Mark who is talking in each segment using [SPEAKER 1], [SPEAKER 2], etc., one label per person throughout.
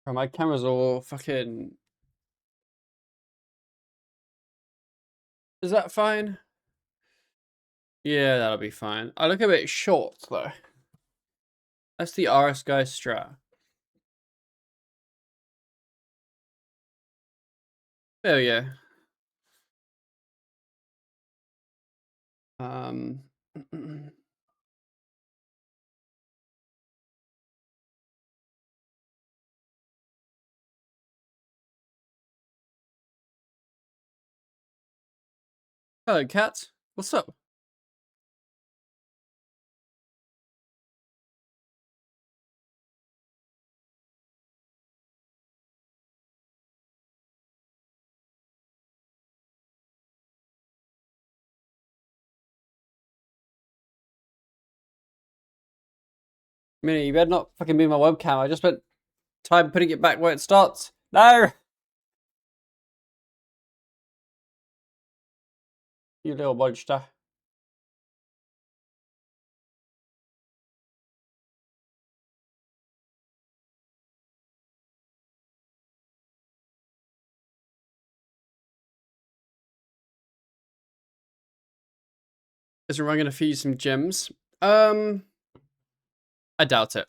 [SPEAKER 1] Bro, my camera's all fucking... Is that fine? Yeah, that'll be fine. I look a bit short, though. That's the RS Guy strat. Oh, yeah. Hello, cat. What's up? Minnie, you better not fucking move my webcam. I just spent time putting it back where it starts. No! You little monster. Is Ryan gonna feed you some gems? I doubt it.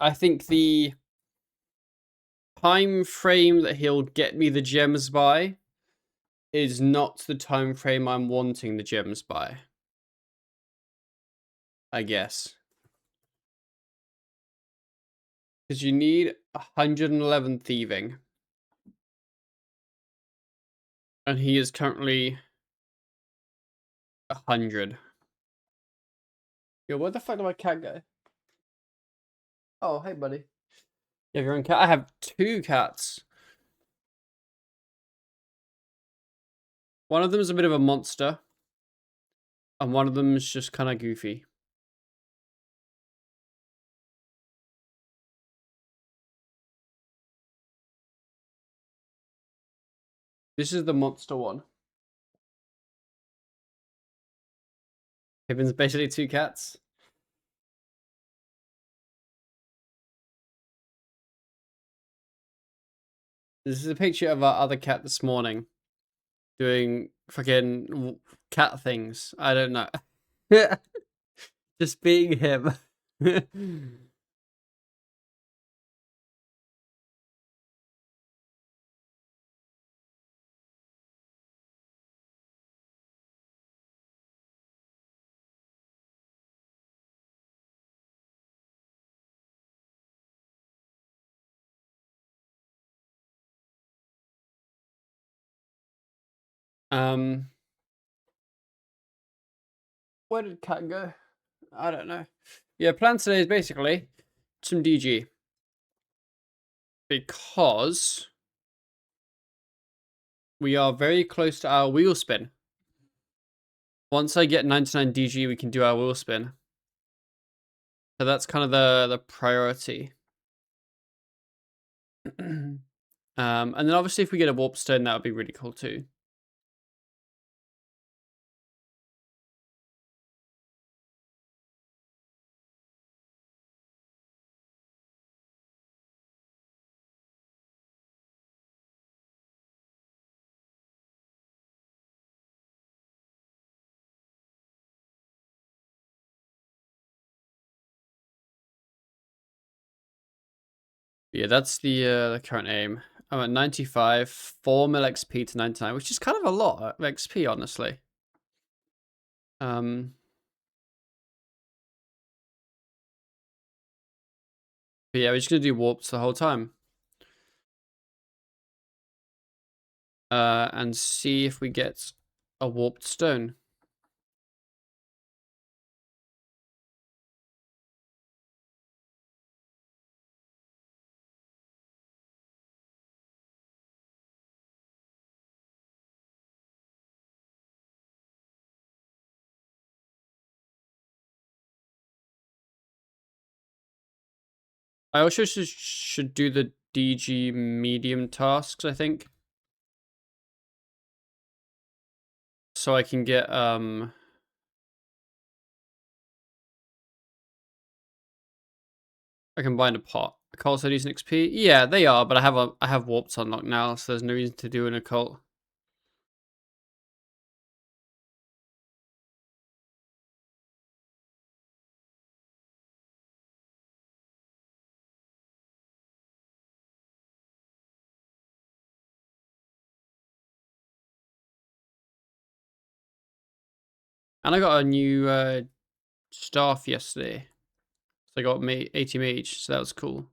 [SPEAKER 1] I think the time frame that he'll get me the gems by is not the time frame I'm wanting the gems by. I guess. Because you need 111 thieving. And he is currently 100. Yo, where the fuck did my cat go? Oh, hey, buddy. You have your own cat? I have 2 cats. One of them is a bit of a monster. And one of them is just kind of goofy. This is the monster one. Pippin's basically 2 cats. This is a picture of our other cat this morning. Doing fucking cat things. I don't know. Just being him. Where did cat go? I don't know. Yeah, plan today is basically some DG. Because we are very close to our wheel spin. Once I get 99 DG, we can do our wheel spin. So that's kind of the priority. And then obviously if we get a warp stone, that would be really cool too. Yeah, that's the current aim. I'm at 95, 4 mil XP to 99, which is kind of a lot of XP, honestly. But yeah, we're just gonna do warps the whole time. And see if we get a warped stone. I also should do the DG medium tasks, I think. so I can get I can bind a pot. Occult studies and XP. Yeah, they are, but I have warps unlocked now, so there's no reason to do an occult. And I got a new staff yesterday. So I got 80 mage, so that was cool.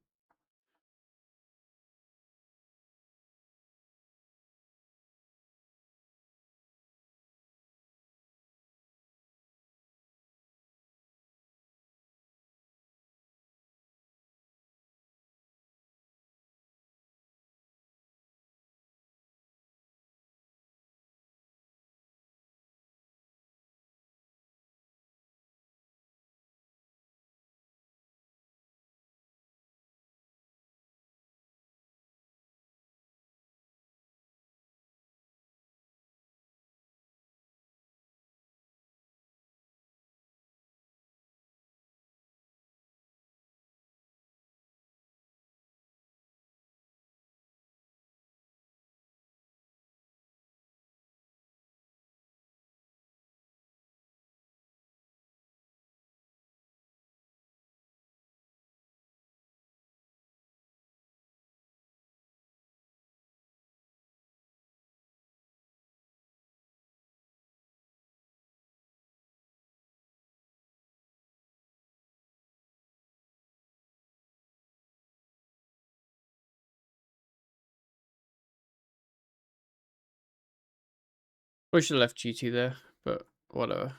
[SPEAKER 1] We should have left GT there, but whatever.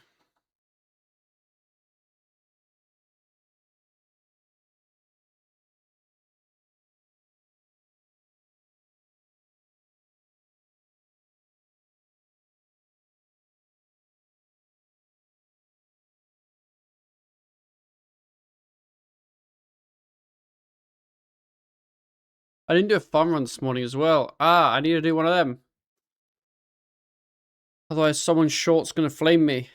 [SPEAKER 1] I didn't do a fun run this morning as well. Ah, I need to do one of them. Otherwise, someone short's gonna flame me.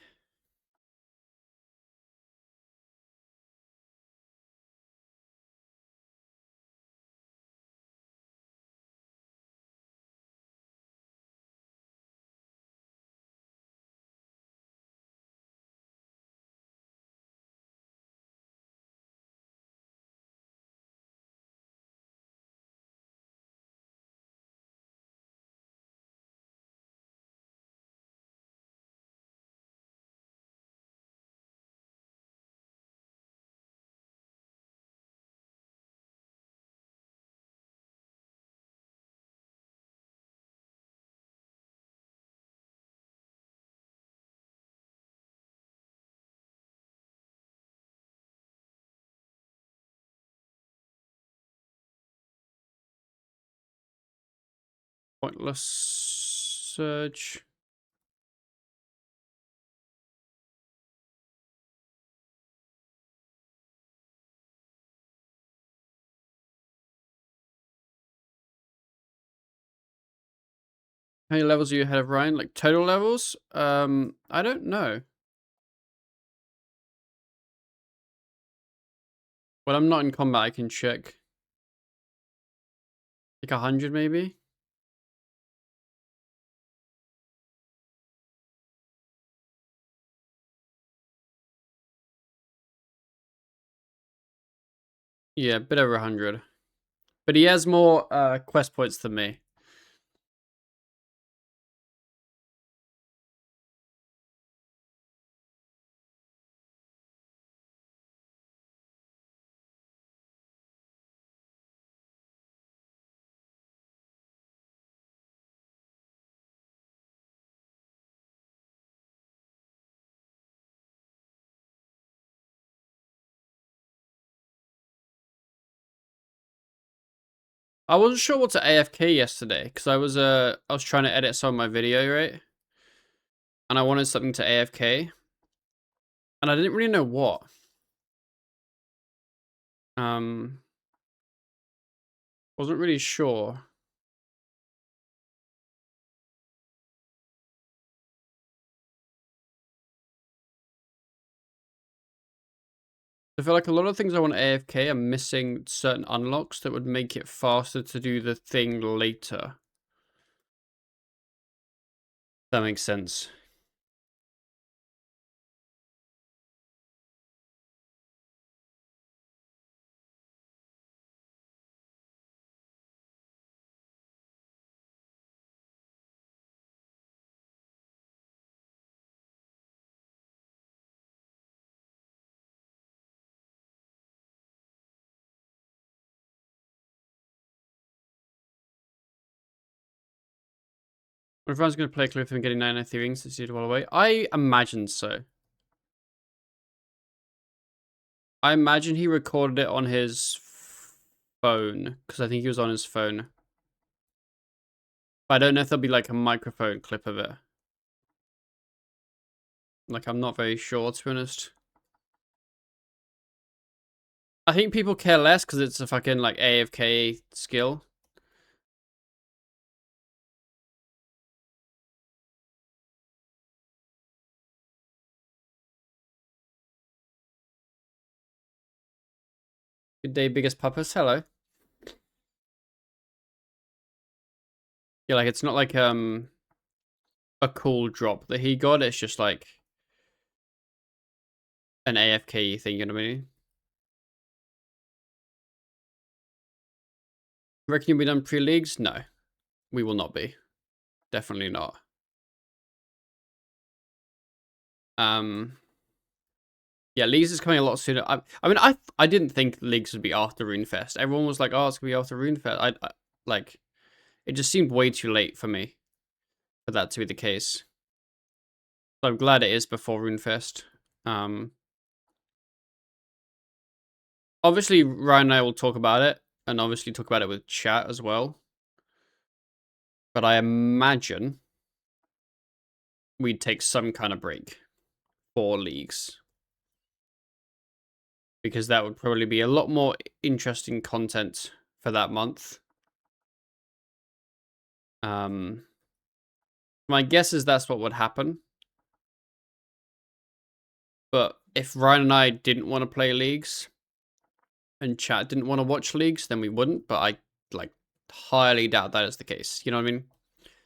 [SPEAKER 1] Pointless surge. How many levels are you ahead of Ryan? Like total levels? I don't know. When I'm not in combat, I can check. Like 100 maybe? Yeah, a bit over 100. But he has more quest points than me. I wasn't sure what to AFK yesterday because I was trying to edit some of my video, right? And I wanted something to AFK, and I didn't really know what. Wasn't really sure. I feel like a lot of things I want AFK are missing certain unlocks that would make it faster to do the thing later. That makes sense. If everyone's going to play Cliff and getting 993 rings to see it all away, I imagine so. I imagine he recorded it on his phone, because I think he was on his phone. But I don't know if there'll be like a microphone clip of it. Like, I'm not very sure, to be honest. I think people care less because it's a fucking like AFK skill. Good day, biggest puppers. Hello. Yeah, like it's not like a cool drop that he got. It's just like an AFK thing. You know what I mean? Reckon you'll be done pre-leagues? No, we will not be. Definitely not. Yeah, leagues is coming a lot sooner. I mean, I didn't think leagues would be after RuneFest. Everyone was like, "Oh, it's gonna be after RuneFest." I like, it just seemed way too late for me for that to be the case. So I'm glad it is before RuneFest. Obviously, Ryan and I will talk about it, and obviously talk about it with chat as well. But I imagine we'd take some kind of break for leagues. Because that would probably be a lot more interesting content for that month. My guess is that's what would happen. But if Ryan and I didn't want to play leagues and chat didn't want to watch leagues, then we wouldn't. But I like highly doubt that is the case. You know what I mean?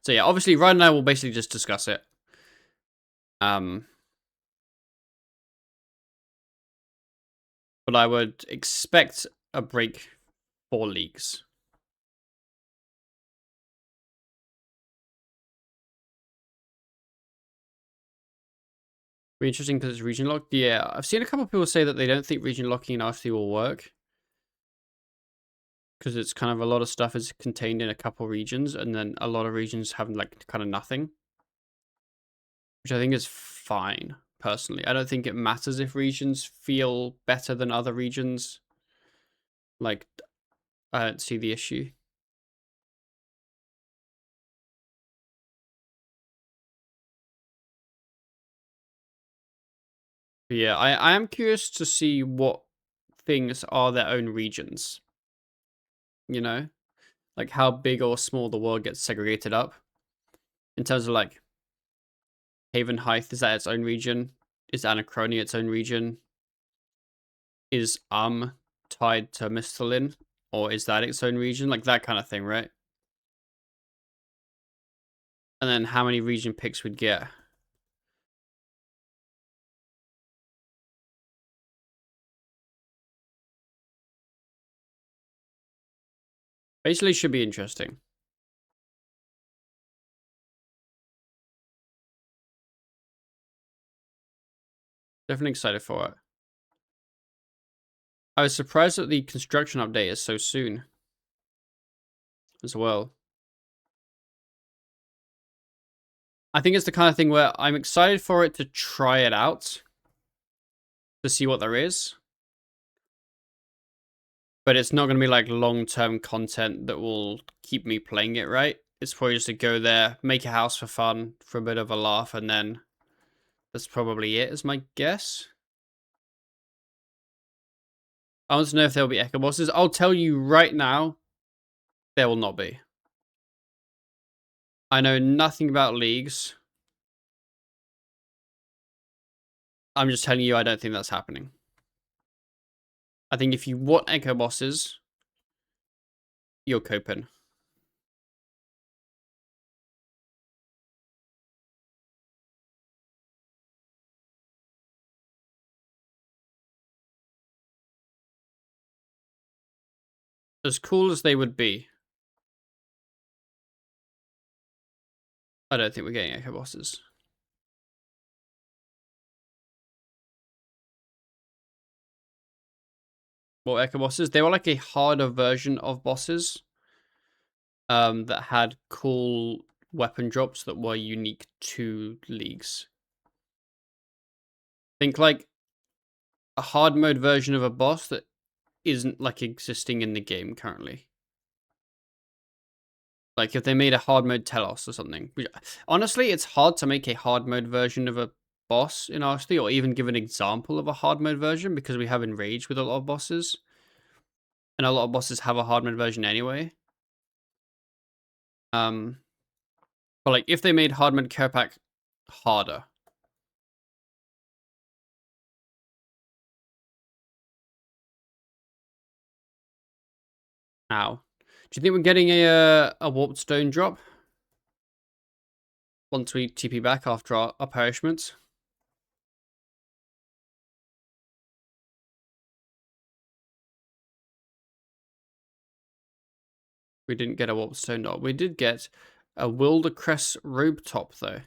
[SPEAKER 1] So yeah, obviously Ryan and I will basically just discuss it. But I would expect a break for leagues. Be interesting because it's region locked. Yeah, I've seen a couple of people say that they don't think region locking in RC will work. Because it's kind of a lot of stuff is contained in a couple regions, and then a lot of regions have like kind of nothing. Which I think is fine, personally. I don't think it matters if regions feel better than other regions. Like, I don't see the issue. But yeah, I am curious to see what things are their own regions. You know? Like how big or small the world gets segregated up. In terms of like Haven Height, is that its own region? Is Anachronia its own region? Is tied to Mistlin? Or is that its own region? Like that kind of thing, right? And then how many region picks we'd get. Basically, should be interesting. Definitely excited for it. I was surprised that the construction update is so soon as well. I think it's the kind of thing where I'm excited for it to try it out to see what there is. But it's not going to be like long-term content that will keep me playing it, right? It's probably just to go there, make a house for fun, for a bit of a laugh, and then that's probably it, is my guess. I want to know if there'll be echo bosses. I'll tell you right now, there will not be. I know nothing about leagues. I'm just telling you, I don't think that's happening. I think if you want echo bosses, you're coping. As cool as they would be, I don't think we're getting echo bosses. Well, echo bosses, they were like a harder version of bosses that had cool weapon drops that were unique to leagues. Think like a hard mode version of a boss that isn't like existing in the game currently. Like if they made a hard mode Telos or something. Honestly, it's hard to make a hard mode version of a boss in RSD, or even give an example of a hard mode version, because we have Enrage with a lot of bosses. And a lot of bosses have a hard mode version anyway. But like if they made hard mode Kerpak harder. Ow. Do you think we're getting a warped stone drop once we TP back after our perishments? We didn't get a warped stone drop. We did get a Wildercrest robe top though.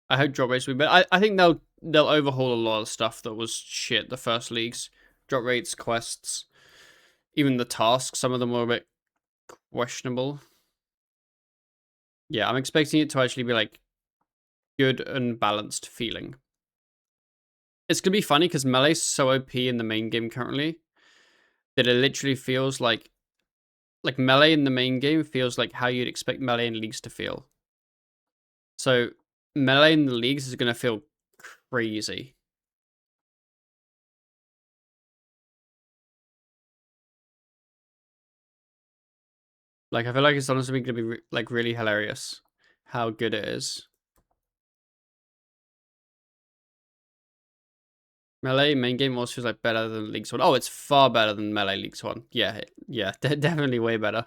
[SPEAKER 1] I hope drop rates will be better. I think they'll overhaul a lot of stuff that was shit the first leagues. Drop rates, quests, even the tasks. Some of them were a bit questionable. Yeah, I'm expecting it to actually be like good and balanced feeling. It's gonna be funny because Melee's so OP in the main game currently that it literally feels like Melee in the main game feels like how you'd expect Melee in leagues to feel. So Melee in the leagues is gonna feel crazy. Like I feel like it's honestly gonna be like really hilarious how good it is. Melee main game also feels like better than Leagues 1. Oh, it's far better than Melee Leagues 1. Yeah, yeah, definitely way better.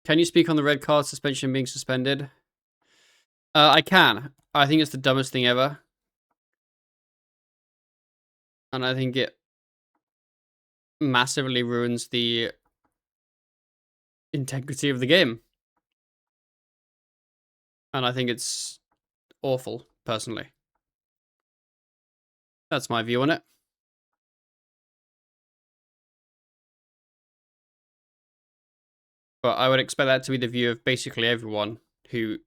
[SPEAKER 1] Can you speak on the red card suspension being suspended? I can. I think it's the dumbest thing ever. And I think it massively ruins the integrity of the game. And I think it's awful, personally. That's my view on it. But I would expect that to be the view of basically everyone who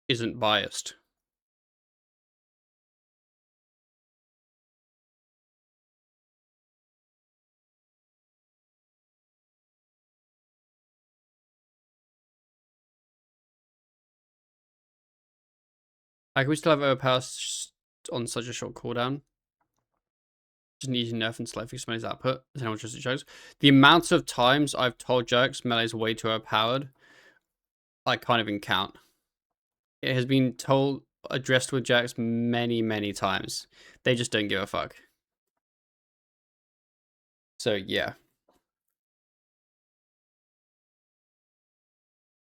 [SPEAKER 1] isn't biased. Like, we still have overpower on such a short cooldown. Just an easy nerf and slightly fix Melee's output, as anyone just shows. The amount of times I've told Jerks Melee's way too overpowered, I can't even count. It has been addressed with Jerks many, many times. They just don't give a fuck. So, yeah.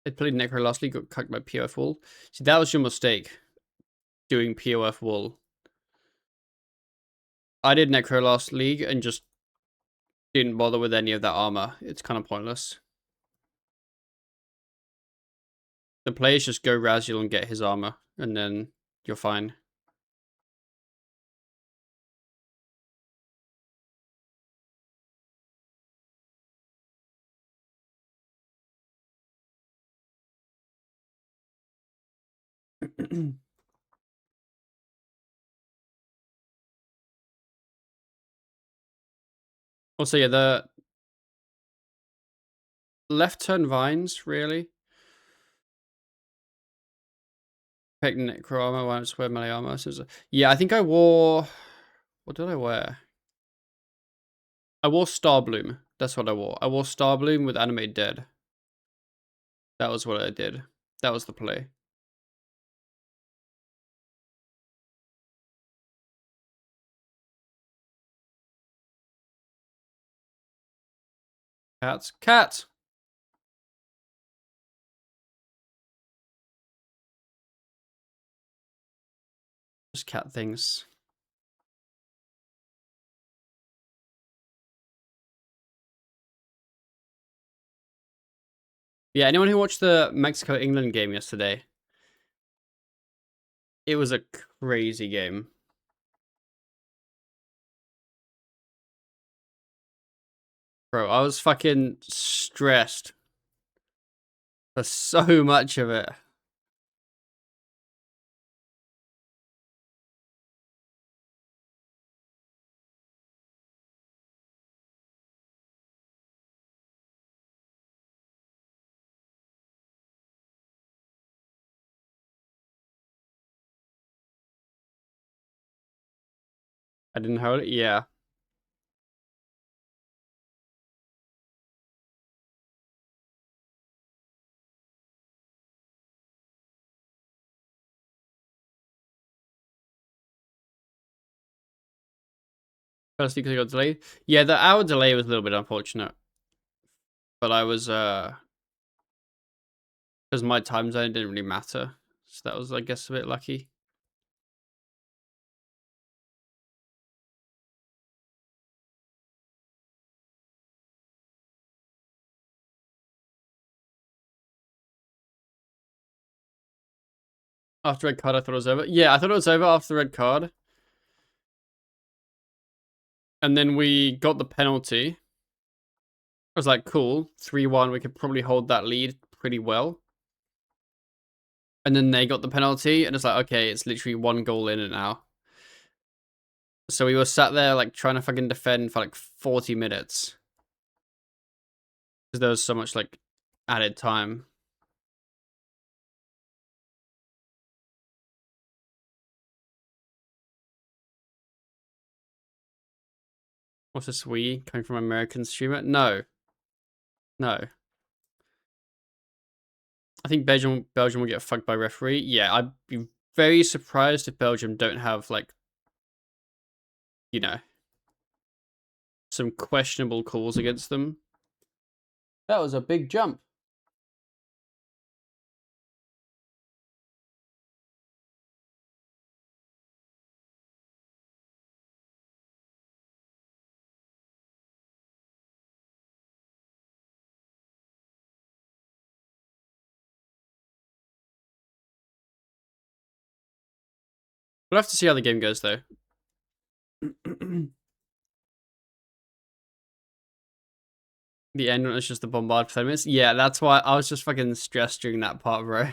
[SPEAKER 1] I played Necro last league, got cucked by POF Wool. See, that was your mistake, doing POF Wool. I did Necro last league and just didn't bother with any of that armor. It's kind of pointless. The players just go Raziel and get his armor, and then you're fine. Also, yeah, the left turn vines, really. Pick Necro armor, why not wear melee armor? So yeah, I think I wore... What did I wear? I wore Starbloom. That's what I wore. I wore Starbloom with Animate Dead. That was what I did. That was the play. Cats. Cat! Just cat things. Yeah, anyone who watched the Mexico-England game yesterday? It was a crazy game. Bro, I was fucking stressed for so much of it. I didn't hold it? Yeah. First because it got delayed. Yeah, the hour delay was a little bit unfortunate. But I was, because my time zone didn't really matter. So that was, I guess, a bit lucky. After red card, I thought it was over. Yeah, I thought it was over after the red card. And then we got the penalty. I was like, cool, 3-1. We could probably hold that lead pretty well. And then they got the penalty, and it's like, okay, it's literally 1 goal in it now. So we were sat there, like, trying to fucking defend for, like, 40 minutes. Because there was so much, like, added time. What's this we coming from American streamer? No. No. I think Belgium will get fucked by referee. Yeah, I'd be very surprised if Belgium don't have, like, you know, some questionable calls against them. That was a big jump. We'll have to see how the game goes, though. The end was just the bombard for 10 minutes. Yeah, that's why I was just fucking stressed during that part, bro.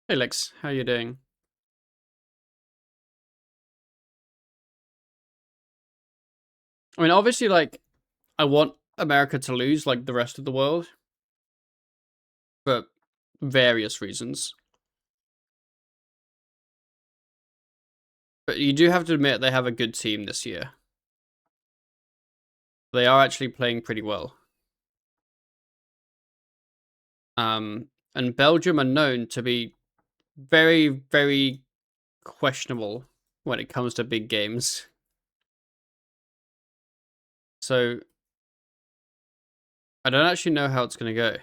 [SPEAKER 1] Hey, Lex, how you doing? I mean, obviously, like, I want America to lose, like the rest of the world, for various reasons. But you do have to admit they have a good team this year. They are actually playing pretty well. And Belgium are known to be very, very questionable when it comes to big games. So I don't actually know how it's going to go.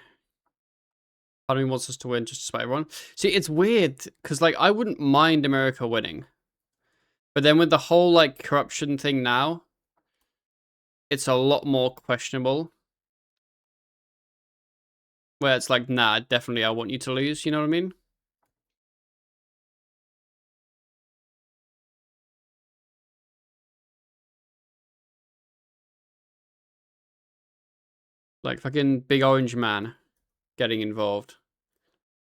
[SPEAKER 1] Part of me wants us to win just despite everyone. See, it's weird because, like, I wouldn't mind America winning, but then with the whole, like, corruption thing now, it's a lot more questionable. Where it's like, nah, definitely I want you to lose, you know what I mean? Like, fucking big orange man getting involved.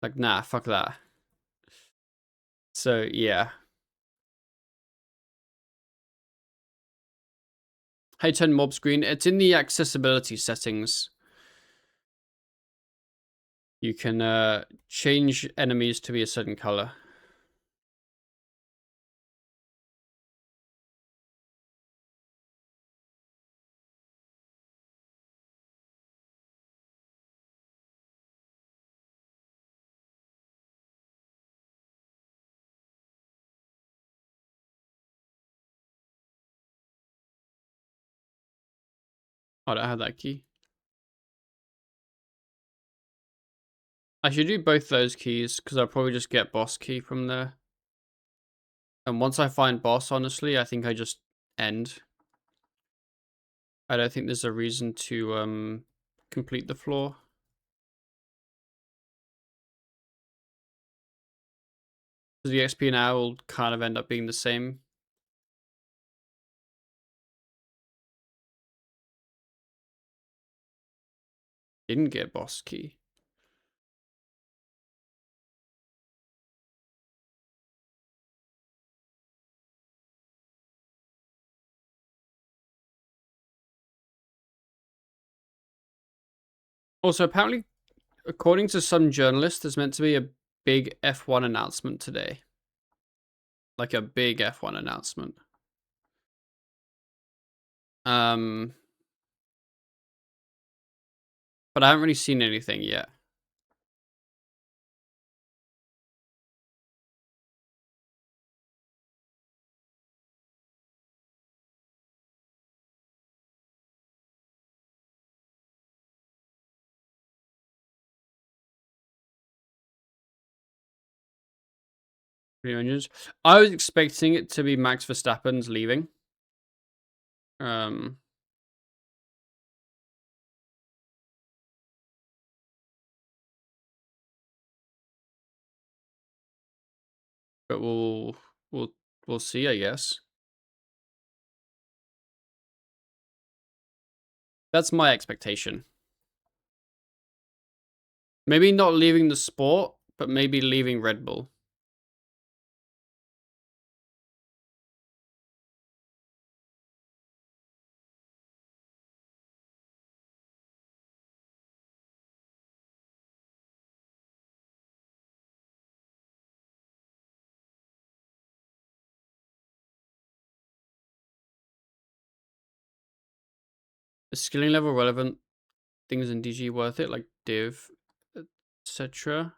[SPEAKER 1] Like, nah, fuck that. So, yeah. How you turn mobs green? It's in the accessibility settings. You can change enemies to be a certain color. I don't have that key. I should do both those keys because I'll probably just get boss key from there. And once I find boss, honestly, I think I just end. I don't think there's a reason to complete the floor. The XP now will kind of end up being the same. Didn't get boss key. Also, apparently, according to some journalists, there's meant to be a big F1 announcement today. Like a big F1 announcement. But I haven't really seen anything yet. I was expecting it to be Max Verstappen's leaving. But we'll see, I guess. That's my expectation. Maybe not leaving the sport, but maybe leaving Red Bull. Is skilling level relevant? Things in DG worth it, like div, etc.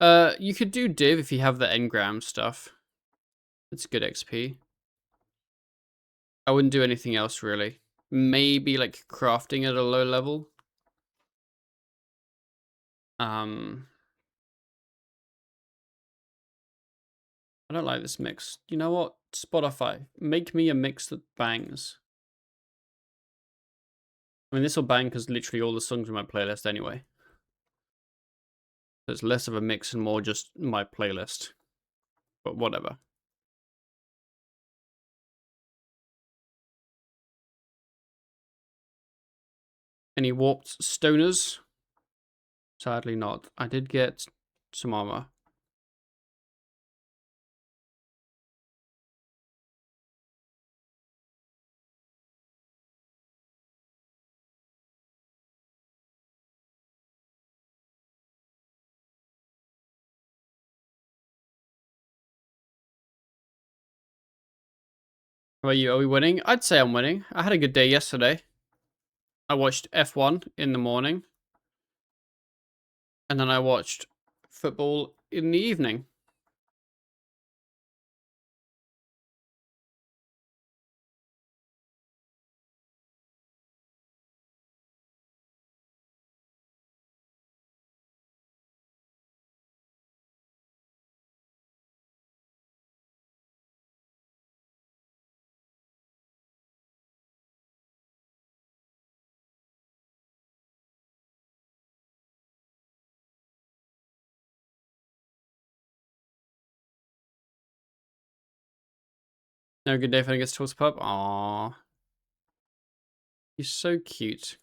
[SPEAKER 1] You could do div if you have the engram stuff. It's good XP. I wouldn't do anything else really. Maybe like crafting at a low level. I don't like this mix. You know what? Spotify, make me a mix that bangs. I mean, this will bang because literally all the songs in my playlist anyway. So it's less of a mix and more just my playlist. But whatever. Any warped stoners? Sadly not. I did get some armor. How about you? Are we winning? I'd say I'm winning. I had a good day yesterday. I watched F1 in the morning. And then I watched football in the evening. No good day if I get to towards the pub. Aww. He's so cute.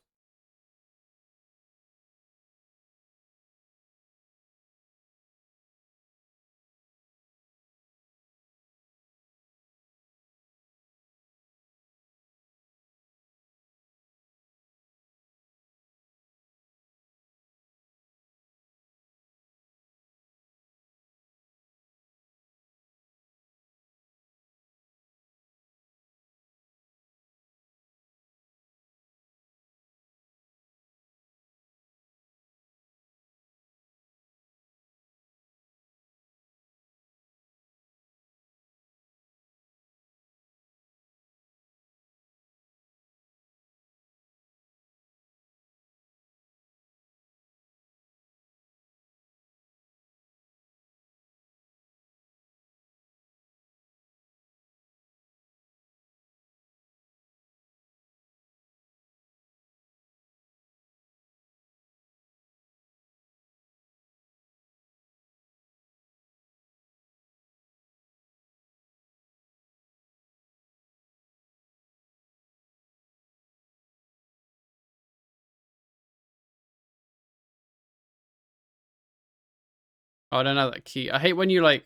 [SPEAKER 1] Oh, I don't have that key. I hate when you, like,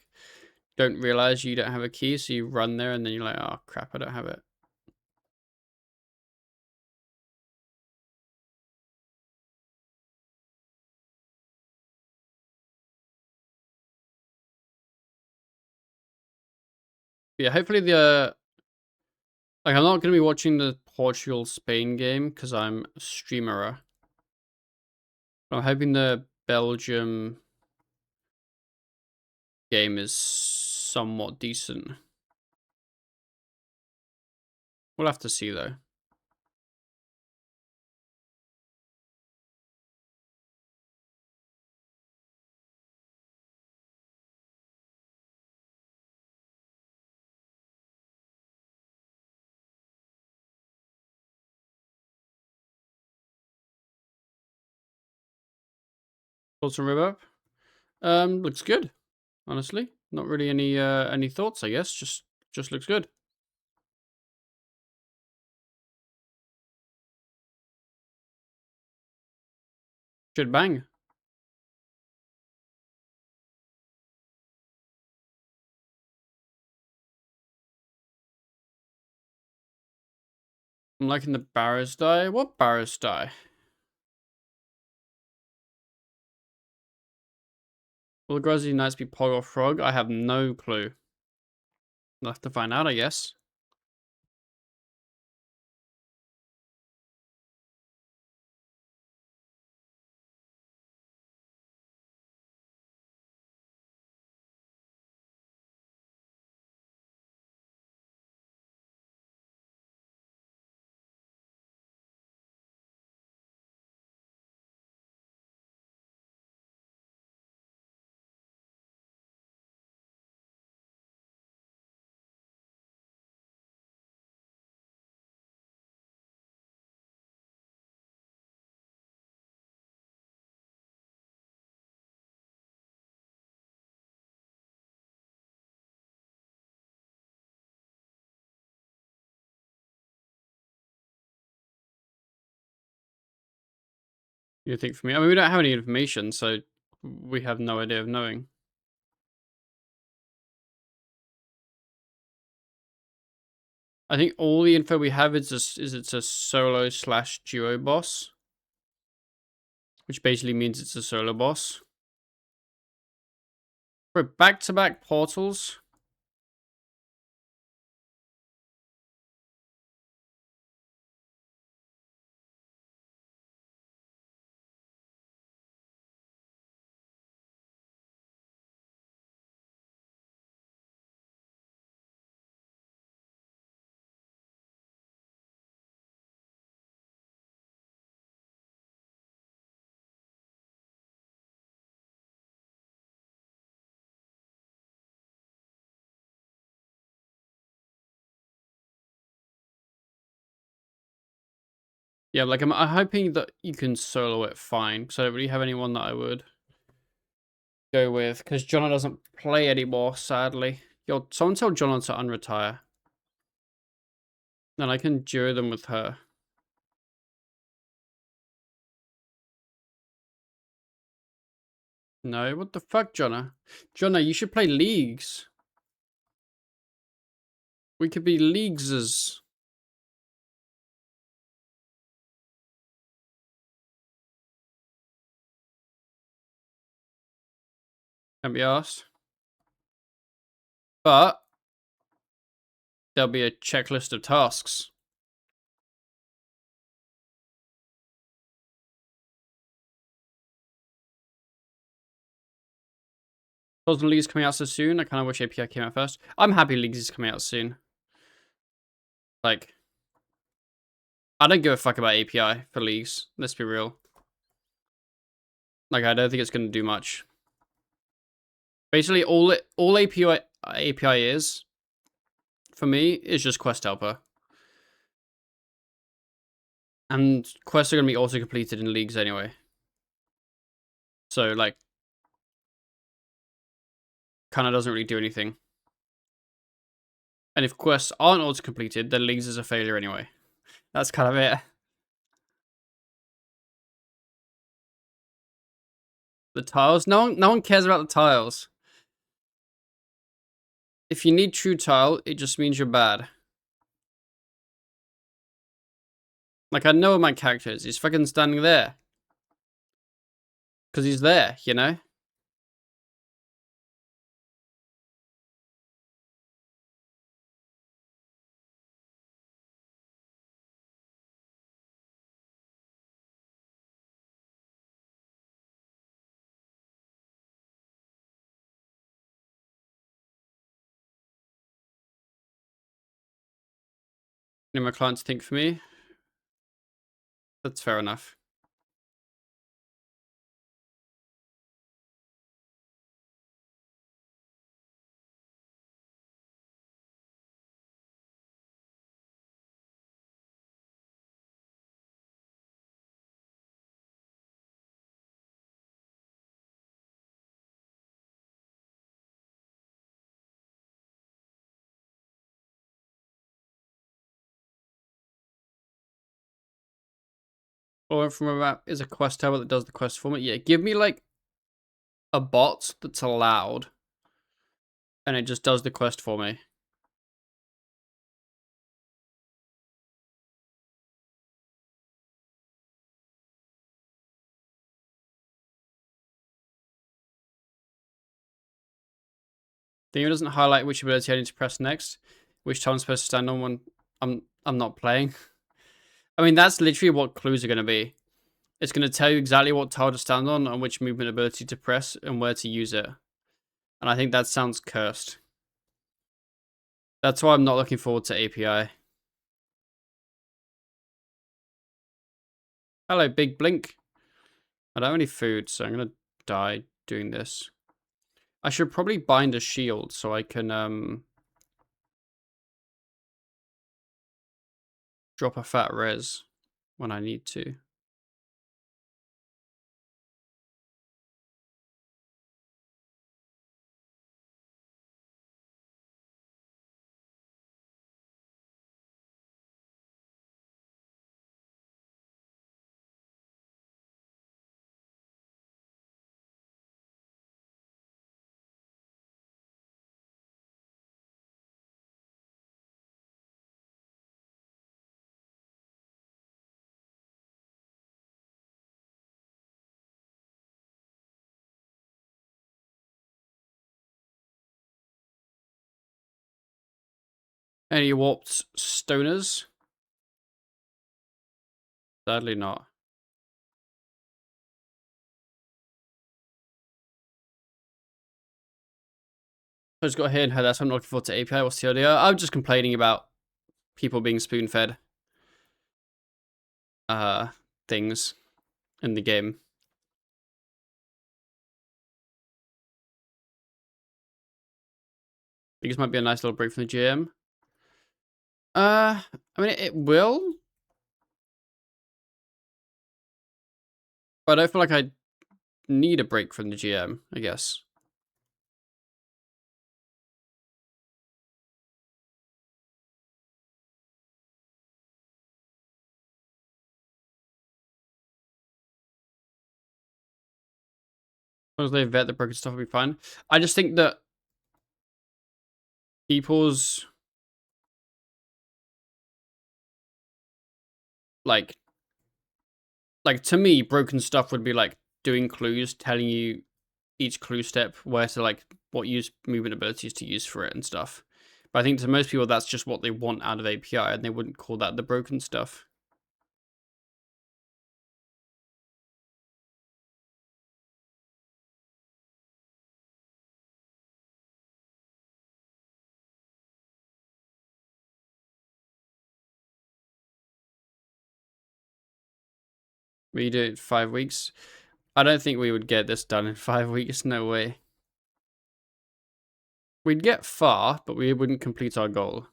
[SPEAKER 1] don't realize you don't have a key, so you run there, and then you're like, oh, crap, I don't have it. Yeah, hopefully like, I'm not going to be watching the Portugal-Spain game, because I'm a streamer. I'm hoping the Belgium game is somewhat decent. We'll have to see, though. Thoughts on River? Looks good, honestly. Not really any thoughts, I guess. Just looks good. Should bang. I'm liking the Barrows die. What Barrows die? Will the Grizzly Knights be Pog or Frog? I have no clue. We'll have to find out, I guess. You think for me? I mean, we don't have any information, so we have no idea of knowing. I think all the info we have is it's a solo / duo boss, which basically means it's a solo boss. Bro, back-to-back portals. Yeah, like I'm hoping that you can solo it fine, because I don't really have anyone that I would go with, because Jonah doesn't play anymore, sadly. Yo, someone tell Jonah to unretire. Then I can duo them with her. No, what the fuck, Jonah? Jonah, you should play leagues. We could be leaguesers. Can't be asked. But there'll be a checklist of tasks. Wasn't Leagues coming out so soon? I kind of wish API came out first. I'm happy Leagues is coming out soon. Like, I don't give a fuck about API for Leagues. Let's be real. Like, I don't think it's going to do much. Basically, all API is, for me, is just quest helper. And quests are going to be auto-completed in Leagues anyway. So, like, kind of doesn't really do anything. And if quests aren't auto-completed, then Leagues is a failure anyway. That's kind of it. The tiles? No one cares about the tiles. If you need true tile, it just means you're bad. Like, I know my character is. He's fucking standing there. Because he's there, you know? Need my clients think for me. That's fair enough. Or from a map is a quest tower that does the quest for me. Yeah, give me like a bot that's allowed. And it just does the quest for me. The game doesn't highlight which ability I need to press next, which time I'm supposed to stand on when I'm not playing. I mean, that's literally what clues are going to be. It's going to tell you exactly what tile to stand on and which movement ability to press and where to use it. And I think that sounds cursed. That's why I'm not looking forward to API. Hello, Big Blink. I don't have any food, so I'm going to die doing this. I should probably bind a shield so I can drop a fat res when I need to. Any warped stoners? Sadly not. I just got here and heard that, so I'm not looking forward to API. What's the idea? I'm just complaining about people being spoon-fed things in the game. I think this might be a nice little break from the GM. I mean, it will. But I don't feel like I need a break from the GM, I guess. As long as they vet the broken stuff, will be fine. I just think that people's like to me, broken stuff would be like doing clues, telling you each clue step where to like what use movement abilities to use for it and stuff. But I think to most people that's just what they want out of API, and they wouldn't call that the broken stuff. We do it 5 weeks. I don't think we would get this done in 5 weeks. No way. We'd get far, but we wouldn't complete our goal.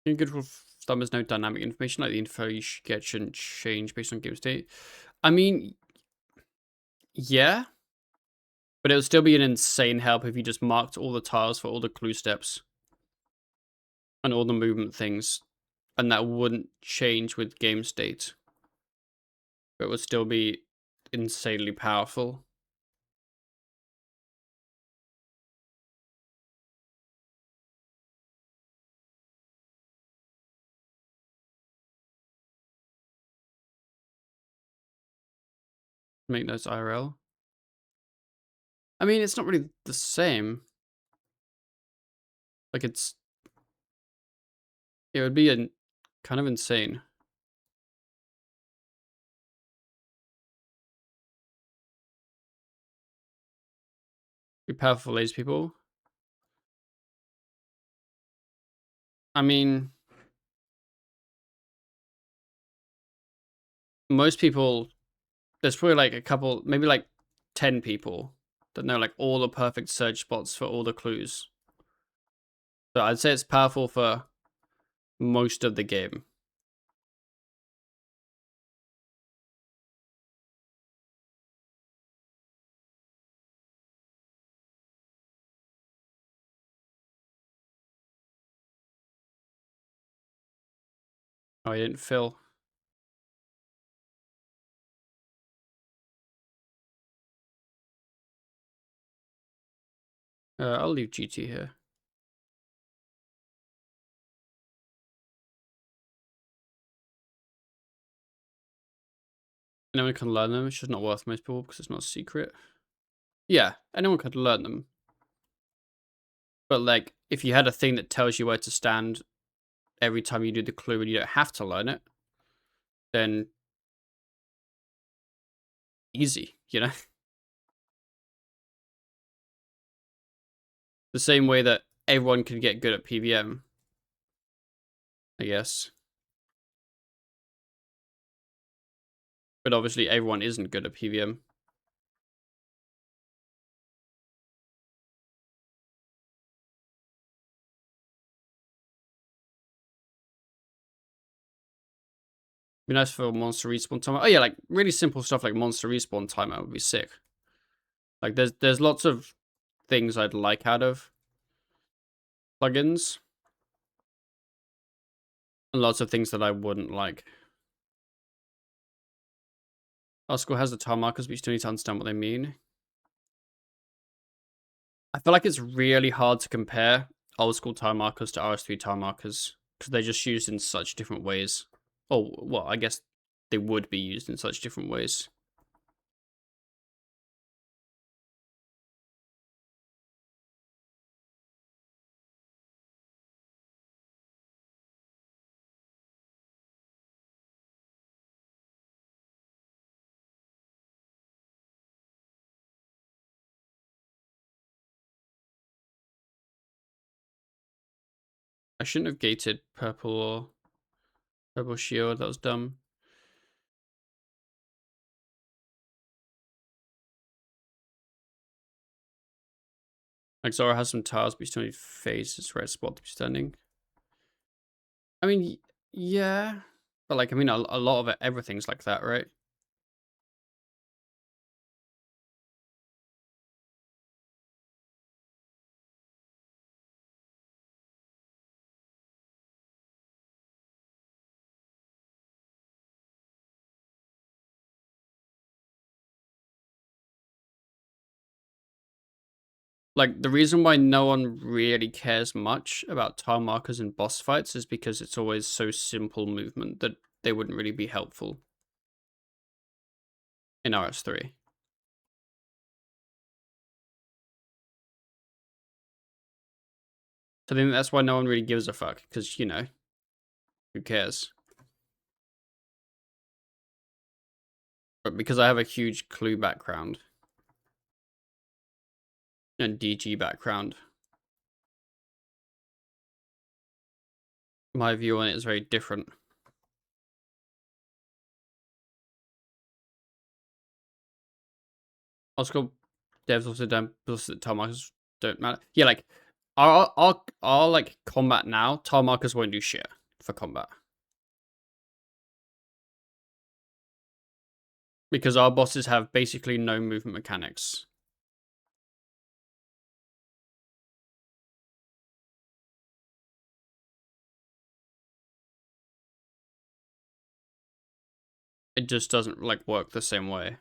[SPEAKER 1] In good rule of thumb is no dynamic information, like the info you should get shouldn't change based on game state. I mean, yeah, but it would still be an insane help if you just marked all the tiles for all the clue steps and all the movement things, and that wouldn't change with game state. But it would still be insanely powerful. Make those IRL. I mean, it's not really the same. Like, it would be kind of insane. Be powerful lazy people. I mean, most people, there's probably like a couple, maybe like 10 people that know like all the perfect search spots for all the clues. So I'd say it's powerful for most of the game. Oh, I didn't fill. I'll leave GT here. Anyone can learn them. It's just not worth most people because it's not a secret. Yeah, anyone could learn them. But like, if you had a thing that tells you where to stand every time you do the clue and you don't have to learn it, then easy, you know? The same way that everyone can get good at PVM, I guess. But obviously everyone isn't good at PVM. Be nice for a monster respawn timer. Oh yeah, like really simple stuff like monster respawn timer would be sick. Like there's lots of things I'd like out of plugins. And lots of things that I wouldn't like. Oscar has the tile markers, but you still need to understand what they mean. I feel like it's really hard to compare old school tile markers to RS3 tile markers because they're just used in such different ways. Oh, well, I guess they would be used in such different ways. I shouldn't have gated purple or purple shield. That was dumb. Like Zora has some tiles, but you still need phase. It's a right spot to be standing. I mean, yeah. But like, I mean, a lot of it, everything's like that, right? Like, the reason why no one really cares much about tile markers in boss fights is because it's always so simple movement that they wouldn't really be helpful in RS3. So I think that's why no one really gives a fuck, because, you know, who cares? But because I have a huge clue background and DG background, my view on it is very different. Also, devs also don't, tile markers don't matter. Yeah, like, Our like combat now, tile markers won't do shit for combat. Because our bosses have basically no movement mechanics. It just doesn't like work the same way.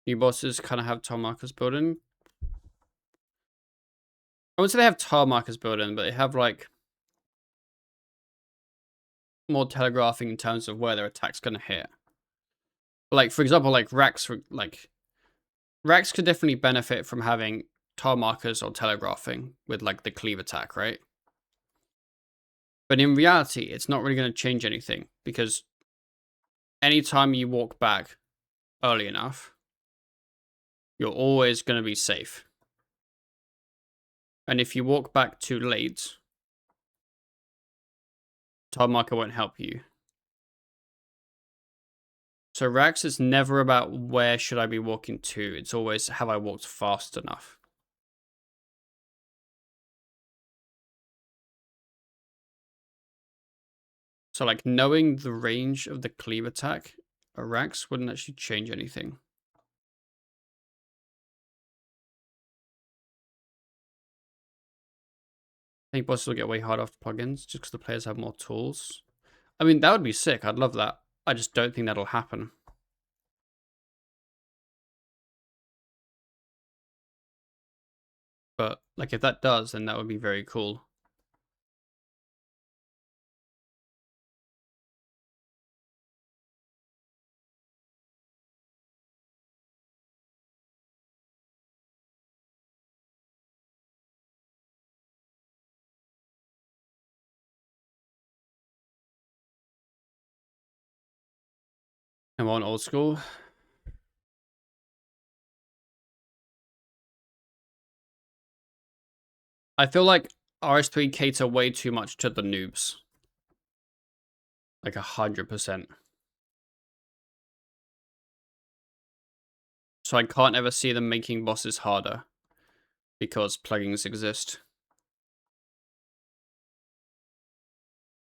[SPEAKER 1] New bosses kind of have tile markers built in. I wouldn't say they have tile markers built in, but they have like more telegraphing in terms of where their attack's gonna hit. Like for example, like Rax could definitely benefit from having tile markers or telegraphing with like the cleave attack, right? But in reality, it's not really going to change anything because anytime you walk back early enough, you're always going to be safe. And if you walk back too late, tile marker won't help you. So Rax is never about where should I be walking to. It's always have I walked fast enough. So like knowing the range of the cleave attack, a Rax wouldn't actually change anything. I think bosses will get way harder after plugins just because the players have more tools. I mean, that would be sick. I'd love that. I just don't think that'll happen. But like if that does, then that would be very cool. And on old school, I feel like RS3 cater way too much to the noobs. Like 100%. So I can't ever see them making bosses harder because plugins exist.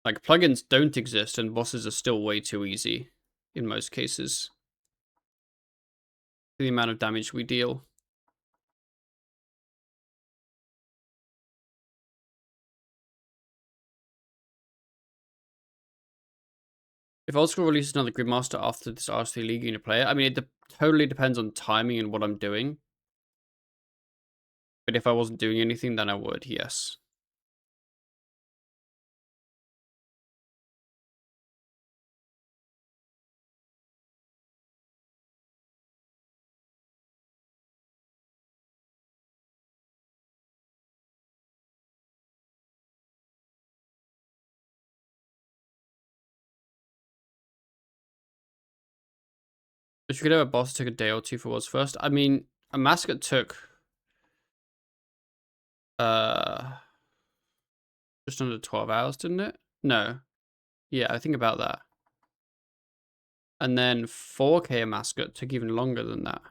[SPEAKER 1] Like plugins don't exist and bosses are still way too easy in most cases. The amount of damage we deal. If old school releases another Gridmaster after this RS3 League, you to play it. I mean, it totally depends on timing and what I'm doing. But if I wasn't doing anything, then I would, yes. If you could have a boss took a day or two for what's first. I mean, a mascot took uh just under 12 hours, didn't it? No. Yeah, I think about that. And then 4K a mascot took even longer than that.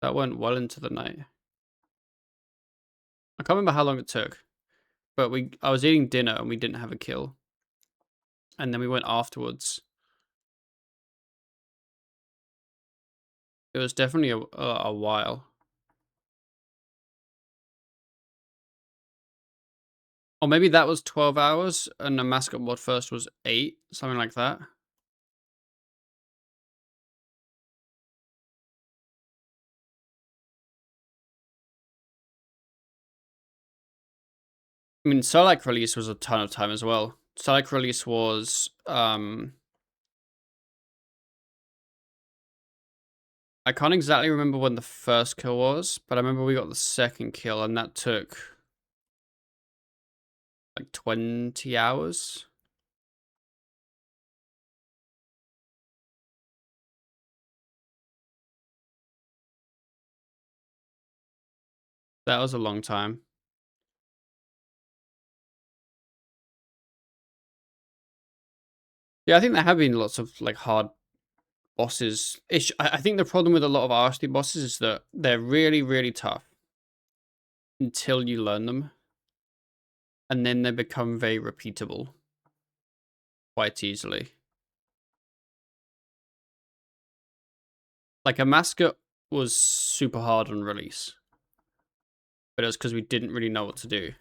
[SPEAKER 1] That went well into the night. I can't remember how long it took. But I was eating dinner and we didn't have a kill. And then we went afterwards. It was definitely a while. Or maybe that was 12 hours and the mascot mod first was 8, something like that. I mean, Solak release was a ton of time as well. Solak release was, I can't exactly remember when the first kill was, but I remember we got the second kill and that took like 20 hours. That was a long time. Yeah, I think there have been lots of like hard bosses. I think the problem with a lot of RSD bosses is that they're really, really tough until you learn them, and then they become very repeatable quite easily. Like a mascot was super hard on release, but it was because we didn't really know what to do.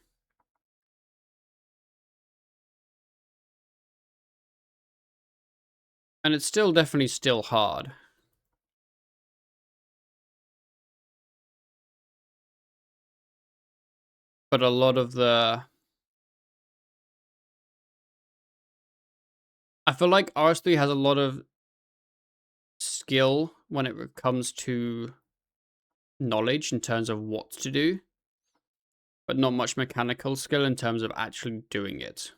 [SPEAKER 1] And it's still definitely still hard. But a lot of the... I feel like RS3 has a lot of skill when it comes to knowledge in terms of what to do, but not much mechanical skill in terms of actually doing it.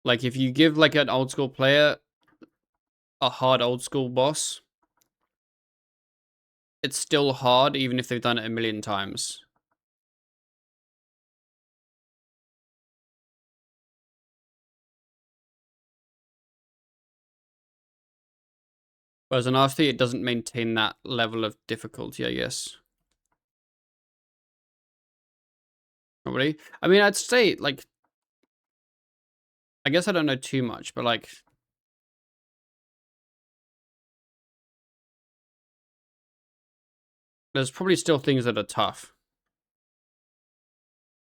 [SPEAKER 1] Like if you give like an old school player a hard old school boss, it's still hard even if they've done it a million times. Whereas an RS3, it doesn't maintain that level of difficulty, I guess. Not really. I mean, I'd say like, I guess I don't know too much, but like, there's probably still things that are tough,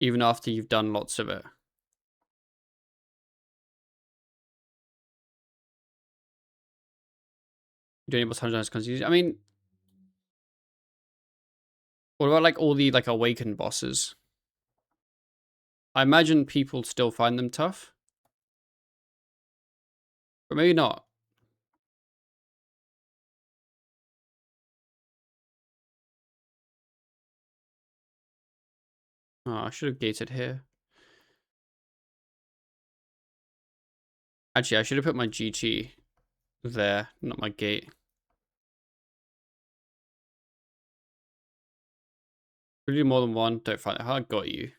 [SPEAKER 1] even after you've done lots of it. Doing it sometimes because I mean, what about like all the like awakened bosses? I imagine people still find them tough, but maybe not. Oh, I should have gated here. Actually, I should have put my GT there, not my gate. If we do more than one, don't find it hard. Got you.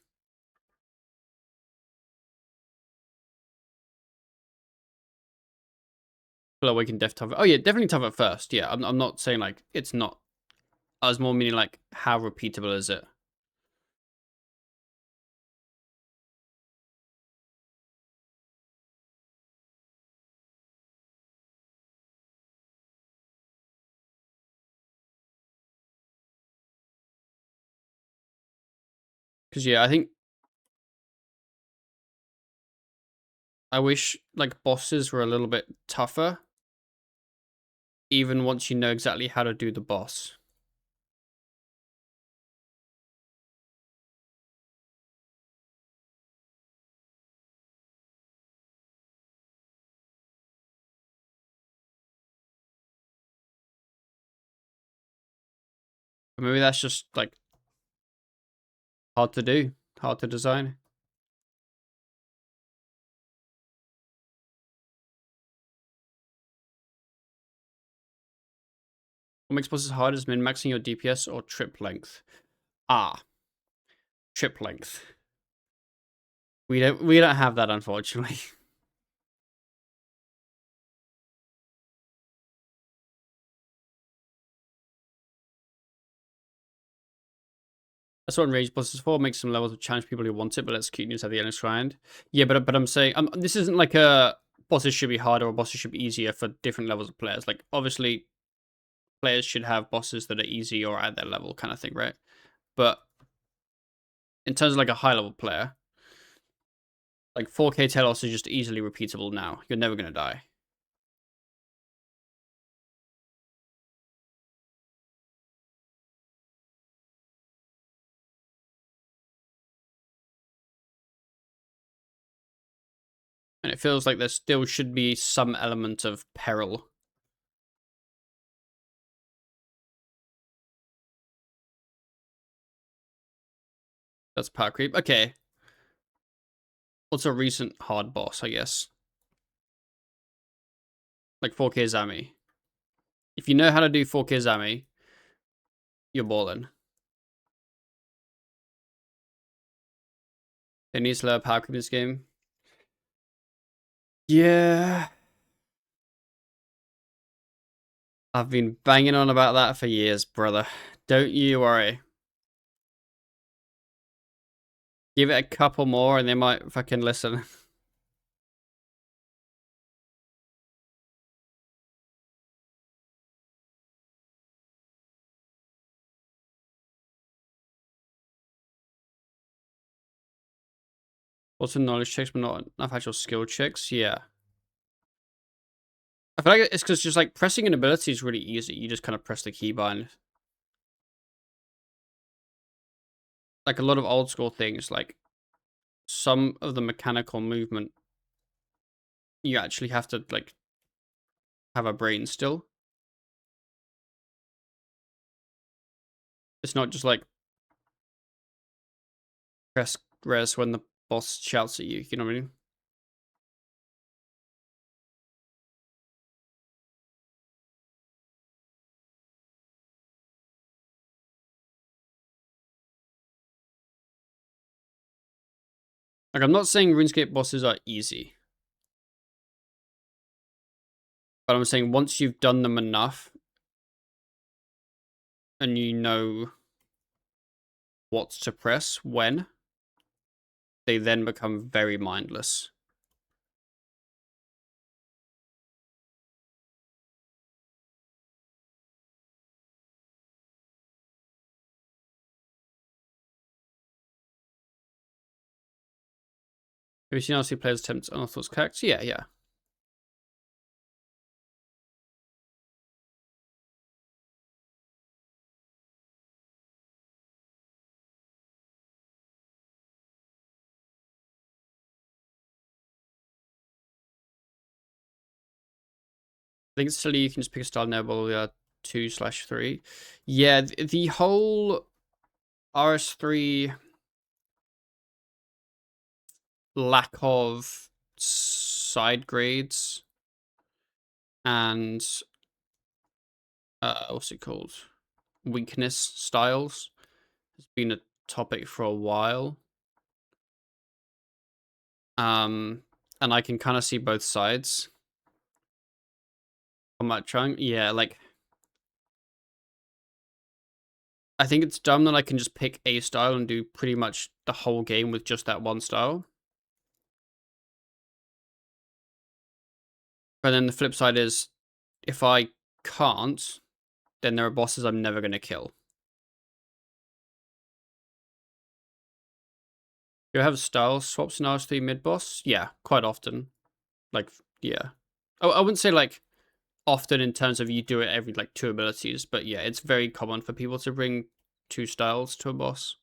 [SPEAKER 1] Well, awakened death tough. Oh yeah, definitely tough at first. Yeah, I'm not saying like it's not. I was more meaning like how repeatable is it? Because yeah, I think I wish like bosses were a little bit tougher, even once you know exactly how to do the boss. But maybe that's just like hard to do, hard to design. What makes bosses hard is min-maxing your DPS or trip length. Ah, trip length. We don't have that, unfortunately. That's what Enraged bosses for. Make some levels to challenge people who want it, but let's keep news at the endless grind. Yeah, but I'm saying this isn't like a bosses should be harder or bosses should be easier for different levels of players. Like obviously, players should have bosses that are easy or at their level, kind of thing, right? But in terms of like a high level player, like 4K Telos is just easily repeatable now. You're never gonna die. And it feels like there still should be some element of peril. That's power creep. Okay. What's a recent hard boss, I guess? Like 4K Zami. If you know how to do 4K Zami, you're balling. They need slower power creep in this game. Yeah. I've been banging on about that for years, brother. Don't you worry. Give it a couple more and they might fucking listen. Also knowledge checks, but not enough actual skill checks. Yeah. I feel like it's because just like pressing an ability is really easy. You just kind of press the keybind. Like a lot of old school things, like some of the mechanical movement, you actually have to like have a brain still. It's not just like press res when the boss shouts at you. You know what I mean? Like I'm not saying RuneScape bosses are easy, but I'm saying once you've done them enough and you know what to press when, they then become very mindless. Have you seen RC players attempt unorthodox characters? Yeah, yeah. I think it's silly you can just pick a style noble 2/3. Yeah, the whole RS3 lack of side grades and what's it called? Weakness styles has been a topic for a while. And I can kind of see both sides on that chunk. Yeah, like I think it's dumb that I can just pick a style and do pretty much the whole game with just that one style. But then the flip side is if I can't, then there are bosses I'm never going to kill. Do I have style swaps in RS3 mid boss? Yeah, quite often. Like, yeah. I wouldn't say like often in terms of you do it every like 2 abilities, but yeah, it's very common for people to bring 2 styles to a boss.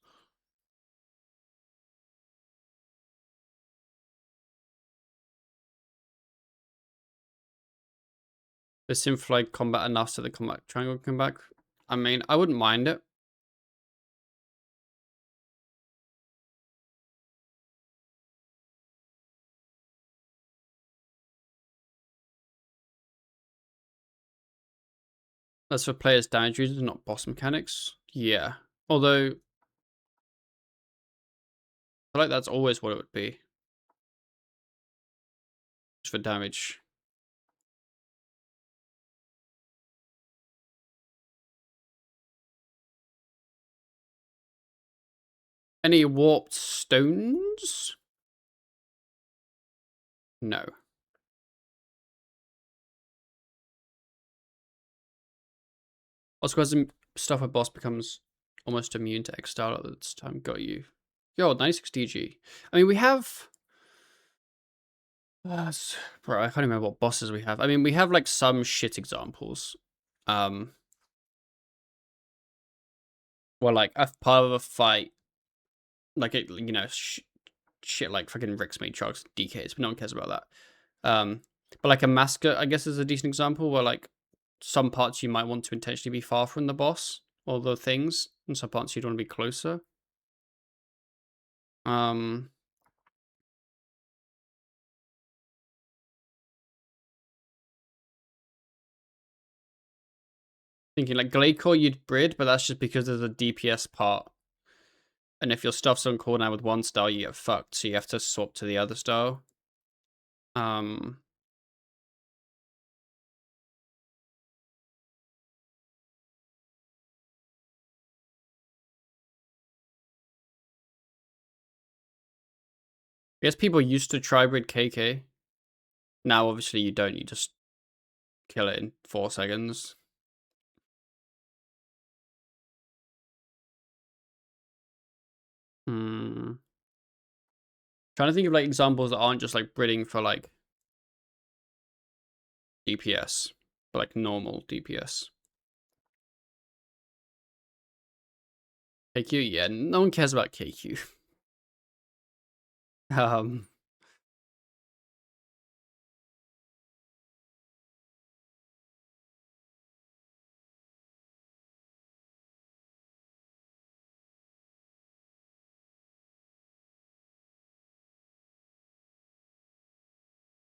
[SPEAKER 1] The Synfly combat enough so the combat triangle come back. I mean, I wouldn't mind it. That's for players' damage reasons, not boss mechanics. Yeah. Although, I feel like that's always what it would be. Just for damage. Any warped stones? No. Also, because stuff a boss becomes almost immune to X style at this time. Got you. Yo, 96 DG. I mean, we have. Bro, I can't remember what bosses we have. I mean, we have like some shit examples. Where like a part of a fight, like it, shit like fucking Rick's made sharks DKs, but no one cares about that. But like a massacre, I guess, is a decent example where like some parts you might want to intentionally be far from the boss or the things, and some parts you'd want to be closer. Um, Thinking like Gladecore you'd brid, but that's just because there's a DPS part. And if your stuff's on cooldown with one style, you get fucked, so you have to swap to the other style. Um, I guess people used to tribrid KK. Now, obviously, you don't. You just kill it in 4 seconds. Hmm. Trying to think of like examples that aren't just like bridding for like DPS, but like normal DPS. KQ, yeah, no one cares about KQ. um,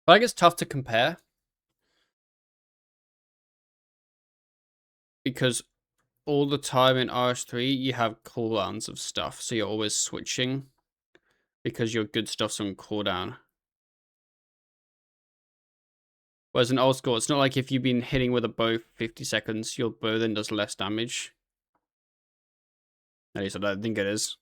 [SPEAKER 1] but I think it's tough to compare because all the time in RS3 you have cooldowns of stuff, so you're always switching because your good stuff's on cooldown. Whereas in old school, it's not like if you've been hitting with a bow for 50 seconds, your bow then does less damage. At least I don't think it is.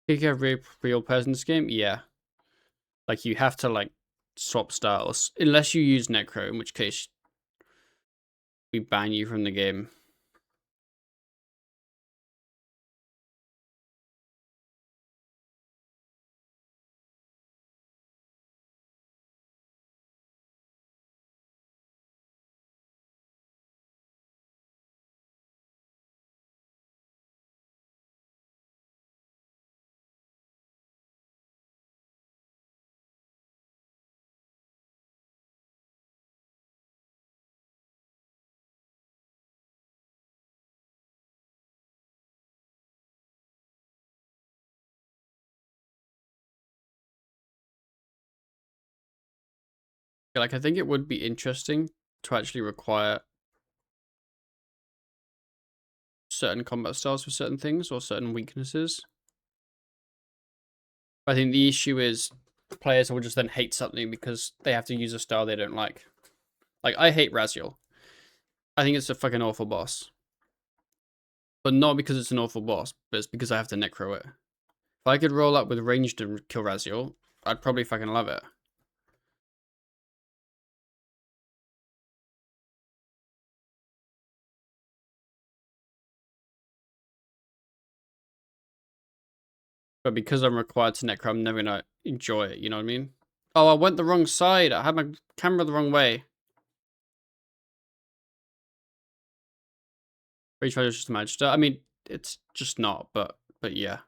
[SPEAKER 1] If you have real person's game, yeah. Like you have to like swap styles. Unless you use Necro, in which case we ban you from the game. Like I think it would be interesting to actually require certain combat styles for certain things or certain weaknesses. I think the issue is players will just then hate something because they have to use a style they don't like. Like I hate Raziel. I think it's a fucking awful boss. But not because it's an awful boss, but it's because I have to necro it. If I could roll up with ranged and kill Raziel, I'd probably fucking love it. But because I'm required to necro, I'm never gonna enjoy it, you know what I mean? Oh, I went the wrong side. I had my camera the wrong way. Rage Fighter is just a magister. I mean, it's just not, but yeah.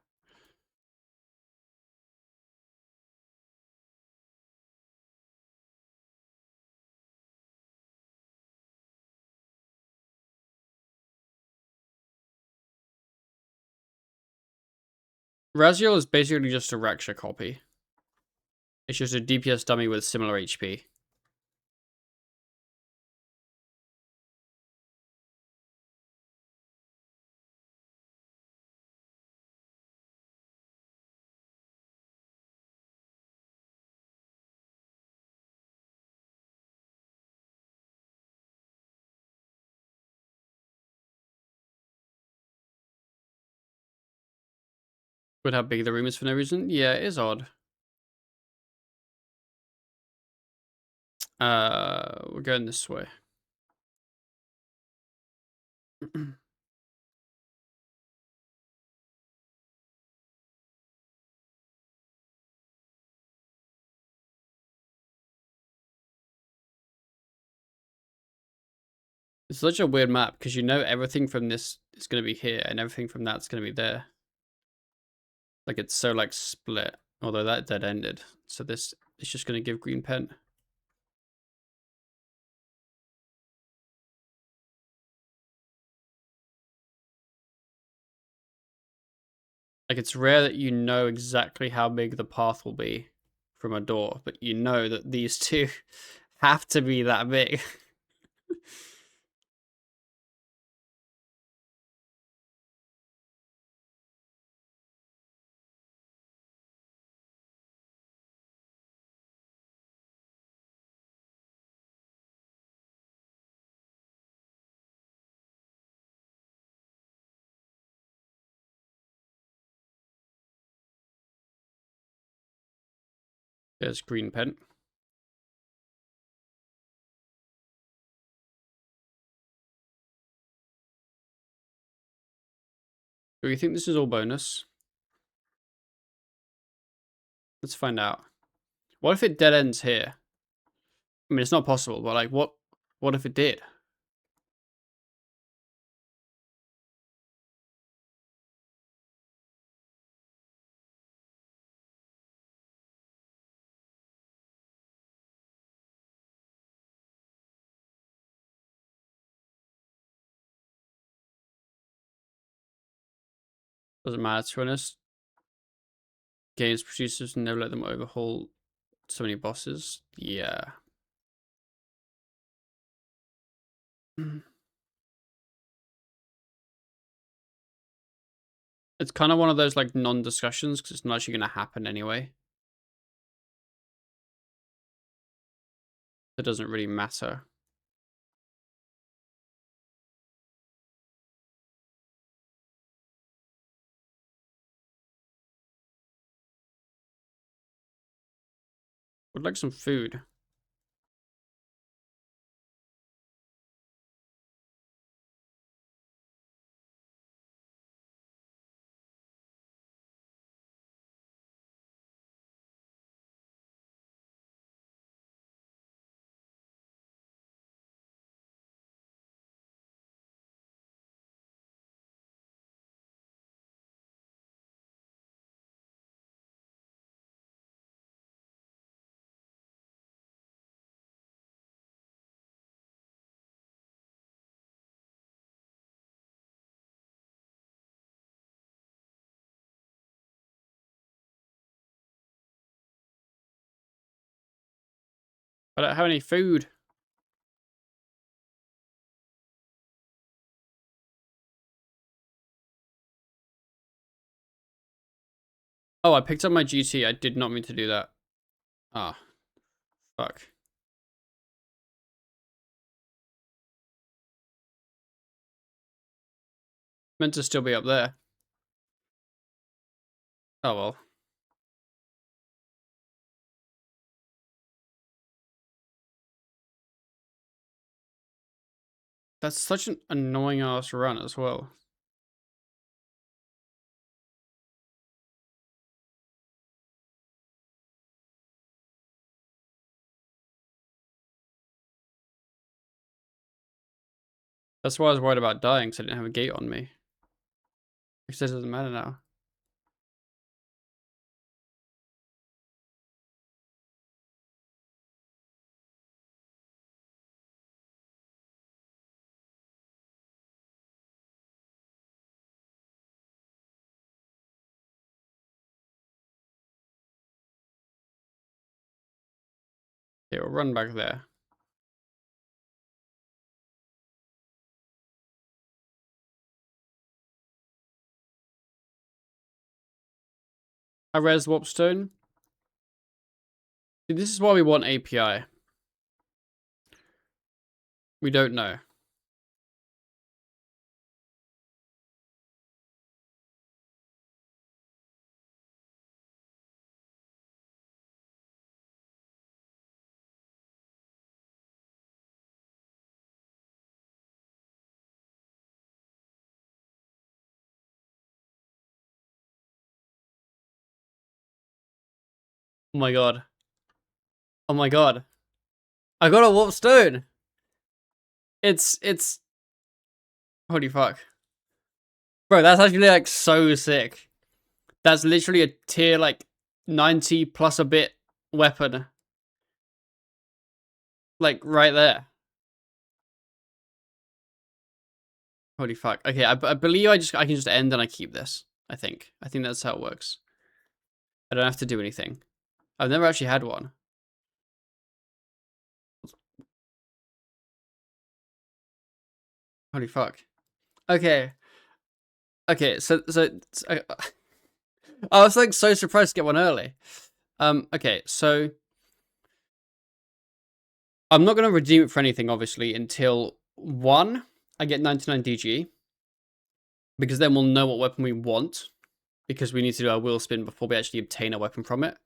[SPEAKER 1] Raziel is basically just a Raksha copy. It's just a DPS dummy with similar HP. With how big the room is for no reason. Yeah, it is odd. We're going this way. It's such a weird map because you know everything from this is going to be here and everything from that's going to be there. Like it's so like split. Although that dead ended. So this it's just going to give green pen. Like, it's rare that you know exactly how big the path will be from a door, but you know that these two have to be that big. There's green pen. Do you think this is all bonus? Let's find out. What if it dead ends here? I mean, it's not possible, but like, what if it did? Doesn't matter, to be honest. Games producers never let them overhaul so many bosses. Yeah. It's kind of one of those like non-discussions because it's not actually going to happen anyway. It doesn't really matter. Would like some food. I don't have any food. Oh, I picked up my GT. I did not mean to do that. Ah, fuck. Meant to still be up there. Oh well. That's such an annoying ass run as well. That's why I was worried about dying because I didn't have a gate on me. Because it doesn't matter now. Okay, we'll run back there. I res Warpstone. See, this is why we want API. We don't know. Oh my god. Oh my god. I got a Warpstone. It's holy fuck. Bro, that's actually like so sick. That's literally a tier like 90 plus a bit weapon. Like, right there. Holy fuck. Okay, I believe I can just end and I keep this. I think that's how it works. I don't have to do anything. I've never actually had one. Holy fuck. Okay. Okay, so I was like so surprised to get one early. Okay, so I'm not gonna redeem it for anything, obviously, until one, I get 99 DG. Because then we'll know what weapon we want. Because we need to do our wheel spin before we actually obtain a weapon from it.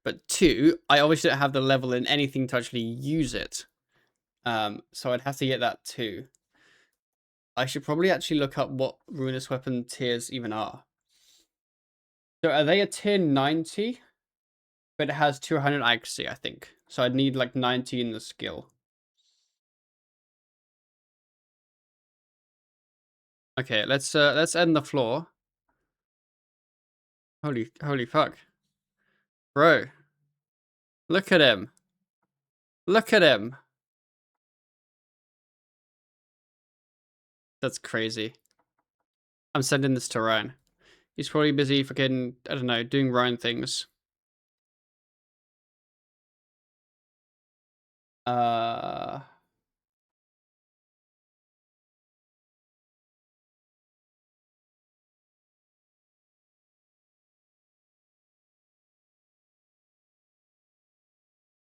[SPEAKER 1] But two, I obviously don't have the level in anything to actually use it. So I'd have to get that too. I should probably actually look up what ruinous weapon tiers even are. So are they a tier 90? But it has 200 accuracy, I think. So I'd need like 90 in the skill. Okay, let's end the floor. Holy fuck. Bro. Look at him. Look at him. That's crazy. I'm sending this to Ryan. He's probably busy fucking, I don't know, doing Ryan things.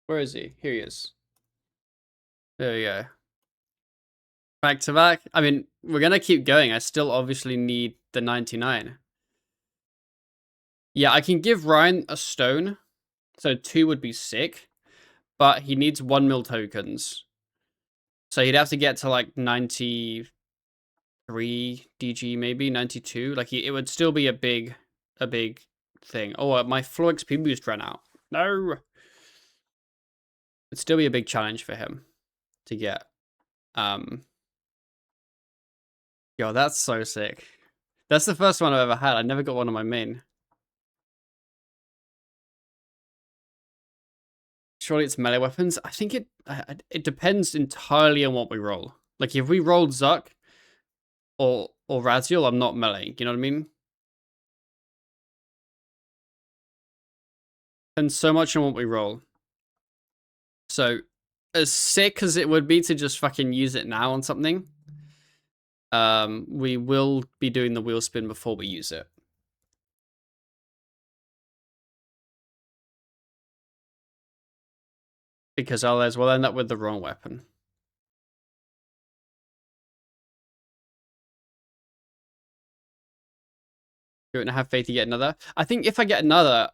[SPEAKER 1] Where is he? Here he is. There we go. Back to back. I mean, we're gonna keep going. I still obviously need the 99. Yeah, I can give Ryan a stone. So 2 would be sick. But he needs 1 mil tokens. So he'd have to get to like 93 DG, maybe 92. Like it would still be a big thing. Oh, my floor XP boost ran out. No. It'd still be a big challenge for him to get. Yo, that's so sick. That's the first one I've ever had. I never got one on my main. Surely it's melee weapons. I think it depends entirely on what we roll. Like if we rolled Zuck or Raziel, I'm not melee. You know what I mean? Depends so much on what we roll. So as sick as it would be to just fucking use it now on something, we will be doing the wheel spin before we use it. Because otherwise we'll end up with the wrong weapon. Don't have faith to get another. I think if I get another,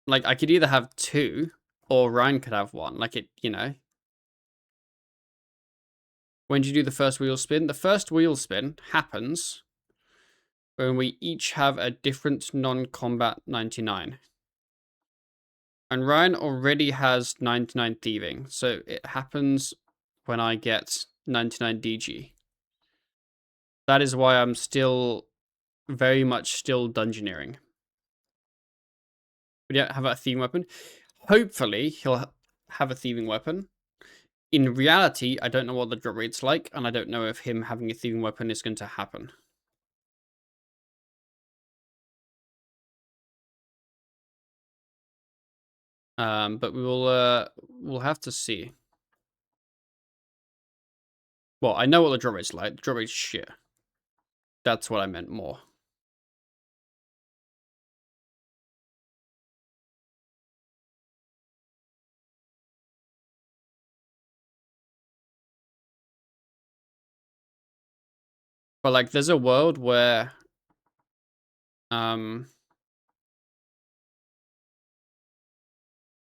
[SPEAKER 1] like I could either have 2 or Ryan could have 1. Like it, you know. When do you do the first wheel spin? The first wheel spin happens when we each have a different non-combat 99. And Ryan already has 99 thieving, so it happens when I get 99 DG. That is why I'm still very much still dungeoneering. We don't have a thieving weapon. Hopefully, he'll have a thieving weapon. In reality, I don't know what the drop rate's like, and I don't know if him having a thieving weapon is going to happen. But we'll have to see. Well, I know what the drop rate's like. The drop rate's shit. That's what I meant more. But like, there's a world where,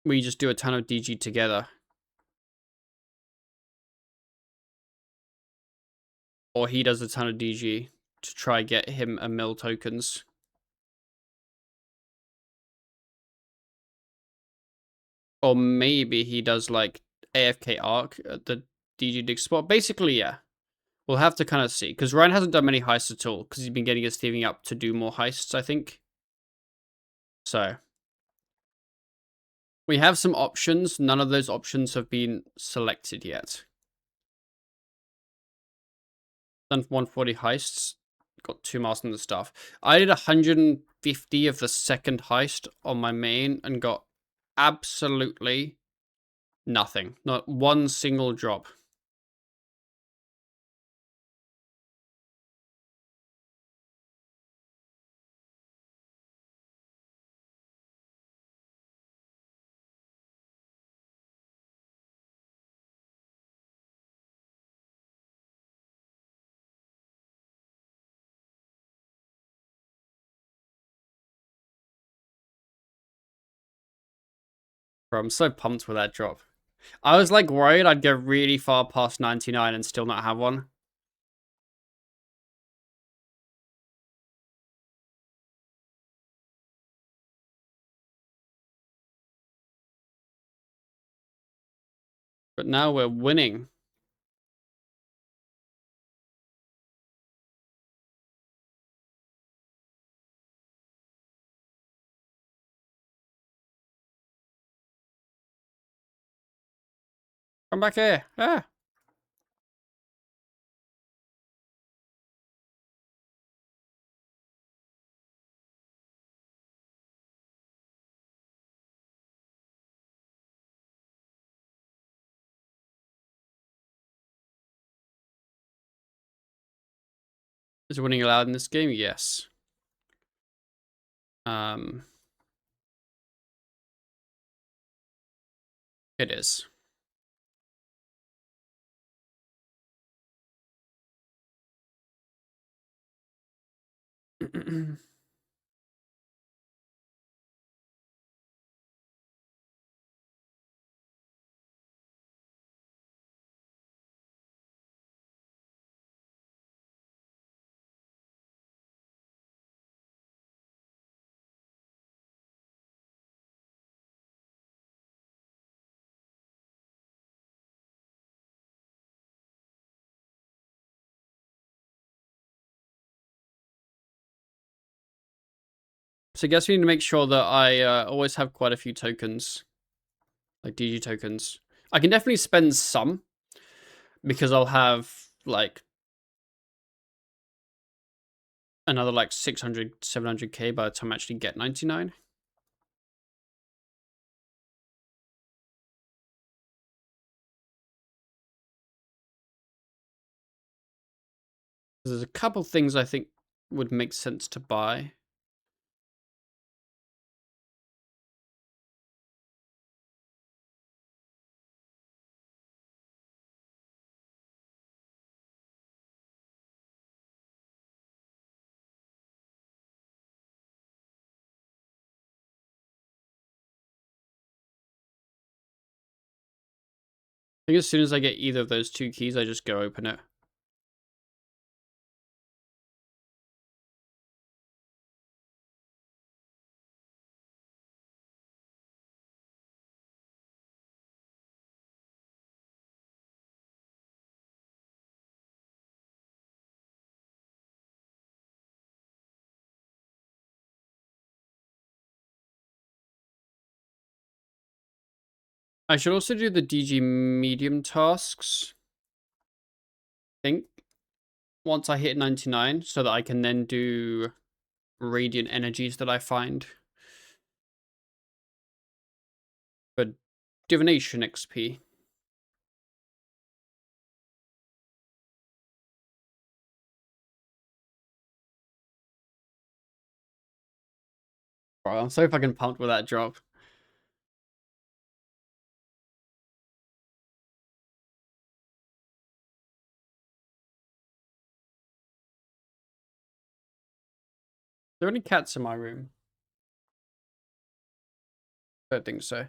[SPEAKER 1] we just do a ton of DG together. Or he does a ton of DG to try get him a mil tokens. Or maybe he does like AFK arc at the DG dig spot. Basically, yeah. We'll have to kind of see. Because Ryan hasn't done many heists at all. Because he's been getting his thieving up to do more heists, I think. So We have some options. None of those options have been selected yet. Done 140 heists. Got 2 miles in the stuff. I did 150 of the second heist on my main and got absolutely nothing. Not one single drop. Bro, I'm so pumped with that drop. I was like worried I'd go really far past 99 and still not have one. But now we're winning. Come back here. Ah. Is winning allowed in this game? Yes. It is. So I guess we need to make sure that I always have quite a few tokens. Like DG tokens. I can definitely spend some. Because I'll have, like, another, like, 600, 700k by the time I actually get 99. There's a couple things I think would make sense to buy. I think as soon as I get either of those 2 keys, I just go open it. I should also do the DG medium tasks. I think once I hit 99, so that I can then do radiant energies that I find for divination XP. Bro, I'm so fucking pumped with that drop. Are there any cats in my room? I don't think so.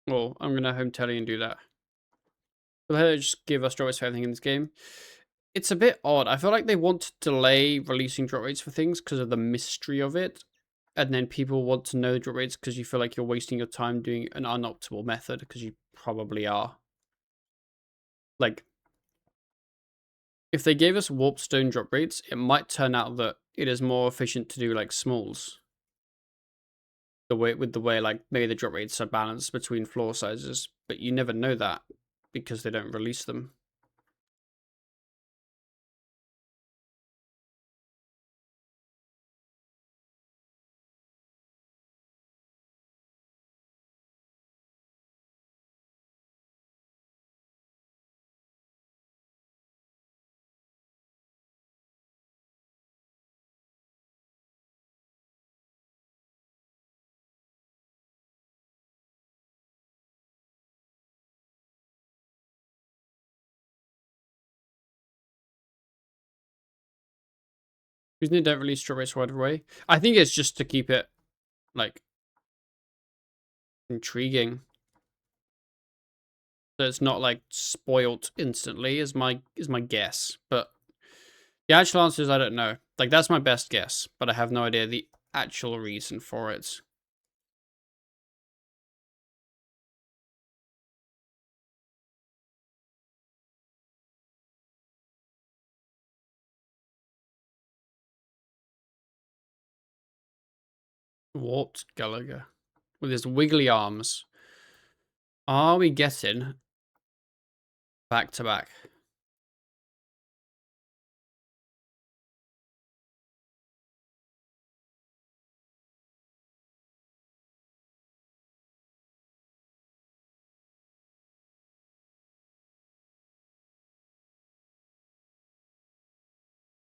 [SPEAKER 1] Well, I'm gonna home telly and do that. Will just give us drops for everything in this game. It's a bit odd. I feel like they want to delay releasing drop rates for things because of the mystery of it. And then people want to know the drop rates because you feel like you're wasting your time doing an unoptimal method, because you probably are. Like, if they gave us warpstone drop rates, it might turn out that it is more efficient to do like smalls. The way like maybe the drop rates are balanced between floor sizes, but you never know that because they don't release them. Reason they don't release drop rates right away, I think it's just to keep it like intriguing, so it's not like spoilt instantly. Is my guess, but the actual answer is I don't know. Like, that's my best guess, but I have no idea the actual reason for it. Warped Gallagher with his wiggly arms. Are we getting back to back?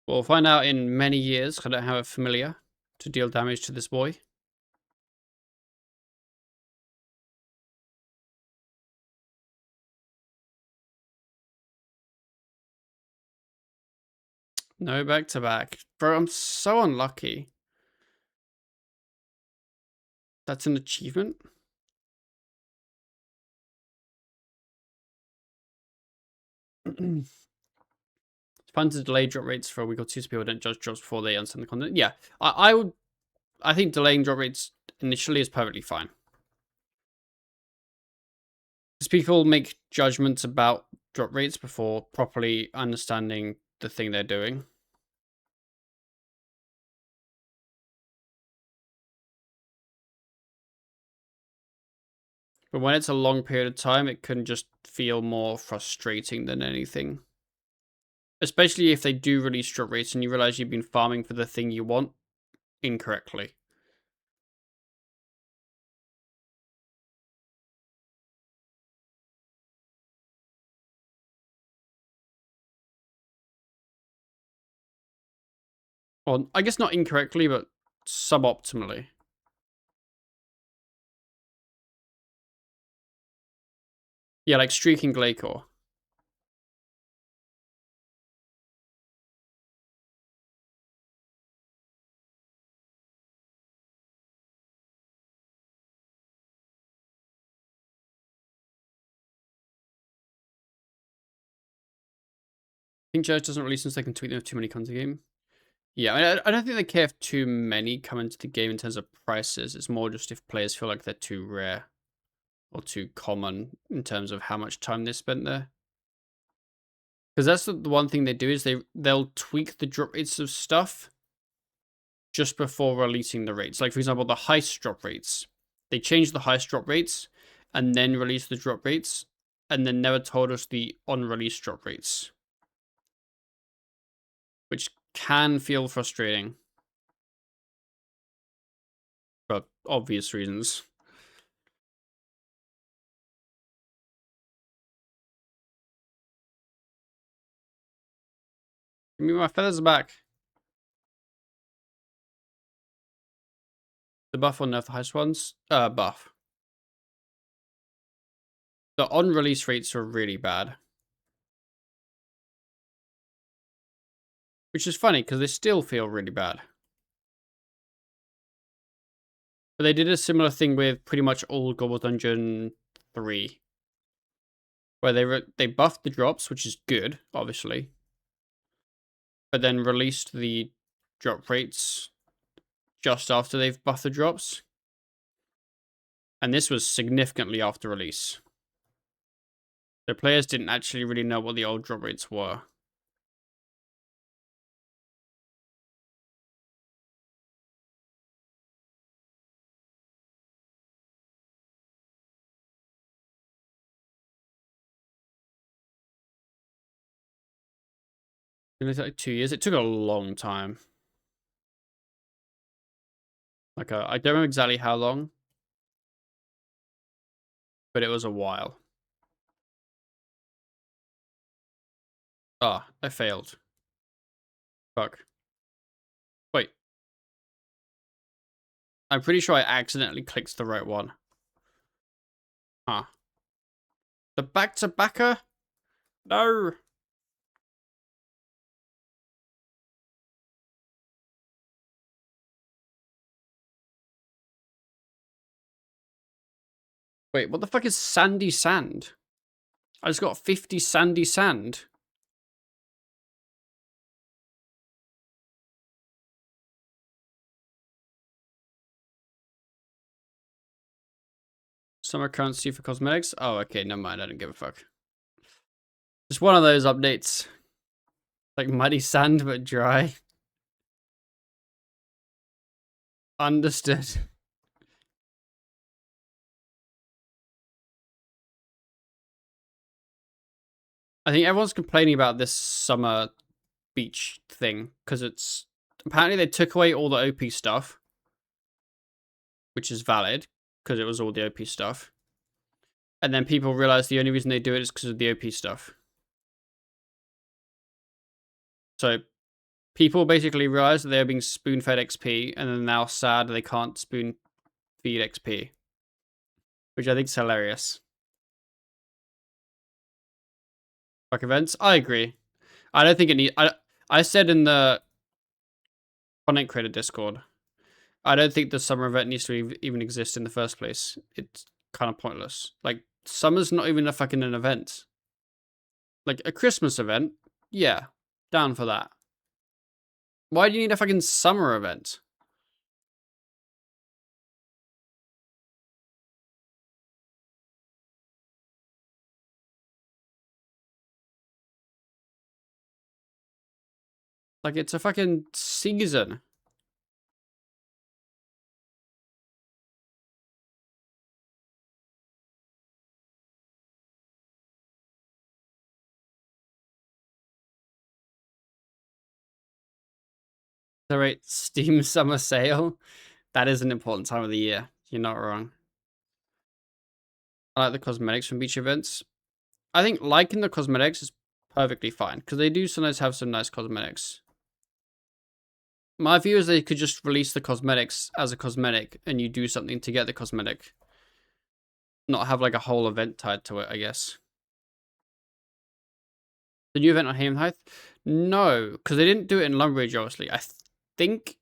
[SPEAKER 1] We'll find out in many years. I don't have a familiar to deal damage to this boy. No back to back. Bro, I'm so unlucky. That's an achievement. It's fun to delay drop rates for a week or two so people don't judge drops before they understand the content. Yeah, I think delaying drop rates initially is perfectly fine. Because people make judgments about drop rates before properly understanding the thing they're doing. But when it's a long period of time, it can just feel more frustrating than anything. Especially if they do release drop rates and you realize you've been farming for the thing you want incorrectly. Or, I guess not incorrectly, but suboptimally. Yeah, like streaking Glacore. I think Judge doesn't release unless they can tweet them with too many cons a game. Yeah, I don't think they care if too many come into the game in terms of prices. It's more just if players feel like they're too rare or too common in terms of how much time they spent there. Because that's the one thing they do is they'll tweak the drop rates of stuff just before releasing the rates. Like, for example, the heist drop rates. They changed the heist drop rates and then released the drop rates and then never told us the on-release drop rates, which can feel frustrating for obvious reasons. Give me my feathers back. The buff or nerf the heist ones? Buff. The on-release rates are really bad. Which is funny, because they still feel really bad. But they did a similar thing with pretty much all Global Dungeon 3. Where they buffed the drops, which is good, obviously. but then released the drop rates just after they've buffed the drops. And this was significantly after release. The players didn't actually really know what the old drop rates were. It was like 2 years. It took a long time. Like, I don't remember exactly how long, but it was a while. Ah, I failed. Fuck. Wait. I'm pretty sure I accidentally clicked the right one. Huh. The back-to-backer? No! Wait, what the fuck is sandy sand? I just got 50 sandy sand. Summer currency for cosmetics? Oh, okay, never mind. I don't give a fuck. Just one of those updates. Like muddy sand, but dry. Understood. I think everyone's complaining about this summer beach thing because it's apparently they took away all the OP stuff, which is valid because it was all the OP stuff. And then people realize the only reason they do it is because of the OP stuff. So people basically realize that they're being spoon fed XP and then now sad they can't spoon feed XP, which I think is hilarious. Fuck events. I agree. I don't think it need. I said in the content creator Discord, I don't think the summer event needs to even exist in the first place. It's kind of pointless. Like summer's not even a fucking an event. Like a Christmas event, yeah, down for that. Why do you need a fucking summer event? Like it's a fucking season. The right Steam summer sale. That is an important time of the year. You're not wrong. I like the cosmetics from beach events. I think liking the cosmetics is perfectly fine because they do sometimes have some nice cosmetics. My view is they could just release the cosmetics as a cosmetic and you do something to get the cosmetic. Not have like a whole event tied to it, I guess. The new event on Haven Height? No, because they didn't do it in Lumbridge, obviously. I think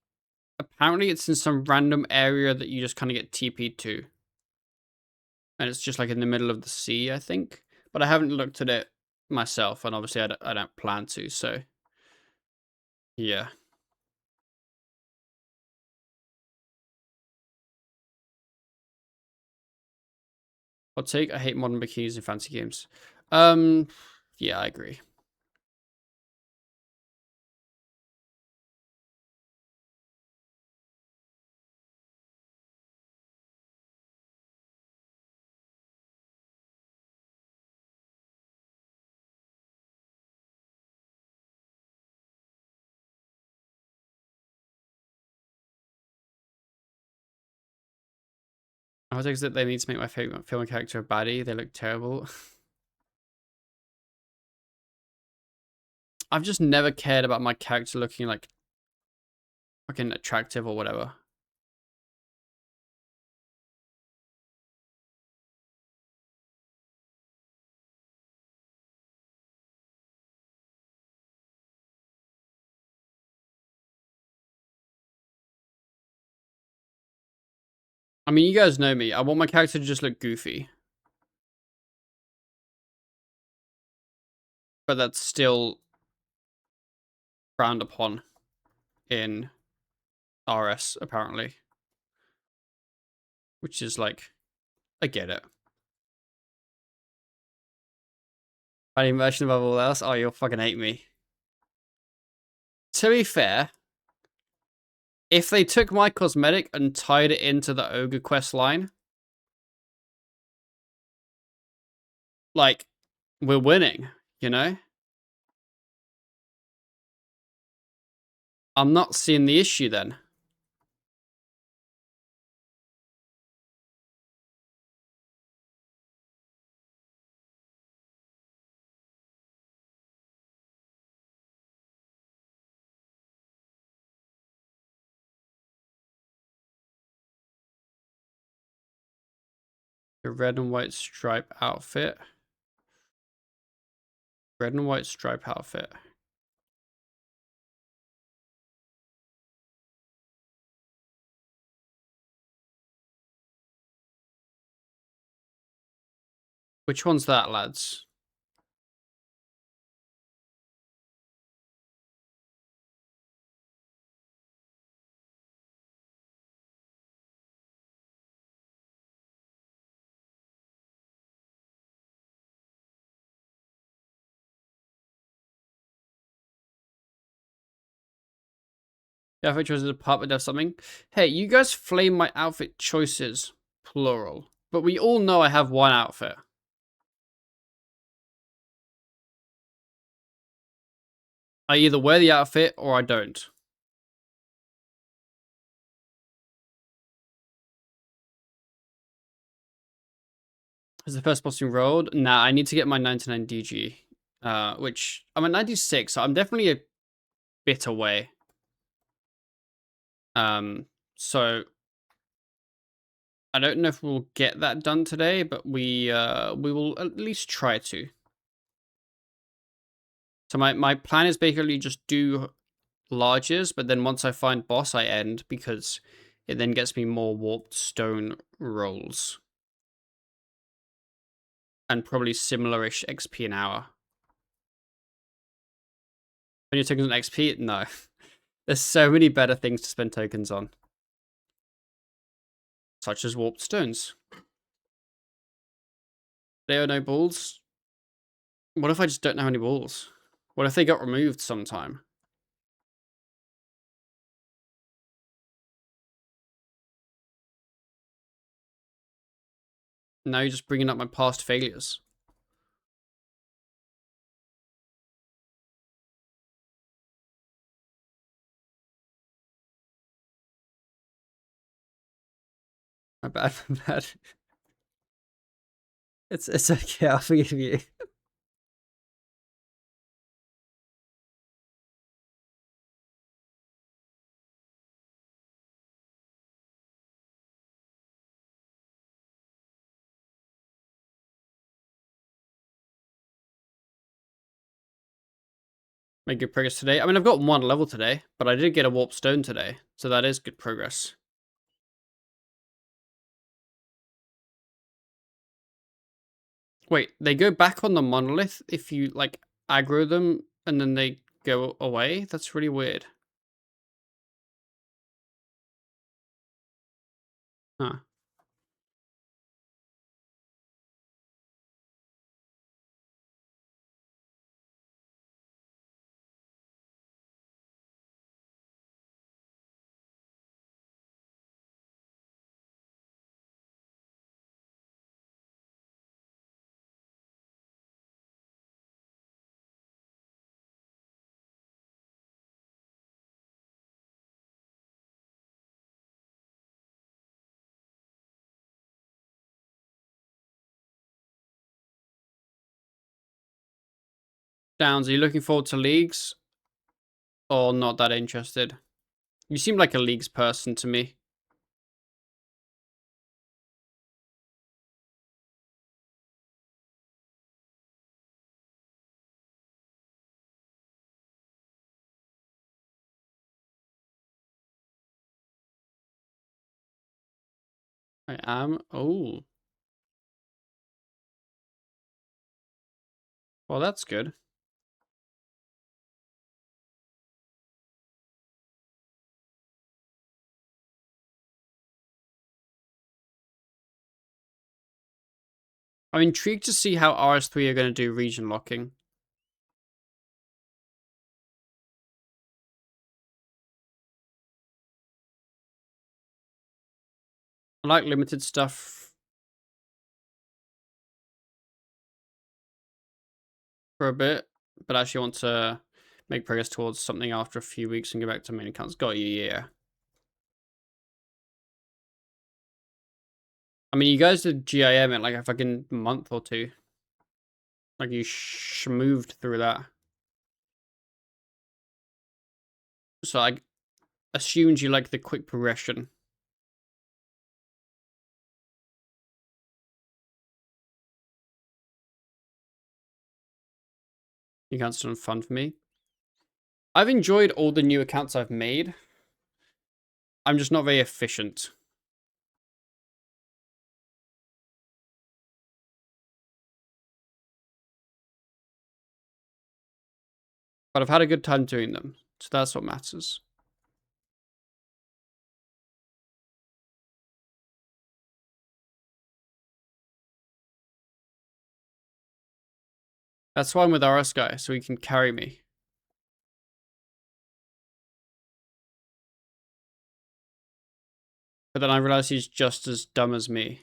[SPEAKER 1] apparently it's in some random area that you just kind of get TP'd to. And it's just like in the middle of the sea, I think. But I haven't looked at it myself, and obviously I don't plan to, so yeah. I'll take. I hate modern bikinis in fancy games. Yeah, I agree. I was that they need to make my favorite film character a baddie. They look terrible. I've just never cared about my character looking like fucking attractive or whatever. I mean, you guys know me. I want my character to just look goofy. But that's still frowned upon in RS, apparently. Which is like, I get it. Fighting version above all else? Oh, you'll fucking hate me. To be fair, if they took my cosmetic and tied it into the Ogre quest line, like, we're winning, you know? I'm not seeing the issue then. The red and white stripe outfit. Red and white stripe outfit. Which one's that, lads? The outfit choices department of something. Hey, you guys flame my outfit choices, plural. But we all know I have one outfit. I either wear the outfit or I don't. Is the first boss being rolled? Nah, I need to get my 99 DG. Which, I'm at 96, so I'm definitely a bit away. So I don't know if we'll get that done today, but we will at least try to. So my plan is basically just do larges, but then once I find boss, I end because it then gets me more warped stone rolls. And probably similar-ish XP an hour. When you're tokens on XP? No. There's so many better things to spend tokens on. Such as warped stones. There are no balls. What if I just don't know any balls? What if they got removed sometime? Now you're just bringing up my past failures. My bad, my bad. It's okay, I'll forgive you. Made good progress today. I mean, I've got one level today, but I did get a warp stone today, so that is good progress. Wait, they go back on the monolith if you, like, aggro them and then they go away? That's really weird. Huh. Downs, are you looking forward to leagues? Or not that interested? You seem like a leagues person to me. I am. Oh. Well, that's good. I'm intrigued to see how RS3 are going to do region locking. I like limited stuff for a bit, but actually want to make progress towards something after a few weeks and go back to main accounts. Got you, yeah. I mean, you guys did GIM in like a fucking month or two. Like, you moved through that. So I assumed you like the quick progression. You can't still fun for me. I've enjoyed all the new accounts I've made. I'm just not very efficient. But I've had a good time doing them. So that's what matters. That's why I'm with RS Guy, so he can carry me. But then I realize he's just as dumb as me.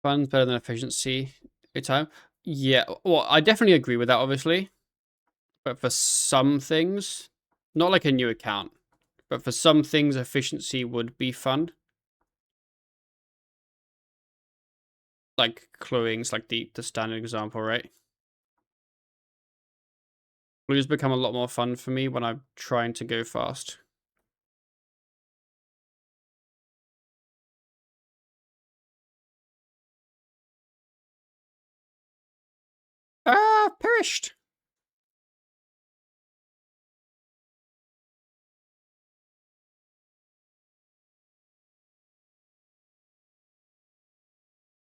[SPEAKER 1] Fun's better than efficiency every time. Yeah, well, I definitely agree with that, obviously. But for some things, not like a new account, but for some things, efficiency would be fun. Like cluing's like the standard example, right? Blues become a lot more fun for me when I'm trying to go fast. Ah, perished!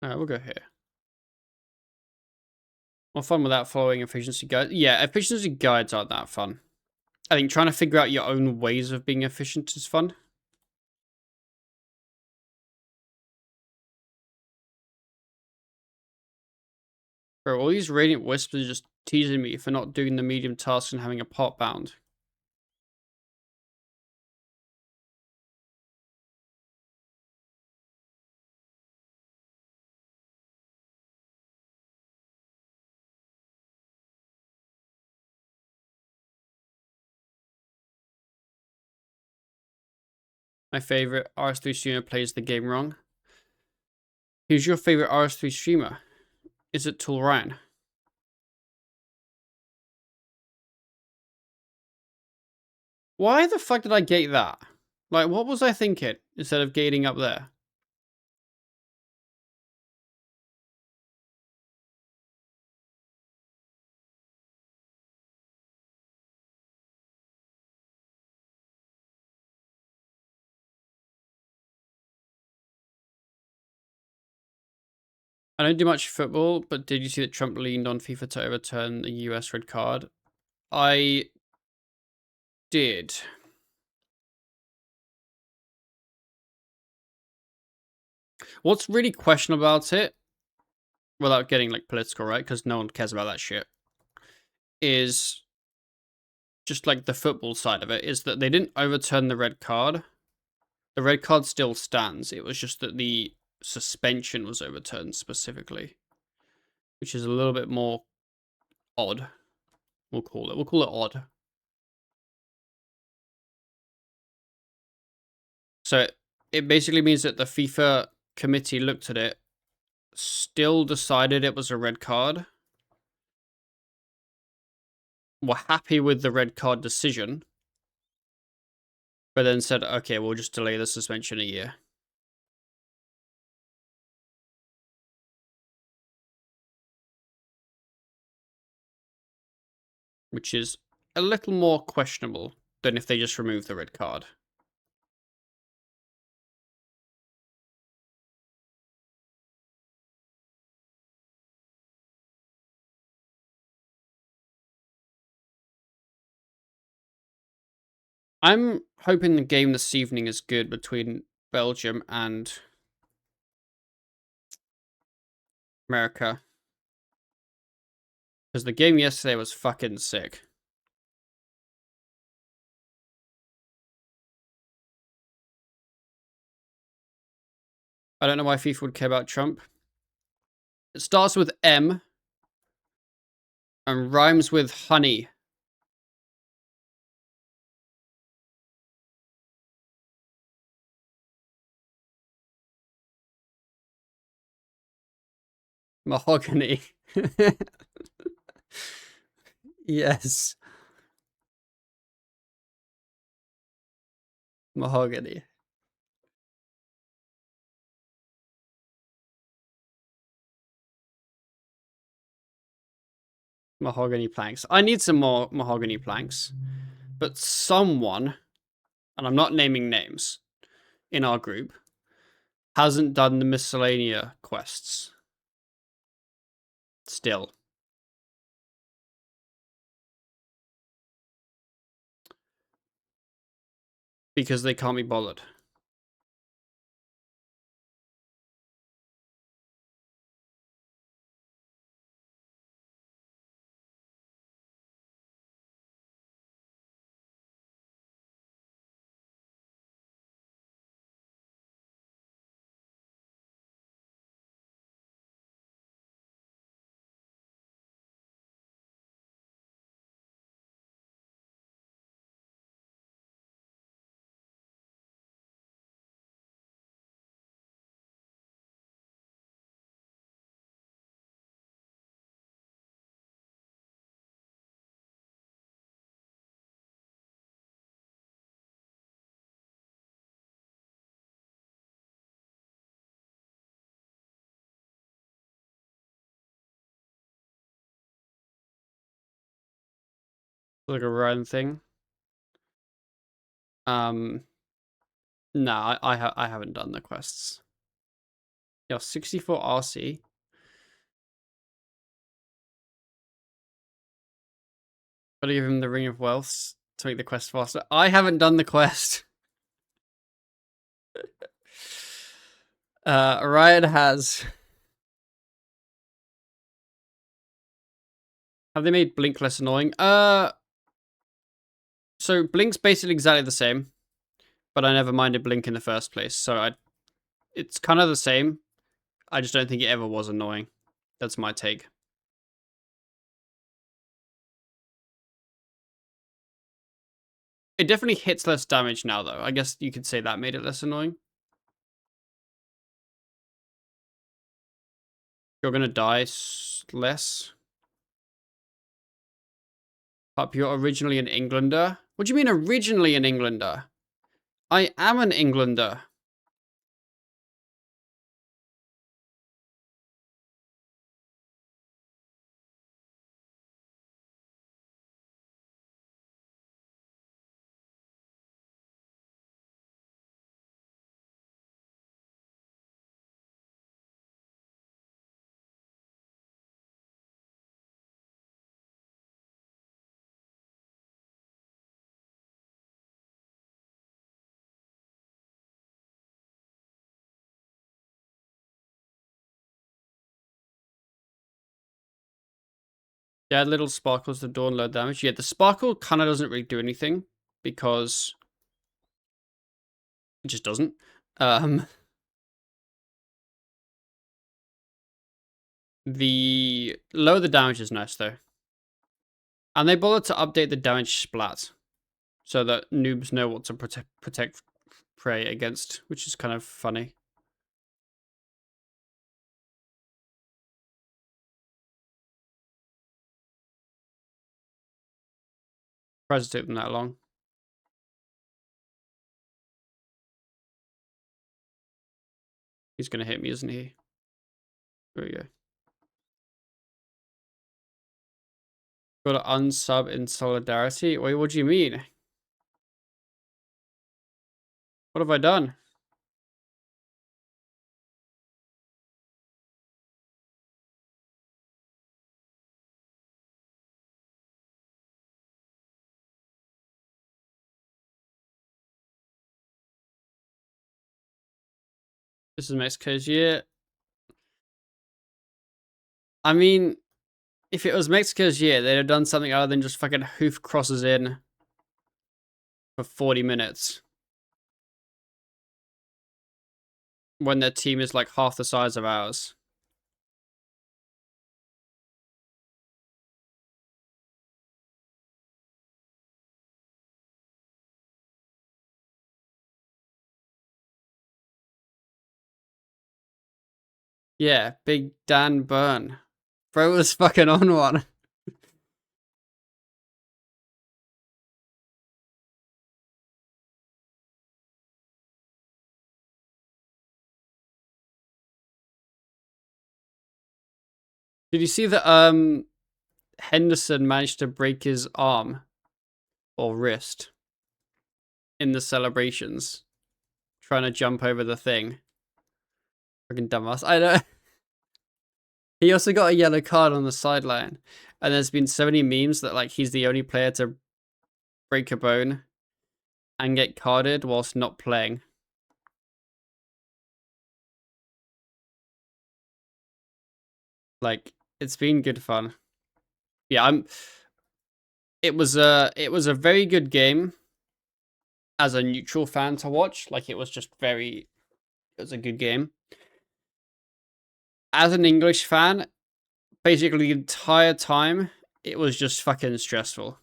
[SPEAKER 1] Alright, we'll go here. More fun without following efficiency guides. Yeah, efficiency guides aren't that fun. I think trying to figure out your own ways of being efficient is fun. Bro, all these Radiant Wisps are just teasing me for not doing the medium task and having a pot bound. My favorite RS3 streamer plays the game wrong. Who's your favorite RS3 streamer? Is it Tool Ryan? Why the fuck did I gate that? Like, what was I thinking instead of gating up there? I don't do much football, but did you see that Trump leaned on FIFA to overturn the US red card? I did. What's really questionable about it, without getting like political, right? Because no one cares about that shit, is just like the football side of it, is that they didn't overturn the red card. The red card still stands. It was just that the suspension was overturned specifically, which is a little bit more odd. We'll call it. We'll call it odd. So it basically means that the FIFA committee looked at it, still decided it was a red card, were happy with the red card decision, but then said, okay, we'll just delay the suspension a year. Which is a little more questionable than if they just removed the red card. I'm hoping the game this evening is good between Belgium and America. Because the game yesterday was fucking sick. I don't know why FIFA would care about Trump. It starts with M and rhymes with honey. Mahogany. Yes. Mahogany. Mahogany planks. I need some more mahogany planks. But someone, and I'm not naming names, in our group, hasn't done the miscellanea quests. Still. Because they can't be bothered. Like a run thing. No, I haven't done the quests. Yo, 64 RC. Gotta give him the Ring of Wealth to make the quest faster. I haven't done the quest. Ryan has. Have they made Blink less annoying? So Blink's basically exactly the same, but I never minded Blink in the first place, so it's kind of the same. I just don't think it ever was annoying. That's my take. It definitely hits less damage now, though. I guess you could say that made it less annoying. You're gonna die less. Pup, you're originally an Englander? What do you mean originally an Englander? I am an Englander. Yeah, little sparkles the door and low damage. Yeah, the sparkle kind of doesn't really do anything because it just doesn't. The lower the damage is nice though. And they bothered to update the damage splat so that noobs know what to protect prey against, which is kind of funny. Surprised it took them that long. He's gonna hit me, isn't he? There we go. Got to unsub in solidarity? Wait, what do you mean? What have I done? This is Mexico's year. I mean, if it was Mexico's year, they'd have done something other than just fucking hoof crosses in for 40 minutes. When their team is like half the size of ours. Yeah, Big Dan Burn. Bro was fucking on one. Did you see that Henderson managed to break his arm or wrist in the celebrations trying to jump over the thing? Fucking dumbass. I know. He also got a yellow card on the sideline. And there's been so many memes that like he's the only player to break a bone and get carded whilst not playing. Like, it's been good fun. Yeah, it was a very good game as a neutral fan to watch. Like, it was a good game. As an English fan, basically the entire time it was just fucking stressful.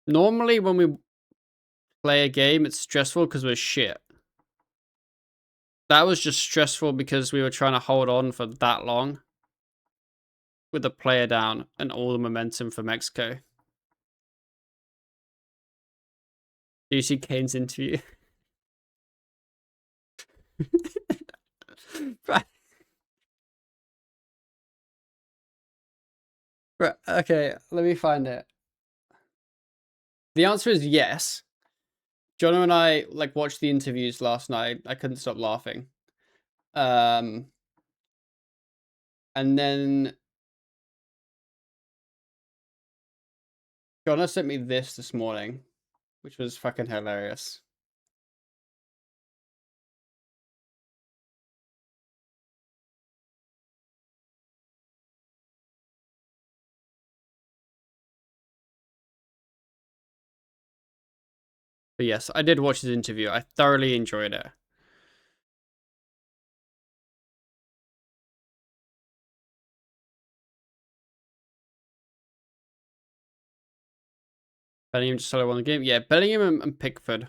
[SPEAKER 1] Normally when we play a game, it's stressful because we're shit. That was just stressful because we were trying to hold on for that long with the player down and all the momentum for Mexico. Do you see Kane's interview? Right. Right. Okay, let me find it. The answer is yes. Jono and I like watched the interviews last night. I couldn't stop laughing. Um, and then Jono sent me this morning, which was fucking hilarious. But yes, I did watch his interview. I thoroughly enjoyed it. Bellingham just solo won the game. Yeah, Bellingham and Pickford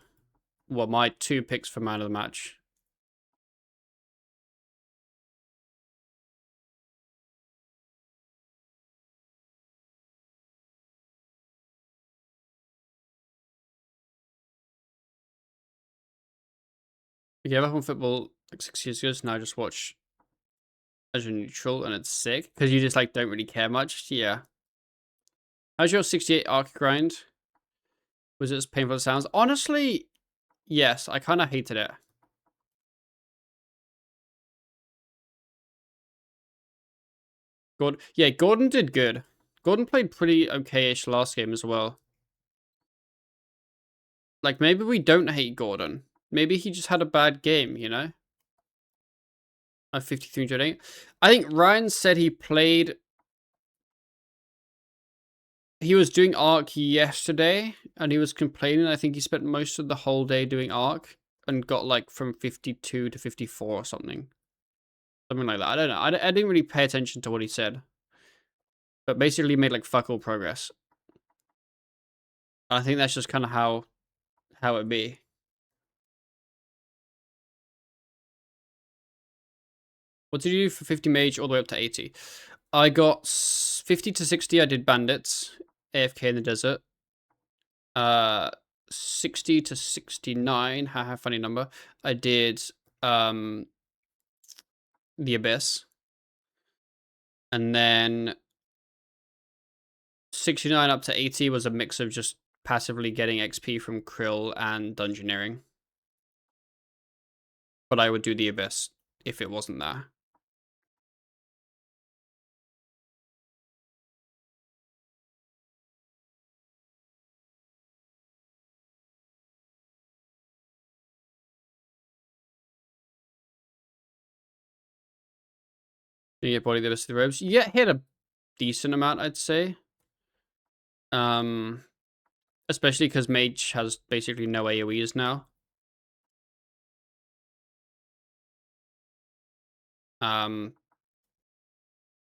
[SPEAKER 1] were my two picks for man of the match. I gave up on football like 6 years ago, so now I just watch as a neutral, and it's sick because you just like don't really care much. Yeah. How's your 68 arc grind? Was it as painful as it sounds? Honestly, yes. I kind of hated it. Yeah, Gordon did good. Gordon played pretty okay-ish last game as well. Like, maybe we don't hate Gordon. Maybe he just had a bad game, you know? I 53 I think Ryan said he played. He was doing Arc yesterday, and he was complaining. I think he spent most of the whole day doing Arc and got like from 52 to 54 or something. Something like that. I don't know. I didn't really pay attention to what he said. But basically made like fuck all progress. I think that's just kind of how it be. What did you do for 50 mage all the way up to 80? I got 50 to 60. I did bandits, AFK in the desert. 60 to 69. Haha, funny number. I did the abyss, and then 69 up to 80 was a mix of just passively getting XP from Krill and dungeoneering. But I would do the abyss if it wasn't there. You get body the rest of the robes. You get hit a decent amount, I'd say. Especially because Mage has basically no AoEs now.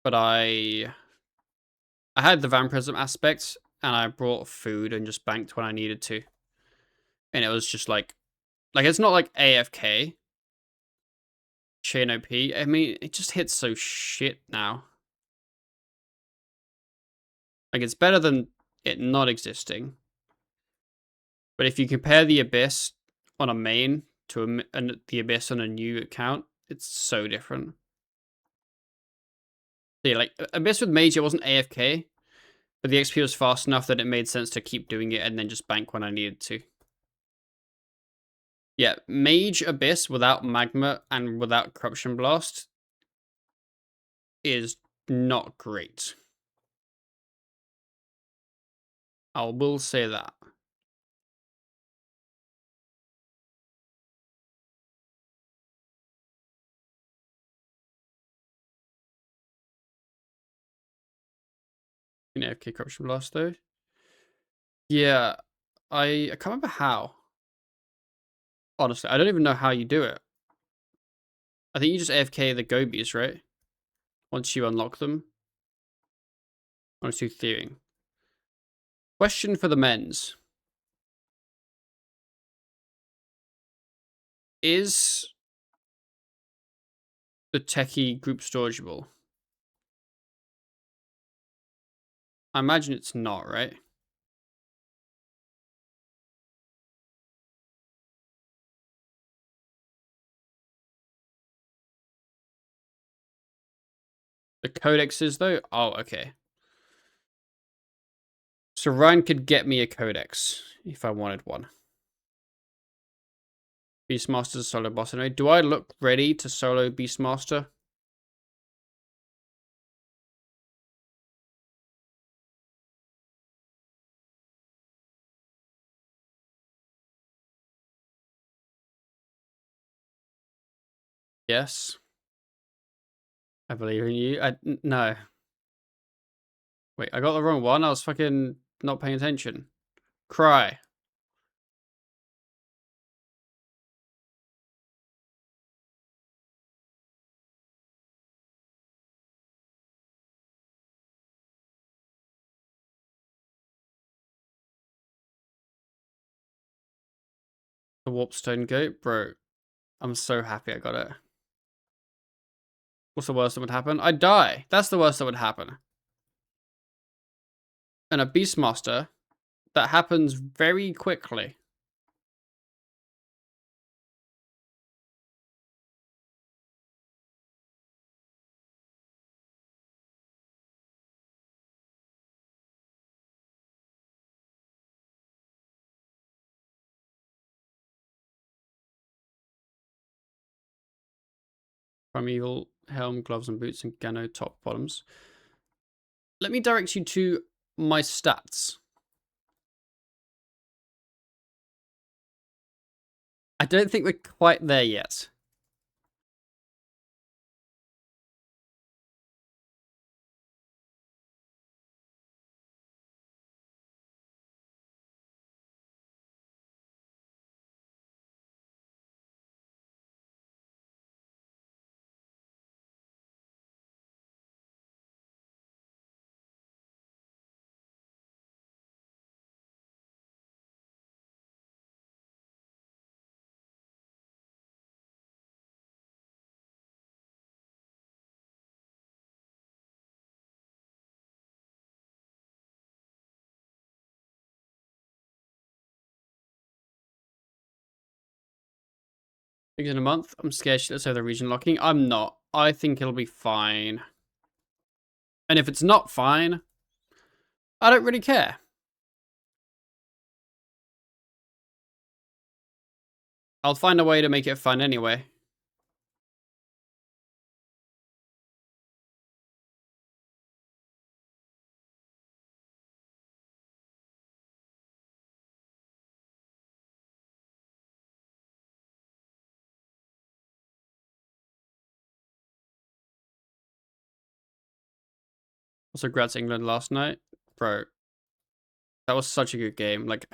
[SPEAKER 1] But I had the vampirism aspect, and I brought food and just banked when I needed to. And it was just like it's not like AFK, chain OP. I mean, it just hits so shit now. Like, it's better than it not existing. But if you compare the Abyss on a main to the Abyss on a new account, it's so different. So yeah, like, Abyss with Mage, it wasn't AFK, but the XP was fast enough that it made sense to keep doing it and then just bank when I needed to. Yeah, Mage Abyss without Magma and without Corruption Blast is not great. I will say that. You know, AFK Corruption Blast though. Yeah, I can't remember how. Honestly, I don't even know how you do it. I think you just AFK the Gobies, right? Once you unlock them. Honestly, theorying. Question for the men's. Is the techie group storageable? I imagine it's not, right? The codex is though? Oh, okay. So Ryan could get me a codex if I wanted one. Beastmaster's solo boss anyway. Do I look ready to solo Beastmaster? Yes. I believe in you. No. Wait, I got the wrong one. I was fucking not paying attention. Cry. The Warpstone Goat? Bro, I'm so happy I got it. What's the worst that would happen? I'd die. That's the worst that would happen. And a Beastmaster, that happens very quickly. Primeval, helm, gloves and boots, and Gano top bottoms. Let me direct you to my stats. I don't think we're quite there yet. In a month, I'm scared let's say the region locking. I'm not. I think it'll be fine. And if it's not fine, I don't really care. I'll find a way to make it fun anyway. Also, congrats England last night. Bro, that was such a good game. Like,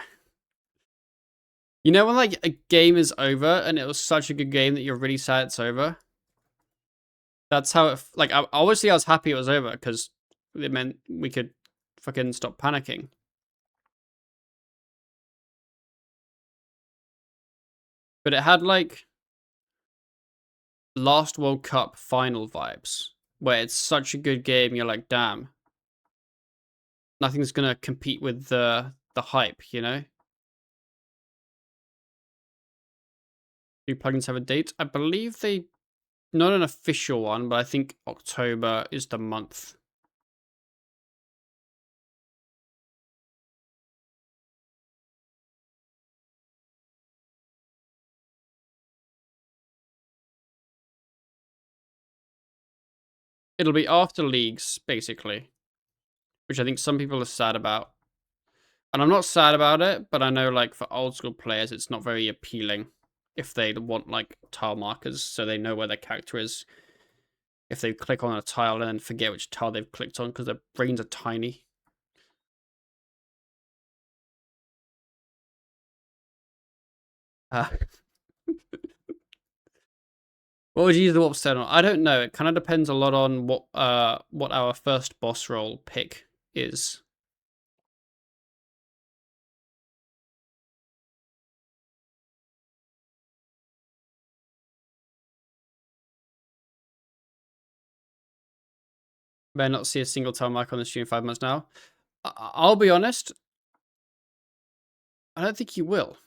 [SPEAKER 1] you know when like a game is over and it was such a good game that you're really sad it's over? That's how it, like, obviously I was happy it was over because it meant we could fucking stop panicking. But it had like last World Cup final vibes where it's such a good game. You're like, damn, nothing's gonna compete with the hype, you know? Do plugins have a date? I believe they, not an official one, but I think October is the month. It'll be after leagues, basically, which I think some people are sad about. And I'm not sad about it, but I know like for old school players, it's not very appealing if they want like tile markers so they know where their character is. If they click on a tile and then forget which tile they've clicked on because their brains are tiny. Uh, what would you use the warp stone on? I don't know. It kind of depends a lot on what our first boss roll pick is. May not see a single tile mark on the stream in 5 months now. I'll be honest, I don't think you will.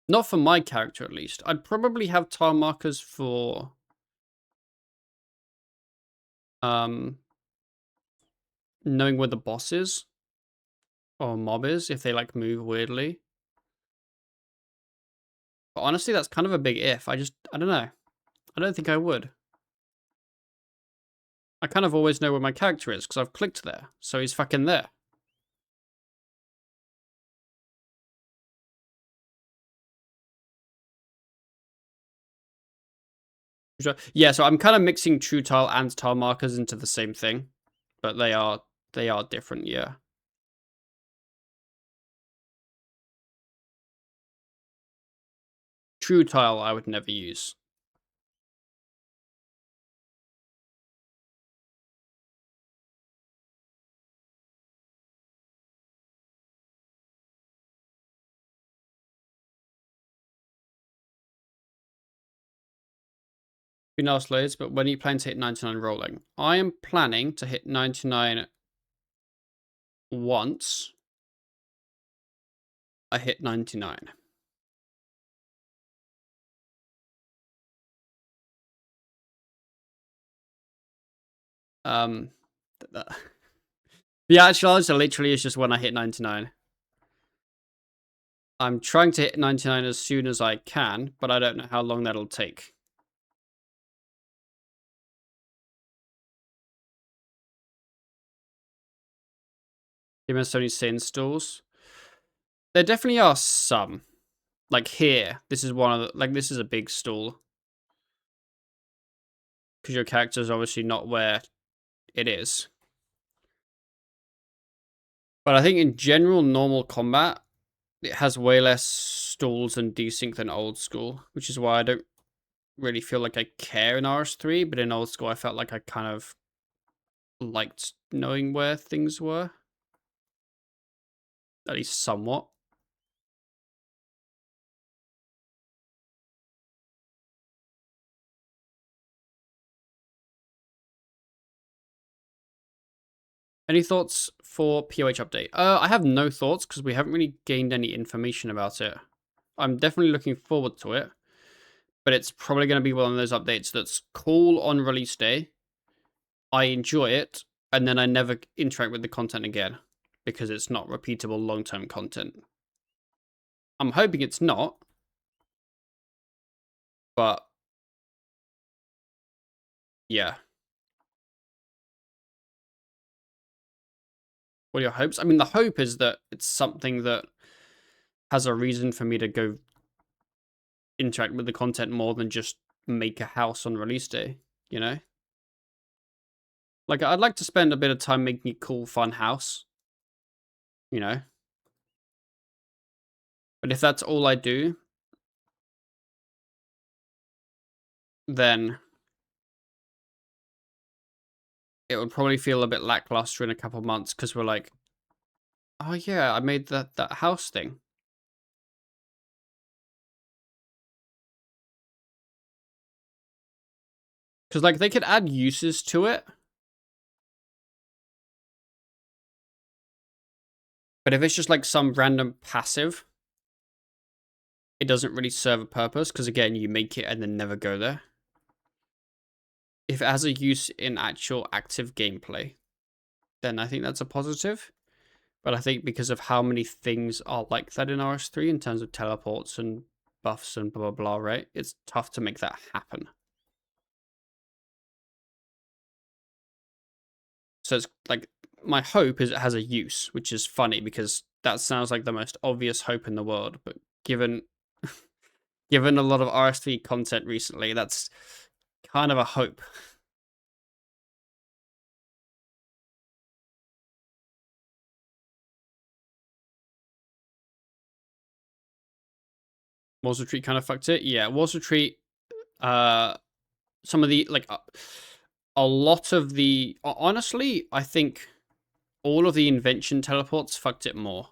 [SPEAKER 1] Not for my character, at least. I'd probably have tile markers for knowing where the boss is or mob is if they like move weirdly. But honestly, that's kind of a big if. I don't know. I don't think I would. I kind of always know where my character is because I've clicked there, so he's fucking there. Yeah, so I'm kind of mixing true tile and tile markers into the same thing, but they are different. Yeah. True tile I would never use. Been asked loads, but when are you planning to hit 99 rolling? I am planning to hit 99 once I hit 99. Um, the actual answer literally is just when I hit 99. I'm trying to hit 99 as soon as I can, but I don't know how long that'll take. Given so many sin stalls. There definitely are some. Like here, this is one of the, like this is a big stall. Because your character is obviously not where it is. But I think in general, normal combat, it has way less stalls and desync than old school, which is why I don't really feel like I care in RS3, but in old school I felt like I kind of liked knowing where things were. At least somewhat. Any thoughts for POH update? I have no thoughts because we haven't really gained any information about it. I'm definitely looking forward to it, but it's probably going to be one of those updates that's cool on release day. I enjoy it, and then I never interact with the content again because it's not repeatable long-term content. I'm hoping it's not, but yeah. What are your hopes? I mean, the hope is that it's something that has a reason for me to go interact with the content more than just make a house on release day, you know? Like, I'd like to spend a bit of time making a cool, fun house, you know? But if that's all I do, then it would probably feel a bit lackluster in a couple months because we're like, oh yeah, I made that house thing. Because like they could add uses to it, but if it's just like some random passive, it doesn't really serve a purpose. Because again, you make it and then never go there. If it has a use in actual active gameplay, then I think that's a positive. But I think because of how many things are like that in RS3 in terms of teleports and buffs and blah, blah, blah, right? It's tough to make that happen. So it's like, my hope is it has a use, which is funny because that sounds like the most obvious hope in the world. But given given a lot of RS3 content recently, that's kind of a hope. Walls Retreat kind of fucked it. Yeah, Walls Retreat, some of the, like, a lot of the, honestly, I think all of the invention teleports fucked it more.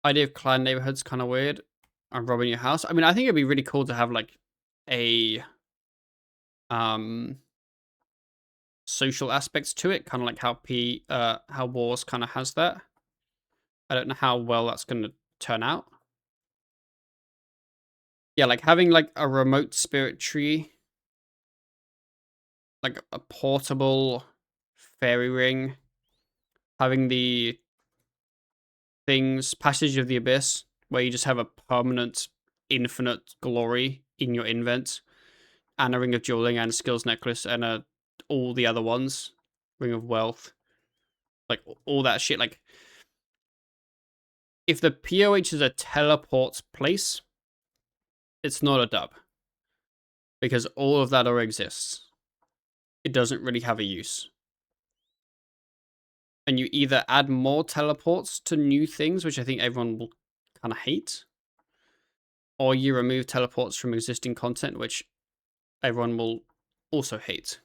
[SPEAKER 1] Idea of clan neighborhoods kind of weird. I'm robbing your house. I mean, I think it'd be really cool to have like a social aspects to it, kind of like how Wars kind of has that. I don't know how well that's going to turn out. Yeah, like having like a remote spirit tree, like a portable fairy ring, having the things Passage of the Abyss, where you just have a permanent infinite glory in your invent, and a Ring of Dueling and Skills Necklace and all the other ones, Ring of Wealth, like all that shit. Like, if the POH is a teleport place, it's not a dub because all of that already exists. It doesn't really have a use. And you either add more teleports to new things, which I think everyone will kind of hate, or you remove teleports from existing content, which everyone will also hate.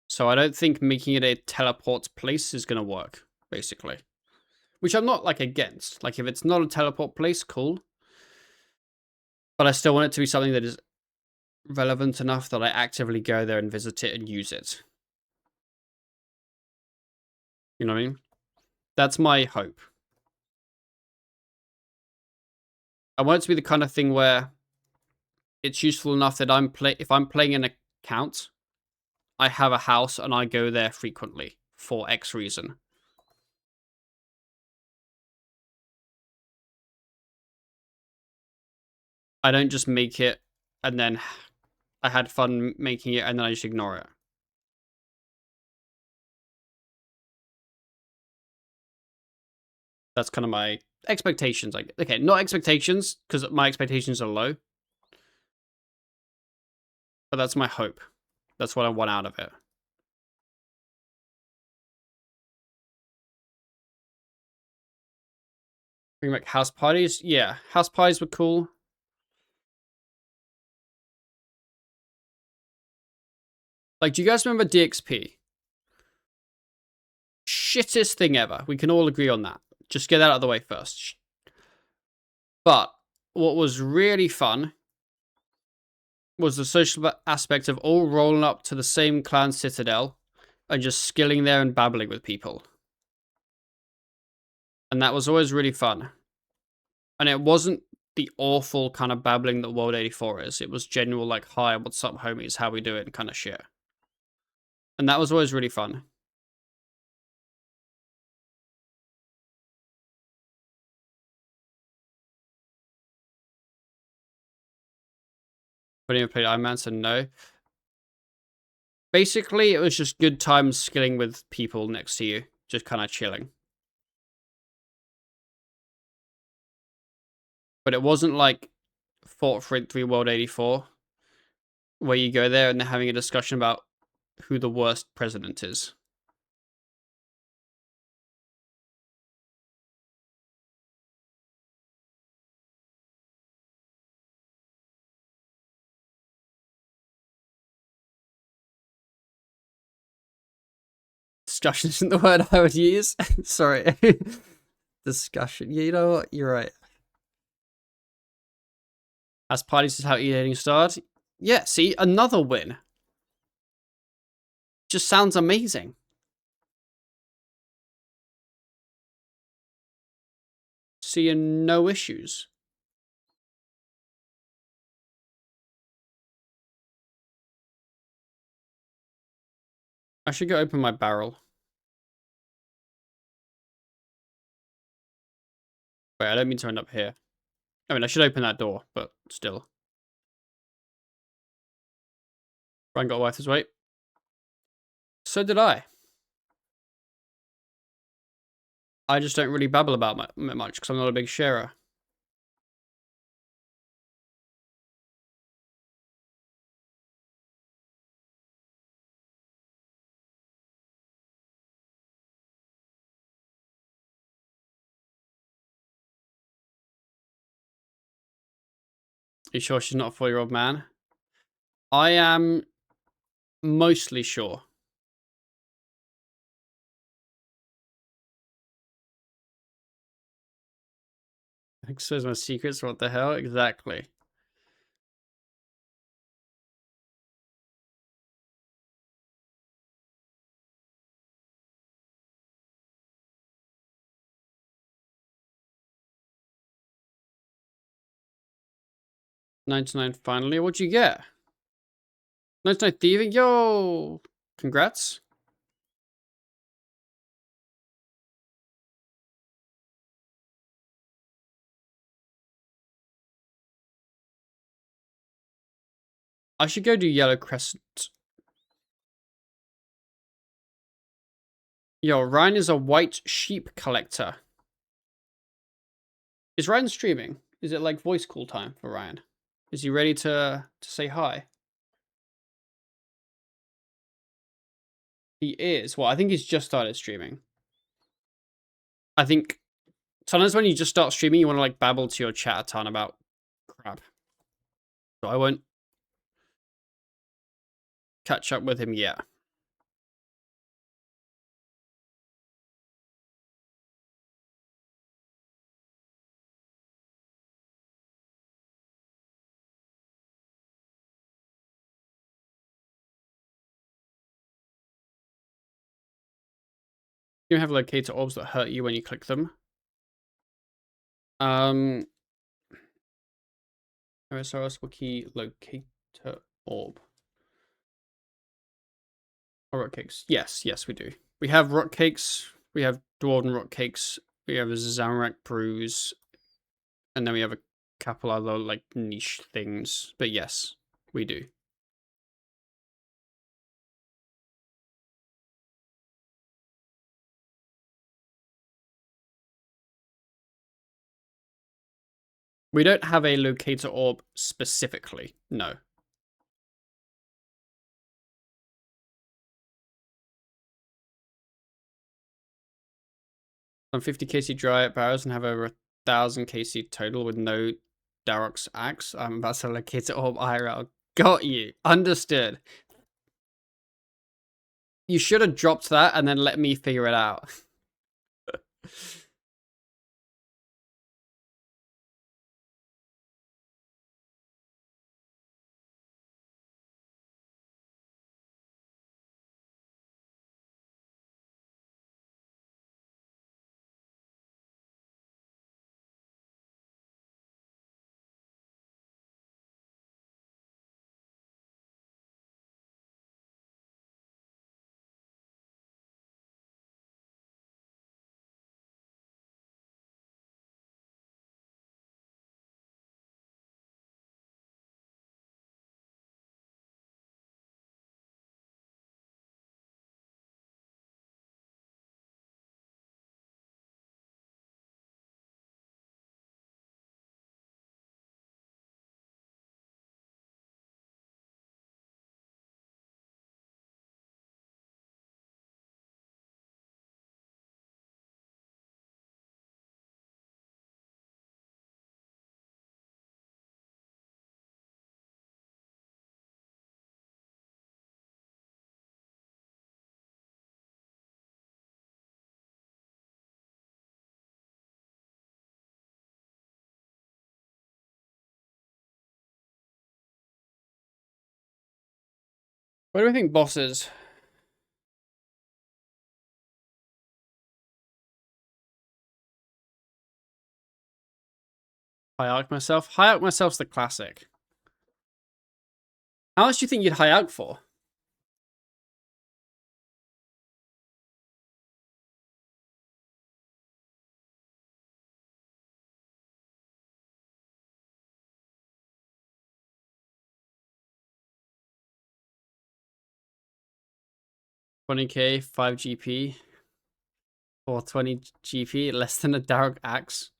[SPEAKER 1] So I don't think making it a teleport place is going to work, basically. Which I'm not, like, against. Like, if it's not a teleport place, cool. But I still want it to be something that is relevant enough that I actively go there and visit it and use it. You know what I mean? That's my hope. I want it to be the kind of thing where it's useful enough that if I'm playing an account, I have a house and I go there frequently for X reason. I don't just make it and then I had fun making it and then I just ignore it. That's kind of my expectations. Like, okay, not expectations because my expectations are low, but that's my hope. That's what I want out of it. Bring back house parties. Yeah, house parties were cool. Like, do you guys remember DXP? Shittest thing ever. We can all agree on that. Just get that out of the way first. But what was really fun was the social aspect of all rolling up to the same clan citadel and just skilling there and babbling with people. And that was always really fun. And it wasn't the awful kind of babbling that World 84 is. It was genuine, like, hi, what's up, homies, how we doing kind of shit. And that was always really fun. But anyone played Iron Man, so no. Basically, it was just good times skilling with people next to you, just kind of chilling. But it wasn't like Fought for It 3 World 84, where you go there and they're having a discussion about who the worst president is. Discussion isn't the word I would use. Sorry. Discussion. Yeah, you know what? You're right. As parties is how e-dating started. Yeah, see, another win. Just sounds amazing. Seeing no issues. I should go open my barrel. Wait, I don't mean to end up here. I mean, I should open that door, but still. Brian got worth his weight. So did I. I just don't really babble about it much because I'm not a big sharer. Are you sure she's not a 4-year-old man? I am mostly sure. Expose my secrets, what the hell? Exactly. $99 finally. What'd you get? $99 thieving? Yo! Congrats. I should go do Yellow Crescent. Yo, Ryan is a white sheep collector. Is Ryan streaming? Is it like voice call time for Ryan? Is he ready to say hi? He is. Well, I think he's just started streaming. I think sometimes when you just start streaming, you want to like babble to your chat a ton about crap. So I won't catch up with him yet. You have locator orbs that hurt you when you click them. OSRS Wiki locator orb. Oh, rock cakes. Yes, we do. We have rock cakes. We have Dwarven rock cakes. We have a Zamorak bruise. And then we have a couple other like niche things. But yes, we do. We don't have a locator orb specifically. No. I'm 50 KC dry barrels and have over 1,000 KC total with no Darok's axe. I'm about to locator orb IRL. Got you. Understood. You should have dropped that and then let me figure it out. What do we think boss is? High arc myself? High arc myself's the classic. How much do you think you'd high arc for? $20K, 5 GP, or 20 GP, less than a Dark Axe.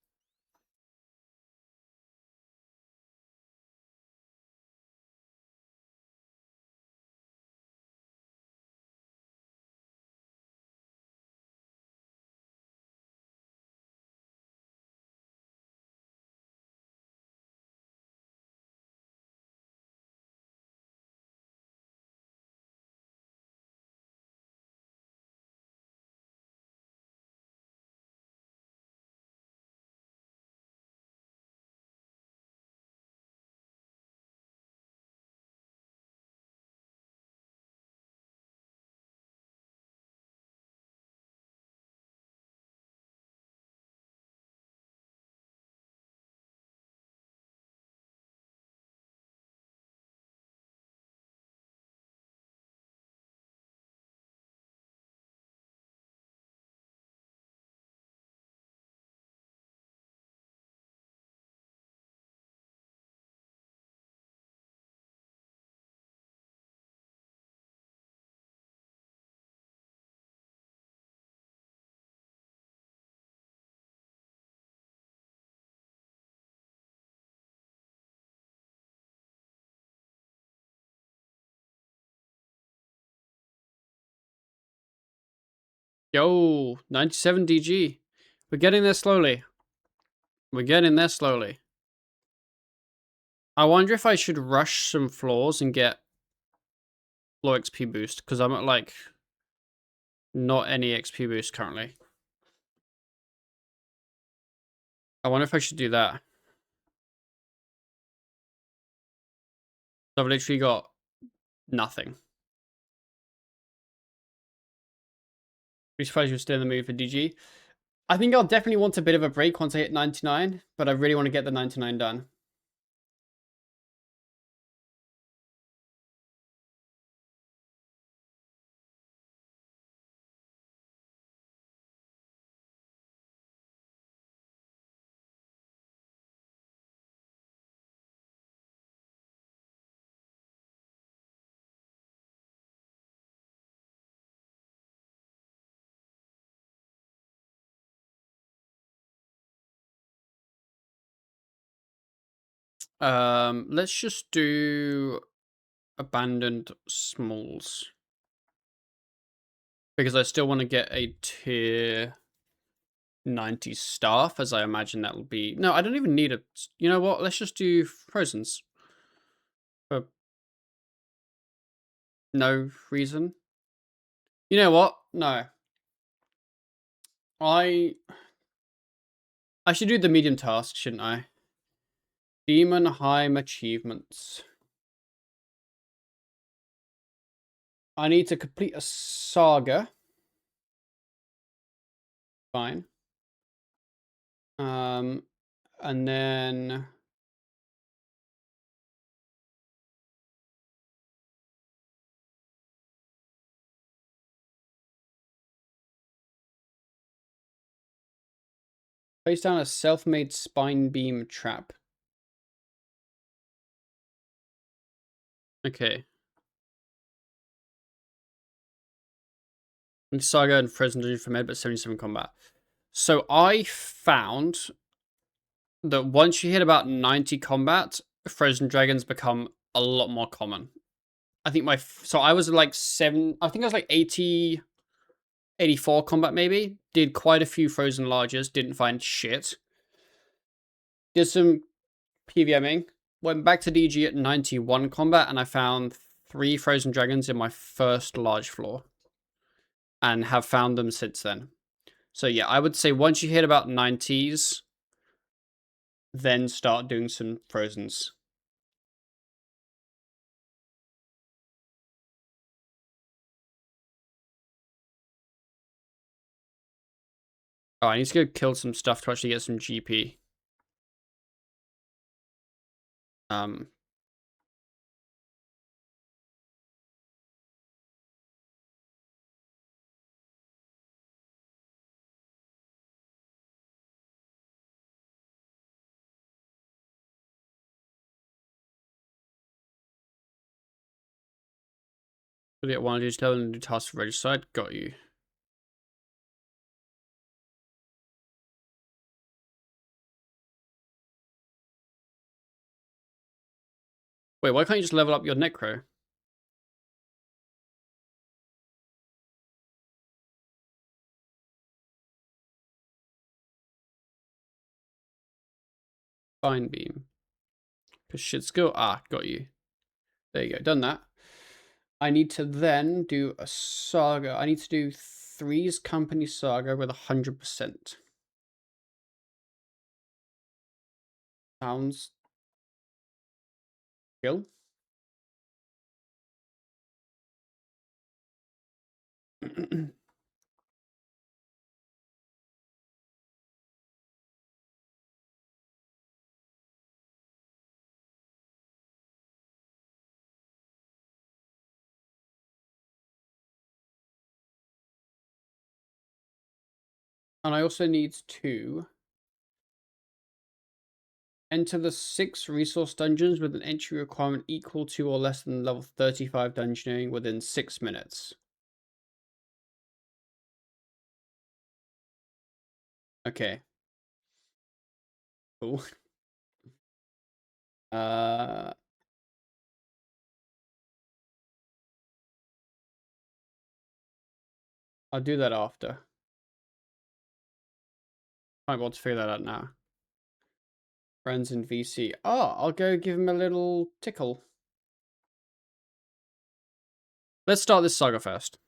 [SPEAKER 1] Yo, 97 DG. We're getting there slowly. We're getting there slowly. I wonder if I should rush some floors and get floor XP boost, because I'm at, like, not any XP boost currently. I wonder if I should do that. I've literally got nothing. Be surprised you're still in the mood for DG. I think I'll definitely want a bit of a break once I hit 99, but I really want to get the 99 done. Let's just do abandoned smalls, because I still want to get a tier 90 staff, as I imagine that'll be. No, I don't even need a. You know what? Let's just do Frozen's for no reason. You know what? No. I should do the medium task, shouldn't I? Demon Heim achievements. I need to complete a saga. Fine. And then place down a self-made spine beam trap. Okay. And saga and frozen dungeon for med, but 77 combat. So I found that once you hit about 90 combat, frozen dragons become a lot more common. I think so I was like I think I was like 80, 84 combat maybe. Did quite a few frozen larges, didn't find shit. Did some PVMing, went back to DG at 91 combat, and I found 3 frozen dragons in my first large floor. And have found them since then. So yeah, I would say once you hit about 90s, then start doing some frozens. Oh, I need to go kill some stuff to actually get some GP. Um, Really, I want to just tell them to do tasks for regicide. Got you. Wait, why can't you just level up your necro? Fine beam. Shit skill. Ah, got you. There you go. Done that. I need to then do a saga. I need to do Three's Company saga with 100%. Sounds skill. And I also need to enter the 6 resource dungeons with an entry requirement equal to or less than level 35 dungeoning within 6 minutes. Okay. Cool. I'll do that after. Might want to figure that out now. Friends in VC. Oh, I'll go give him a little tickle. Let's start this saga first.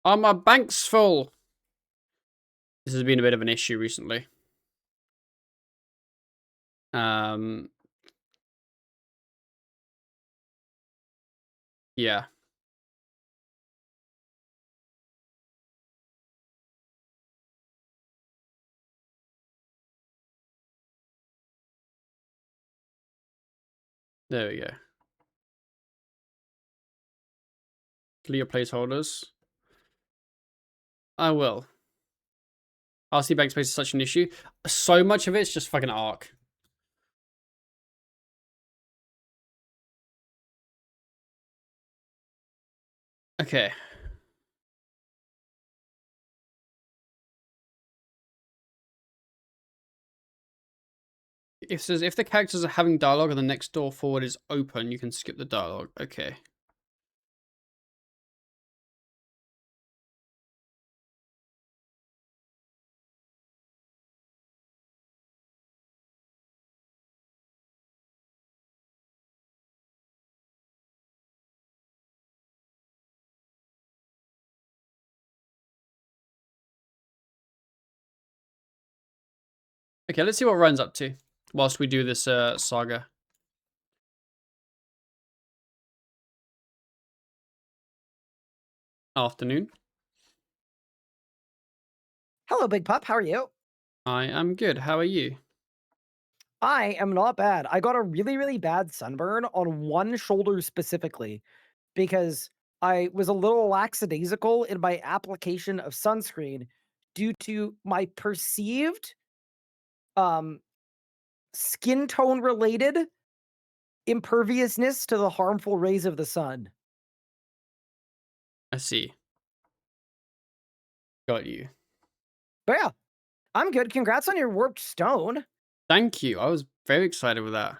[SPEAKER 1] Oh, my bank's full. This has been a bit of an issue recently. Yeah. There we go. Clear placeholders. I will. RC bank space is such an issue. So much of it's just fucking arc. Okay. If the characters are having dialogue and the next door forward is open, you can skip the dialogue. Okay. Okay, let's see what Ryan's up to whilst we do this saga. Afternoon.
[SPEAKER 2] Hello, Big Pup. How are you?
[SPEAKER 1] I am good. How are you?
[SPEAKER 2] I am not bad. I got a really, really bad sunburn on one shoulder specifically because I was a little lackadaisical in my application of sunscreen due to my perceived um, skin tone related imperviousness to the harmful rays of the sun.
[SPEAKER 1] I see. Got you.
[SPEAKER 2] But yeah, I'm good. Congrats on your warped stone.
[SPEAKER 1] Thank you. I was very excited with that.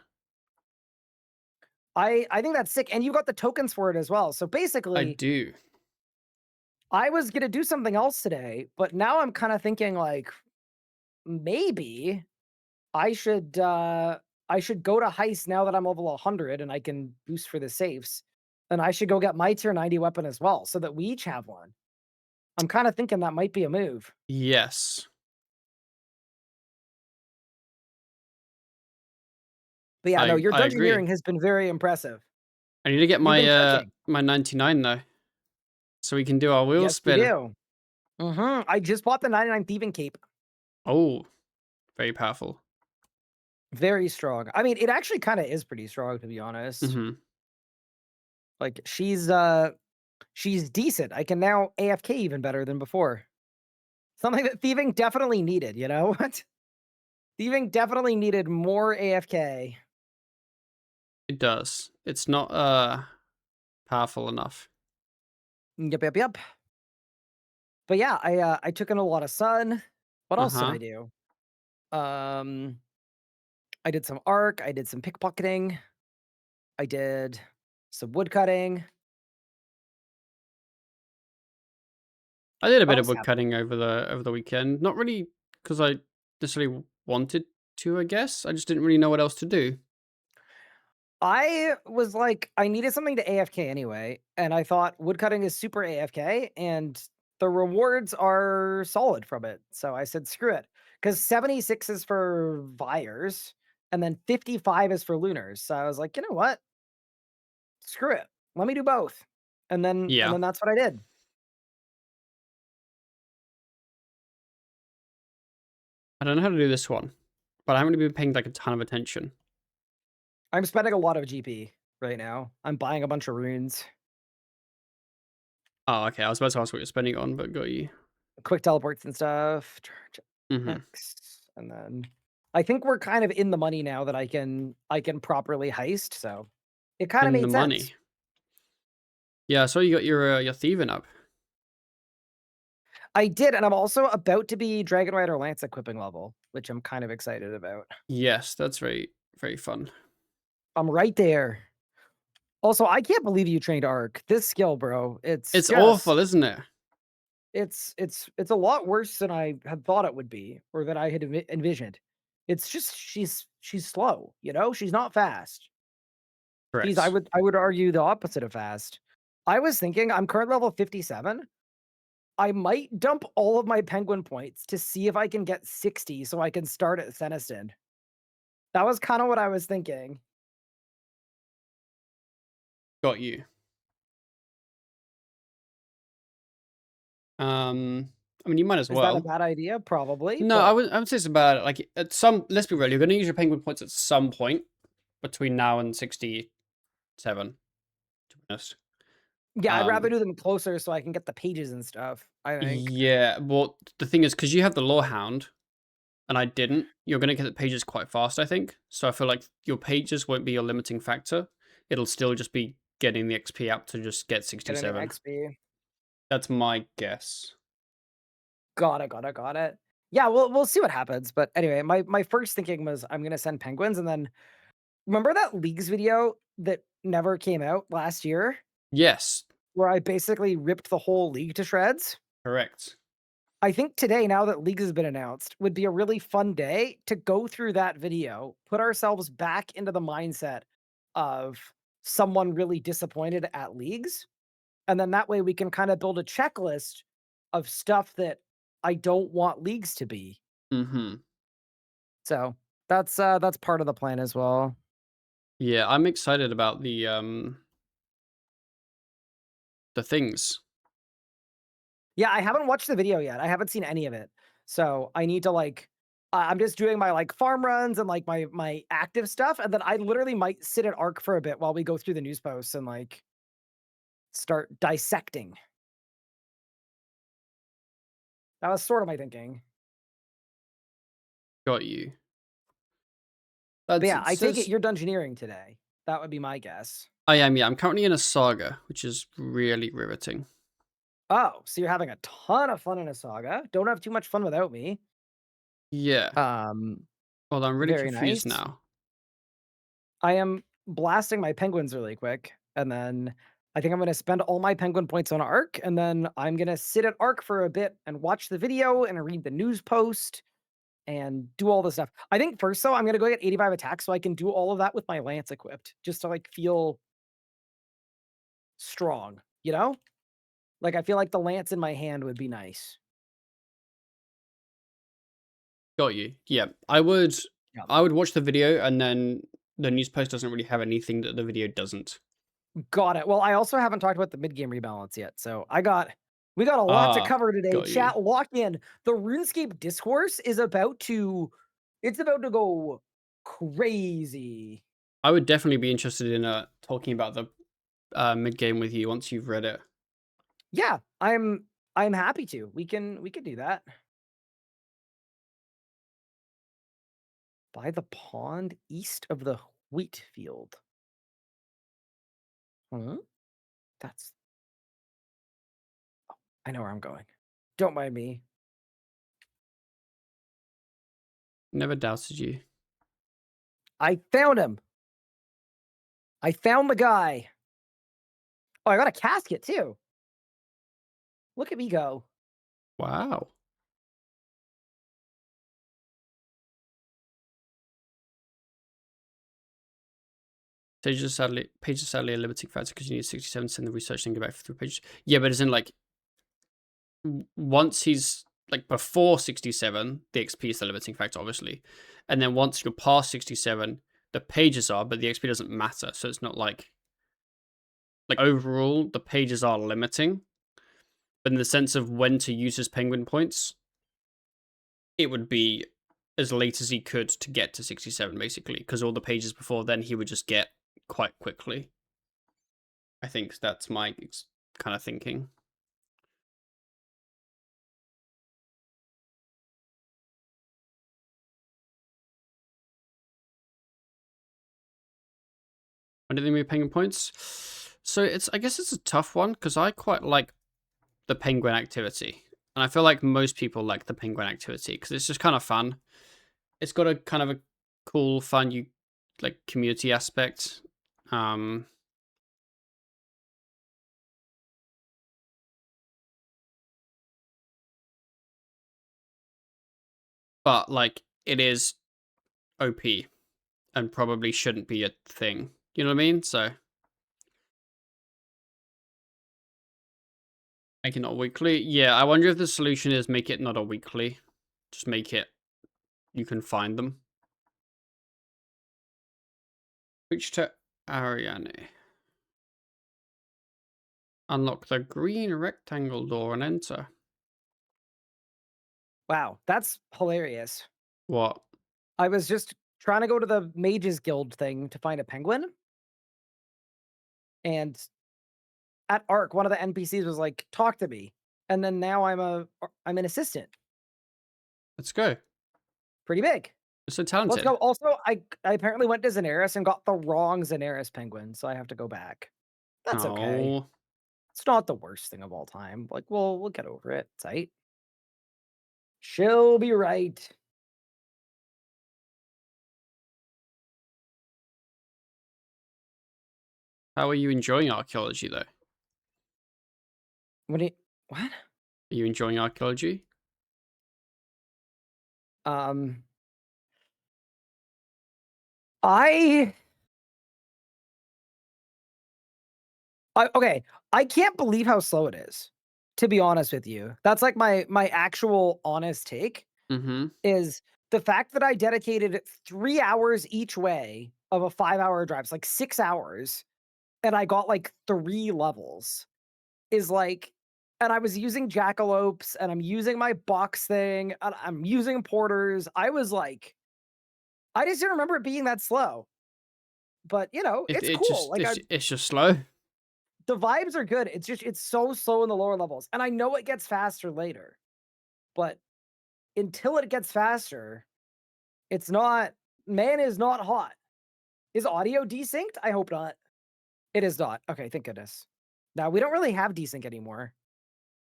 [SPEAKER 2] I think that's sick. And you got the tokens for it as well. So
[SPEAKER 1] I
[SPEAKER 2] basically,
[SPEAKER 1] do.
[SPEAKER 2] I was gonna do something else today, but now I'm kinda thinking, like, maybe I should, uh, I should go to heist now that I'm level 100 and I can boost for the safes, and I should go get my tier 90 weapon as well so that we each have one. I'm kinda thinking that might be a move.
[SPEAKER 1] Yes,
[SPEAKER 2] But yeah, no, your
[SPEAKER 1] I agree.
[SPEAKER 2] dungeoneering has been very impressive.
[SPEAKER 1] I need to get
[SPEAKER 2] You've
[SPEAKER 1] my
[SPEAKER 2] been cooking.
[SPEAKER 1] my 99 though, so we can do our wheel
[SPEAKER 2] Yes, you
[SPEAKER 1] spin.
[SPEAKER 2] do. I just bought the 99 Thieving Cape.
[SPEAKER 1] Oh, very powerful.
[SPEAKER 2] Very strong. I mean, it actually kinda is pretty strong, to be honest.
[SPEAKER 1] Mhm.
[SPEAKER 2] Like, she's decent. I can now AFK even better than before. Something that thieving definitely needed, you know? What? Thieving definitely needed more AFK.
[SPEAKER 1] It does. It's not powerful enough.
[SPEAKER 2] Yep, yep, yep. But yeah, I took in a lot of sun. What else did
[SPEAKER 1] Uh-huh.
[SPEAKER 2] I do? Um, I did some arc, I did some pickpocketing, I did some woodcutting.
[SPEAKER 1] I did a
[SPEAKER 2] What
[SPEAKER 1] bit of
[SPEAKER 2] else
[SPEAKER 1] wood
[SPEAKER 2] happened?
[SPEAKER 1] cutting over the weekend. Not really because I necessarily wanted to, I guess. I just didn't really know what else to do.
[SPEAKER 2] I was like, I needed something to AFK anyway, and I thought woodcutting is super AFK, and the rewards are solid from it. So I said, screw it. Because 76 is for Vyers, and then 55 is for Lunars. So I was like, you know what? Screw it. Let me do both. And
[SPEAKER 1] Yeah.
[SPEAKER 2] then that's what I did.
[SPEAKER 1] I don't know how to do this one, but I haven't really been paying like a ton of attention.
[SPEAKER 2] I'm spending a lot of GP right now. I'm buying a bunch of runes,
[SPEAKER 1] Oh, okay. I was about to ask what you're spending it on, but got you.
[SPEAKER 2] quick teleports and stuff. Charge
[SPEAKER 1] Mhm.
[SPEAKER 2] X, and then I think we're kind of in the money now that I can properly heist. So it kind of
[SPEAKER 1] In the
[SPEAKER 2] made sense.
[SPEAKER 1] money. Yeah, I saw you got your thieving up.
[SPEAKER 2] I did, and I'm also about to be Dragon Rider Lance equipping level, which I'm kind of excited about.
[SPEAKER 1] Yes, that's very, very fun.
[SPEAKER 2] I'm right there. Also, I can't believe you trained Arc. This skill, bro, it's
[SPEAKER 1] It's
[SPEAKER 2] just
[SPEAKER 1] awful, isn't it?
[SPEAKER 2] it's a lot worse than I had thought it would be, or that I had envisioned. It's just she's slow, you know? She's not fast. She's
[SPEAKER 1] Correct.
[SPEAKER 2] I would argue the opposite of fast. I was thinking I'm current level 57. I might dump all of my penguin points to see if I can get 60 so I can start at Senestin. That was kinda what I was thinking.
[SPEAKER 1] Got you. I mean, you might as
[SPEAKER 2] Is that a
[SPEAKER 1] well.
[SPEAKER 2] bad idea? Probably,
[SPEAKER 1] No,
[SPEAKER 2] but
[SPEAKER 1] I would say it's about like at some. Let's be real. You're going to use your penguin points at some point between now and 67. To be honest.
[SPEAKER 2] yeah, I'd rather
[SPEAKER 1] Um,
[SPEAKER 2] do them closer so I can get the pages and stuff, I think.
[SPEAKER 1] yeah. Well, the thing is, because you have the law hound and I didn't, you're going to get the pages quite fast. I think so. I feel like your pages won't be your limiting factor. It'll still just be getting the XP up to just get
[SPEAKER 2] Getting the
[SPEAKER 1] 67.
[SPEAKER 2] XP.
[SPEAKER 1] That's my guess.
[SPEAKER 2] Got it, got it, got it. Yeah, we'll see what happens, but anyway, my first thinking was I'm gonna send penguins, and then remember that leagues video that never came out last year,
[SPEAKER 1] Yes,
[SPEAKER 2] where I basically ripped the whole league to shreds?
[SPEAKER 1] correct.
[SPEAKER 2] I think today, now that leagues has been announced, would be a really fun day to go through that video, put ourselves back into the mindset of someone really disappointed at leagues, and then that way we can kind of build a checklist of stuff that I don't want leagues to be.
[SPEAKER 1] Hmm.
[SPEAKER 2] So that's part of the plan as well.
[SPEAKER 1] Yeah, I'm excited about the things.
[SPEAKER 2] Yeah, I haven't watched the video yet. I haven't seen any of it. So I need to like I'm just doing my like farm runs and like my active stuff, and then I literally might sit at Arc for a bit while we go through the news posts and like start dissecting. That was sort of my thinking.
[SPEAKER 1] Got you.
[SPEAKER 2] But
[SPEAKER 1] That's
[SPEAKER 2] yeah,
[SPEAKER 1] it
[SPEAKER 2] I take it
[SPEAKER 1] says
[SPEAKER 2] you're dungeoneering today. That would be my guess.
[SPEAKER 1] I am, yeah. I'm currently in a saga, which is really riveting.
[SPEAKER 2] Oh, so you're having a ton of fun in a saga. Don't have too much fun without me.
[SPEAKER 1] Yeah.
[SPEAKER 2] Um,
[SPEAKER 1] Well, I'm really
[SPEAKER 2] Very
[SPEAKER 1] confused
[SPEAKER 2] nice.
[SPEAKER 1] now.
[SPEAKER 2] I am blasting my penguins really quick, and then I think I'm gonna spend all my penguin points on Arc, and then I'm gonna sit at Arc for a bit and watch the video and read the news post and do all this stuff. I think first though, I'm gonna go get 85 attacks so I can do all of that with my lance equipped, just to like feel strong, you know? Like I feel like the lance in my hand would be nice.
[SPEAKER 1] Got you. Yeah, I would watch the video, and then the news post doesn't really have anything that the video doesn't.
[SPEAKER 2] Got it. Well, I also haven't talked about the mid game rebalance yet. So we got a lot to
[SPEAKER 1] Ah,
[SPEAKER 2] cover today.
[SPEAKER 1] got you.
[SPEAKER 2] Chat, lock in. The RuneScape discourse is about to go crazy.
[SPEAKER 1] I would definitely be interested in talking about the mid game with you once you've read it.
[SPEAKER 2] Yeah, I'm happy to. We can do that. By the pond east of the wheat field. Huh? That's I know where I'm going. Don't mind me.
[SPEAKER 1] Never doubted you.
[SPEAKER 2] I found him. I found the guy. Oh, I got a casket too. Look at me go.
[SPEAKER 1] Wow. Pages are sadly a limiting factor because you need 67 to send the research and go back for 3 pages. Yeah, but as in like once he's like before 67, the XP is the limiting factor, obviously. And then once you're past 67, the pages are, but the XP doesn't matter. So it's not like overall, the pages are limiting. But in the sense of when to use his penguin points, it would be as late as he could to get to 67, basically, because all the pages before then he would just get quite quickly. I think that's my kind of thinking. When did they move penguin points? So I guess it's a tough one because I quite like the penguin activity, and I feel like most people like the penguin activity because it's just kind of fun. It's got a kind of a cool, fun, like community aspect. Um, but like it is OP and probably shouldn't be a thing. You know what I mean? So make it not weekly. Yeah, I wonder if the solution is make it not a weekly. Just make it you can find them. Reach to Ariane. Unlock the green rectangle door and enter.
[SPEAKER 2] Wow, that's hilarious.
[SPEAKER 1] What?
[SPEAKER 2] I was just trying to go to the Mages Guild thing to find a penguin, and at Arc, one of the NPCs was like, "Talk to me," and then now I'm an assistant.
[SPEAKER 1] Let's go.
[SPEAKER 2] Pretty big.
[SPEAKER 1] You're so
[SPEAKER 2] Let's
[SPEAKER 1] talented.
[SPEAKER 2] go. Also, I apparently went to Xanaris and got the wrong Xanaris penguin, so I have to go back. That's okay.
[SPEAKER 1] Oh,
[SPEAKER 2] It's not the worst thing of all time. Like, we'll get over it. It's aight. She'll be right.
[SPEAKER 1] how are you enjoying archaeology though?
[SPEAKER 2] What? What?
[SPEAKER 1] Are you enjoying archaeology?
[SPEAKER 2] Um, I okay, I can't believe how slow it is, to be honest with you. That's like my actual honest take
[SPEAKER 1] Mm-hmm.
[SPEAKER 2] is the fact that I dedicated 3 hours each way of a 5-hour drive. It's like 6 hours, and I got like 3 levels is like and I was using jackalopes, and I'm using my box thing, and I'm using porters. I was like I just didn't remember it being that slow, but,
[SPEAKER 1] It
[SPEAKER 2] it's
[SPEAKER 1] it
[SPEAKER 2] cool.
[SPEAKER 1] just
[SPEAKER 2] Like,
[SPEAKER 1] it's just slow.
[SPEAKER 2] the vibes are good. It's just it's so slow in the lower levels, and I know it gets faster later, but until it gets faster, it's not man is not hot. Is audio desynced? I hope not. It is not. Okay, thank goodness. Now, we don't really have desync anymore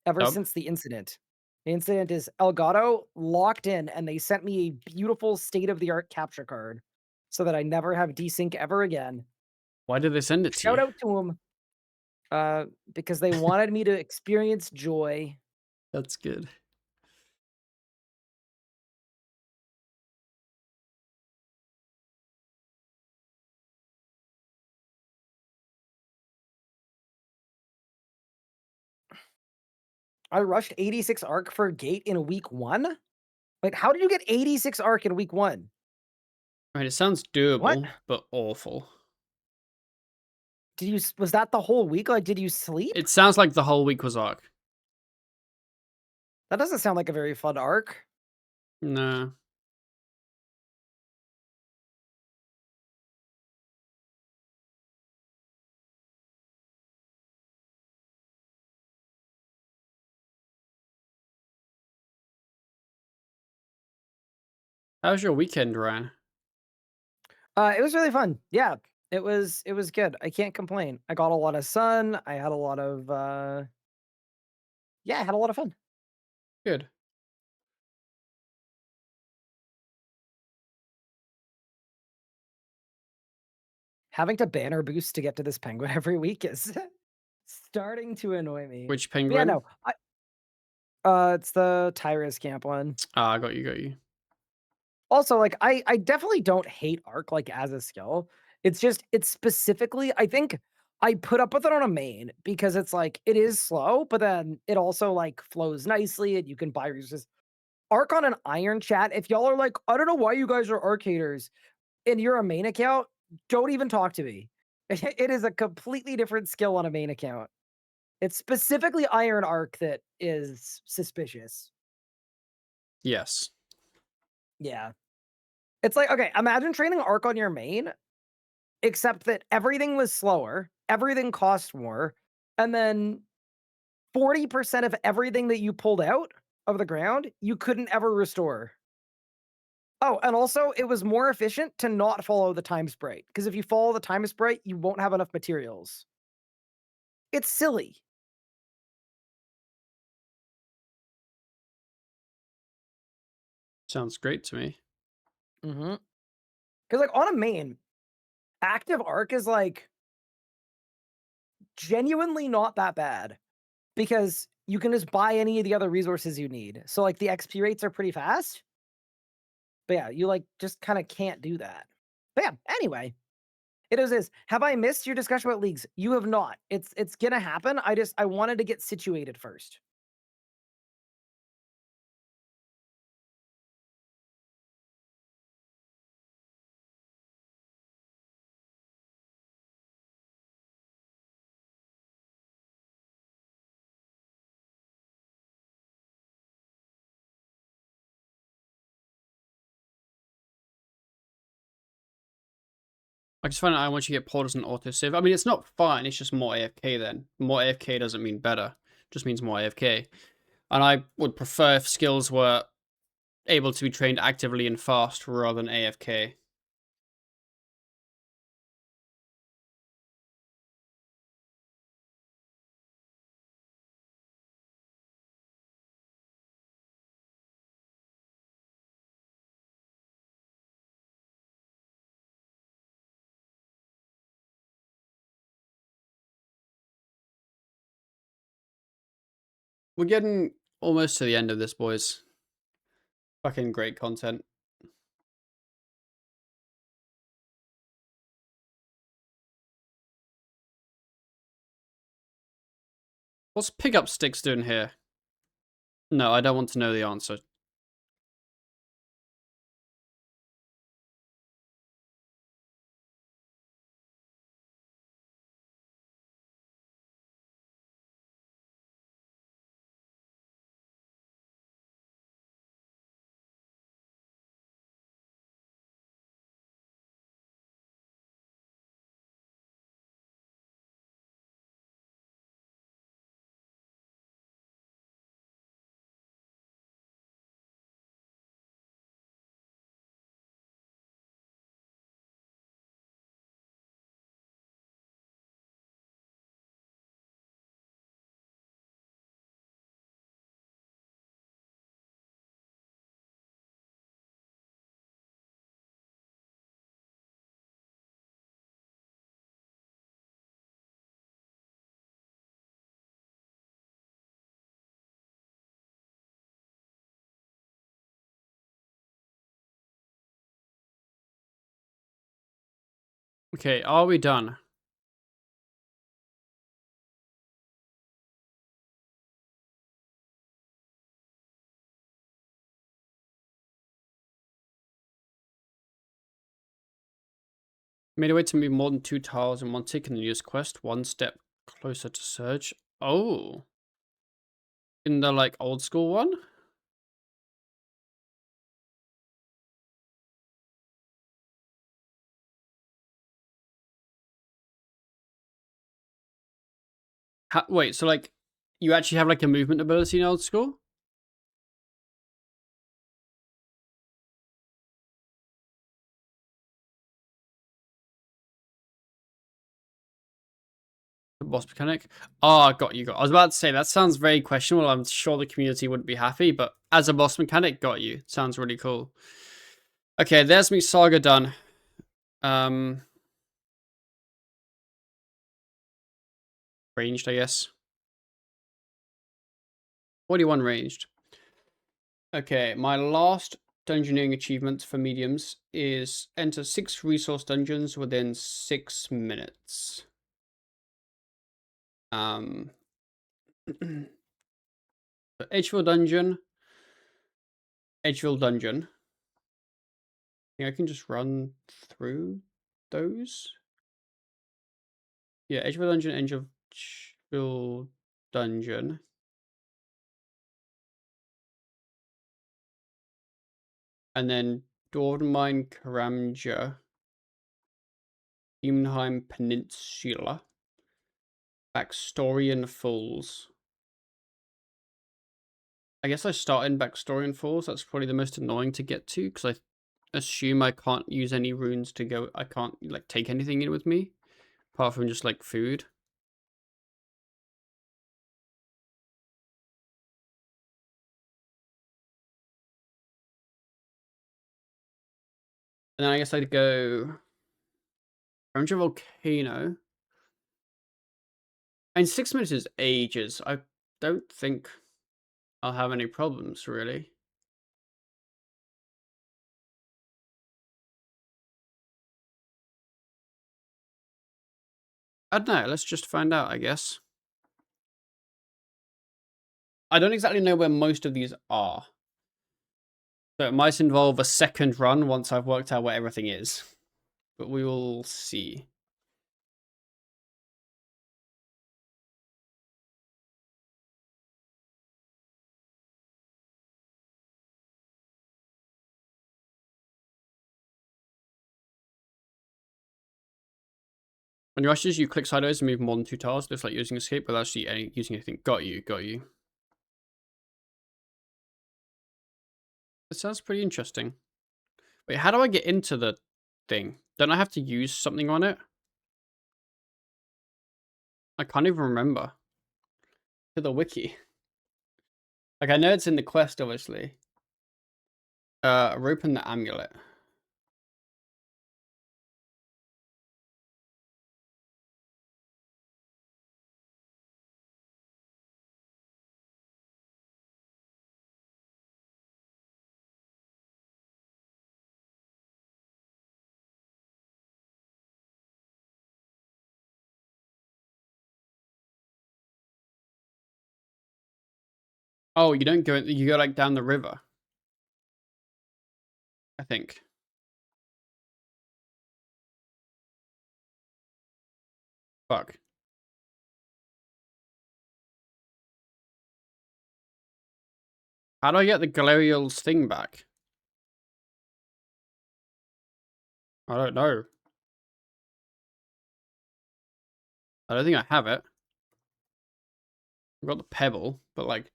[SPEAKER 2] ever
[SPEAKER 1] Dub.
[SPEAKER 2] since the incident. The incident is Elgato locked in, and they sent me a beautiful state-of-the-art capture card so that I never have desync ever again.
[SPEAKER 1] Why did they send it to
[SPEAKER 2] Shout
[SPEAKER 1] you?
[SPEAKER 2] out to them. uh, because they wanted me to experience joy.
[SPEAKER 1] That's good.
[SPEAKER 2] I rushed 86 arc for a gate in week 1? Like, how did you get 86 arc in week 1?
[SPEAKER 1] I mean, it sounds
[SPEAKER 2] What?
[SPEAKER 1] doable, but awful.
[SPEAKER 2] Did you s was that the whole week? Like, did you sleep?
[SPEAKER 1] It sounds like the whole week was arc.
[SPEAKER 2] That doesn't sound like a very fun arc.
[SPEAKER 1] No. How was your weekend, Ryan?
[SPEAKER 2] It was really fun. Yeah, it was good. I can't complain. I got a lot of sun. I had a lot of, yeah, I had a lot of fun.
[SPEAKER 1] Good.
[SPEAKER 2] Having to banner boost to get to this penguin every week is starting to annoy me.
[SPEAKER 1] Which
[SPEAKER 2] But yeah,
[SPEAKER 1] penguin?
[SPEAKER 2] no, it's the Tyrus camp one.
[SPEAKER 1] Ah, got you, got you.
[SPEAKER 2] Also, like, I definitely don't hate Arc, like, as a skill. It's just it's specifically I think I put up with it on a main because it's like, it is slow, but then it also, like, flows nicely and you can buy resources. Arc on an Iron chat, if y'all are like, "I don't know why you guys are Arc haters," and you're a main account, don't even talk to me. It is a completely different skill on a main account. It's specifically Iron Arc that is suspicious.
[SPEAKER 1] Yes.
[SPEAKER 2] Yeah. It's like, okay, imagine training Arc on your main, except that everything was slower, everything cost more, and then 40% of everything that you pulled out of the ground, you couldn't ever restore. Oh, and also it was more efficient to not follow the time sprite, because if you follow the time sprite, you won't have enough materials. It's silly.
[SPEAKER 1] Sounds great to me.
[SPEAKER 2] Mhm. Because, like, on a main, active arc is, like, genuinely not that bad, because you can just buy any of the other resources you need. So, like, the XP rates are pretty fast. But yeah, you, like, just kinda can't do that. But yeah, anyway, it is. Have I missed your discussion about leagues? You have not. It's gonna happen. I wanted to get situated first.
[SPEAKER 1] I just find out once you get pulled as an autosave. I mean, it's not fine. It's just more AFK then. More AFK doesn't mean better. Just means more AFK. And I would prefer if skills were able to be trained actively and fast rather than AFK. We're getting almost to the end of this, boys. Fucking great content. What's pickup sticks doing here? No, I don't want to know the answer. Okay, are we done? Made a way to move more than 2 tiles in one tick in the newest quest, one step closer to Surge. Oh. In the, like, old school one? Wait, so, like, you actually have, like, a movement ability in old school? The boss mechanic? Oh, got you. I was about to say, that sounds very questionable. I'm sure the community wouldn't be happy, but as a boss mechanic, got you. Sounds really cool. Okay, there's me saga done. Ranged, I guess. 41 ranged. Okay, my last dungeoneering achievement for mediums is enter 6 resource dungeons within 6 minutes. Edgeville dungeon. Edgeville dungeon. I think I can just run through those. Yeah, Edgeville dungeon, Edgeville dungeon. And then Dwarven Mine Karamja. Demonheim Peninsula. Backstorian Falls. I guess I start in Backstorian Falls. That's probably the most annoying to get to because I assume I can't use any runes to go. I can't like take anything in with me apart from just like food. And then I guess I'd go Ranger Volcano. And 6 minutes is ages. I don't think I'll have any problems really. I don't know. Let's just find out, I guess. I don't exactly know where most of these are. So it might involve a second run once I've worked out where everything is. But we will see. On your rushes, you click sideways and move more than 2 tiles, just like using escape without actually using anything. Got you, got you. It sounds pretty interesting. Wait, how do I get into the thing? Don't I have to use something on it? I can't even remember. To the wiki. Like, I know it's in the quest, obviously. Rope and the amulet. Oh, you don't go, you go like down the river. I think. Fuck. How do I get the Galerial's thing back? I don't know. I don't think I have it. I've got the pebble, but like...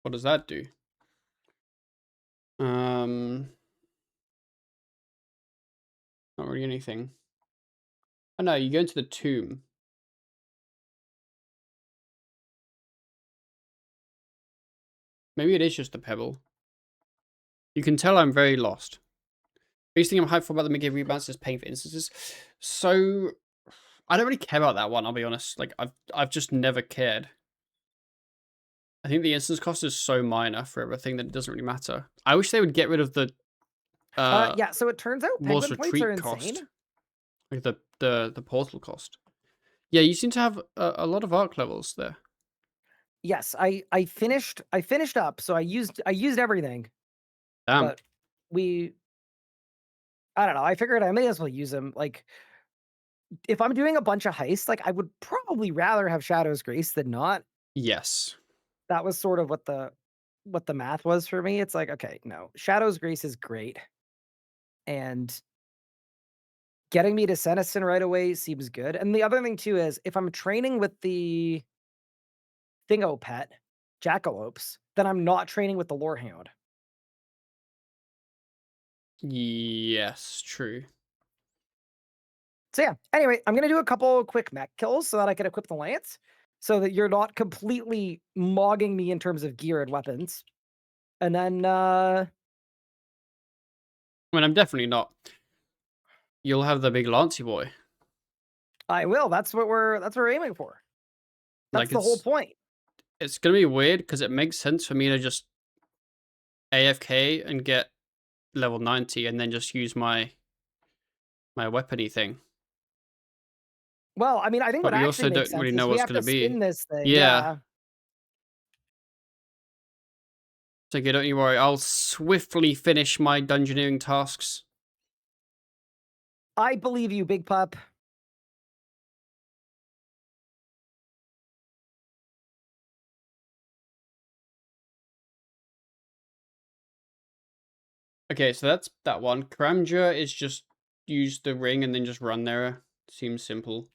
[SPEAKER 1] What does that do? Not really anything. Oh no, you go into the tomb. Maybe it is just a pebble. You can tell I'm very lost. Biggest thing I'm hyped for about the mid-game rebounds is paying for instances. So I don't really care about that one, I'll be honest. Like I've just never cared. I think the instance cost is so minor for everything that it doesn't really matter. I wish they would get rid of the
[SPEAKER 2] Yeah, so it turns out
[SPEAKER 1] War's
[SPEAKER 2] penguin points are
[SPEAKER 1] retreat cost,
[SPEAKER 2] insane.
[SPEAKER 1] like the portal cost. Yeah, you seem to have a lot of arc levels there.
[SPEAKER 2] Yes, I finished up, so I used everything,
[SPEAKER 1] Damn.
[SPEAKER 2] but we I don't know, I figured I may as well use them. Like, if I'm doing a bunch of heists, like, I would probably rather have Shadow's Grace than not.
[SPEAKER 1] Yes.
[SPEAKER 2] That was sort of what the math was for me. It's like, okay, no, Shadow's Grace is great, and getting me to Senesin right away seems good. And the other thing too is if I'm training with the Thingo pet, Jackalopes, then I'm not training with the Lorehound.
[SPEAKER 1] Yes, true.
[SPEAKER 2] So yeah, anyway, I'm gonna do a couple quick mech kills so that I can equip the lance, so that you're not completely mogging me in terms of gear and weapons. And then
[SPEAKER 1] I mean, I'm definitely not. You'll have the big Lancy boy.
[SPEAKER 2] I will. That's what we're aiming for. That's
[SPEAKER 1] Like
[SPEAKER 2] the whole point.
[SPEAKER 1] it's gonna be weird because it makes sense for me to just AFK and get level 90 and then just use my weapony thing.
[SPEAKER 2] Well, I mean, I think
[SPEAKER 1] But
[SPEAKER 2] what
[SPEAKER 1] we
[SPEAKER 2] actually
[SPEAKER 1] also
[SPEAKER 2] makes
[SPEAKER 1] don't
[SPEAKER 2] sense
[SPEAKER 1] really
[SPEAKER 2] is
[SPEAKER 1] know
[SPEAKER 2] we
[SPEAKER 1] what's
[SPEAKER 2] have
[SPEAKER 1] gonna
[SPEAKER 2] to spin
[SPEAKER 1] be.
[SPEAKER 2] this thing.
[SPEAKER 1] Yeah.
[SPEAKER 2] Yeah.
[SPEAKER 1] It's okay, don't you worry. I'll swiftly finish my dungeoneering tasks.
[SPEAKER 2] I believe you, big pup.
[SPEAKER 1] Okay, so that's that one. Kramja is just use the ring and then just run there. Seems simple.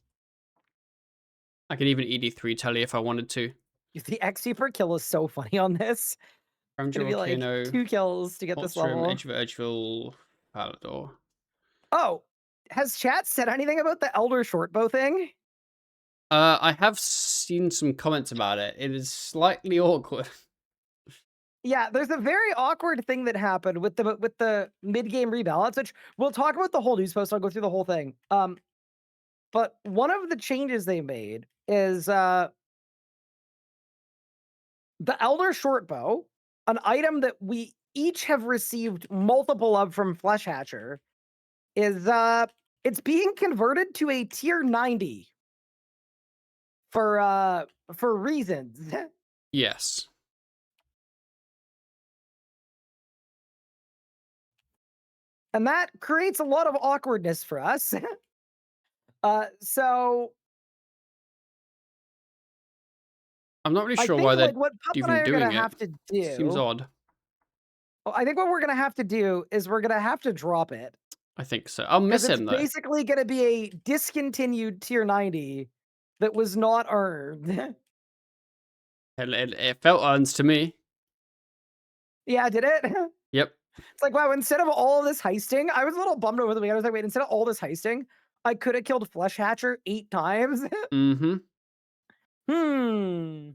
[SPEAKER 1] I could even ED3 telly if I wanted to.
[SPEAKER 2] The XP per kill is so funny on this. It's
[SPEAKER 1] Kramja
[SPEAKER 2] gonna be like
[SPEAKER 1] Volcano,
[SPEAKER 2] 2 kills to get this
[SPEAKER 1] Hotstrom,
[SPEAKER 2] level.
[SPEAKER 1] Edgeville, Palador.
[SPEAKER 2] Oh, has chat said anything about the Elder Shortbow thing?
[SPEAKER 1] I have seen some comments about it. It is slightly awkward.
[SPEAKER 2] Yeah, there's a very awkward thing that happened with the mid-game rebalance, which we'll talk about the whole news post. I'll go through the whole thing. But one of the changes they made is the Elder Shortbow, an item that we each have received multiple of from Flesh Hatcher, is it's being converted to a tier 90 for reasons.
[SPEAKER 1] Yes.
[SPEAKER 2] And that creates a lot of awkwardness for us. So
[SPEAKER 1] I'm not really
[SPEAKER 2] I
[SPEAKER 1] sure
[SPEAKER 2] think
[SPEAKER 1] why
[SPEAKER 2] like
[SPEAKER 1] they're
[SPEAKER 2] what Pup and I
[SPEAKER 1] even
[SPEAKER 2] are gonna
[SPEAKER 1] doing it.
[SPEAKER 2] have to
[SPEAKER 1] Seems
[SPEAKER 2] do.
[SPEAKER 1] odd.
[SPEAKER 2] Well, I think what we're gonna have to do is we're gonna have to drop it
[SPEAKER 1] I think so. I'll
[SPEAKER 2] because
[SPEAKER 1] miss
[SPEAKER 2] it's
[SPEAKER 1] him though.
[SPEAKER 2] basically gonna be a discontinued tier 90 that was not earned.
[SPEAKER 1] It felt earns to me.
[SPEAKER 2] Yeah, did it?
[SPEAKER 1] Yep.
[SPEAKER 2] It's like, wow, instead of all this heisting, I was a little bummed over the weekend. I was like, wait, instead of all this heisting, I could have killed Flesh Hatcher 8 times.
[SPEAKER 1] Mm-hmm.
[SPEAKER 2] Hmm.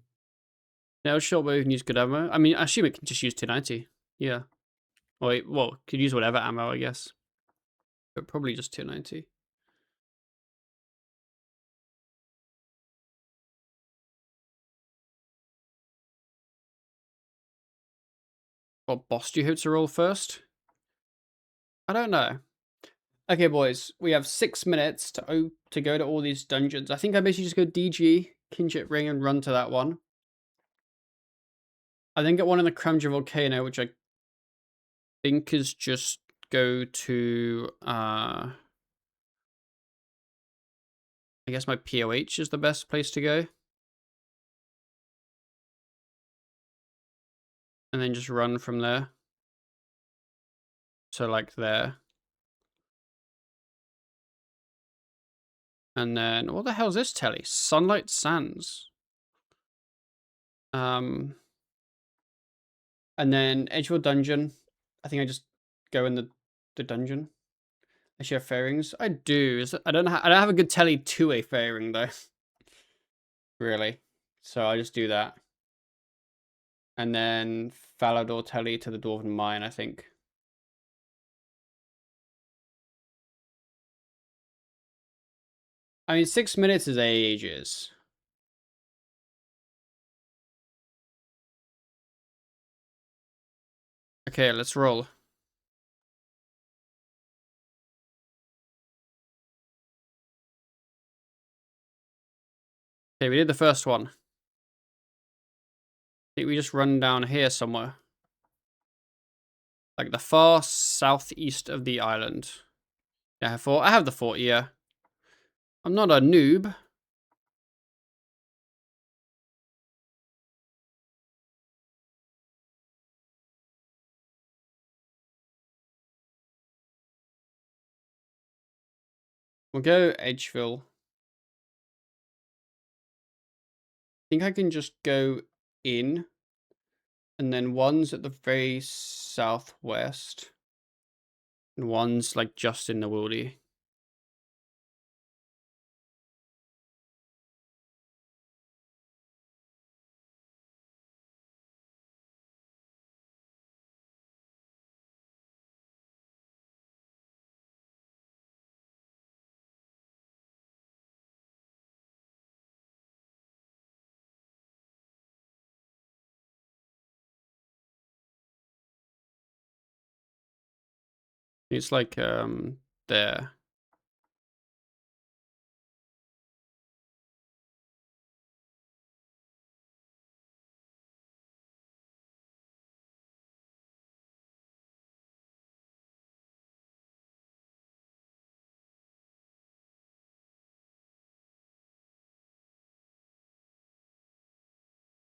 [SPEAKER 1] Now shortbow can use good ammo. I mean, I assume it can just use 290. Yeah. Oh, wait, well, could use whatever ammo, I guess. But probably just 290. What boss do you hope to roll first? I don't know. Okay, boys, we have 6 minutes to go to all these dungeons. I think I basically just go DG, Kinship Ring, and run to that one. I then get one in the Kramja Volcano, which I think is just go to I guess my POH is the best place to go. And then just run from there. So like there. And then what the hell is this telly? Sunlight Sands. And then Edgeville Dungeon. I think I just go in the dungeon. I should have fairings. I do. I don't know. I don't have a good telly to a fairing though. Really. So I just do that. And then Falador telly to the Dwarven Mine, I think. I mean, 6 minutes is ages. Okay, let's roll. Okay, we did the first one. I think we just run down here somewhere. Like the far southeast of the island. Yeah, I have the fort, yeah. I'm not a noob. We'll go Edgeville. I think I can just go in. And then one's at the very southwest. And one's like just in the wildy. It's like there.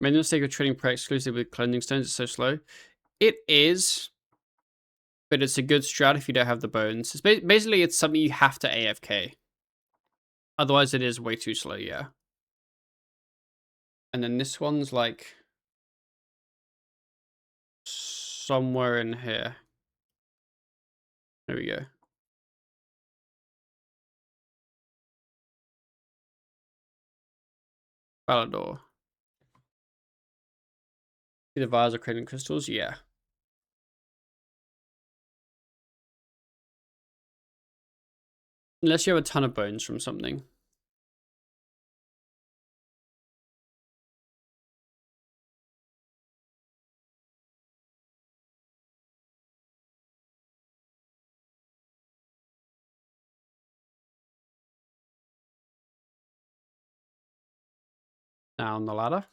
[SPEAKER 1] Made the mistake of trading prey exclusively with cleansing stones. It's so slow. It is, but it's a good strat if you don't have the bones. It's basically it's something you have to AFK. Otherwise, it is way too slow. Yeah. And then this one's like somewhere in here. There we go. Palador. See the vials of creating crystals? Yeah. Unless you have a ton of bones from something. Down the ladder.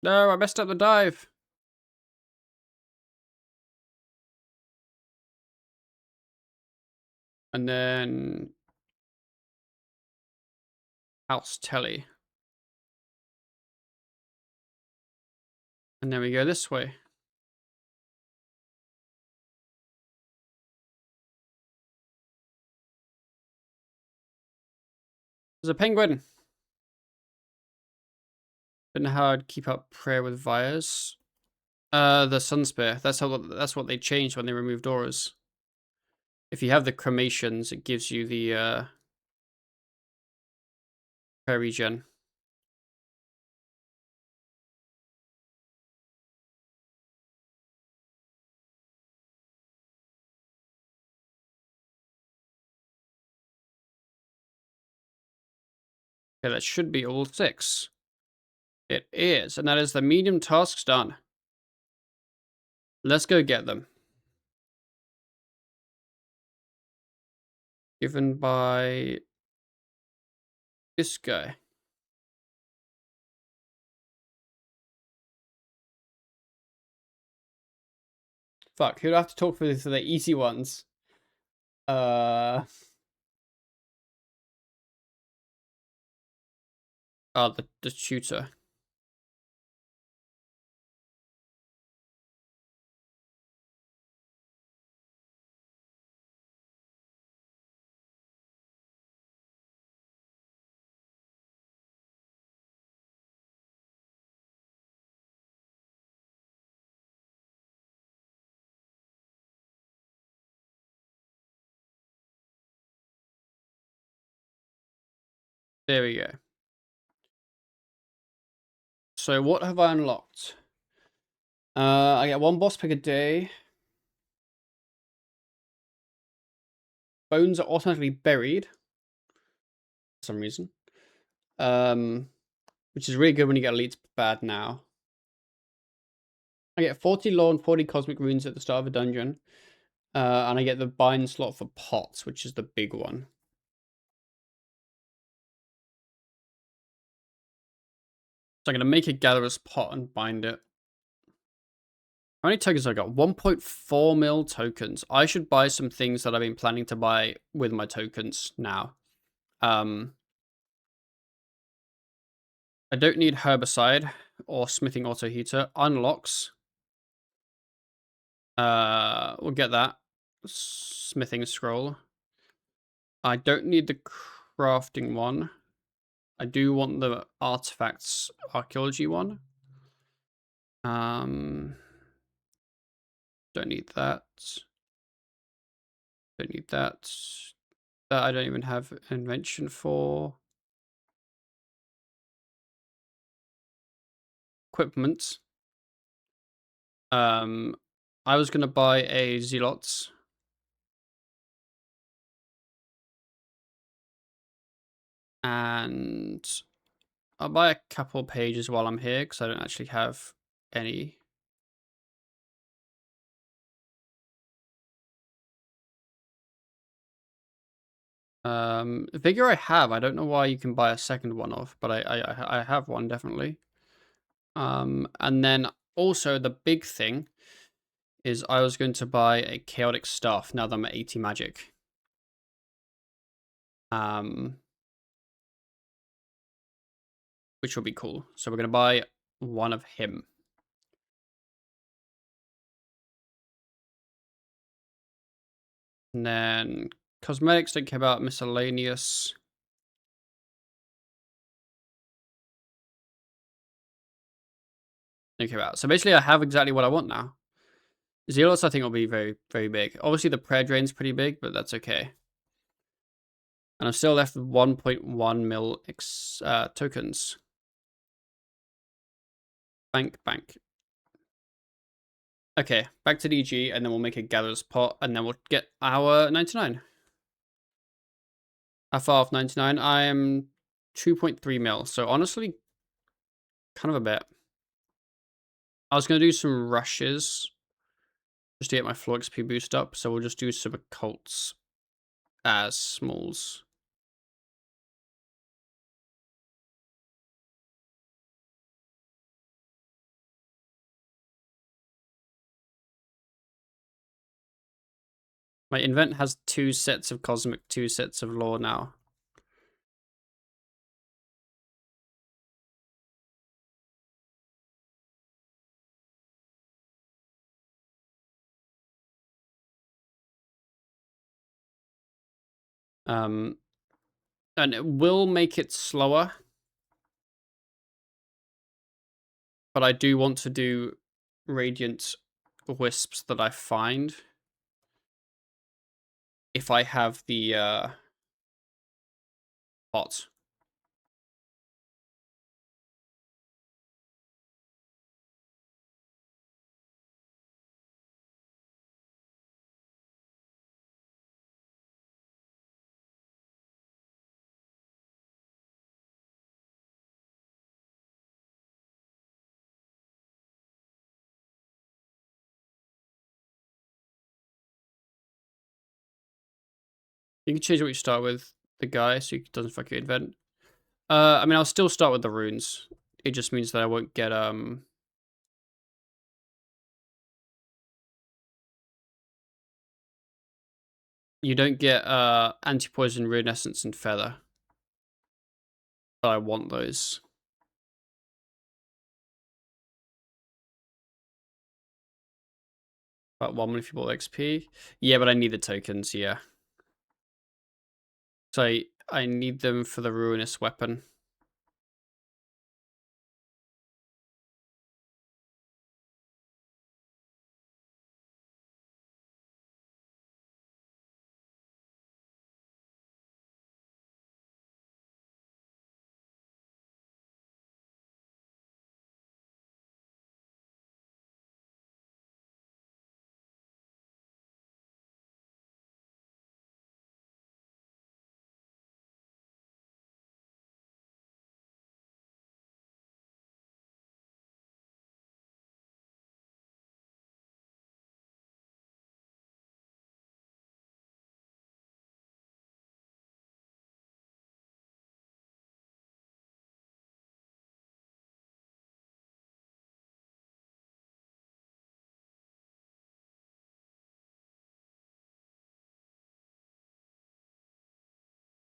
[SPEAKER 1] No, I messed up the dive. And then House Telly. And then we go this way. There's a penguin. Don't know how I'd keep up prayer with Vias. The Sun Spear. That's what they changed when they removed auras. If you have the cremations, it gives you the prayer regen. Okay, that should be all 6. It is, and that is the medium tasks done. Let's go get them. Given by this guy. Fuck, who'd have to talk for the easy ones? Oh, the tutor. There we go. So what have I unlocked? I get 1 boss pick a day. Bones are automatically buried. for some reason. Which is really good when you get elite bad now. I get 40 law and 40 cosmic runes at the start of a dungeon. And I get the bind slot for pots, which is the big one. So I'm going to make a gatherer's pot and bind it. How many tokens I got? 1.4 mil tokens. I should buy some things that I've been planning to buy with my tokens now. I don't need herbicide or smithing auto heater. Unlocks. We'll get that. Smithing scroll. I don't need the crafting one. I do want the artifacts archaeology one. Don't need that. Don't need that. That I don't even have invention for. Equipment. I was gonna buy a zealots. And I'll buy a couple pages while I'm here because I don't actually have any. Vigor I have. I don't know why you can buy a second one off, but I have one definitely. And then also the big thing is I was going to buy a chaotic staff now that I'm at 80 magic. Which will be cool. So we're gonna buy one of him. And then cosmetics, don't care about miscellaneous. Don't care about. So basically I have exactly what I want now. Zealots I think will be very, very big. Obviously the prayer drain's pretty big, but that's okay. And I'm still left with 1.1 mil tokens. Bank. Okay, back to DG, and then we'll make a gatherer's pot, and then we'll get our 99. How far off 99? I am 2.3 mil, so honestly, kind of a bit. I was going to do some rushes just to get my floor XP boost up, so we'll just do some occults as smalls. My invent has 2 sets of cosmic, 2 sets of lore now. And it will make it slower, but I do want to do radiant wisps that I find if I have the pot. You can change what you start with, the guy, so it doesn't fuck your invent. I mean, I'll still start with the runes. It just means that I won't get, you don't get, anti-poison, rune essence, and feather. But I want those. About 1 million if you bought XP. Yeah, but I need the tokens, yeah. So I need them for the ruinous weapon.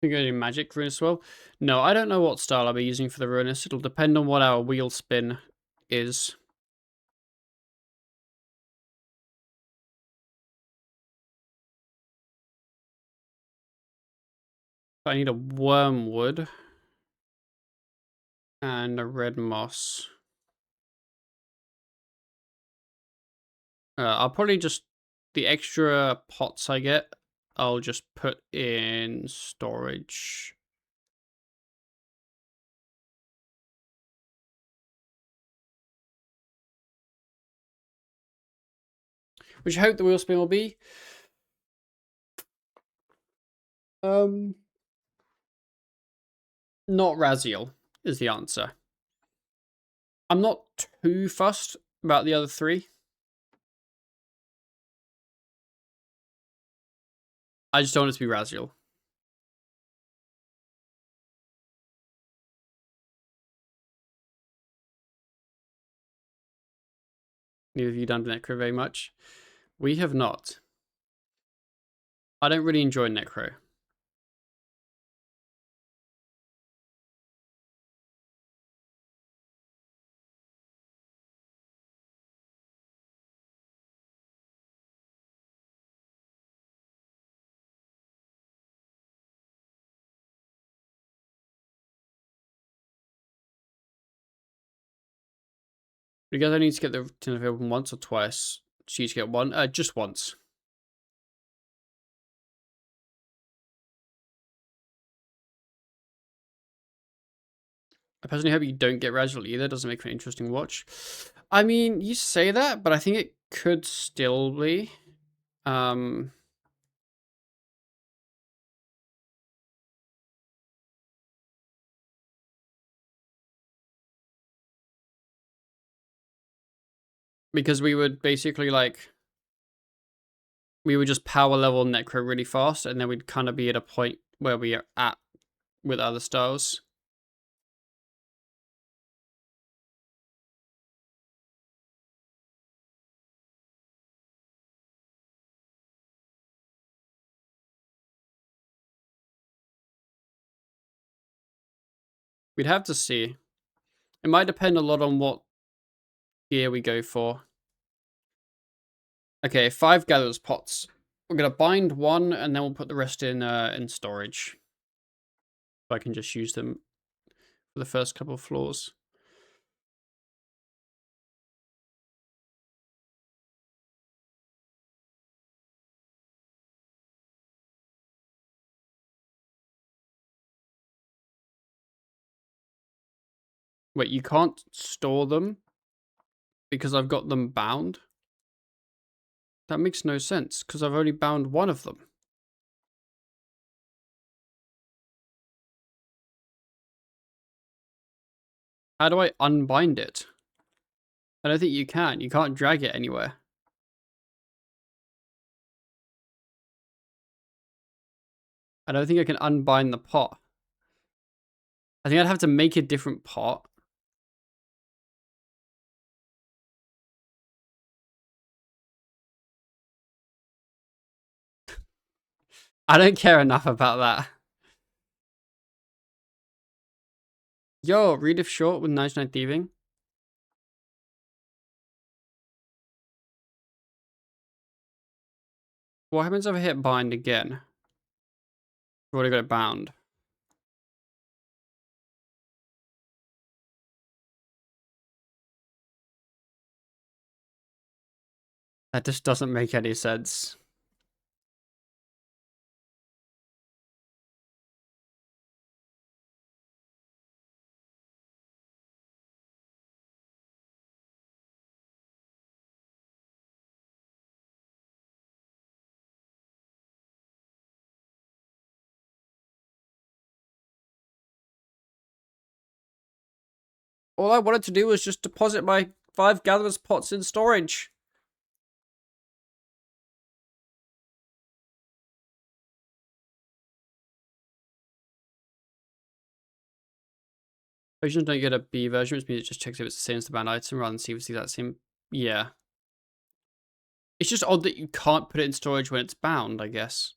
[SPEAKER 1] Think I do magic rune as well? No, I don't know what style I'll be using for the ruinous. It'll depend on what our wheel spin is. I need a wormwood and a red moss. I'll probably just, the extra pots I get, I'll just put in storage. Which I hope the wheel spin will be. Not Raziel is the answer. I'm not too fussed about the other three. I just don't want it to be Raziel. Neither of you done Necro very much. We have not. I don't really enjoy Necro. You guys only need to get the tin open once or twice. So you each get one? Just once. I personally hope you don't get Raziel either. Doesn't make for an interesting watch. I mean, you say that, but I think it could still be. Because we would basically like, we would just power level Necro really fast, and then we'd kind of be at a point where we are at with other styles. We'd have to see. It might depend a lot on what gear we go for. Okay, 5 gatherers pots. We're gonna bind one, and then we'll put the rest in storage. So I can just use them for the first couple of floors. Wait, you can't store them because I've got them bound? That makes no sense, because I've only bound one of them. How do I unbind it? I don't think you can. You can't drag it anywhere. I don't think I can unbind the pot. I think I'd have to make a different pot. I don't care enough about that. Yo, read if short with 99 thieving. What happens if I hit bind again? I've already got it bound. That just doesn't make any sense. All I wanted to do was just deposit my 5 gatherers pots in storage. Versions don't get a B version, which means it just checks if it's the same as the banned item rather than see if it's the exact same. Yeah. It's just odd that you can't put it in storage when it's bound, I guess.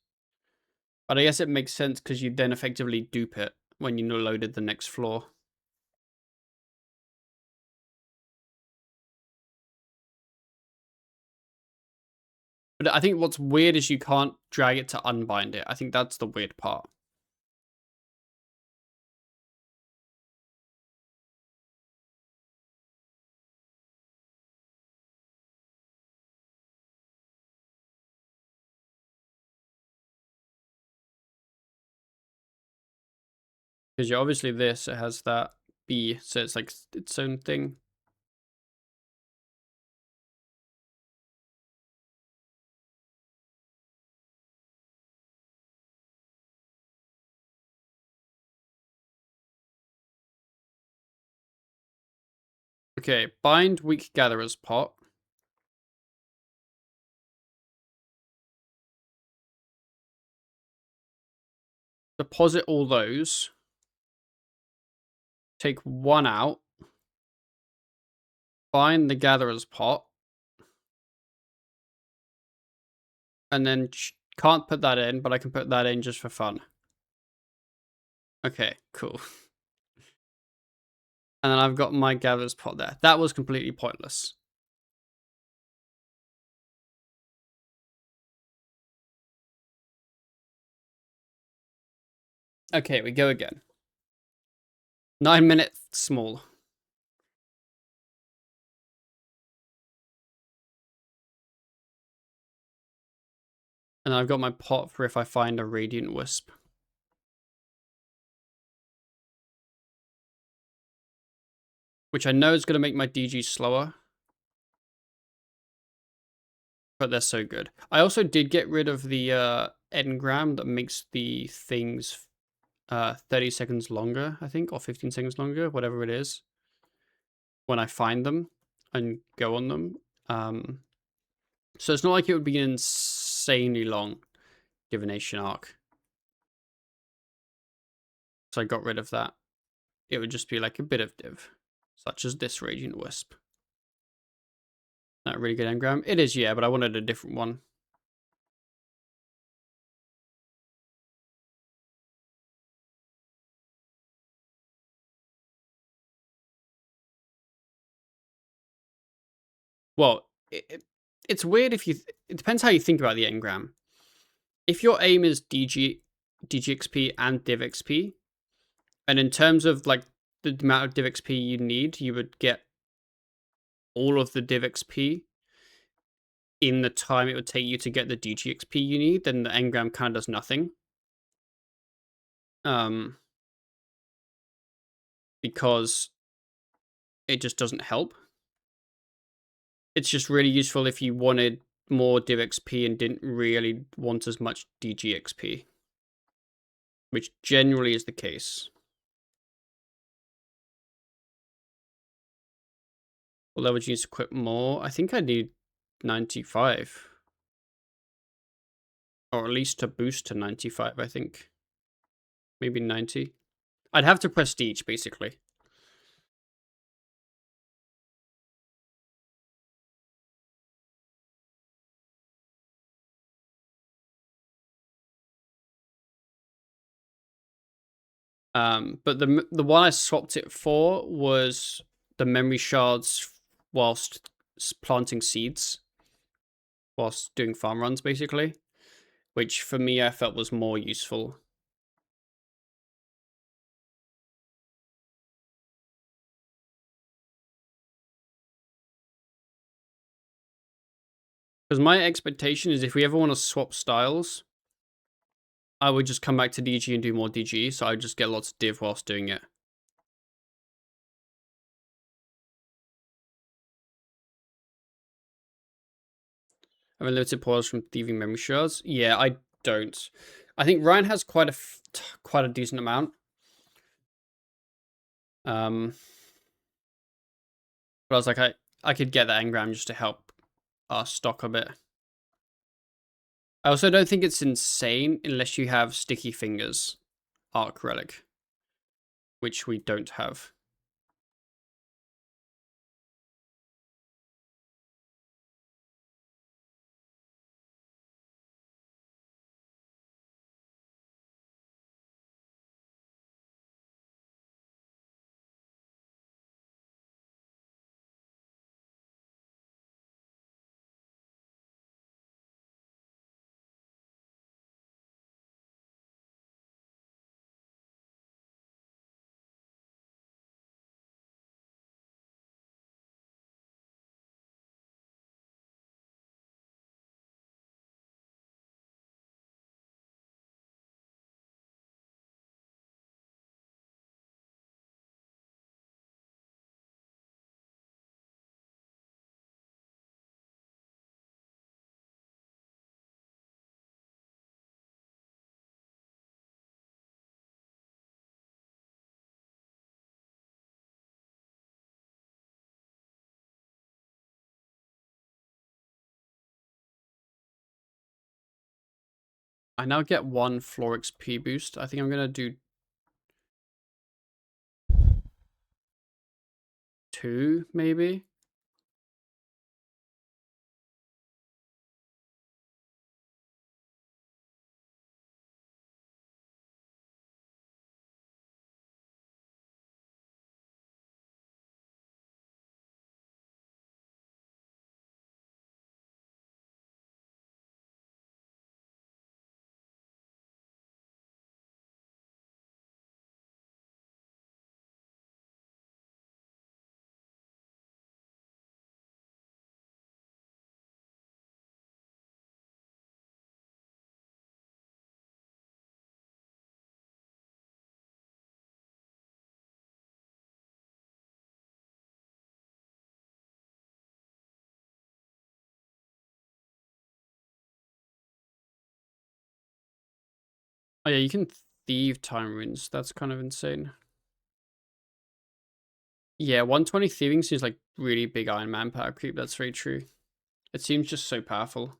[SPEAKER 1] But I guess it makes sense because you then effectively dupe it when you loaded the next floor. But I think what's weird is you can't drag it to unbind it. I think that's the weird part. Because you're obviously this, it has that B, so it's like its own thing. Okay, bind weak gatherer's pot. Deposit all those. Take one out. Bind the gatherer's pot. And then can't put that in, but I can put that in just for fun. Okay, cool. And then I've got my gatherer's pot there. That was completely pointless. Okay, we go again. 9-minute small. And I've got my pot for if I find a radiant wisp. Which I know is going to make my DG slower. But they're so good. I also did get rid of the engram that makes the things 30 seconds longer, I think, or 15 seconds longer, whatever it is, when I find them and go on them. So it's not like it would be an insanely long divination arc. So I got rid of that. It would just be like a bit of div, such as this Radiant Wisp. Not a really good engram. It is, yeah, but I wanted a different one. Well, it's weird if you... It depends how you think about the engram. If your aim is DGXP and DivXP, and in terms of like the amount of DivXP you need, you would get all of the DivXP in the time it would take you to get the DGXP you need, then the engram kind of does nothing. Because it just doesn't help. It's just really useful if you wanted more DivXP and didn't really want as much DGXP, which generally is the case. Although would you need to equip more? I think I need 95. Or at least to boost to 95, I think. Maybe 90. I'd have to prestige, basically. But the one I swapped it for was the memory shards whilst planting seeds. Whilst doing farm runs, basically. Which, for me, I felt was more useful. Because my expectation is if we ever want to swap styles, I would just come back to DG and do more DG, so I'd just get lots of div whilst doing it. Have unlimited pause from thieving memory shards? Yeah, I don't. I think Ryan has quite a decent amount. But I was like, I could get that engram just to help our stock a bit. I also don't think it's insane unless you have Sticky Fingers Arc Relic, which we don't have. I now get 1 floor XP boost. I think I'm gonna do 2, maybe? Oh yeah, you can thieve time runes. That's kind of insane. Yeah, 120 thieving seems like really big Iron Man power creep. That's very true. It seems just so powerful.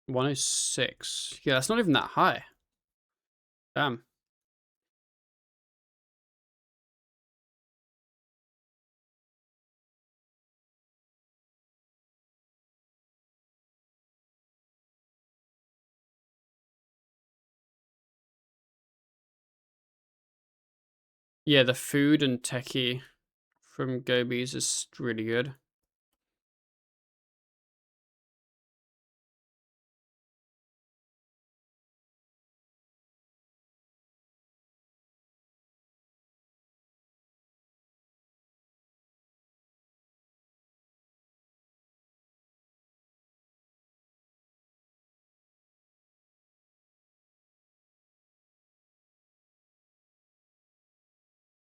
[SPEAKER 1] One 106. Yeah, that's not even that high. Damn. Yeah, the food and techie from Gobies is really good.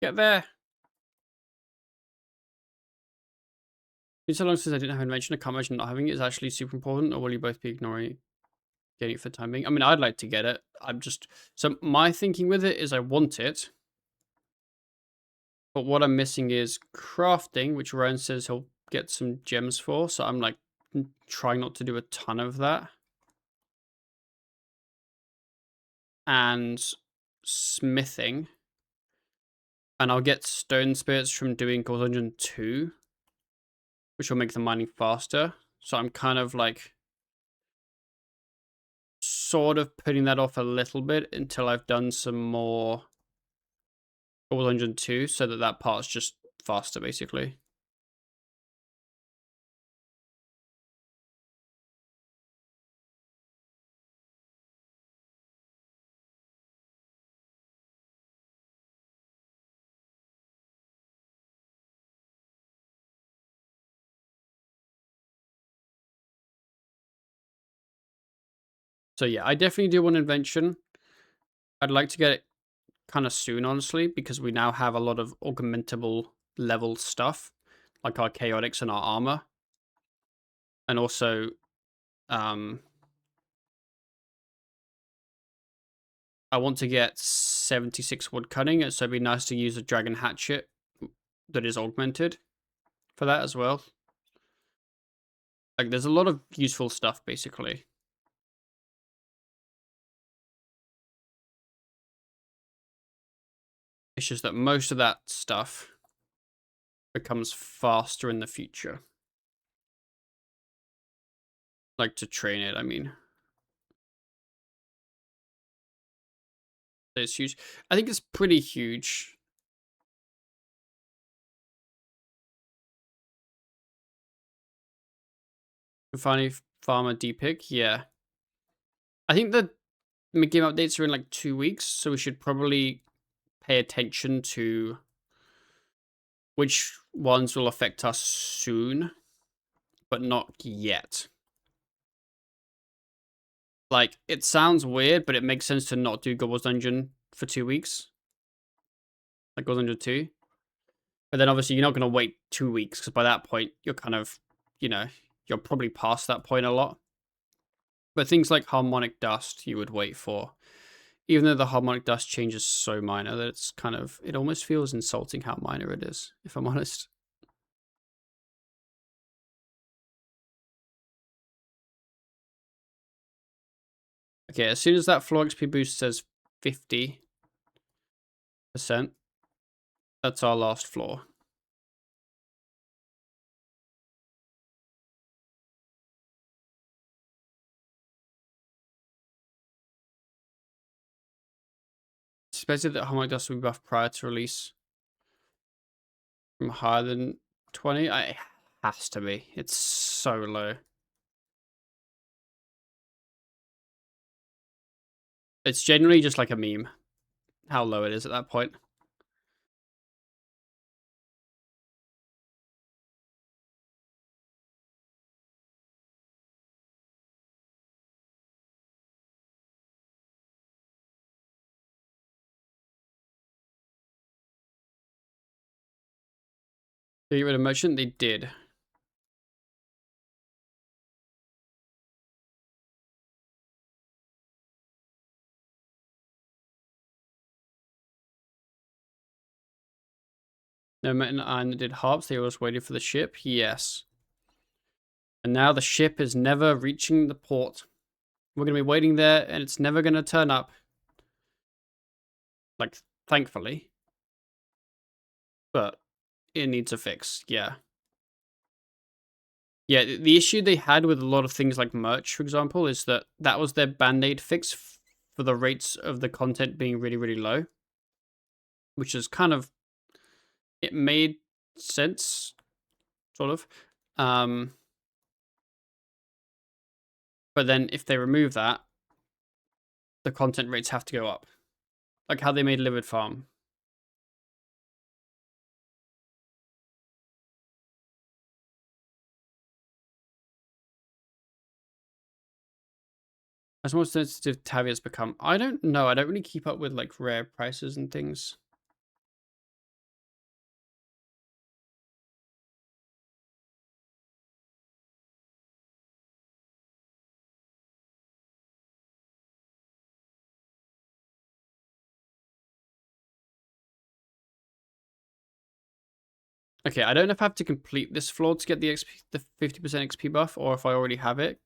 [SPEAKER 1] Get there. It's so long since I didn't have an invention. I can't imagine not having it is actually super important, or will you both be ignoring getting it for the time being? I mean, I'd like to get it. I'm just so my thinking with it is I want it, but what I'm missing is crafting, which Ryan says he'll get some gems for. So I'm like trying not to do a ton of that, and smithing, and I'll get stone spirits from doing Gold Dungeon 2, which will make the mining faster. So I'm kind of like sort of putting that off a little bit until I've done some more Gold Dungeon 2 so that that part's just faster, basically. So yeah, I definitely do want invention. I'd like to get it kind of soon, honestly, because we now have a lot of augmentable level stuff, like our chaotics and our armor. And also, I want to get 76 wood cutting, so it'd be nice to use a dragon hatchet that is augmented for that as well. Like, there's a lot of useful stuff, basically. It's just that most of that stuff becomes faster in the future. Like, to train it, I mean. It's huge. I think it's pretty huge. Finally, Farmer D-Pick, yeah. I think the mid-game updates are in like 2 weeks, so we should probably pay attention to which ones will affect us soon, but not yet. Like, it sounds weird, but it makes sense to not do Gobble's Dungeon for 2 weeks. Like Gobble's Dungeon 2. But then obviously you're not going to wait 2 weeks, because by that point, you're kind of, you're probably past that point a lot. But things like harmonic dust, you would wait for. Even though the harmonic dust change is so minor that it's kind of, it almost feels insulting how minor it is, if I'm honest. Okay, as soon as that floor XP boost says 50%, that's our last floor. Expected that harmonic dust will be buffed prior to release from higher than 20. It has to be. It's so low. It's genuinely just like a meme, how low it is at that point. They get rid of merchant? They did. No, and did harps. They always waited for the ship. Yes. And now the ship is never reaching the port. We're going to be waiting there, and it's never going to turn up. Like, thankfully. But it needs a fix. Yeah. Yeah, the issue they had with a lot of things like merch, for example, is that that was their band-aid fix for the rates of the content being really, really low. Which is kind of... It made sense, sort of. But then if they remove that, the content rates have to go up. Like how they made Livid Farm. As more sensitive Tavia's become, I don't know. I don't really keep up with like rare prices and things. Okay, I don't know if I have to complete this floor to get the XP, the 50% XP buff, or if I already have it.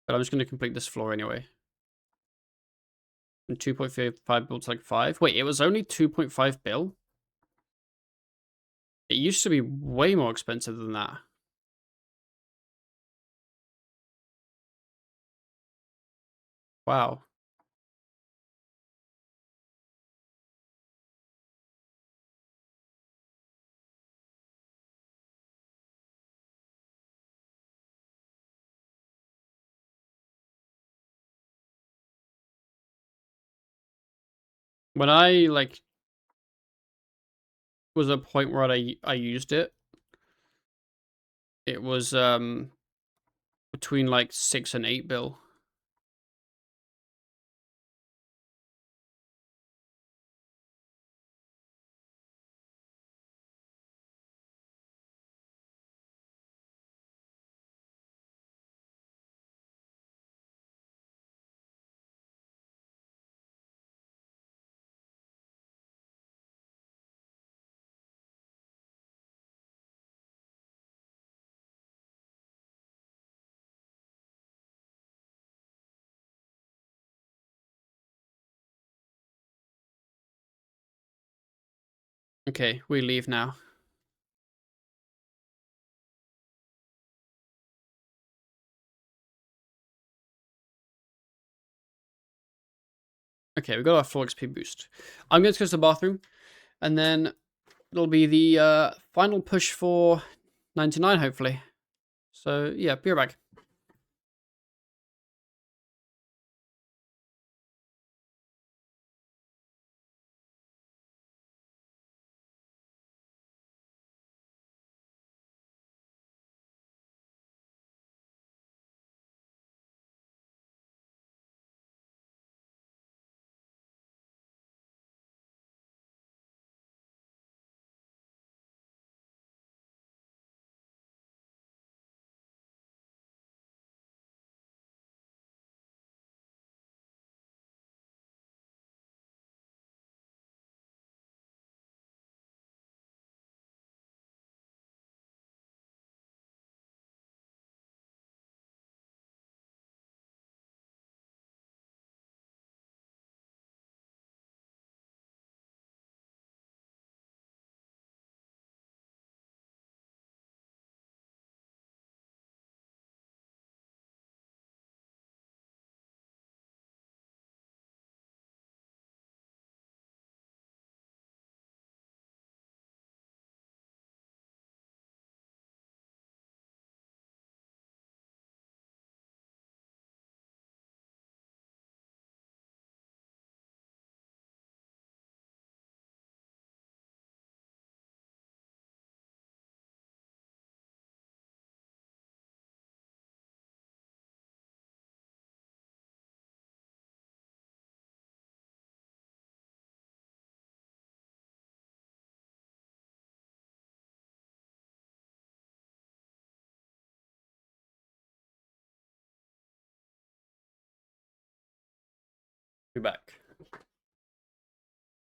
[SPEAKER 1] But I'm just going to complete this floor anyway. From 2.5 bill to like 5. Wait, it was only 2.5 bill? It used to be way more expensive than that. Wow. When I like was a point where I used it, it was between like 6 and 8 bill. Okay, we leave now. Okay, we got our full XP boost. I'm going to go to the bathroom, and then it'll be the final push for 99, hopefully. So, yeah, be right back. Be back.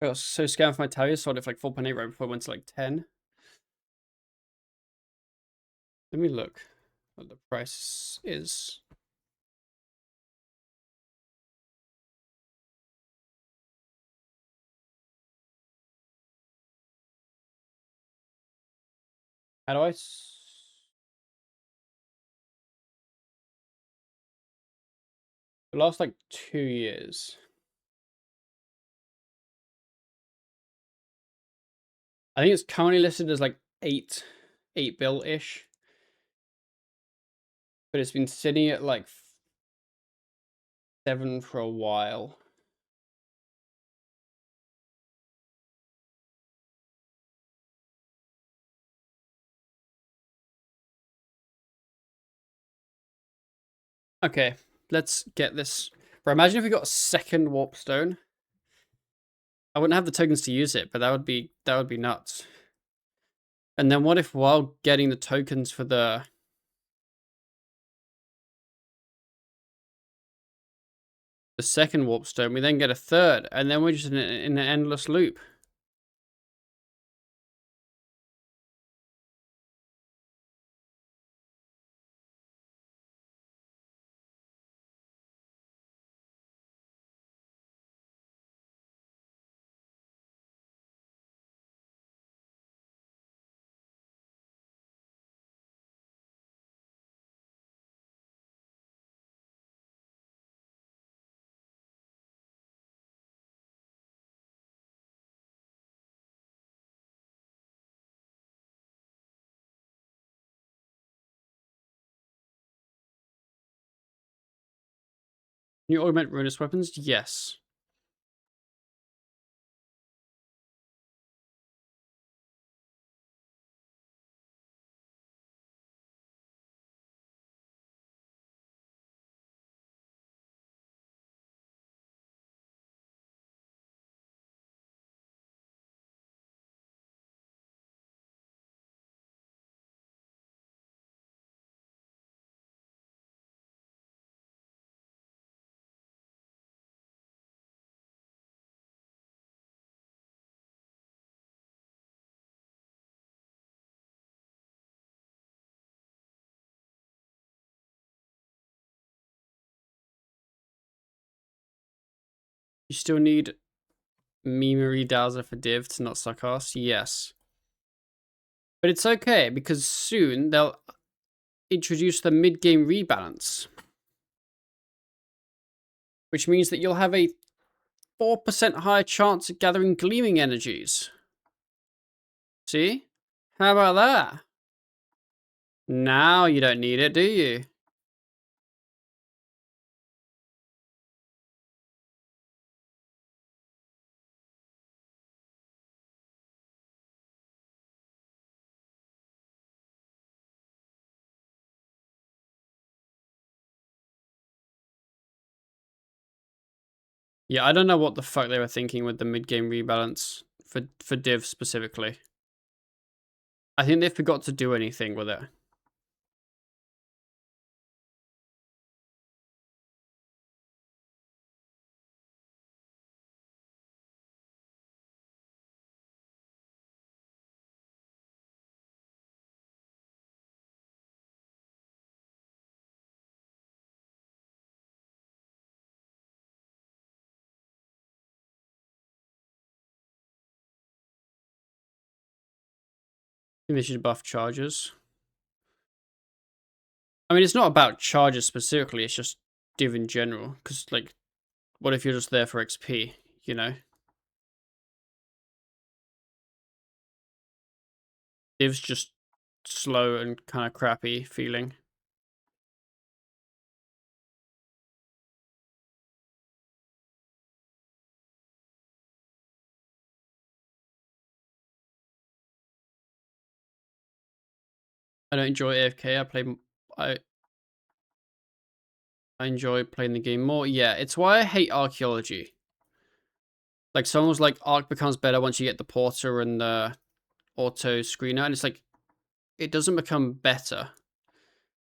[SPEAKER 1] I got so scared for my tires, sold it for like 4.8 right before I went to like 10. Let me look what the price is. How do I? The last like 2 years. I think it's currently listed as like 8 bill ish, but it's been sitting at like 7 for a while. Okay, let's get this. Bro, imagine if we got a second warp stone. I wouldn't have the tokens to use it, but that would be nuts. And then what if while getting the tokens for the second warp stone, we then get a third, and then we're just in an endless loop. Can you augment ruinous weapons? Yes. You still need Memory Dowser for Div to not suck ass? Yes. But it's okay, because soon they'll introduce the mid-game rebalance. Which means that you'll have a 4% higher chance of gathering gleaming energies. See? How about that? Now you don't need it, do you? Yeah, I don't know what the fuck they were thinking with the mid-game rebalance for Div specifically. I think they forgot to do anything with it. I think they should buff charges. I mean, it's not about charges specifically, it's just Div in general. Because, like, what if you're just there for XP, you know? Div's just slow and kind of crappy feeling. I don't enjoy AFK. I enjoy playing the game more. Yeah, it's why I hate archaeology. Like, someone was like, Arc becomes better once you get the porter and the auto screener, and it's like, it doesn't become better.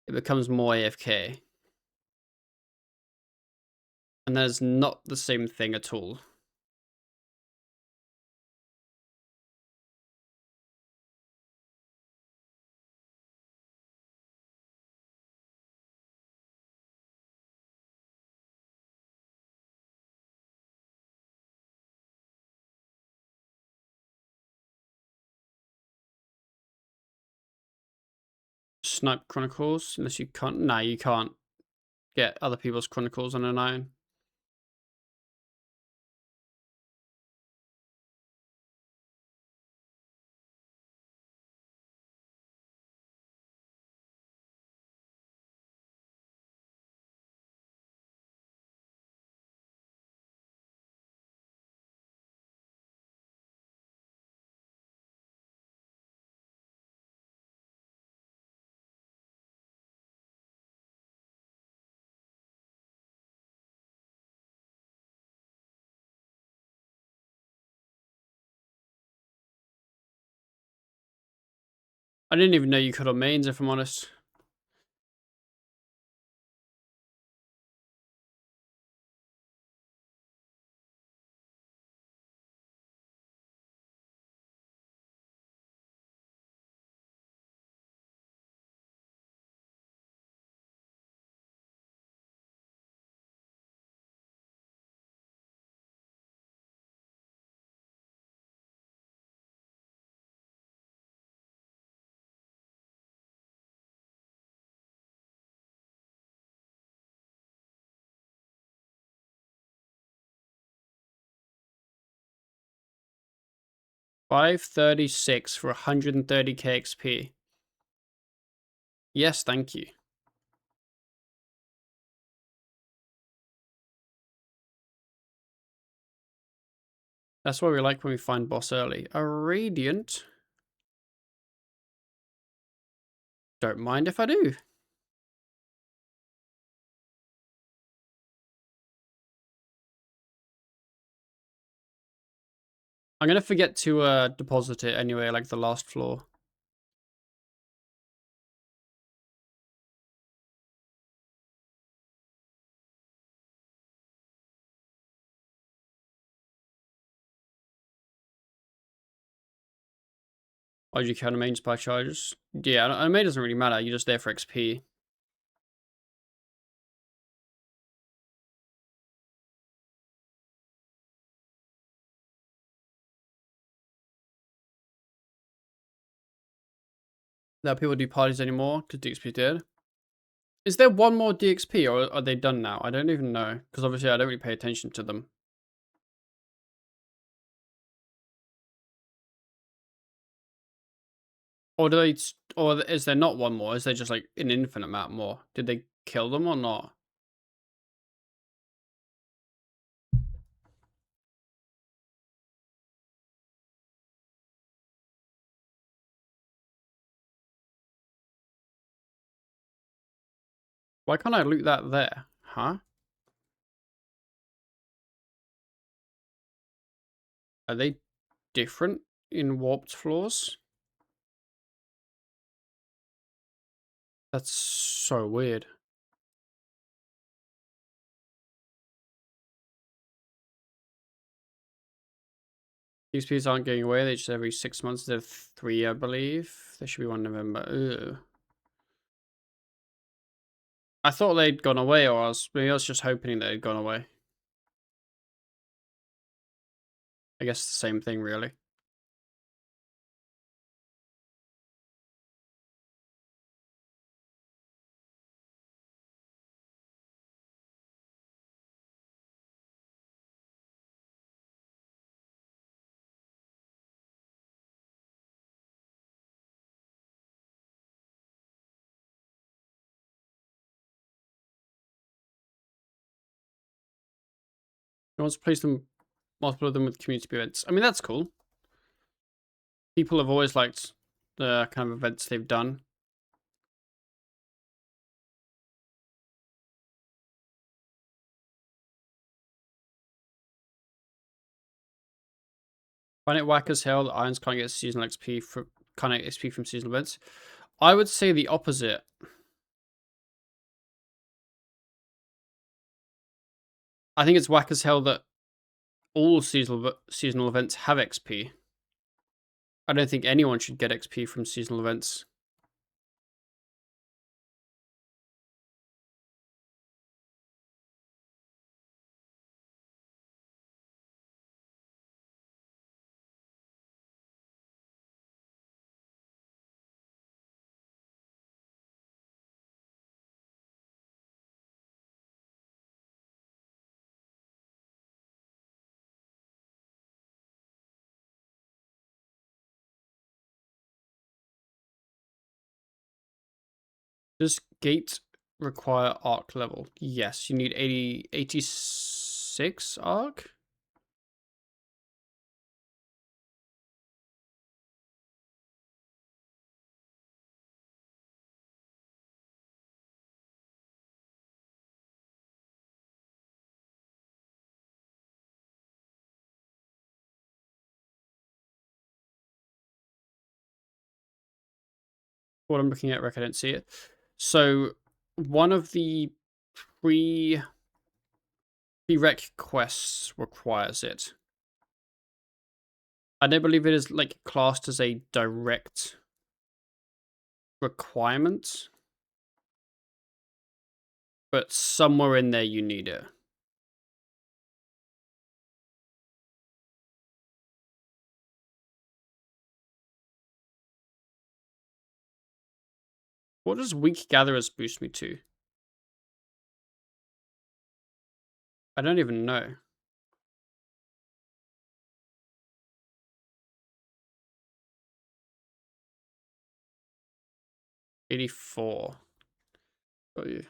[SPEAKER 1] It becomes more AFK. And that is not the same thing at all. Snipe Chronicles, unless you can't. Nah, you can't get other people's Chronicles on an iron. I didn't even know you could on mains, if I'm honest. $536 for 130k XP. Yes, thank you. That's what we like when we find boss early. A Radiant. Don't mind if I do. I'm gonna forget to deposit it anyway, like the last floor. Or you count mains by charges? Yeah, main doesn't really matter. You're just there for XP. Now people do parties anymore because DXP dead. Is there one more DXP or are they done now? I don't even know because obviously I don't really pay attention to them. Or do they? Or is there not one more? Is there just like an infinite amount more? Did they kill them or not? Why can't I loot that there? Huh? Are they different in warped floors? That's so weird. These pieces aren't going away. They just every 6 months. They're 3, I believe. There should be one November. Ugh. I thought they'd gone away, or maybe I was just hoping they'd gone away. I guess the same thing, really. He wants to place them, multiple of them with community events. I mean, that's cool. People have always liked the kind of events they've done. Find it whack as hell that Irons can't get seasonal XP from seasonal events. I would say the opposite. I think it's whack as hell that all seasonal events have XP. I don't think anyone should get XP from seasonal events. Does gate require arc level? Yes, you need 86 arc? What I'm looking at, I don't see it. So one of the prereq quests requires it. I don't believe it is like classed as a direct requirement, but somewhere in there you need it. What does weak gatherers boost me to? I don't even know. 84. Got you.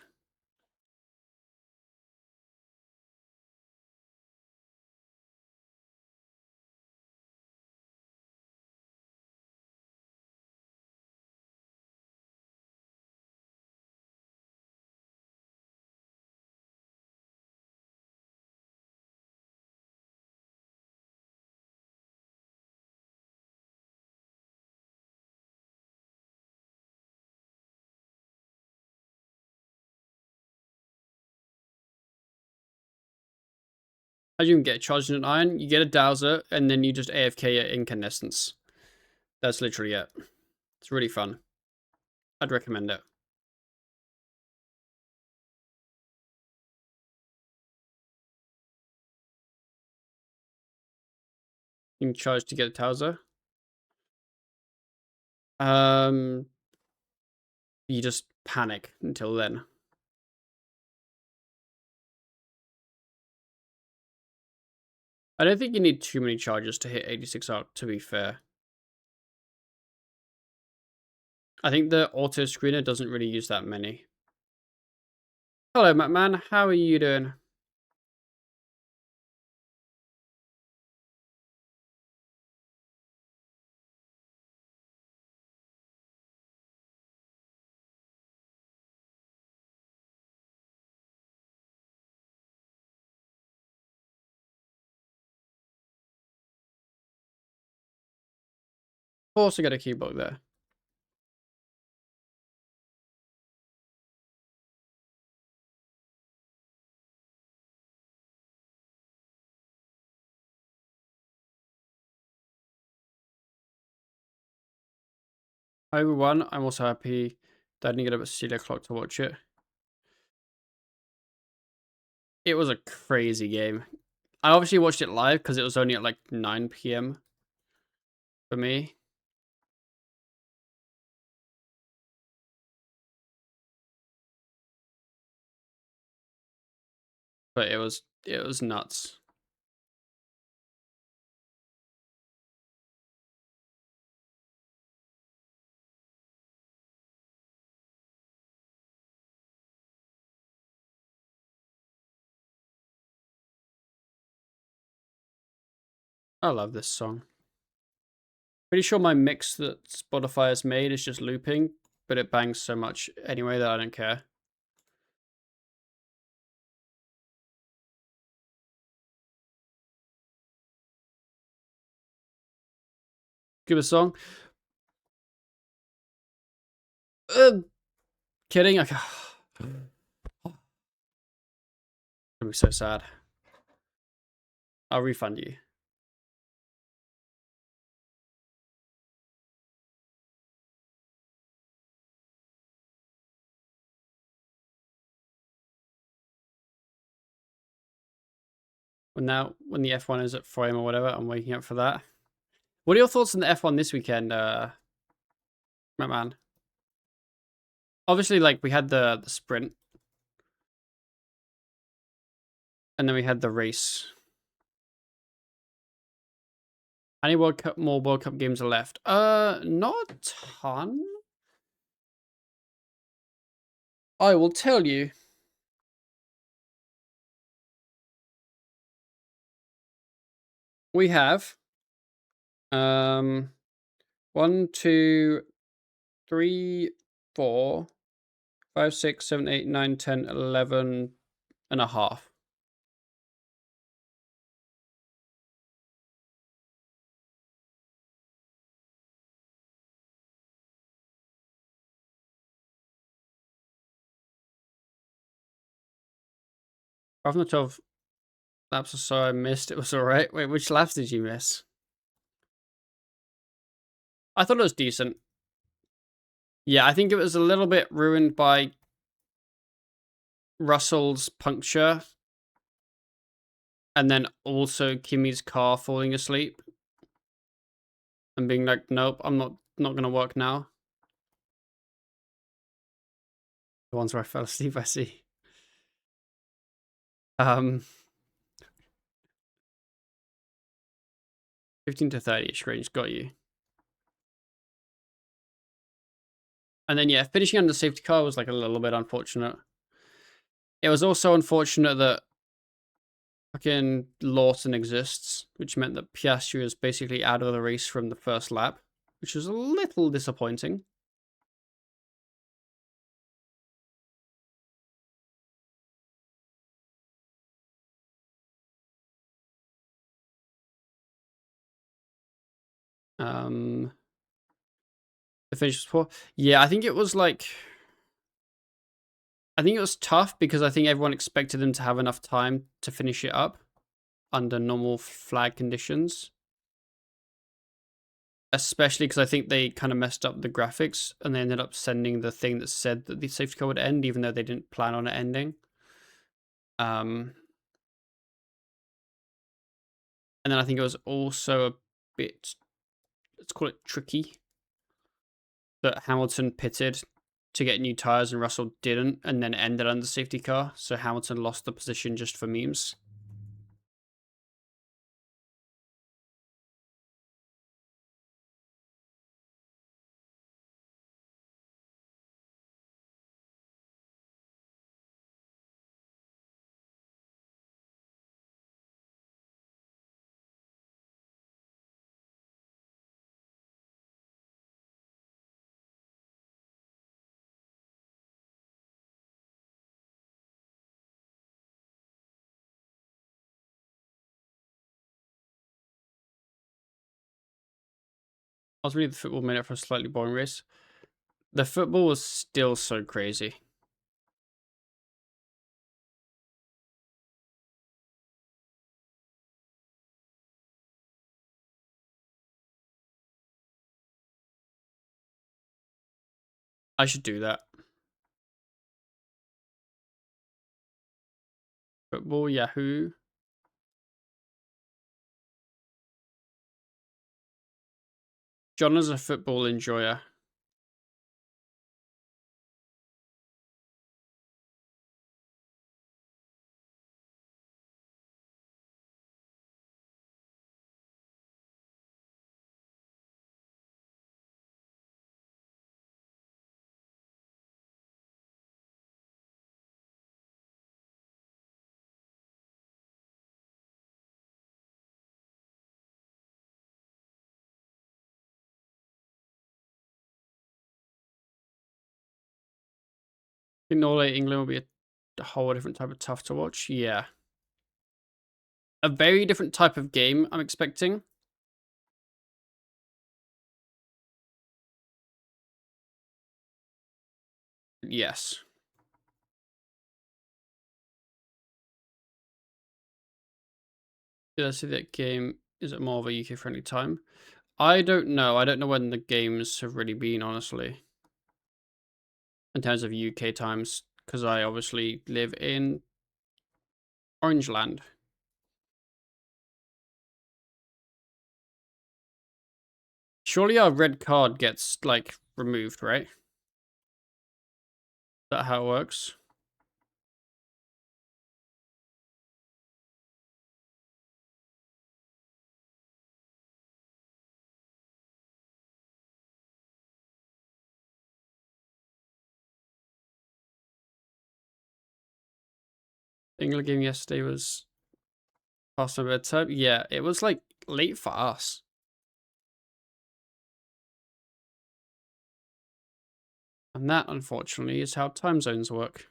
[SPEAKER 1] How do you even get charged in an iron? You get a dowser, and then you just AFK at incandescence. That's literally it. It's really fun. I'd recommend it. You can charge to get a dowser. You just panic until then. I don't think you need too many charges to hit 86 arc, to be fair. I think the auto screener doesn't really use that many. Hello, Matman. How are you doing? Also got a keyboard there. Hi everyone, I'm also happy that I didn't get up at 6 o'clock to watch it. It was a crazy game. I obviously watched it live because it was only at like 9 p.m. for me. But it was nuts. I love this song. Pretty sure my mix that Spotify has made is just looping, but it bangs so much anyway that I don't care. Give a song. Kidding. Okay. Gonna be so sad. I'll refund you. When the F1 is at 4 a.m. or whatever, I'm waking up for that. What are your thoughts on the F1 this weekend, man? Obviously, like we had the sprint, and then we had the race. How many more World Cup games are left? Not a ton. I will tell you. We have one, two, three, 4, 5, 6, 7, 8, 9, 10, 11 and a half. Apart from the 12 laps or so I missed, it was alright. Wait, which laps did you miss? I thought it was decent. Yeah, I think it was a little bit ruined by Russell's puncture. And then also Kimmy's car falling asleep. And being like, nope, I'm not gonna work now. The ones where I fell asleep, I see. 15 to 30-ish range, got you. And then, yeah, finishing under the safety car was like a little bit unfortunate. It was also unfortunate that fucking Lawson exists, which meant that Piastri was basically out of the race from the first lap, which was a little disappointing. The finish was poor. Yeah, I think it was like... I think it was tough because I think everyone expected them to have enough time to finish it up under normal flag conditions. Especially because I think they kind of messed up the graphics and they ended up sending the thing that said that the safety car would end, even though they didn't plan on it ending. And then I think it was also a bit, let's call it tricky, that Hamilton pitted to get new tires and Russell didn't, and then ended under safety car. So Hamilton lost the position just for memes. Ultimately, the football made it for a slightly boring race. The football was still so crazy. I should do that. Football Yahoo. John is a football enjoyer. I think Norway, England will be a whole different type of tough to watch. Yeah. A very different type of game, I'm expecting. Yes. Did I see that game? Is it more of a UK friendly time? I don't know. I don't know when the games have really been, honestly, in terms of UK times, because I obviously live in Orangeland. Surely our red card gets, like, removed, right? Is that how it works? The England game yesterday was past my bedtime. Yeah, it was, like, late for us. And that, unfortunately, is how time zones work.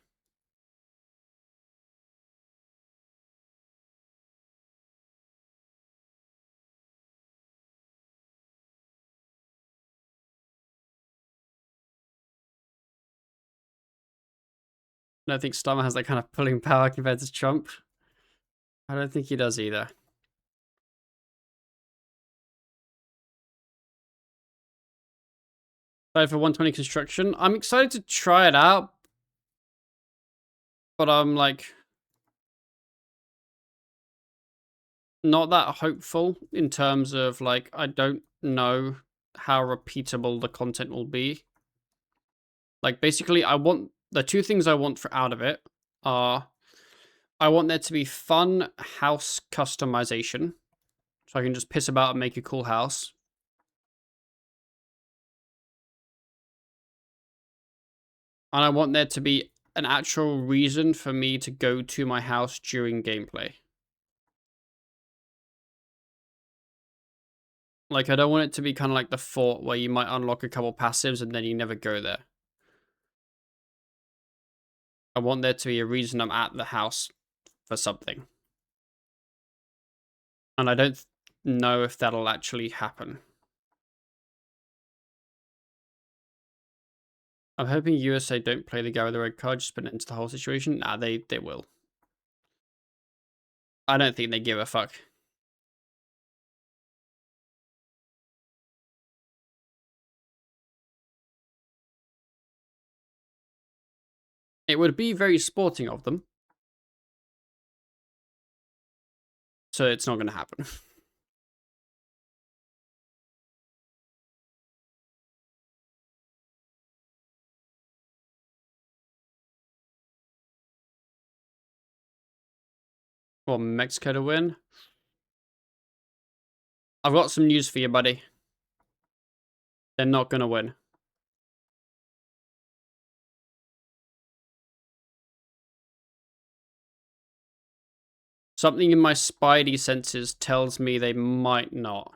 [SPEAKER 1] I don't think Starmer has that kind of pulling power compared to Trump. I don't think he does either. Excited for 120 construction. I'm excited to try it out, but I'm like not that hopeful in terms of like I don't know how repeatable the content will be. Like basically, I want the two things I want for out of it are I want there to be fun house customization, so I can just piss about and make a cool house. And I want there to be an actual reason for me to go to my house during gameplay. Like, I don't want it to be kind of like the fort where you might unlock a couple passives and then you never go there. I want there to be a reason I'm at the house for something. And I don't know if that'll actually happen. I'm hoping USA don't play the guy with the red card, just put it into the whole situation. Nah, they will. I don't think they give a fuck. It would be very sporting of them. So it's not going to happen. Or Mexico to win. I've got some news for you, buddy. They're not going to win. Something in my spidey senses tells me they might not.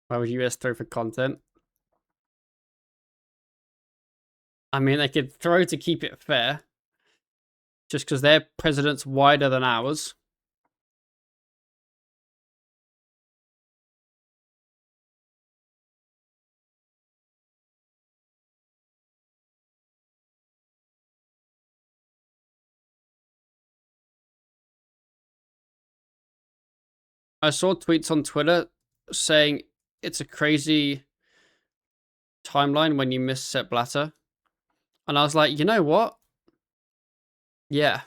[SPEAKER 1] Why would US throw for content? I mean, they could throw to keep it fair. Just because their president's wider than ours. I saw tweets on Twitter saying it's a crazy timeline when you miss Sepp Blatter. And I was like, you know what? Yeah.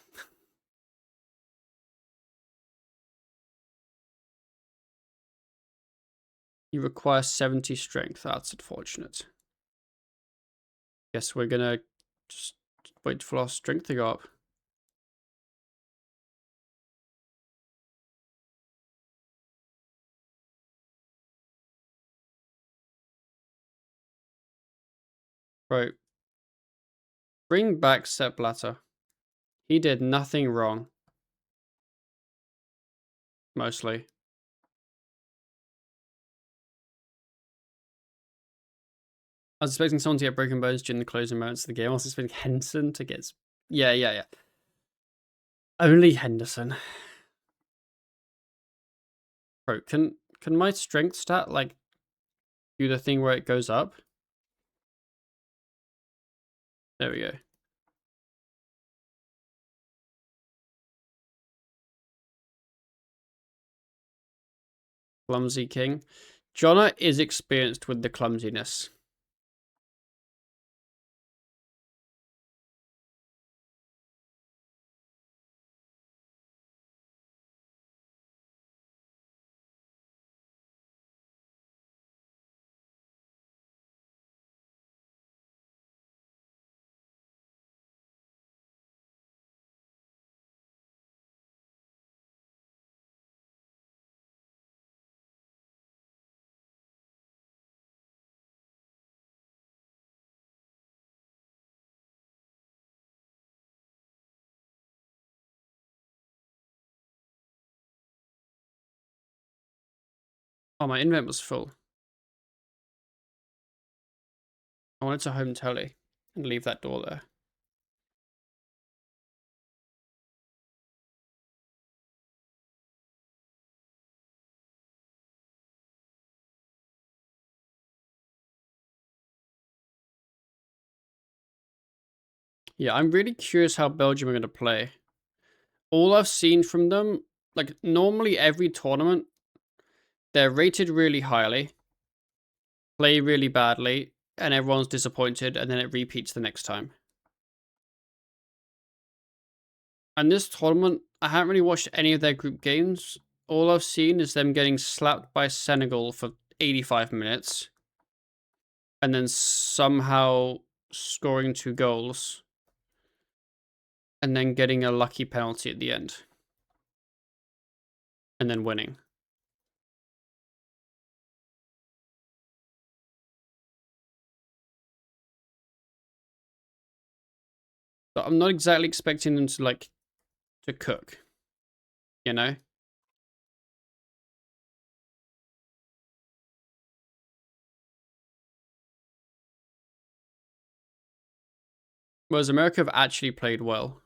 [SPEAKER 1] You require 70 strength. That's unfortunate. Guess we're gonna just wait for our strength to go up. Right. Bring back Sepp Blatter. He did nothing wrong. Mostly. I was expecting someone to get broken bones during the closing moments of the game. I was expecting Henderson to get... Yeah. Only Henderson. Bro, can my strength stat, like, do the thing where it goes up? There we go. Clumsy king. Jonna is experienced with the clumsiness. Oh, my invent was full. I wanted to home telly and leave that door there. Yeah, I'm really curious how Belgium are going to play. All I've seen from them, like normally every tournament, they're rated really highly, play really badly, and everyone's disappointed, and then it repeats the next time. And this tournament, I haven't really watched any of their group games. All I've seen is them getting slapped by Senegal for 85 minutes, and then somehow scoring 2 goals, and then getting a lucky penalty at the end, and then winning. So I'm not exactly expecting them to to cook, you know? Whereas America have actually played well.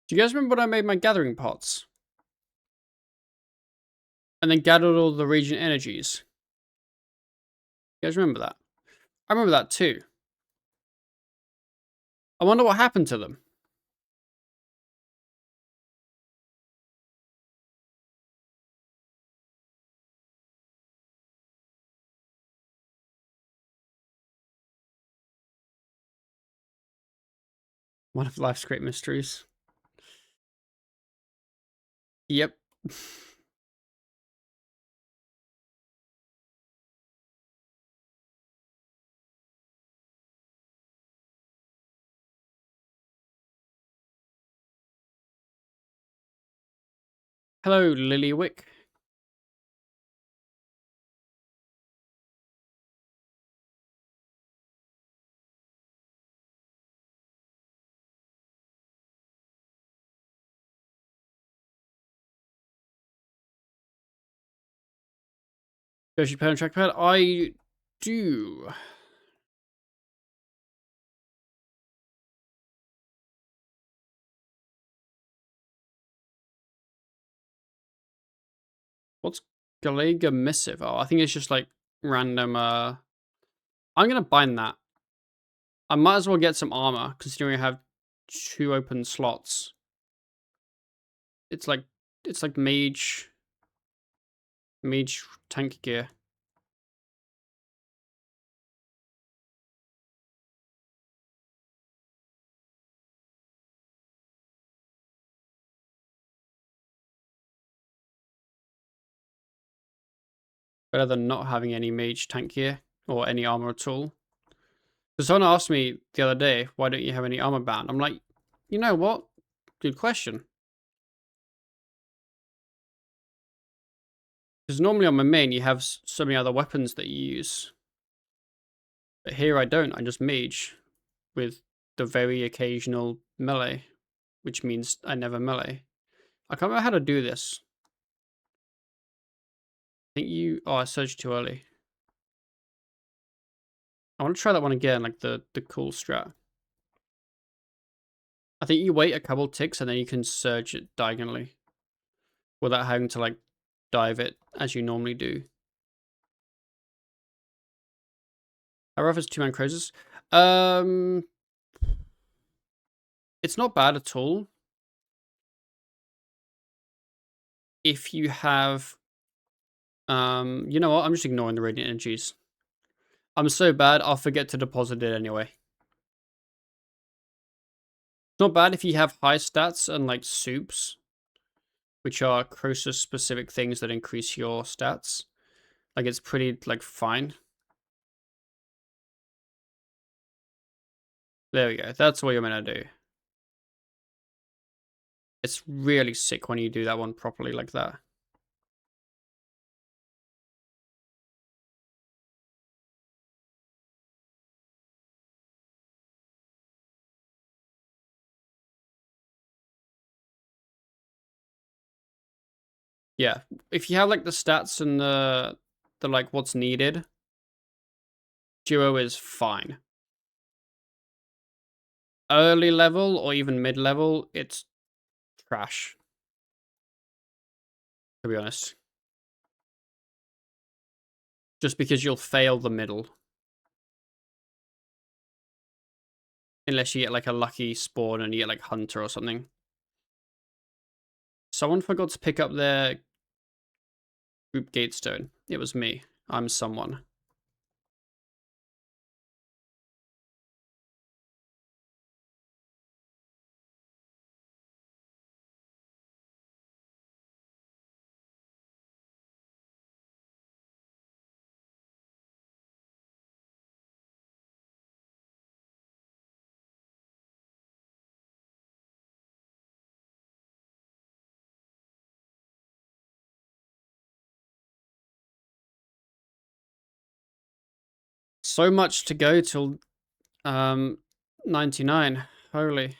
[SPEAKER 1] Do you guys remember when I made my gathering pots? And then gathered all the region energies? You guys remember that? I remember that too. I wonder what happened to them. One of life's great mysteries. Yep. Hello, Lilywick. Does you play on trackpad? I do. What's Galaga Missive? Oh, I think it's just like random. I'm gonna bind that. I might as well get some armor, considering I have 2 open slots. It's like mage tank gear. better than not having any mage tank gear or any armor at all. Because someone asked me the other day, why don't you have any armor bound? I'm like, you know what? Good question. Because normally on my main, you have so many other weapons that you use. But here I don't. I just mage with the very occasional melee, which means I never melee. I can't remember how to do this. I think you... Oh, I surged too early. I want to try that one again, like the cool strat. I think you wait a couple ticks and then you can surge it diagonally without having to like dive it as you normally do. How rough is two-man cruisers? It's not bad at all. If you have, you know what? I'm just ignoring the radiant energies. I'm so bad, I'll forget to deposit it anyway. It's not bad if you have high stats and like soups, which are Croesus specific things that increase your stats. Like it's pretty like fine. There we go. That's what you're meant to do. It's really sick when you do that one properly like that. Yeah, if you have like the stats and the like what's needed, duo is fine. Early level or even mid level, it's trash. To be honest, just because you'll fail the middle unless you get like a lucky spawn and you get like hunter or something. Someone forgot to pick up their group gatestone. It was me. I'm someone. So much to go till 99. Holy.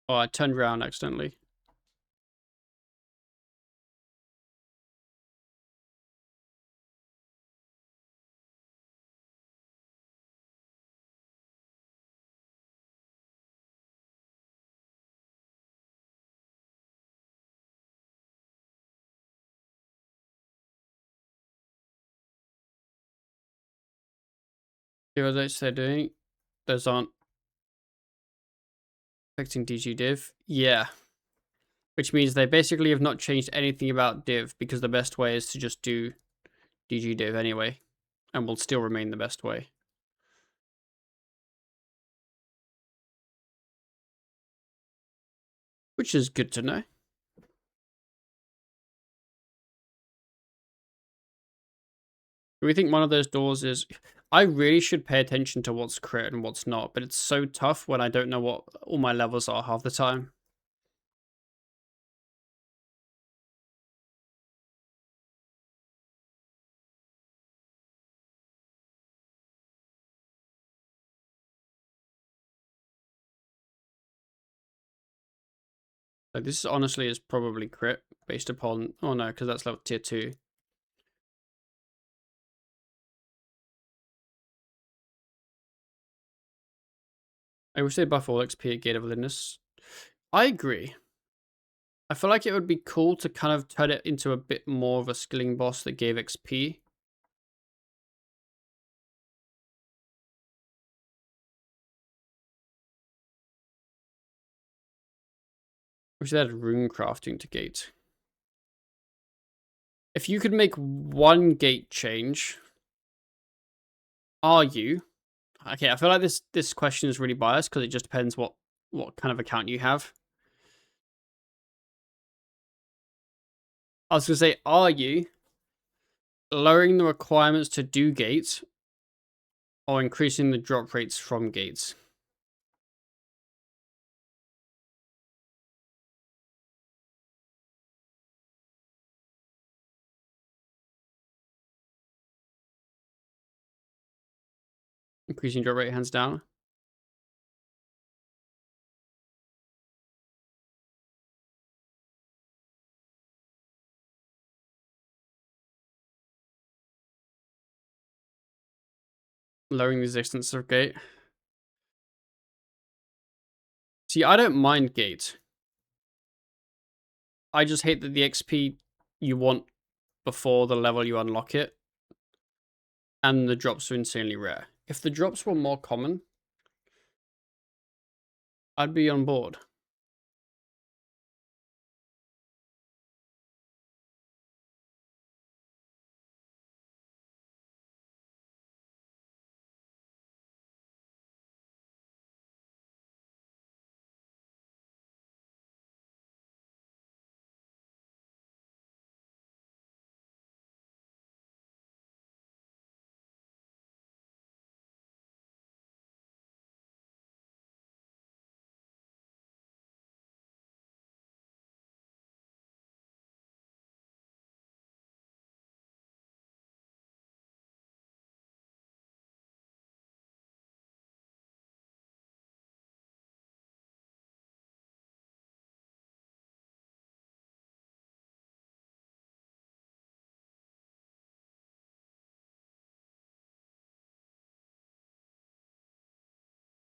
[SPEAKER 1] Oh, I turned around accidentally. Here are those they're doing. Those aren't affecting DG div. Yeah. Which means they basically have not changed anything about div because the best way is to just do DG div anyway. And will still remain the best way. Which is good to know. Do we think one of those doors is... I really should pay attention to what's crit and what's not, but it's so tough when I don't know what all my levels are half the time. Like this honestly is probably crit based upon... Oh no, because that's level tier 2. I wish they buff all XP at Gate of Olympus. I agree. I feel like it would be cool to kind of turn it into a bit more of a skilling boss that gave XP. Wish they had rune crafting to gate. If you could make one gate change, are you? Okay, I feel like this question is really biased because it just depends what kind of account you have. I was gonna say, are you lowering the requirements to do gates or increasing the drop rates from gates? Increasing drop rate hands down. Lowering the resistance of gate. See, I don't mind gate. I just hate that the XP you want before the level you unlock it and the drops are insanely rare. If the drops were more common, I'd be on board.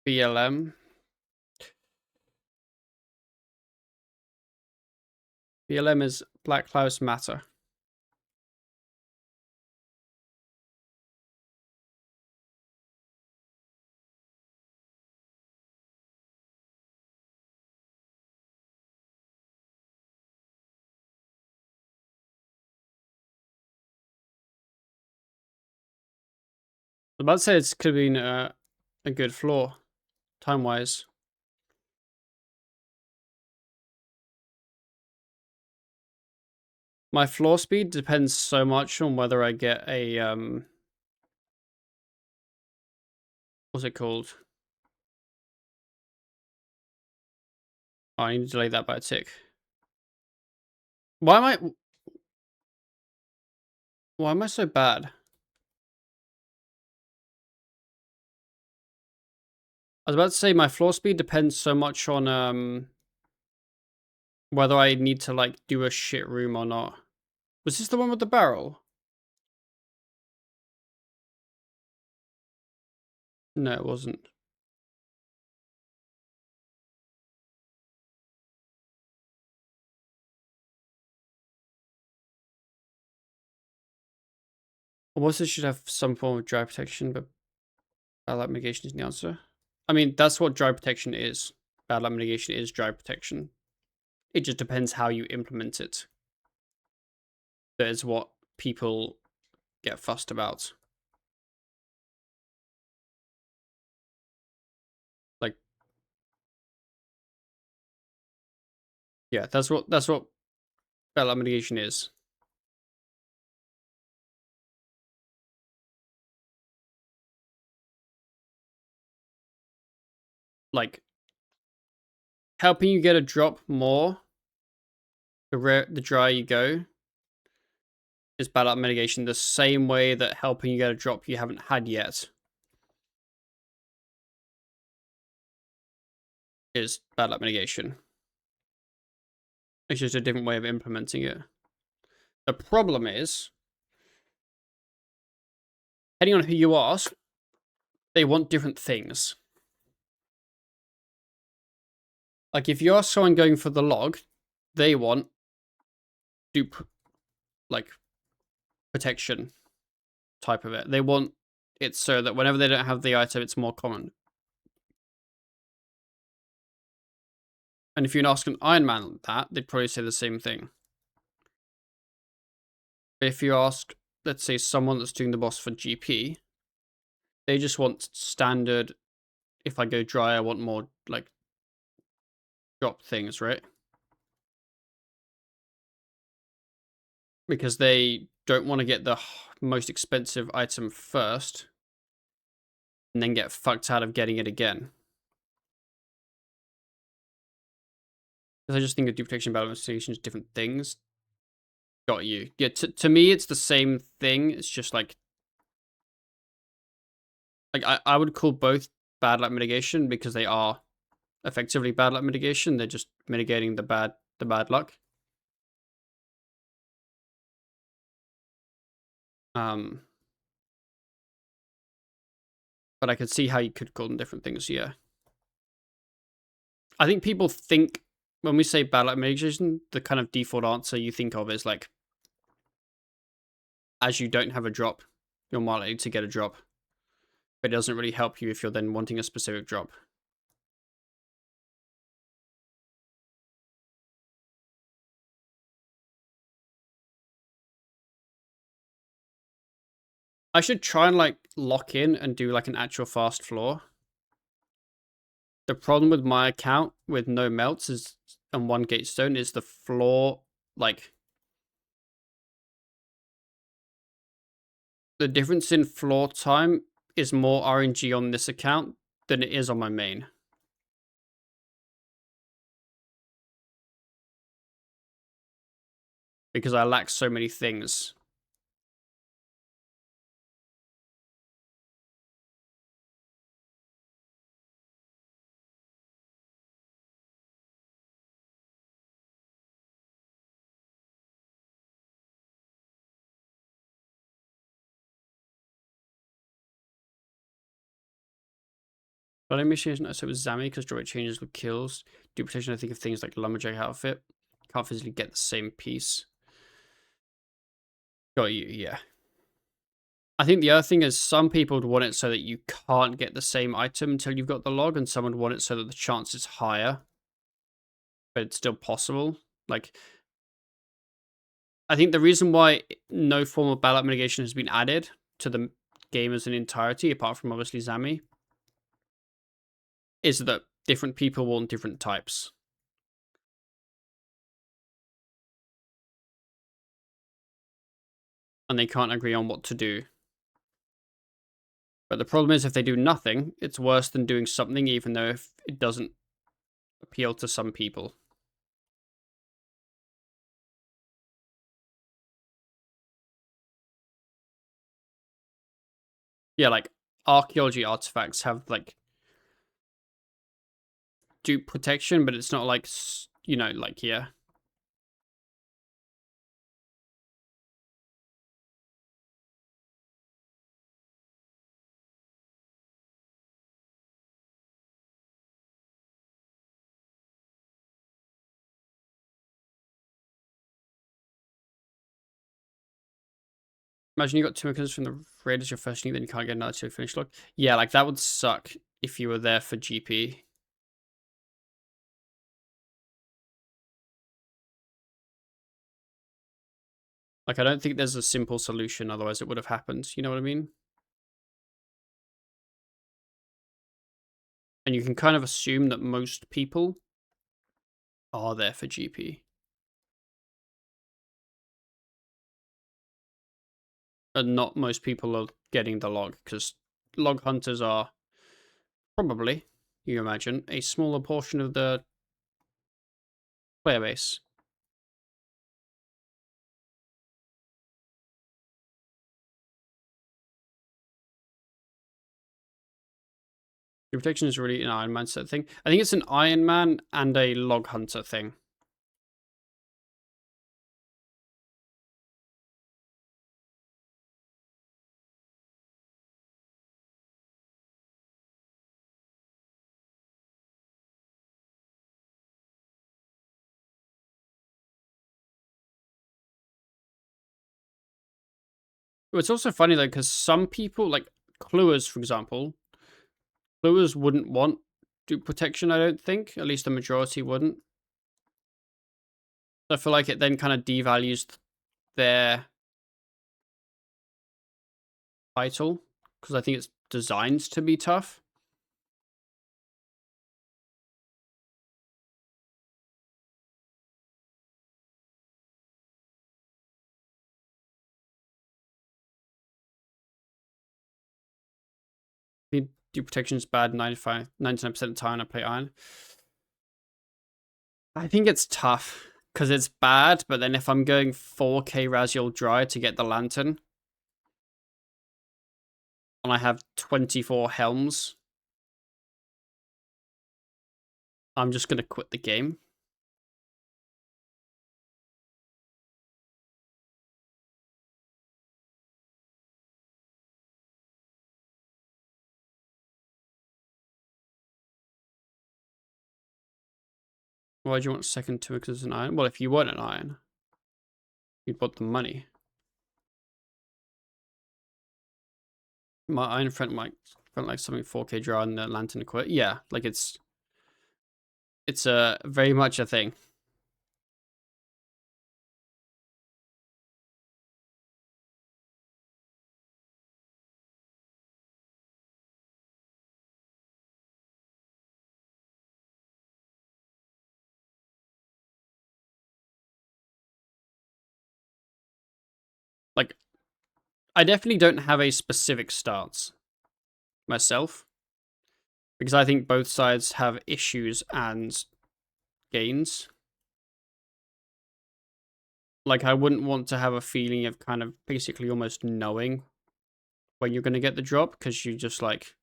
[SPEAKER 1] BLM. BLM is Black Lives Matter. I was about to say it could have been a good floor, time-wise. My floor speed depends so much on whether I get a, what's it called? Oh, I need to delay that by a tick. Why am I so bad? I was about to say my floor speed depends so much on whether I need to like do a shit room or not. Was this the one with the barrel? No, it wasn't. Almost it should have some form of dry protection, but bad light mitigation is the answer. I mean, that's what dry protection is. Bad light mitigation is dry protection. It just depends how you implement it. That is what people get fussed about. Like, yeah, that's what bad light mitigation is. Like, helping you get a drop more the drier you go is bad light mitigation. The same way that helping you get a drop you haven't had yet is bad light mitigation. It's just a different way of implementing it. The problem is, depending on who you ask, they want different things. Like if you ask someone going for the log, they want dupe, like protection type of it. They want it so that whenever they don't have the item, it's more common. And if you ask an Ironman that, they'd probably say the same thing. But if you ask, let's say, someone that's doing the boss for GP, they just want standard. If I go dry, I want more like drop things, right? Because they don't want to get the most expensive item first and then get fucked out of getting it again. Because I just think of duplication and battle stations different things. Got you. Yeah, to me, it's the same thing. It's just like I would call both bad luck mitigation because they are effectively bad luck mitigation. They're just mitigating the bad luck. Um, but I could see how you could call them different things. Yeah, I think people think when we say bad luck mitigation, the kind of default answer you think of is like, as you don't have a drop, you're more likely to get a drop. But it doesn't really help you if you're then wanting a specific drop. I should try and like lock in and do like an actual fast floor. The problem with my account with no melts is and one gatestone is the floor, like the difference in floor time is more RNG on this account than it is on my main. Because I lack so many things. But initiation, so it was Zami because droid changes with kills. Duplication, I think of things like Lumberjack outfit. Can't physically get the same piece. Got you, yeah. I think the other thing is some people would want it so that you can't get the same item until you've got the log, and some would want it so that the chance is higher, but it's still possible. Like, I think the reason why no form of bad luck mitigation has been added to the game as an entirety, apart from obviously Zami, is that different people want different types. And they can't agree on what to do. But the problem is if they do nothing, it's worse than doing something, even though if it doesn't appeal to some people. Yeah, like archaeology artifacts have like dupe protection, but it's not like, you know, like here. Imagine you got two mechanics from the raid as your first unit, then you can't get another two finish lock. Yeah, like that would suck if you were there for GP. Like, I don't think there's a simple solution, otherwise it would have happened. You know what I mean? And you can kind of assume that most people are there for GP. And not most people are getting the log, because log hunters are probably, you imagine, a smaller portion of the player base. Your protection is really an Iron Man set thing. I think it's an Iron Man and a log hunter thing. It's also funny though, because some people, like Cluers, for example, Cluers wouldn't want dupe protection, I don't think. At least the majority wouldn't. I feel like it then kind of devalues their title because I think it's designed to be tough. The dew protection's bad 99% of the time I play iron. I think it's tough because it's bad, but then if I'm going 4k Raziel dry to get the lantern and I have 24 helms, I'm just going to quit the game. Why do you want second to because it's an iron? Well, if you weren't an iron, you'd want the money. My iron friend like something 4k dry and the lantern to quit. Yeah, like it's a very much a thing. Like, I definitely don't have a specific stance myself because I think both sides have issues and gains. Like, I wouldn't want to have a feeling of kind of basically almost knowing when you're going to get the drop because you just like,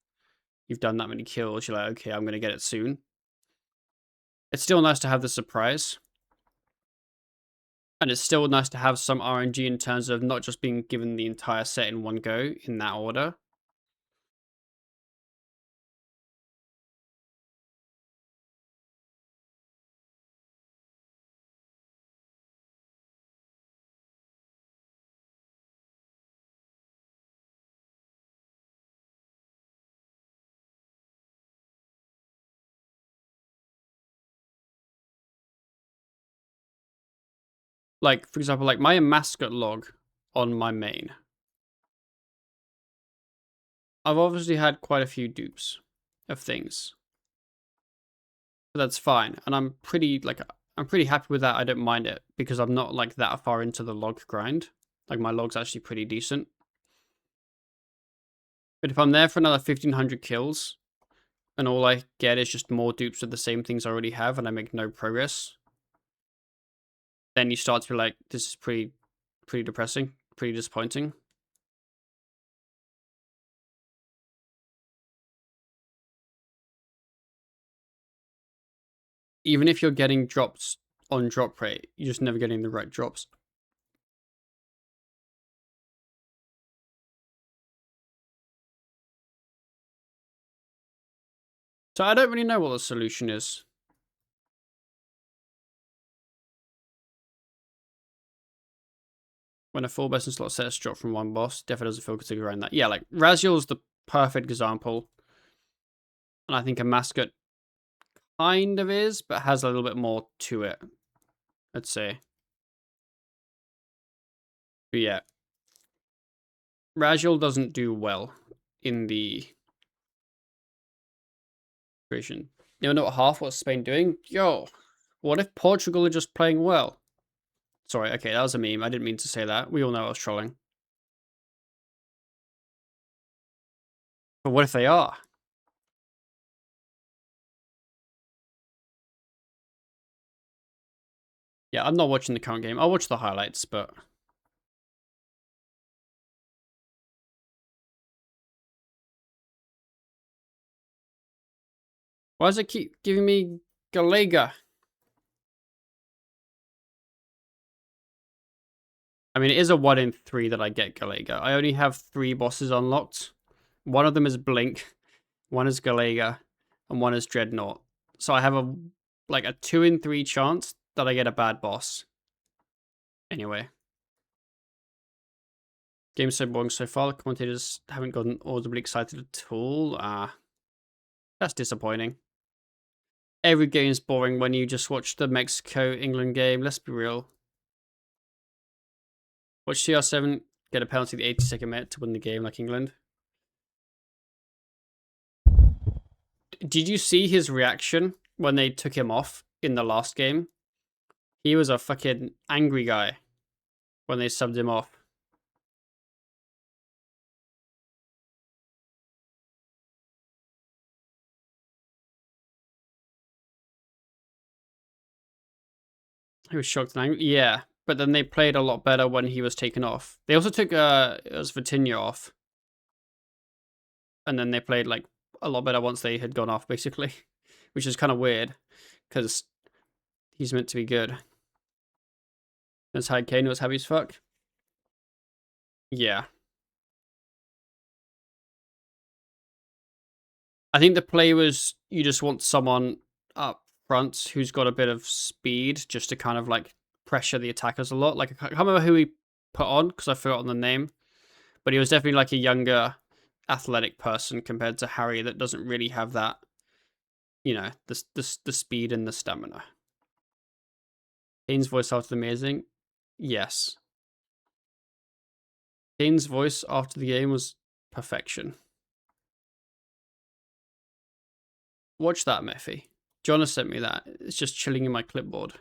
[SPEAKER 1] you've done that many kills. You're like, okay, I'm going to get it soon. It's still nice to have the surprise. And it's still nice to have some RNG in terms of not just being given the entire set in one go in that order. Like, for example, like my mascot log on my main. I've obviously had quite a few dupes of things. But that's fine. And I'm pretty happy with that. I don't mind it because I'm not like that far into the log grind. Like my log's actually pretty decent. But if I'm there for another 1500 kills and all I get is just more dupes of the same things I already have and I make no progress, then you start to be like, this is pretty depressing, pretty disappointing. Even if you're getting drops on drop rate, you're just never getting the right drops. So I don't really know what the solution is. When a full best in slot set is dropped from one boss, definitely doesn't feel good to go around that. Yeah, like Raziel's the perfect example. And I think a mascot kind of is, but has a little bit more to it, I'd say. But yeah. Raziel doesn't do well in the creation. You know what half what's Spain doing? Yo, what if Portugal are just playing well? Sorry, okay, that was a meme. I didn't mean to say that. We all know I was trolling. But what if they are? Yeah, I'm not watching the current game. I'll watch the highlights, but why does it keep giving me Galega? I mean, it is a 1 in 3 that I get Galega. I only have 3 bosses unlocked. One of them is Blink, one is Galega, and one is Dreadnought. So I have a 2 in 3 chance that I get a bad boss. Anyway. Game's so boring so far, the commentators haven't gotten audibly excited at all. That's disappointing. Every game's boring when you just watch the Mexico-England game. Let's be real. Watch CR7 get a penalty the 82nd minute to win the game like England. Did you see his reaction when they took him off in the last game? He was a fucking angry guy when they subbed him off. He was shocked and angry. Yeah, but then they played a lot better when he was taken off. They also took it was Vitinha off, and then they played like a lot better once they had gone off, basically, which is kind of weird because he's meant to be good. As Harry Kane was happy as fuck. Yeah, I think the play was you just want someone up front who's got a bit of speed just to kind of like pressure the attackers a lot. Like I can't remember who he put on because I've forgotten the name, but he was definitely like a younger athletic person compared to Harry that doesn't really have that, you know, the speed and the stamina. Kane's voice after amazing. Yes. Kane's voice after the game was perfection. Watch that, Mephi. Jonah sent me that. It's just chilling in my clipboard.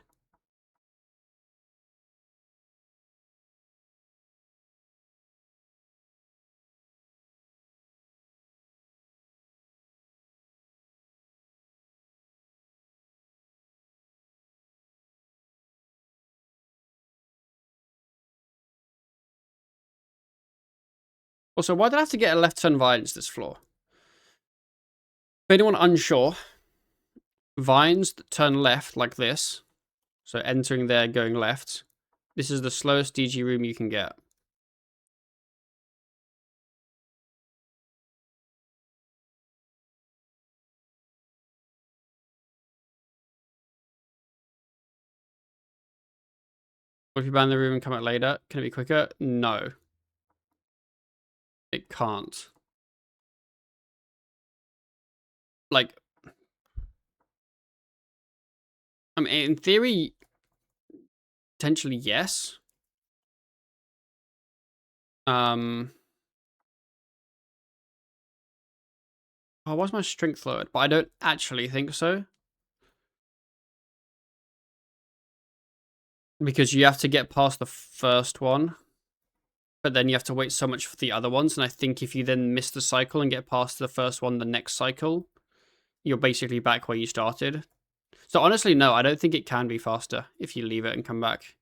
[SPEAKER 1] Also, why did I have to get a left turn vines this floor? For anyone unsure, vines that turn left like this, so entering there, going left, this is the slowest DG room you can get. What if you ban the room and come out later? Can it be quicker? No. It can't. Like, I mean, in theory, potentially yes. Oh, why's my strength lowered? But I don't actually think so. Because you have to get past the first one. But then you have to wait so much for the other ones. And I think if you then miss the cycle and get past the first one the next cycle, you're basically back where you started. So honestly, no, I don't think it can be faster if you leave it and come back.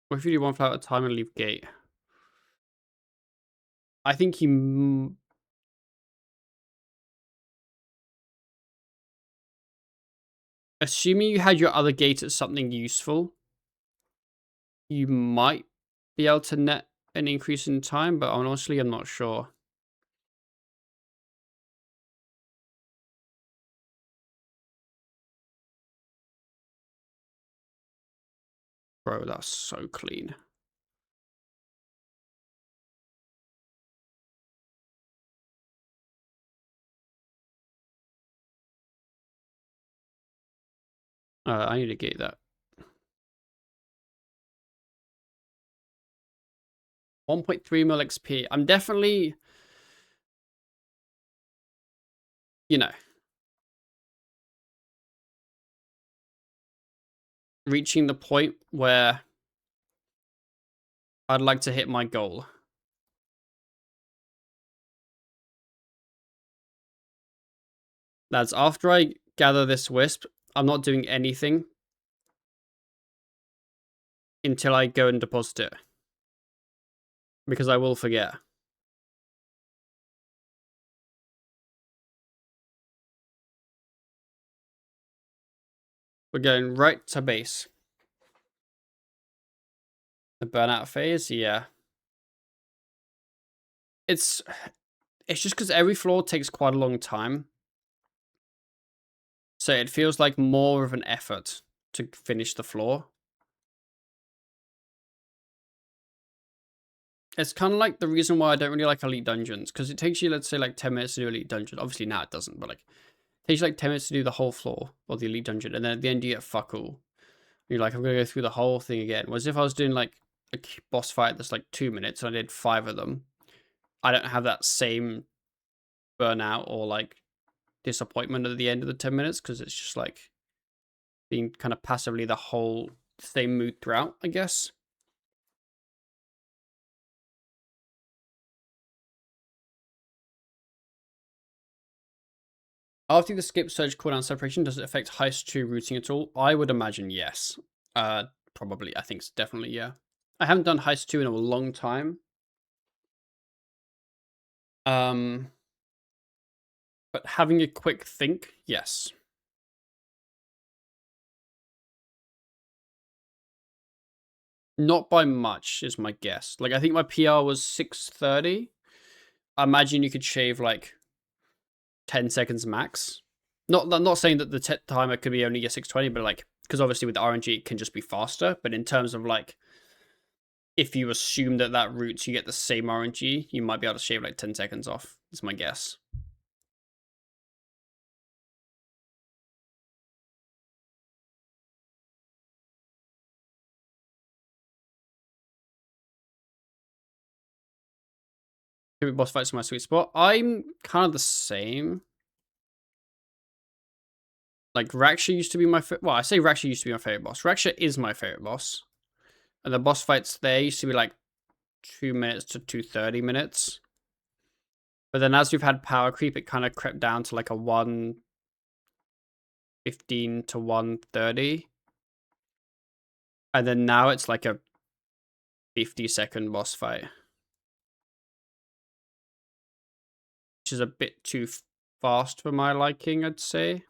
[SPEAKER 1] What if you do one flower at a time and leave gate? I think you... Assuming you had your other gate at something useful, you might be able to net an increase in time, but honestly, I'm not sure. Bro, that's so clean. I need to gate that. 1.3 mil XP. I'm definitely, you know, reaching the point where I'd like to hit my goal. Lads, after I gather this wisp, I'm not doing anything until I go and deposit it. Because I will forget. We're going right to base. The burnout phase, yeah. It's just because every floor takes quite a long time. So it feels like more of an effort to finish the floor. It's kind of like the reason why I don't really like Elite Dungeons, because it takes you, let's say, like 10 minutes to do Elite Dungeon. Obviously now it doesn't, but like it takes you like 10 minutes to do the whole floor or the Elite Dungeon, and then at the end you get fuck all. And you're like, I'm gonna go through the whole thing again. Whereas if I was doing like a boss fight that's like 2 minutes and I did 5 of them, I don't have that same burnout or like disappointment at the end of the 10 minutes, because it's just like being kind of passively the whole same mood throughout, I guess. After the skip surge cooldown separation, does it affect Heist 2 routing at all? I would imagine yes. Probably. I think it's definitely, yeah. I haven't done Heist 2 in a long time. But having a quick think, yes. Not by much is my guess. Like, I think my PR was 6:30. I imagine you could shave like 10 seconds max. Not saying that the timer could be only a 6:20, but like, because obviously with RNG it can just be faster. But in terms of like, if you assume that that route you get the same RNG, you might be able to shave like 10 seconds off. That's my guess. Boss fights are my sweet spot. I'm kind of the same. Like, Raksha used to be my favorite. Well, I say Raksha used to be my favorite boss. Raksha is my favorite boss. And the boss fights there used to be like 2 minutes to 2:30 minutes. But then as we've had power creep, it kind of crept down to like a 1:15 to 1:30. And then now it's like a 50-second boss fight, which is a bit too fast for my liking, I'd say.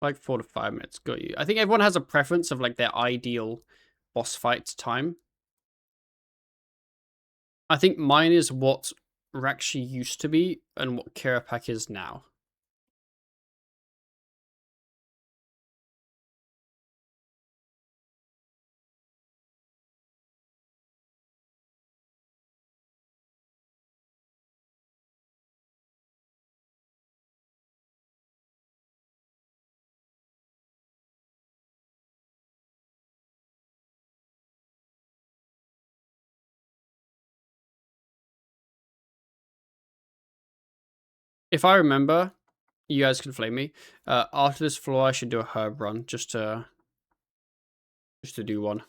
[SPEAKER 1] Like 4 to 5 minutes, got you. I think everyone has a preference of like their ideal boss fight time. I think mine is what Rakshi used to be and what Kirapak is now. If I remember, you guys can flame me. After this floor, I should do a herb run just to do one.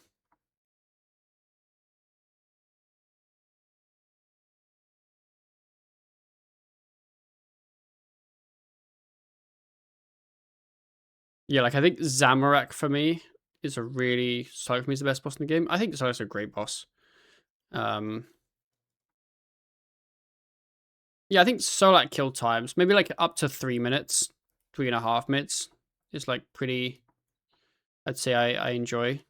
[SPEAKER 1] Yeah, like I think Zamorak for me is a really Solak for me is the best boss in the game. I think Solak's a great boss. Yeah, I think Solak kill times maybe like up to 3 minutes, 3.5 minutes is like pretty. I'd say I enjoy.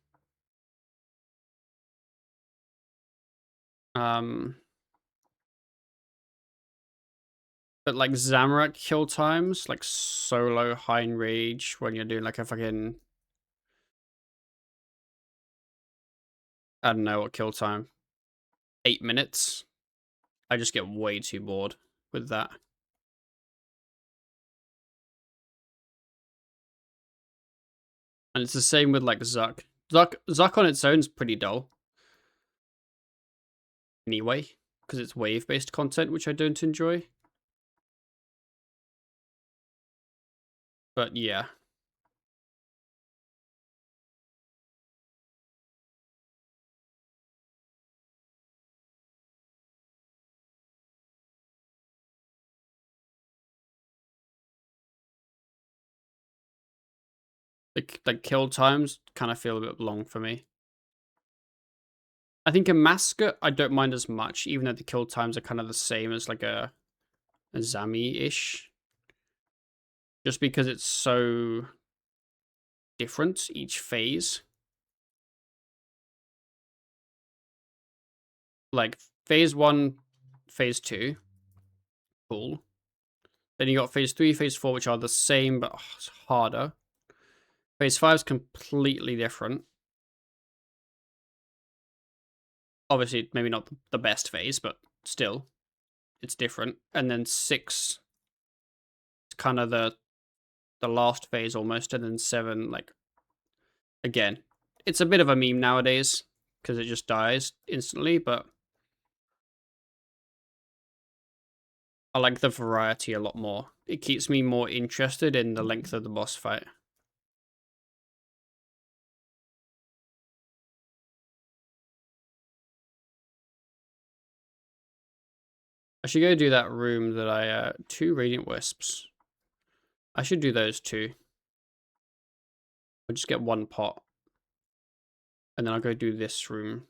[SPEAKER 1] But like Zamorak kill times, like solo high in rage when you're doing like a fucking, I don't know what kill time, 8 minutes. I just get way too bored with that. And it's the same with like Zuck. Zuck on its own is pretty dull. Anyway, because it's wave-based content, which I don't enjoy. But yeah. Like kill times kind of feel a bit long for me. I think a Masker I don't mind as much, even though the kill times are kind of the same as like a Zami-ish. Just because it's so different each phase. Like phase 1, phase 2, cool. Then you got phase 3, phase 4, which are the same but harder. Phase 5 is completely different. Obviously, maybe not the best phase, but still, it's different. And then 6 is kind of the last phase almost, and then 7, like, again, it's a bit of a meme nowadays because it just dies instantly, but I like the variety a lot more. It keeps me more interested in the length of the boss fight. I should go do that room that I 2 Radiant Wisps. I should do those 2. I'll just get 1 pot. And then I'll go do this room.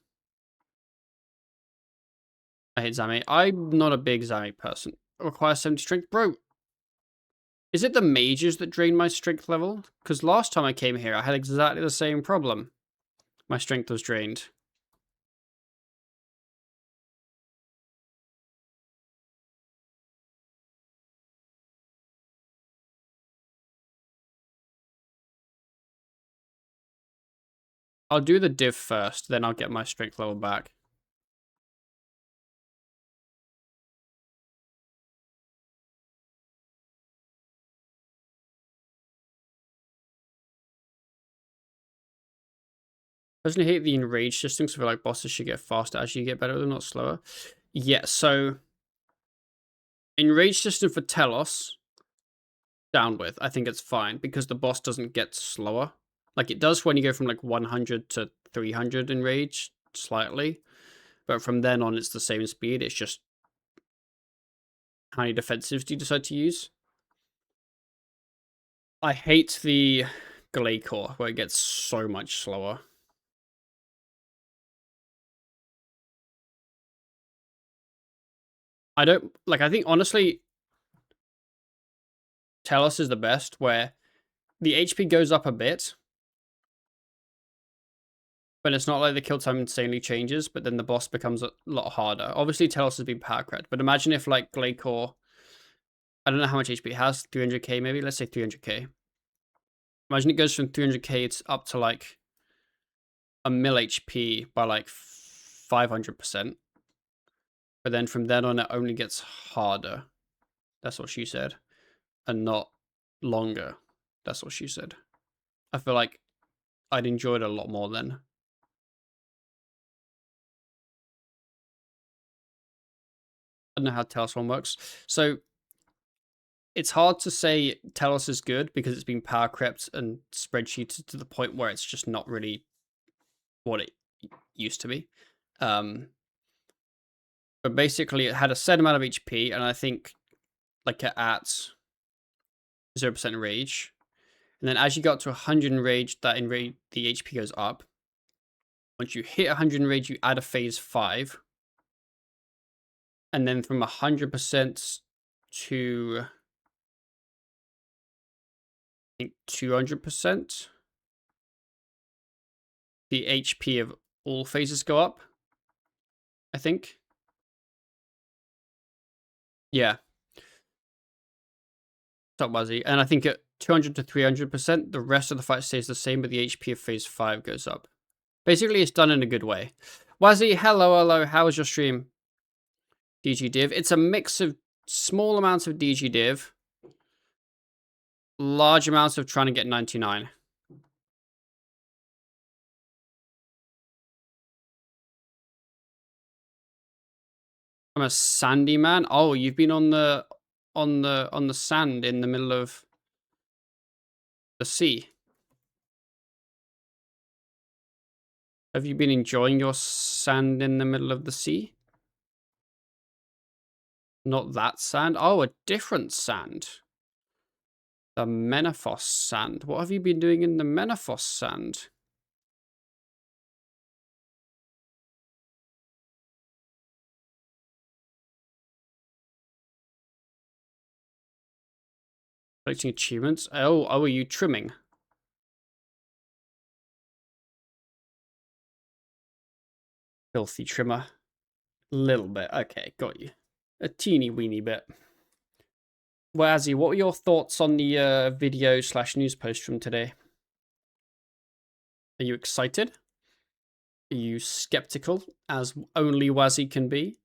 [SPEAKER 1] I hate Zame. I'm not a big Zame person. It requires 70 strength. Bro, is it the mages that drain my strength level? Because last time I came here, I had exactly the same problem. My strength was drained. I'll do the div first, then I'll get my strength level back. Personally hate the enrage system, because I feel like bosses should get faster as you get better, they're not slower. Yeah, so enrage system for Telos, down with. I think it's fine, because the boss doesn't get slower. Like, it does when you go from, like, 100 to 300 enrage, slightly. But from then on, it's the same speed. It's just how many defensives do you decide to use? I hate the Glacore, where it gets so much slower. I don't... Like, I think, honestly, Telos is the best, where the HP goes up a bit, but it's not like the kill time insanely changes, but then the boss becomes a lot harder. Obviously, Telos has been power cracked, but imagine if, like, Glacore... I don't know how much HP it has, 300k maybe? Let's say 300k. Imagine it goes from 300k it's up to, like, a mil HP by, like, 500%. But then from then on, it only gets harder. That's what she said. And not longer. That's what she said. I feel like I'd enjoy it a lot more then. I don't know how Talos one works. So it's hard to say Talos is good because it's been power crept and spreadsheeted to the point where it's just not really what it used to be. But basically, it had a set amount of HP, and I think like at 0% rage. And then as you got to 100 enrage, the HP goes up. Once you hit 100 enrage, you add a phase 5. And then from 100% to, I think, 200%, the HP of all phases go up, I think. Yeah. Top Wazzy. And I think at 200 to 300%, the rest of the fight stays the same, but the HP of phase 5 goes up. Basically, it's done in a good way. Wazzy, hello. How was your stream? DG Div. It's a mix of small amounts of DG Div, large amounts of trying to get 99. I'm a sandy man. Oh, you've been on the sand in the middle of the sea. Have you been enjoying your sand in the middle of the sea? Not that sand. Oh, a different sand. The Menaphos sand. What have you been doing in the Menaphos sand? Collecting achievements. Oh, are you trimming? Filthy trimmer. Little bit. Okay, got you. A teeny weeny bit. Wazzy, what were your thoughts on the video/news post from today? Are you excited? Are you skeptical, as only Wazzy can be?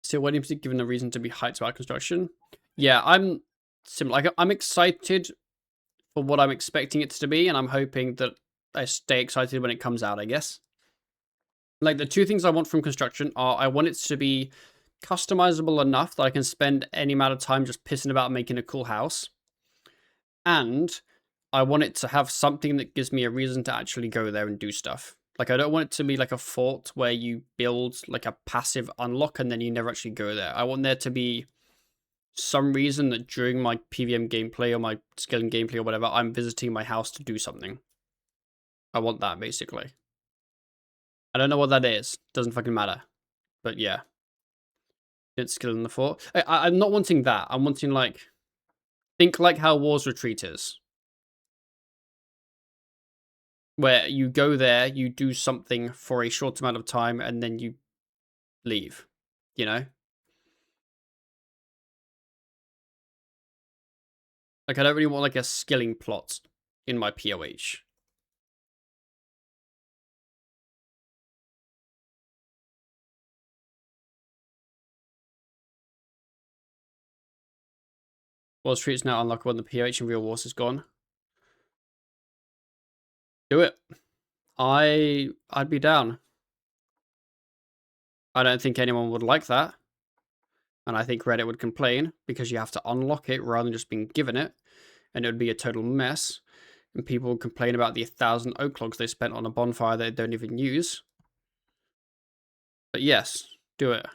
[SPEAKER 1] Still waiting to be given a reason to be hyped about construction. Yeah, I'm similar. Like, I'm excited for what I'm expecting it to be, and I'm hoping that I stay excited when it comes out, I guess. Like, the two things I want from construction are I want it to be customizable enough that I can spend any amount of time just pissing about making a cool house. And I want it to have something that gives me a reason to actually go there and do stuff. Like, I don't want it to be like a fort where you build like a passive unlock and then you never actually go there. I want there to be some reason that during my PVM gameplay or my scaling gameplay or whatever, I'm visiting my house to do something. I want that, basically. I don't know what that is. Doesn't fucking matter. But yeah. It's skill in the fort. I'm not wanting that. I'm wanting, like... Think like how War's Retreat is. Where you go there, you do something for a short amount of time, and then you leave. You know? Like, I don't really want, like, a skilling plot in my POH. War's Retreat is now unlockable when the POH and Real Wars is gone. Do it. I'd be down. I don't think anyone would like that. And I think Reddit would complain because you have to unlock it rather than just being given it. And it would be a total mess. And people would complain about the 1,000 oak logs they spent on a bonfire they don't even use. But yes, do it.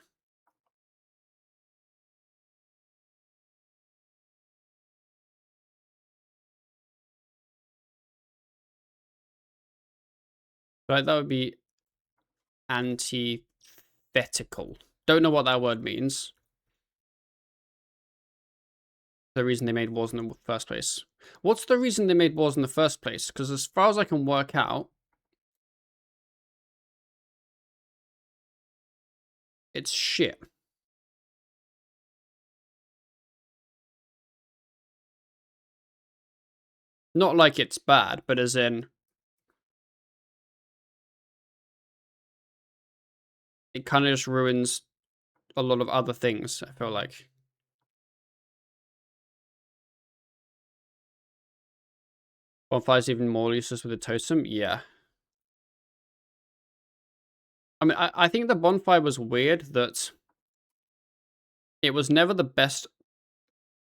[SPEAKER 1] Right, that would be antithetical. Don't know what that word means. The reason they made wars in the first place. What's the reason they made wars in the first place? Because as far as I can work out, it's shit. Not like it's bad, but as in, it kind of just ruins a lot of other things, I feel like. Bonfire's even more useless with a totem? Yeah. I mean, I think the bonfire was weird that it was never the best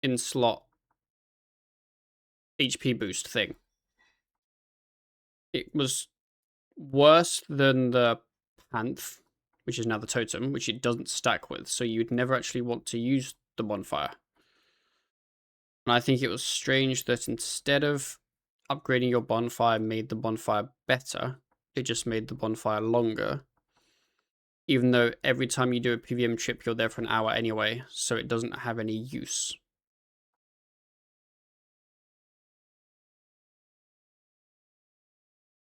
[SPEAKER 1] in slot HP boost thing. It was worse than the Panth, which is now the totem, which it doesn't stack with, so you'd never actually want to use the bonfire. And I think it was strange that instead of upgrading your bonfire made the bonfire better, it just made the bonfire longer. Even though every time you do a PVM trip, you're there for an hour anyway, so it doesn't have any use.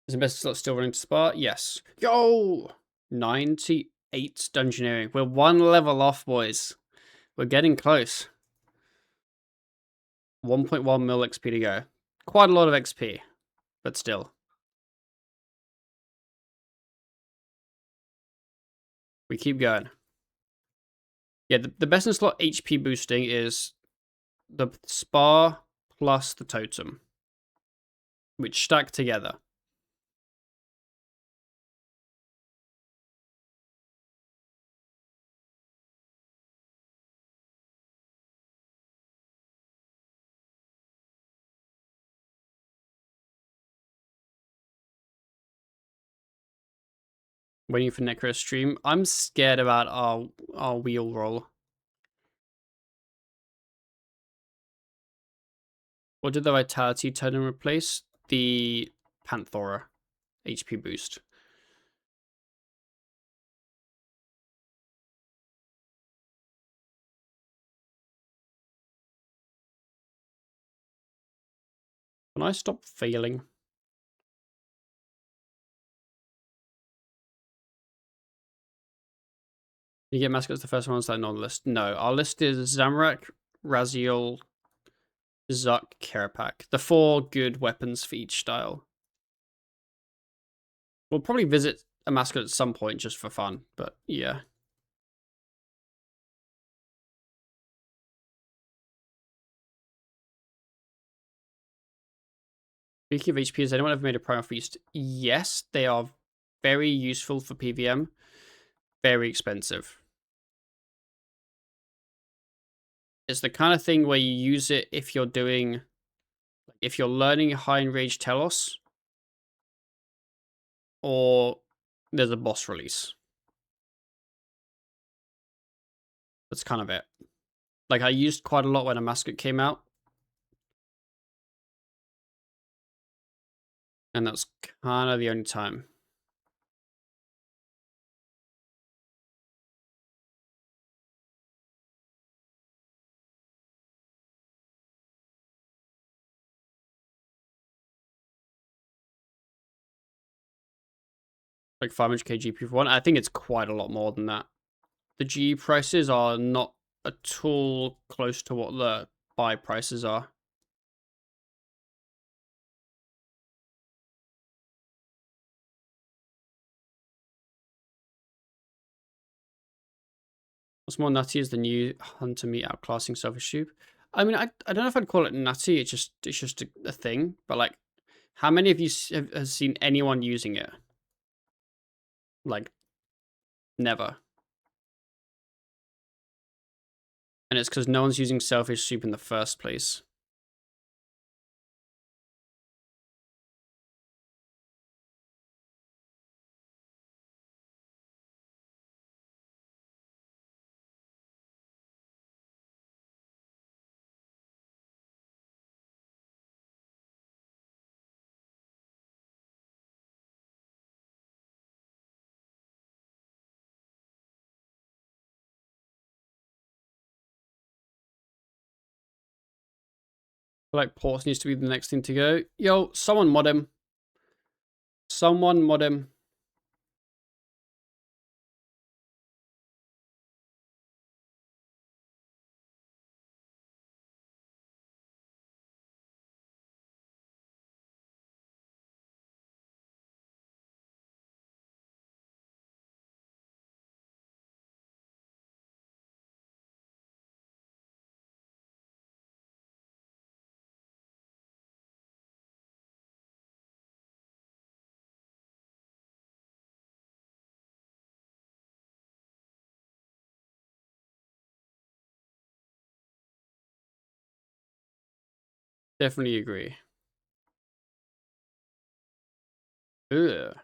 [SPEAKER 1] Is the best slot still running to Spa? Yes. Yo! 98 dungeoneering. We're one level off, boys. We're getting close. 1.1 mil XP to go. Quite a lot of XP, but still. We keep going. Yeah, the best in slot HP boosting is the Spa plus the Totem, which stack together. Waiting for Necro stream. I'm scared about our wheel roll. What did the Vitality Totem replace? The Panthora HP boost. Can I stop failing? You get mascots the first ones that are not on the list. No, our list is Zamrak, Raziel, Zuck, Kerapak. The 4 good weapons for each style. We'll probably visit a mascot at some point just for fun, but yeah. Speaking of HP, has anyone ever made a Primal Feast? Yes, they are very useful for PVM. Very expensive. It's the kind of thing where you use it if you're doing... If you're learning High Enraged Telos, or there's a boss release. That's kind of it. Like, I used quite a lot when a mascot came out. And that's kind of the only time. Like 500k GP for one. I think it's quite a lot more than that. The GE prices are not at all close to what the buy prices are. What's more nutty is the new Hunter meat outclassing Selfish Soup. I mean, I don't know if I'd call it nutty. It's just a thing. But like, how many of you have seen anyone using it? Like, never. And it's because no one's using Selfish Soup in the first place. Like, Ports needs to be the next thing to go. Yo, someone mod him. Someone mod him. Definitely agree. Ugh.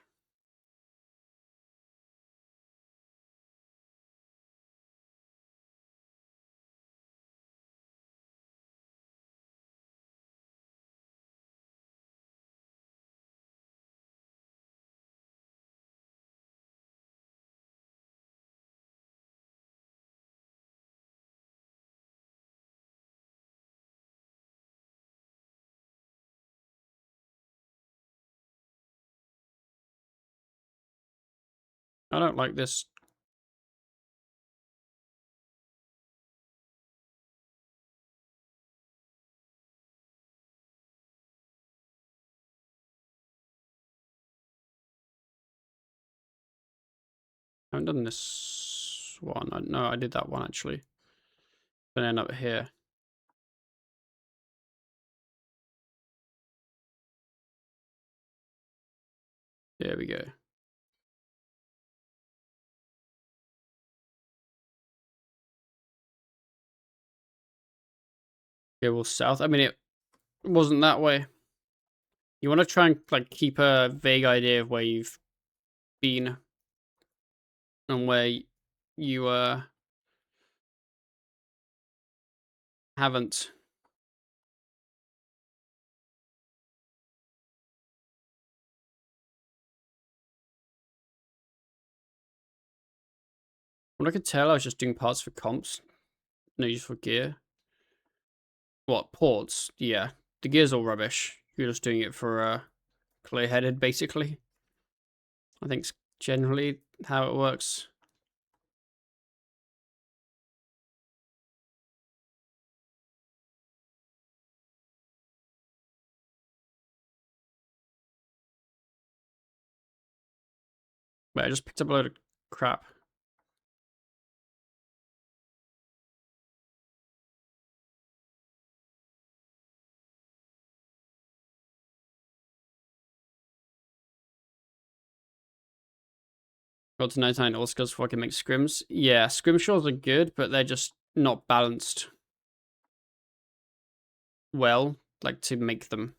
[SPEAKER 1] I don't like this. I haven't done this one. No, I did that one actually. Then end up here. There we go. Okay, well, south. I mean, it wasn't that way. You want to try and like keep a vague idea of where you've been and where you haven't. When I could tell, I was just doing parts for comps, no use for gear. What ports? Yeah, the gear's all rubbish. You're just doing it for clear-headed, basically. I think it's generally how it works. Wait, I just picked up a load of crap. Got to 99 all skills before I can make scrims. Yeah, scrimshaws are good, but they're just not balanced well, like to make them.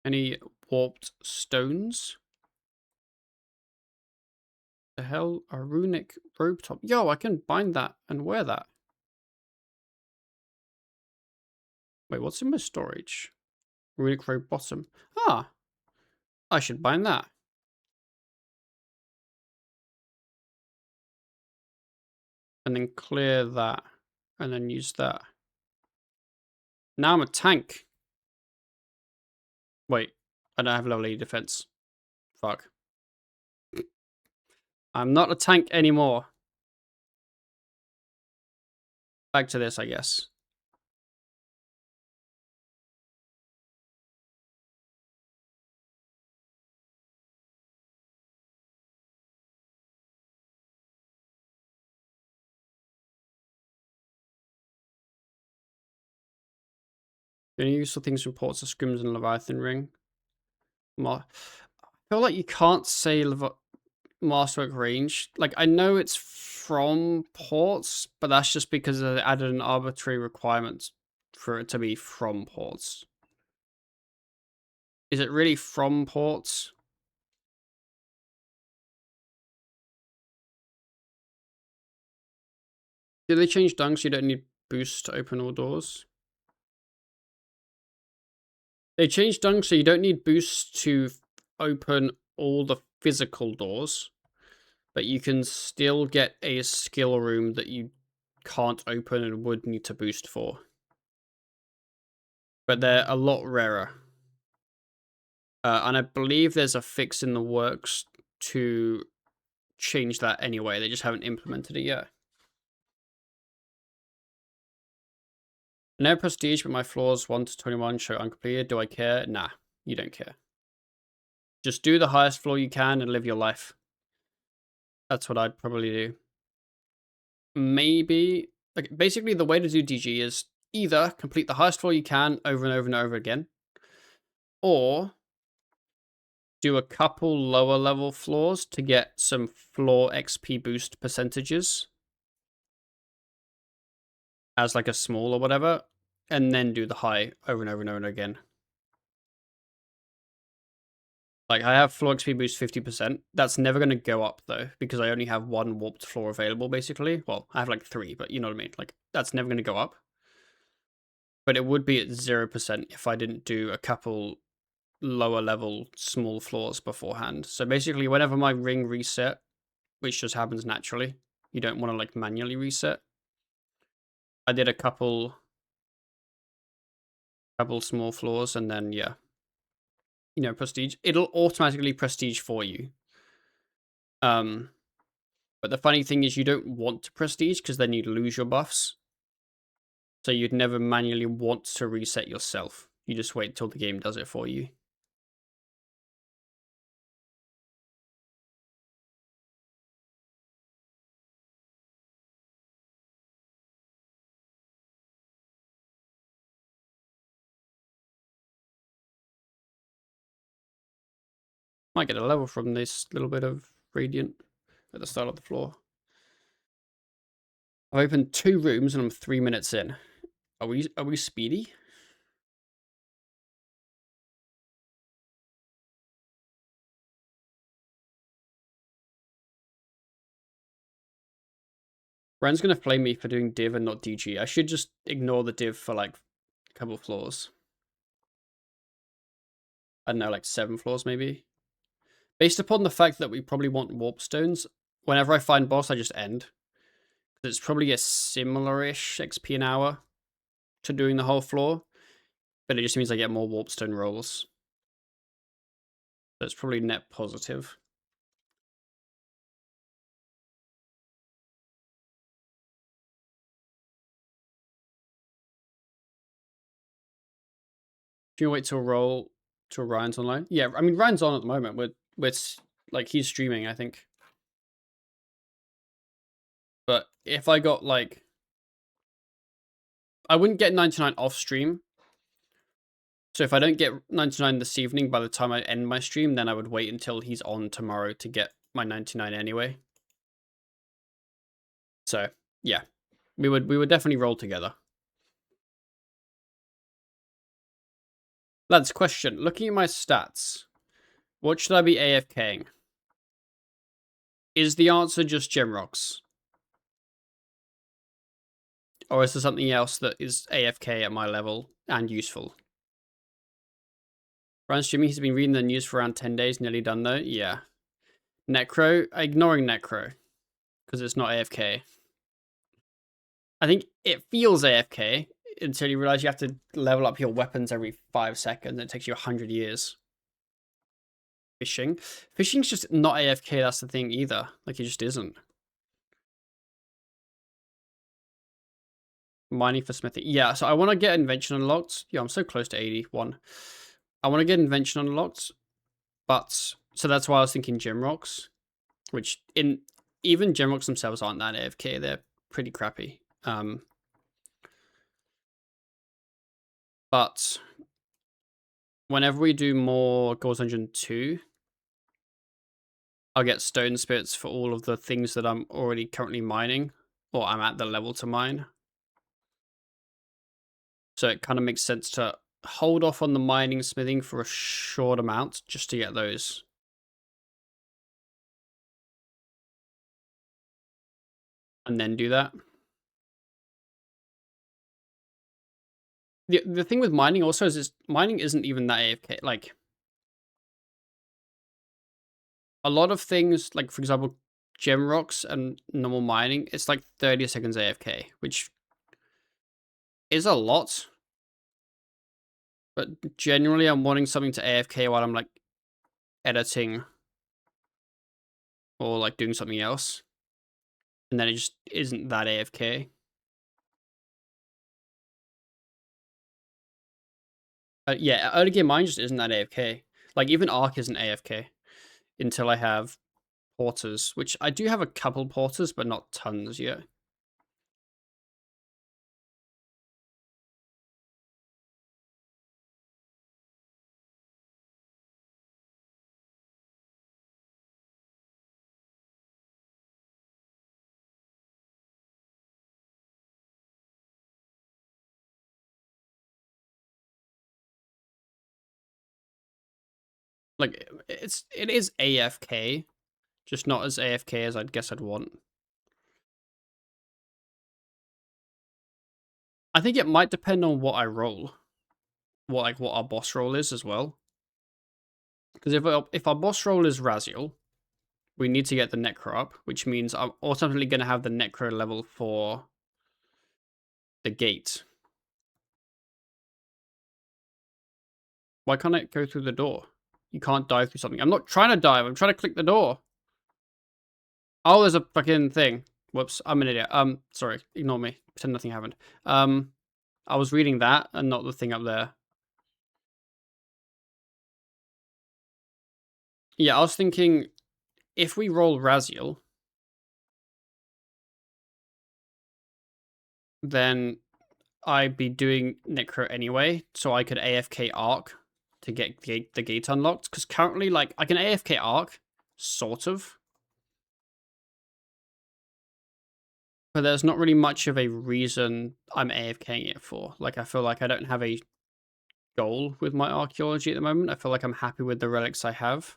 [SPEAKER 1] Any warped stones? The hell? A runic robe top. Yo, I can bind that and wear that. Wait, what's in my storage? Runic robe bottom. Ah, I should bind that. And then clear that. And then use that. Now I'm a tank. Wait, I don't have level 80 defense. Fuck. I'm not a tank anymore. Back to this, I guess. Any useful things reports of scrims and Leviathan ring. I feel like you can't say Masterwork range. Like, I know it's from ports, but that's just because they added an arbitrary requirement for it to be from ports. Is it really from ports? Did they change dunks so you don't need boost to open all doors? They changed dunks so you don't need boost to open all the physical doors, but you can still get a skill room that you can't open and would need to boost for. But they're a lot rarer. And I believe there's a fix in the works to change that anyway. They just haven't implemented it yet. No prestige, but my floors 1 to 21 show uncompleted. Do I care? Nah, you don't care. Just do the highest floor you can and live your life. That's what I'd probably do. Maybe, like, basically the way to do DG is either complete the highest floor you can over and over and over again, or do a couple lower level floors to get some floor XP boost percentages as like a small or whatever, and then do the high over and over and over again. Like, I have floor XP boost 50%. That's never going to go up, though, because I only have one warped floor available, basically. Well, I have, like, 3, but you know what I mean? Like, that's never going to go up. But it would be at 0% if I didn't do a couple lower level small floors beforehand. So basically, whenever my ring reset, which just happens naturally, you don't want to, like, manually reset. I did a couple small floors, and then, yeah. You know, prestige. It'll automatically prestige for you. But the funny thing is you don't want to prestige because then you'd lose your buffs. So you'd never manually want to reset yourself. You just wait till the game does it for you. Might get a level from this little bit of radiant at the start of the floor. I've opened 2 rooms and I'm 3 minutes in. Are we speedy? Ren's gonna flame me for doing div and not DG. I should just ignore the div for like a couple of floors. I don't know, like 7 floors maybe. Based upon the fact that we probably want warp stones, whenever I find boss, I just end. It's probably a similar-ish XP an hour to doing the whole floor, but it just means I get more warp stone rolls. So it's probably net positive. Do you wait till Ryan's online? Yeah, I mean Ryan's on at the moment. We're like he's streaming, I think. But if I got like, I wouldn't get 99 off stream. So if I don't get 99 this evening, by the time I end my stream, then I would wait until he's on tomorrow to get my 99 anyway. So yeah, we would definitely roll together. Lads, question: looking at my stats, what should I be AFKing? Is the answer just gem rocks? Or is there something else that is AFK at my level and useful? Ryan's streaming, he's been reading the news for around 10 days, nearly done though. Yeah. Necro, ignoring Necro, because it's not AFK. I think it feels AFK until you realize you have to level up your weapons every 5 seconds. And it takes you 100 years. Fishing. Fishing's just not AFK, that's the thing either. Like, it just isn't. Mining for smithing. Yeah, so I want to get invention unlocked. Yeah, I'm so close to 81. I want to get invention unlocked, but so that's why I was thinking gem rocks, which even gem rocks themselves aren't that AFK. They're pretty crappy. But whenever we do more Gold Dungeon 2, I'll get stone spirits for all of the things that I'm already currently mining, or I'm at the level to mine. So it kind of makes sense to hold off on the mining smithing for a short amount just to get those. And then do that. The thing with mining also is mining isn't even that AFK. Like, a lot of things, like, for example, gem rocks and normal mining, it's like 30 seconds AFK, which is a lot. But generally, I'm wanting something to AFK while I'm, like, editing or, like, doing something else. And then it just isn't that AFK. Yeah, early game mine just isn't that AFK. Like, even Arc isn't AFK until I have porters, which I do have a couple porters, but not tons yet. Like, it is AFK, just not as AFK as I'd guess I'd want. I think it might depend on what I roll. What our boss roll is as well. Because if our boss roll is Raziel, we need to get the Necro up, which means I'm automatically going to have the Necro level for the gate. Why can't it go through the door? You can't dive through something. I'm not trying to dive. I'm trying to click the door. Oh, there's a fucking thing. Whoops, I'm an idiot. Sorry, ignore me. Pretend nothing happened. I was reading that and not the thing up there. Yeah, I was thinking if we roll Raziel, then I'd be doing Necro anyway, so I could AFK Arc to get the gate unlocked. Because currently, like, I can AFK Arc, sort of. But there's not really much of a reason I'm AFKing it for. Like, I feel like I don't have a goal with my archaeology at the moment. I feel like I'm happy with the relics I have.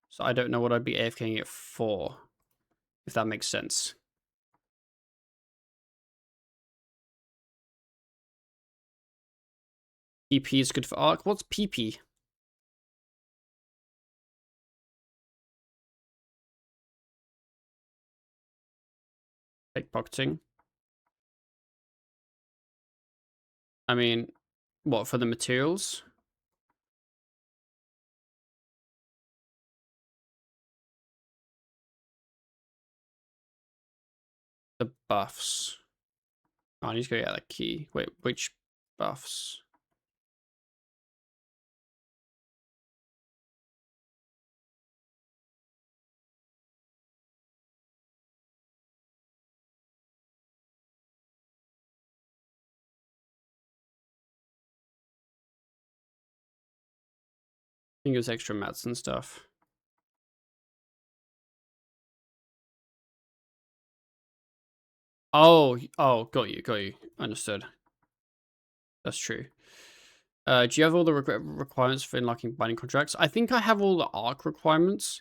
[SPEAKER 1] So I don't know what I'd be AFKing it for, if that makes sense. PP is good for Arc. What's PP? Pickpocketing. I mean, what, for the materials? The buffs. Oh, I need to go get that key. Wait, which buffs? I think it was extra mats and stuff. Oh, got you. Understood. That's true. Do you have all the requirements for unlocking binding contracts? I think I have all the arc requirements.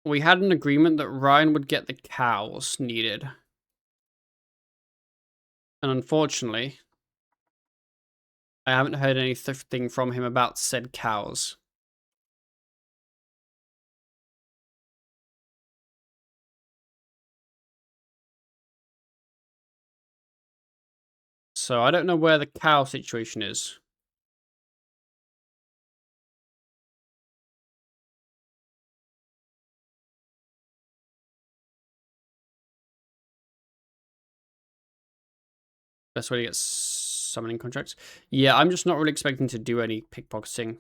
[SPEAKER 1] We had an agreement that Ryan would get the cows needed. And unfortunately, I haven't heard anything from him about said cows. So I don't know where the cow situation is. Best way to get summoning contracts. Yeah, I'm just not really expecting to do any pickpocketing.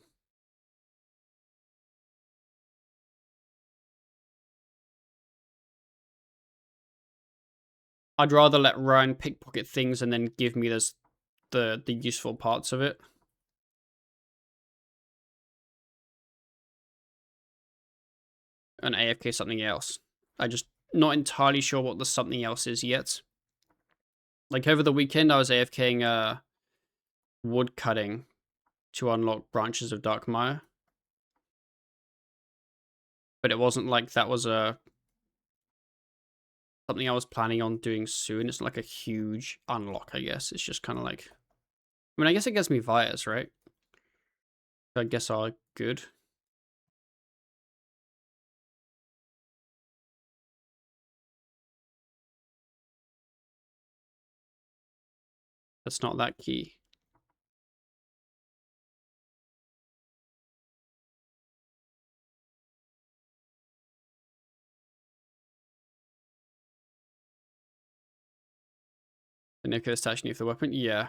[SPEAKER 1] I'd rather let Ryan pickpocket things and then give me the useful parts of it. And AFK something else. I just not entirely sure what the something else is yet. Like over the weekend, I was AFKing wood cutting to unlock branches of Darkmire. But it wasn't like that was something I was planning on doing soon. It's not like a huge unlock, I guess. It's just kind of like, I mean, I guess it gets me Vias, right? I guess are good. That's not that key. The Nico attaching for the weapon, yeah.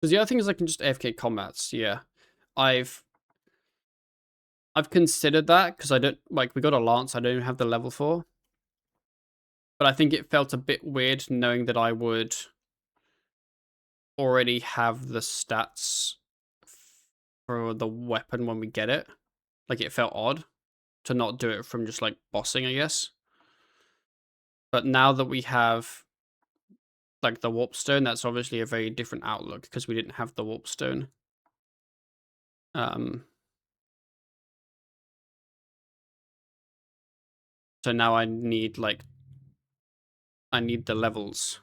[SPEAKER 1] Because the other thing is I can just AFK combats, yeah. I've considered that because I don't like we got a lance I don't have the level for. But I think it felt a bit weird knowing that I would already have the stats for the weapon when we get it. Like it felt odd to not do it from just like bossing, I guess. But now that we have like the warp stone, that's obviously a very different outlook because we didn't have the warp stone. So now I need the levels.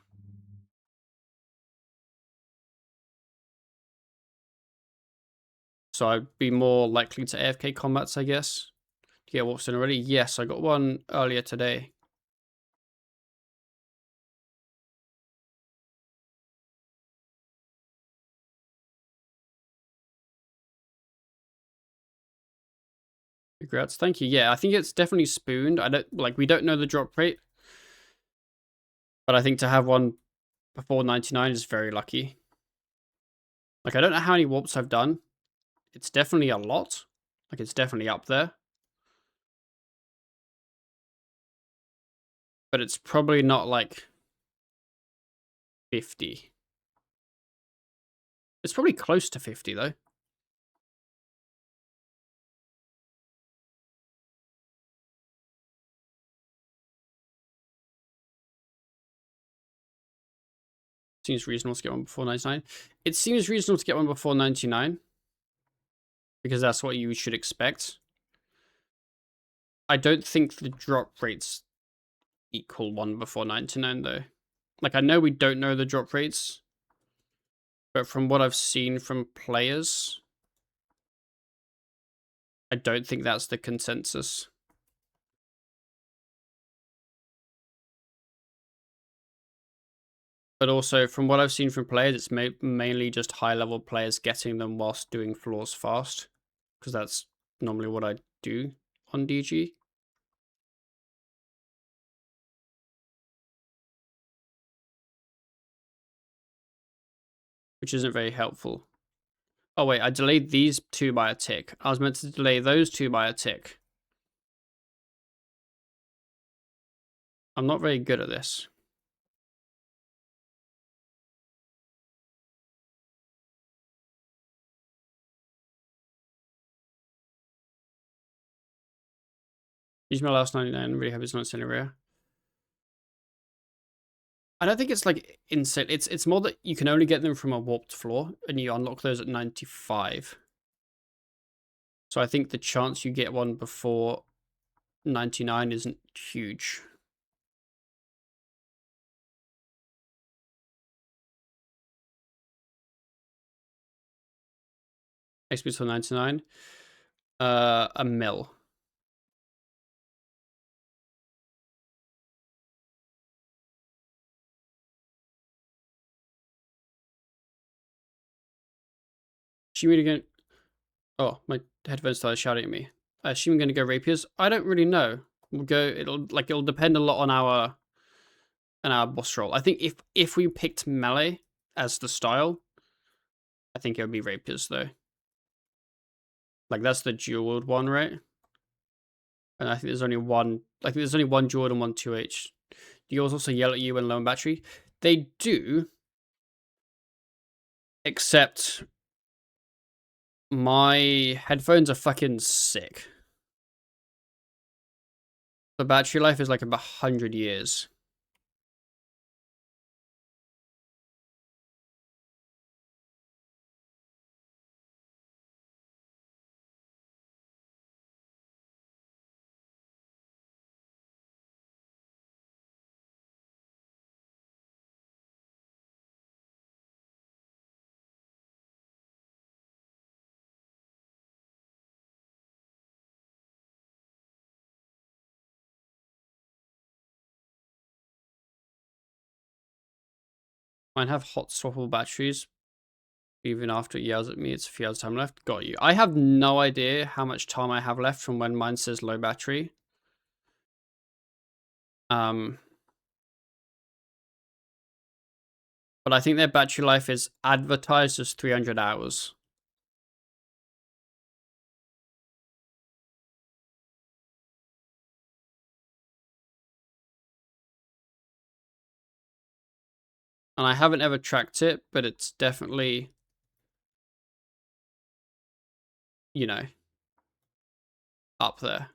[SPEAKER 1] So I'd be more likely to AFK combats, I guess. To get warp stone already? Yes, I got one earlier today. Congrats. Thank you. Yeah, I think it's definitely spooned. We don't know the drop rate. But I think to have one before 99 is very lucky. Like I don't know how many warps I've done. It's definitely a lot. Like it's definitely up there. But it's probably not like 50. It's probably close to 50 though. Seems reasonable to get one before 99. It seems reasonable to get one before 99. Because that's what you should expect. I don't think the drop rates equal one before 99 though. Like I know we don't know the drop rates. But from what I've seen from players, I don't think that's the consensus. But also, from what I've seen from players, it's mainly just high-level players getting them whilst doing floors fast, because that's normally what I do on DG. Which isn't very helpful. Oh wait, I delayed these 2 by a tick. I was meant to delay those 2 by a tick. I'm not very good at this. Use my last 99, really hope it's not insane rare. I don't think it's like insane. It's more that you can only get them from a warped floor, and you unlock those at 95. So I think the chance you get one before 99 isn't huge. XP till 99. A mil. Assuming again. Oh, my headphones started shouting at me. I assume I'm going to go rapiers. I don't really know. We'll go. It'll depend a lot on our boss roll. I think if we picked melee as the style, I think it would be rapiers though. Like that's the dual wield one, right? And I think there's only one. I think there's only one dual and one 2H. Do yours also yell at you when low on battery? They do, except my headphones are fucking sick. The battery life is like about 100 years. Mine have hot swappable batteries. Even after it yells at me, it's a few hours time left. Got you. I have no idea how much time I have left from when mine says low battery. But I think their battery life is advertised as 300 hours. And I haven't ever tracked it, but it's definitely, you know, up there.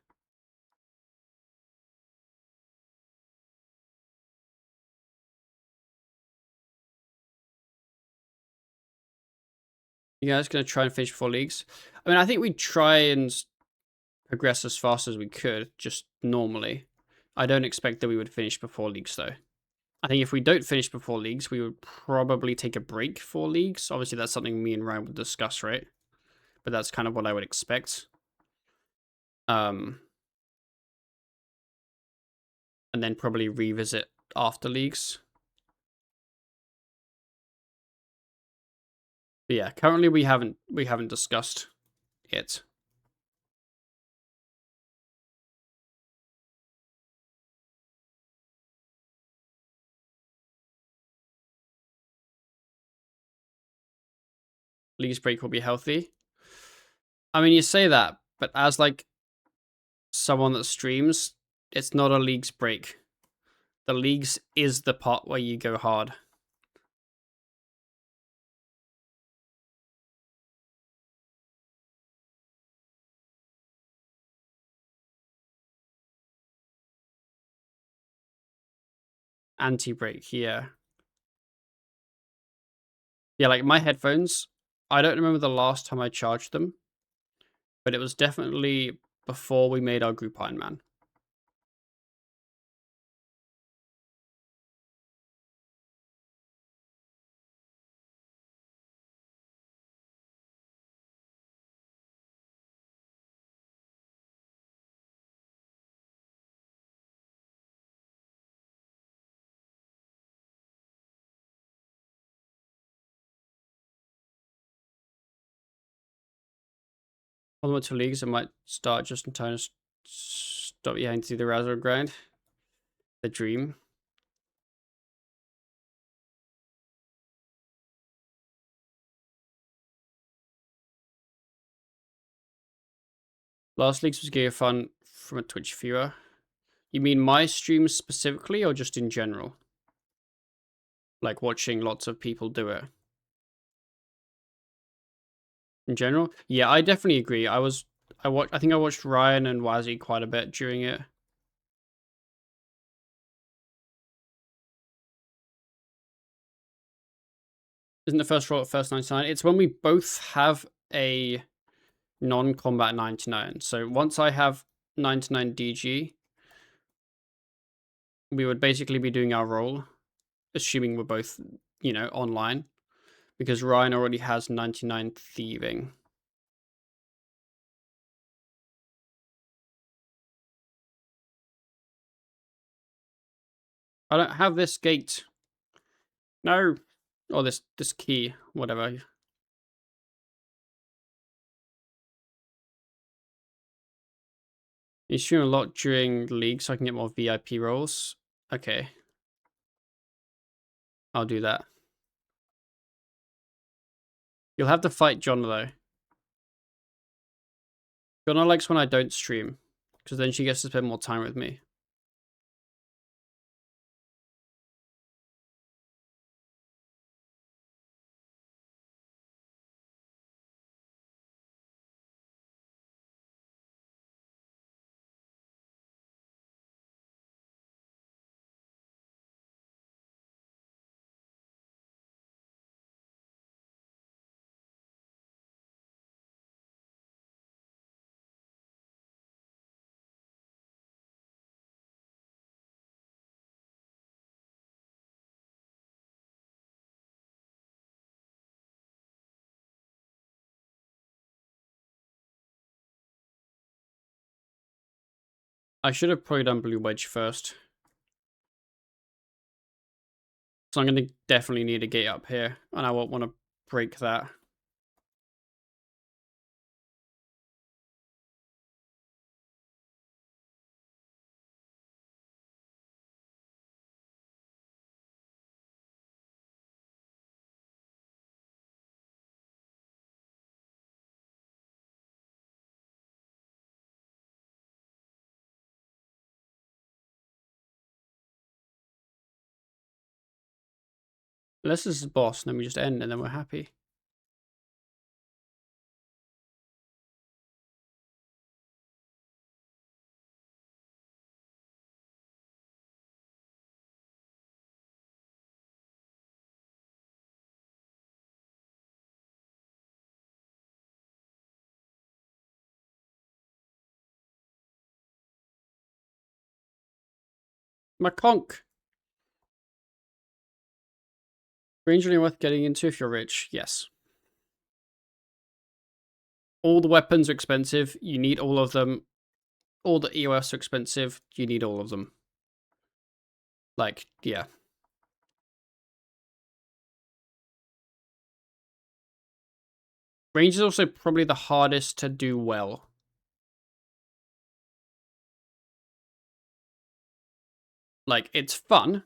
[SPEAKER 1] You guys gonna try and finish 4 leagues? I mean, I think we'd try and progress as fast as we could, just normally. I don't expect that we would finish before leagues, though. I think if we don't finish before leagues, we would probably take a break for leagues. Obviously, that's something me and Ryan would discuss, right? But that's kind of what I would expect. And then probably revisit after leagues. But yeah, currently we haven't discussed it. Leagues break will be healthy. I mean, you say that, but as like someone that streams, it's not a leagues break. The leagues is the part where you go hard. Anti-break, yeah. Yeah, like my headphones, I don't remember the last time I charged them, but it was definitely before we made our group Ironman. Ultimate to leagues, it might start just in time to stop you having to do the Razzle grind. The dream. Last leagues was gear fun from a Twitch viewer. You mean my streams specifically or just in general? Like watching lots of people do it? In general? Yeah, I definitely agree. I think I watched Ryan and Wazzy quite a bit during it. Isn't the first roll at first 99? It's when we both have a non-combat 99. So once I have 99 DG, we would basically be doing our roll, assuming we're both, online, because Ryan already has 99 thieving. I don't have this gate. No. Or this key, whatever. You stream a lot during the league so I can get more VIP rolls. Okay. I'll do that. You'll have to fight Jonna though. Jonna likes when I don't stream, because then she gets to spend more time with me. I should have probably done Blue Wedge first. So I'm going to definitely need a gate up here, and I won't want to break that. Unless this is boss, then we just end and then we're happy. My conch! Range only worth getting into if you're rich. Yes. All the weapons are expensive. You need all of them. All the EOS are expensive. You need all of them. Like, yeah. Range is also probably the hardest to do well. Like, it's fun,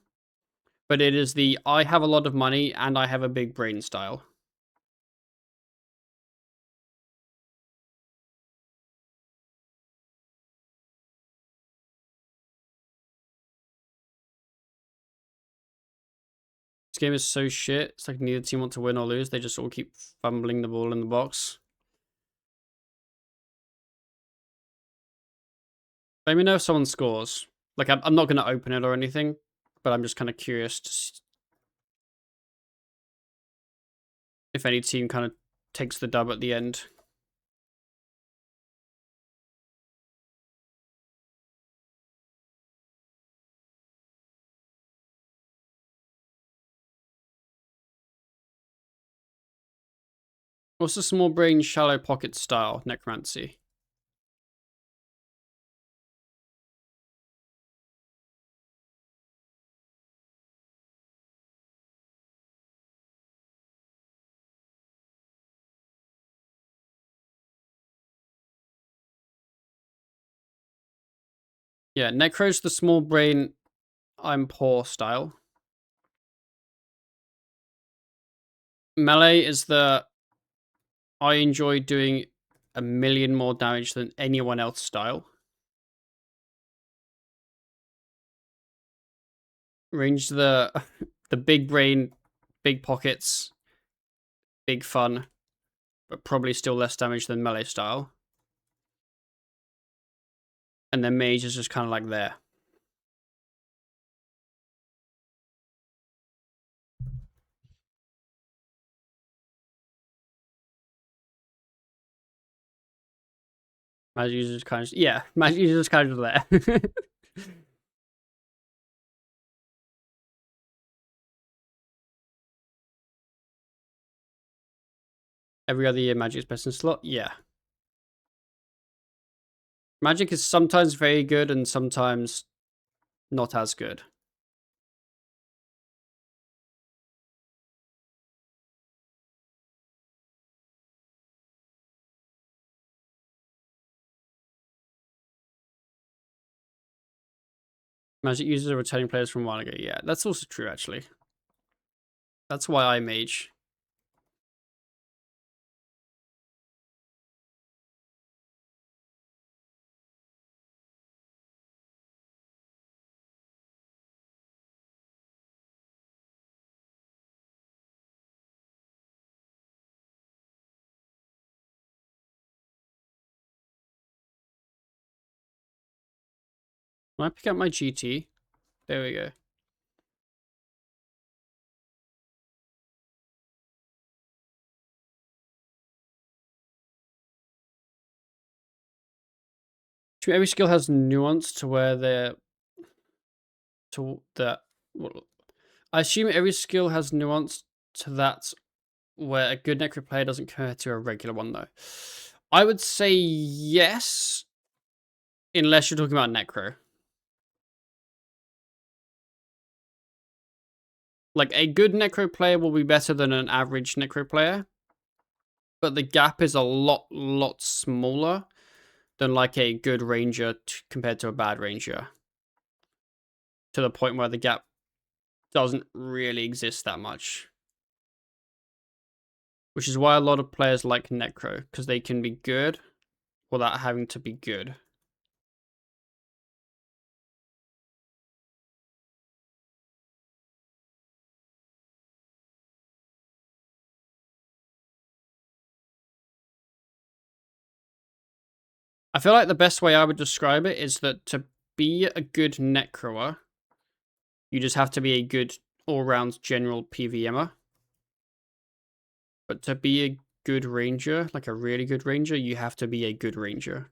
[SPEAKER 1] but it is the I have a lot of money and I have a big brain style. This game is so shit. It's like neither team want to win or lose. They just all keep fumbling the ball in the box. Let me know if someone scores. Like, I'm not going to open it or anything, but I'm just kind of curious to see if any team kind of takes the dub at the end. What's the small brain, shallow pocket style? Necromancy. Yeah, Necro's the small brain, I'm poor style. Melee is the I enjoy doing a million more damage than anyone else style. Range the the big brain, big pockets, big fun, but probably still less damage than melee style. And then mage is just kind of like there. Magic user is kind of yeah, magic user is kind of there. Every other year, magic is best in slot. Yeah, magic is sometimes very good and sometimes not as good. Magic users are returning players from a while ago. Yeah, that's also true, actually. That's why I mage. When I pick up my GT, there we go. Every skill has nuance to where they're to that. Well, I assume every skill has nuance to that where a good necro player doesn't compare to a regular one, though. I would say yes, unless you're talking about necro. Like a good necro player will be better than an average necro player, but the gap is a lot smaller than like a good ranger compared to a bad ranger. To the point where the gap doesn't really exist that much. Which is why a lot of players like Necro, because they can be good without having to be good. I feel like the best way I would describe it is that to be a good Necroer, you just have to be a good all-round general PVMer. But to be a good ranger, like a really good ranger, you have to be a good ranger.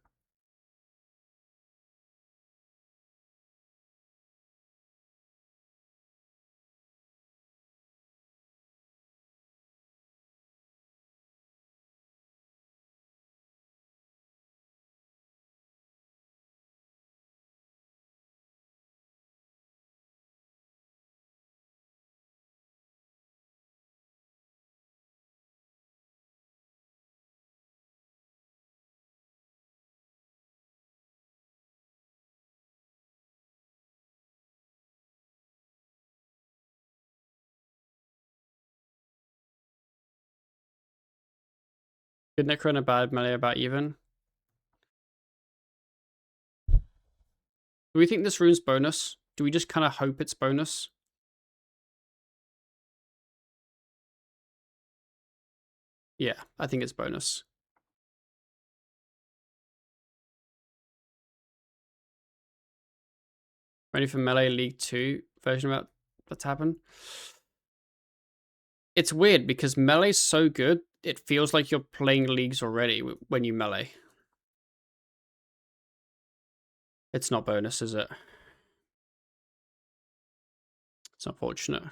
[SPEAKER 1] Good Necro and a bad melee about even. Do we think this rune's bonus? Do we just kind of hope it's bonus? Yeah, I think it's bonus. Ready for Melee League 2 version about that's happened? It's weird because Melee's so good, it feels like you're playing leagues already when you Melee. It's not bonus, is it? It's unfortunate.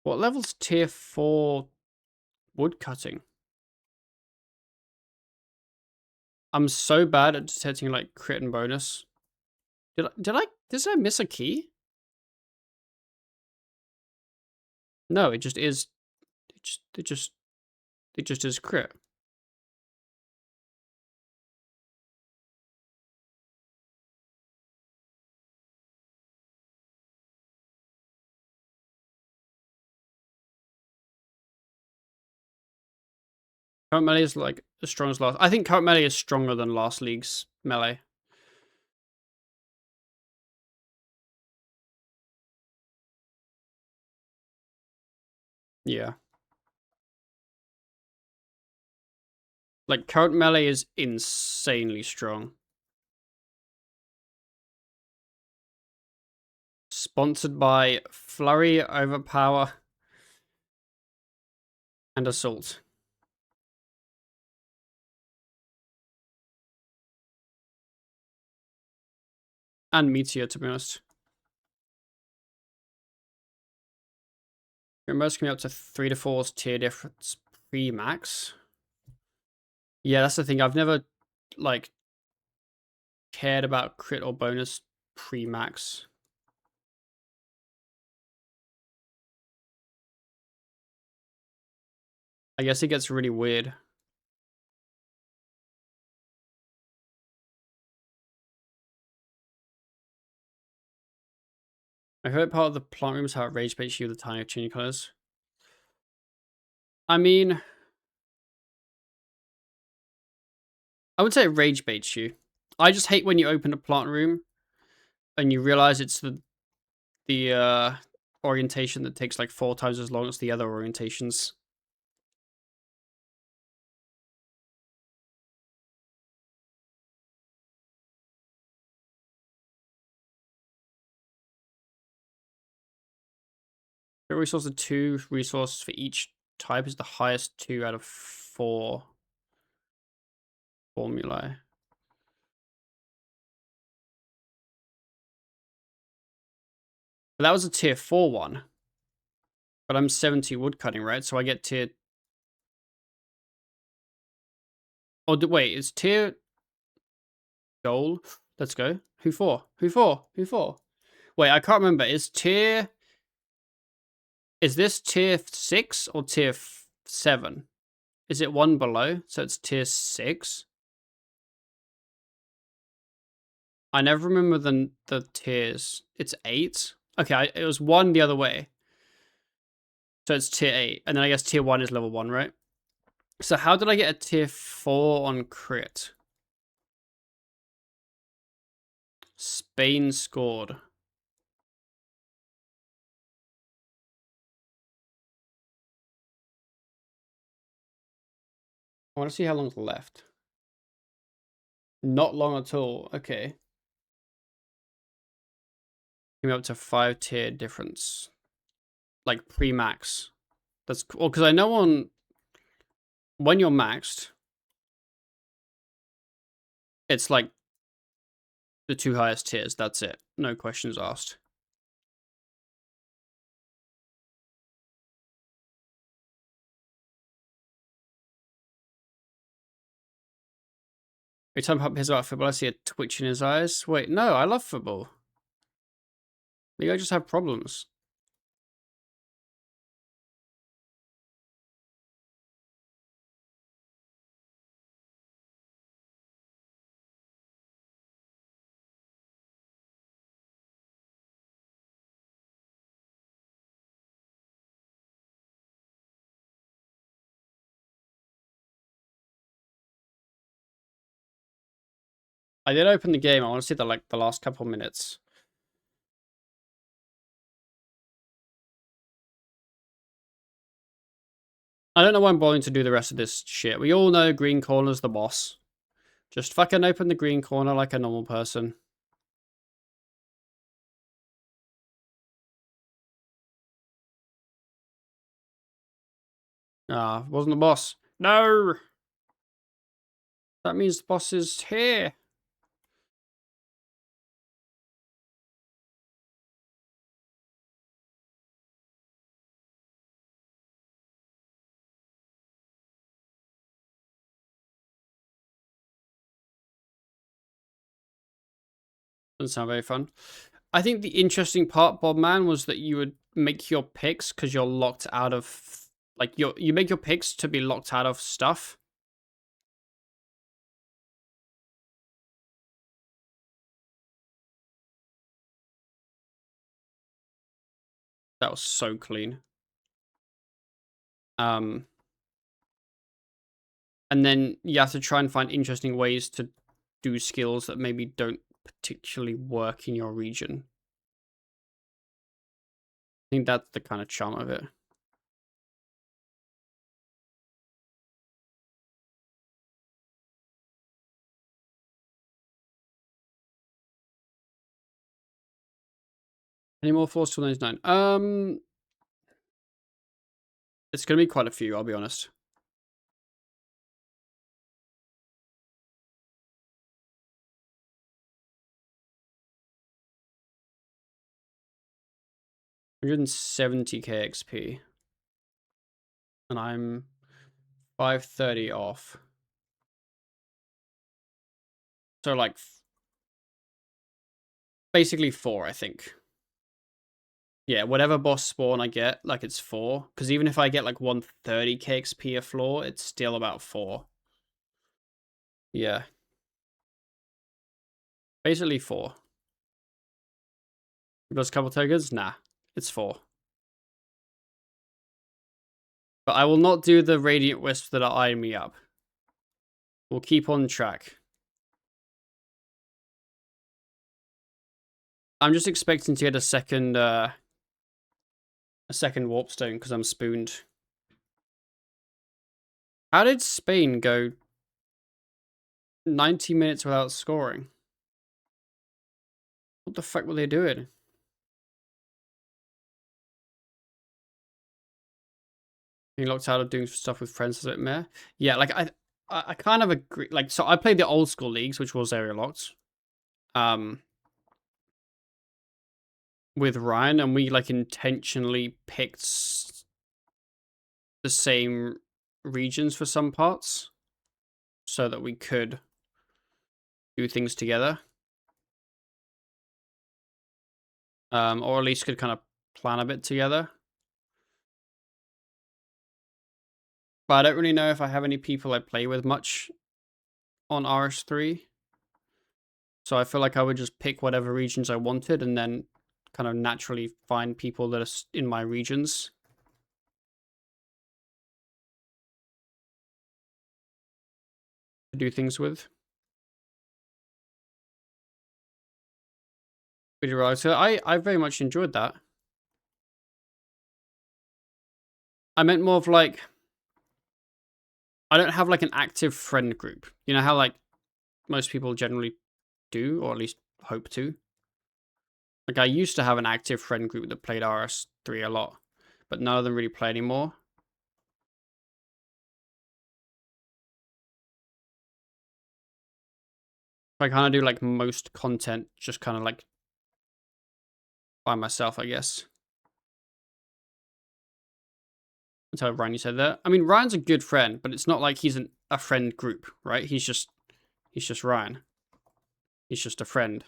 [SPEAKER 1] What level's tier 4 woodcutting? I'm so bad at detecting like crit and bonus. Did I miss a key? No, it just is. It just is crit. Current melee is like as strong as last. I think current melee is stronger than last league's melee. Yeah. Like current melee is insanely strong. Sponsored by Flurry, Overpower, and Assault. And Meteor, to be honest. Remembers coming up to 3 to 4's tier difference pre-max. Yeah, that's the thing. I've never like cared about crit or bonus pre-max. I guess it gets really weird. My favorite part of the plant room is how it rage baits you with the tiny changing colors. I mean, I would say it rage baits you. I just hate when you open a plant room and you realize it's the orientation that takes like 4 times as long as the other orientations. Resource of 2 resources for each type is the highest 2 out of 4 formulae. But that was a tier 4 one. But I'm 70 woodcutting, right? So I get tier... Oh, wait, it's tier... Goal? Let's go. Who for? Who for? Who for? Wait, I can't remember. Is this tier 6 or tier 7? Is it one below? So it's tier 6? I never remember the tiers. It's 8? Okay, it was 1 the other way. So it's tier 8. And then I guess tier 1 is level 1, right? So how did I get a tier 4 on crit? Spain scored. I want to see how long's left. Not long at all. Okay. Came up to 5 tier difference. Like pre-max. That's cool. Because I know when you're maxed, it's like the 2 highest tiers. That's it. No questions asked. Every time Pop hears about football, I see a twitch in his eyes. Wait, no, I love football. Maybe I just have problems. I did open the game. I want to see the last couple minutes. I don't know why I'm bothering to do the rest of this shit. We all know green corner's the boss. Just fucking open the green corner like a normal person. Ah, wasn't the boss. No! That means the boss is here. Doesn't sound very fun. I think the interesting part, Bob Man, was that you would make your picks because you're locked out of... Like, you make your picks to be locked out of stuff. That was so clean. And then you have to try and find interesting ways to do skills that maybe don't particularly work in your region. I think that's the kind of charm of it. Any more Force 299? It's gonna be quite a few, I'll be honest. $170k XP. And I'm 530 off. So like basically 4, I think. Yeah, whatever boss spawn I get, like it's 4. Because even if I get like 130k XP a floor, it's still about 4. Yeah. Basically 4. Those couple tokens? Nah. It's 4. But I will not do the Radiant Wisps that are eyeing me up. We'll keep on track. I'm just expecting to get a second warp stone because I'm spooned. How did Spain go 90 minutes without scoring? What the fuck were they doing? Being locked out of doing stuff with friends is a bit meh. Yeah, like I kind of agree. Like, so I played the old school leagues, which was area locked, um, with Ryan, and we like intentionally picked the same regions for some parts so that we could do things together, or at least could kind of plan a bit together. But I don't really know if I have any people I play with much on RS3. So I feel like I would just pick whatever regions I wanted and then kind of naturally find people that are in my regions to do things with. So I very much enjoyed that. I meant more of like, I don't have like an active friend group. You know how like most people generally do, or at least hope to. Like I used to have an active friend group that played RS3 a lot, but none of them really play anymore. I kind of do like most content just kind of like by myself, I guess. That's how Ryan, you said that. I mean, Ryan's a good friend, but it's not like he's a friend group, right? He's just Ryan. He's just a friend.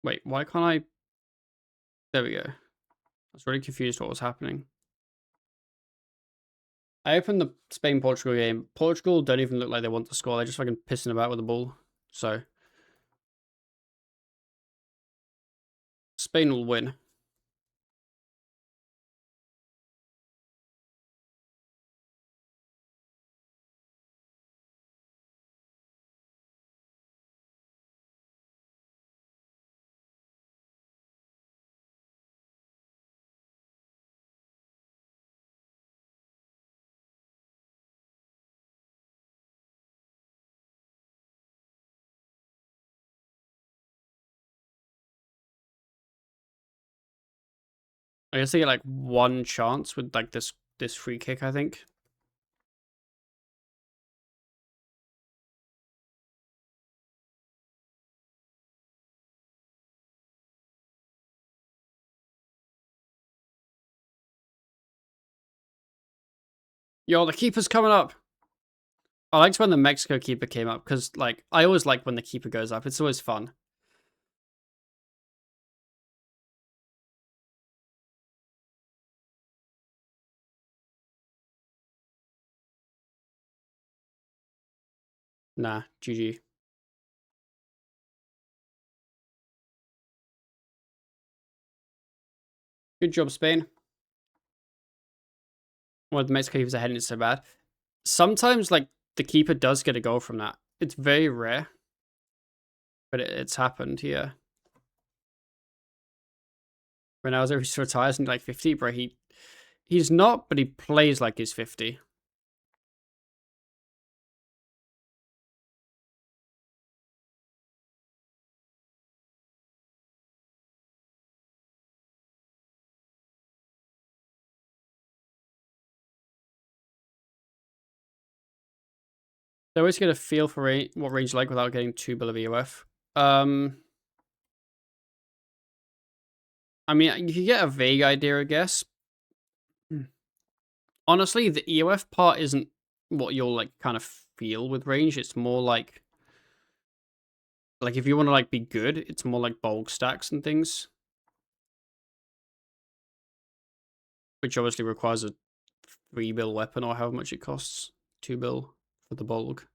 [SPEAKER 1] Wait, why can't I? There we go. I was really confused what was happening. I opened the Spain-Portugal game. Portugal don't even look like they want to score. They're just fucking pissing about with the ball. So, Spain will win. I guess they get like one chance with like this free kick, I think. Yo, the keeper's coming up. I liked when the Mexico keeper came up because, like, I always like when the keeper goes up. It's always fun. Nah, GG. Good job, Spain. Well, the Mexico keepers ahead and it's so bad. Sometimes, like, the keeper does get a goal from that. It's very rare, but it's happened, yeah. When I was retires in like 50, bro, he's not, but he plays like he's 50. They always get a feel for what range like without getting too big of a EOF. I mean, you can get a vague idea, I guess. Honestly, the EOF part isn't what you'll like kind of feel with range. It's more like if you want to like be good, it's more like bulk stacks and things, which obviously requires a 3 bill weapon or however much it costs. 2 bill for the bulk.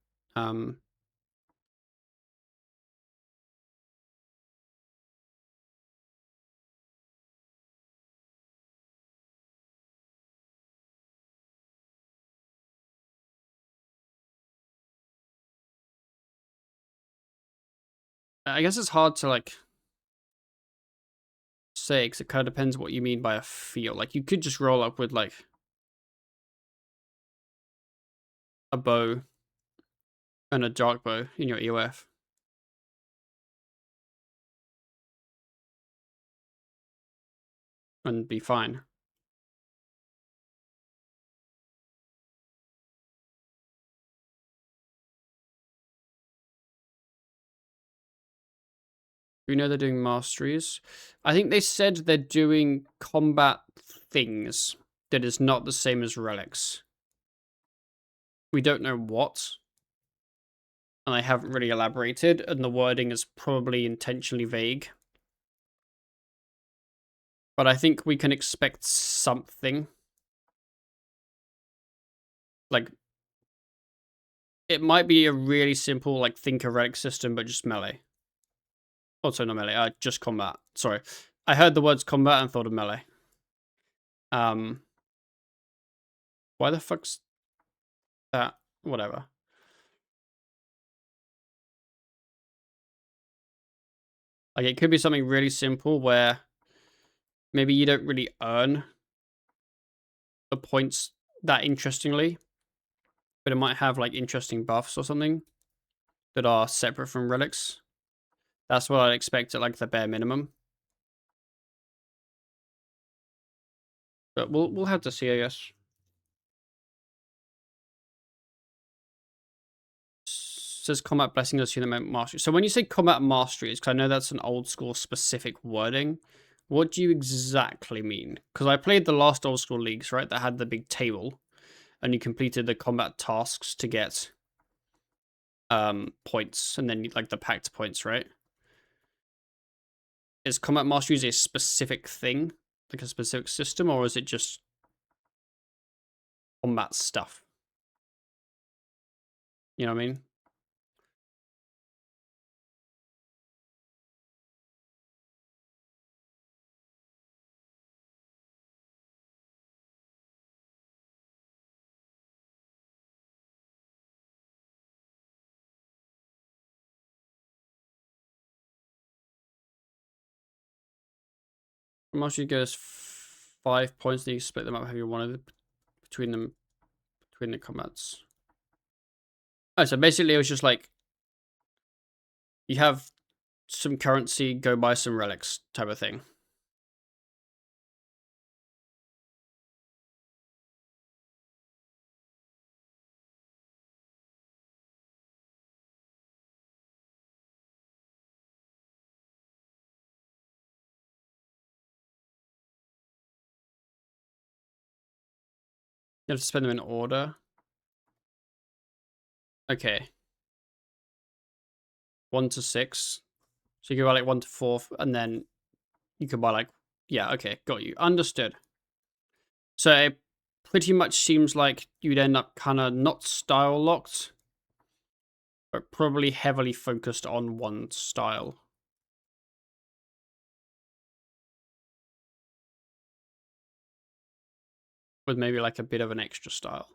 [SPEAKER 1] I guess it's hard to like say because it kind of depends what you mean by a feel. Like you could just roll up with like a bow and a dark bow in your EOF and be fine. You know they're doing masteries. I think they said they're doing combat things that is not the same as relics. We don't know what, and they haven't really elaborated, and the wording is probably intentionally vague. But I think we can expect something. Like, it might be a really simple, like, think a relic system, but just melee. Also, not melee, just combat. Sorry. I heard the words combat and thought of melee. Why the fuck's that? Whatever. Like, it could be something really simple where maybe you don't really earn the points that interestingly, but it might have, like, interesting buffs or something that are separate from relics. That's what I'd expect at, like, the bare minimum. But we'll have to see, I guess. Says combat blessing does unit mastery. So when you say combat mastery, because I know that's an old school specific wording, what do you exactly mean? Because I played the last old school leagues, right, that had the big table, and you completed the combat tasks to get points, and then like the packed points, right? Is combat mastery a specific thing, like a specific system, or is it just combat stuff? You know what I mean? Mastery goes 5 points, then you split them up how you wanted between them between the combats. Oh, so basically it was just like you have some currency, go buy some relics type of thing. You have to spend them in order. Okay. 1 to 6. So you can buy like 1 to 4, and then you can buy like, yeah, okay, got you. Understood. So it pretty much seems like you'd end up kind of not style locked, but probably heavily focused on one style. with maybe like a bit of an extra style.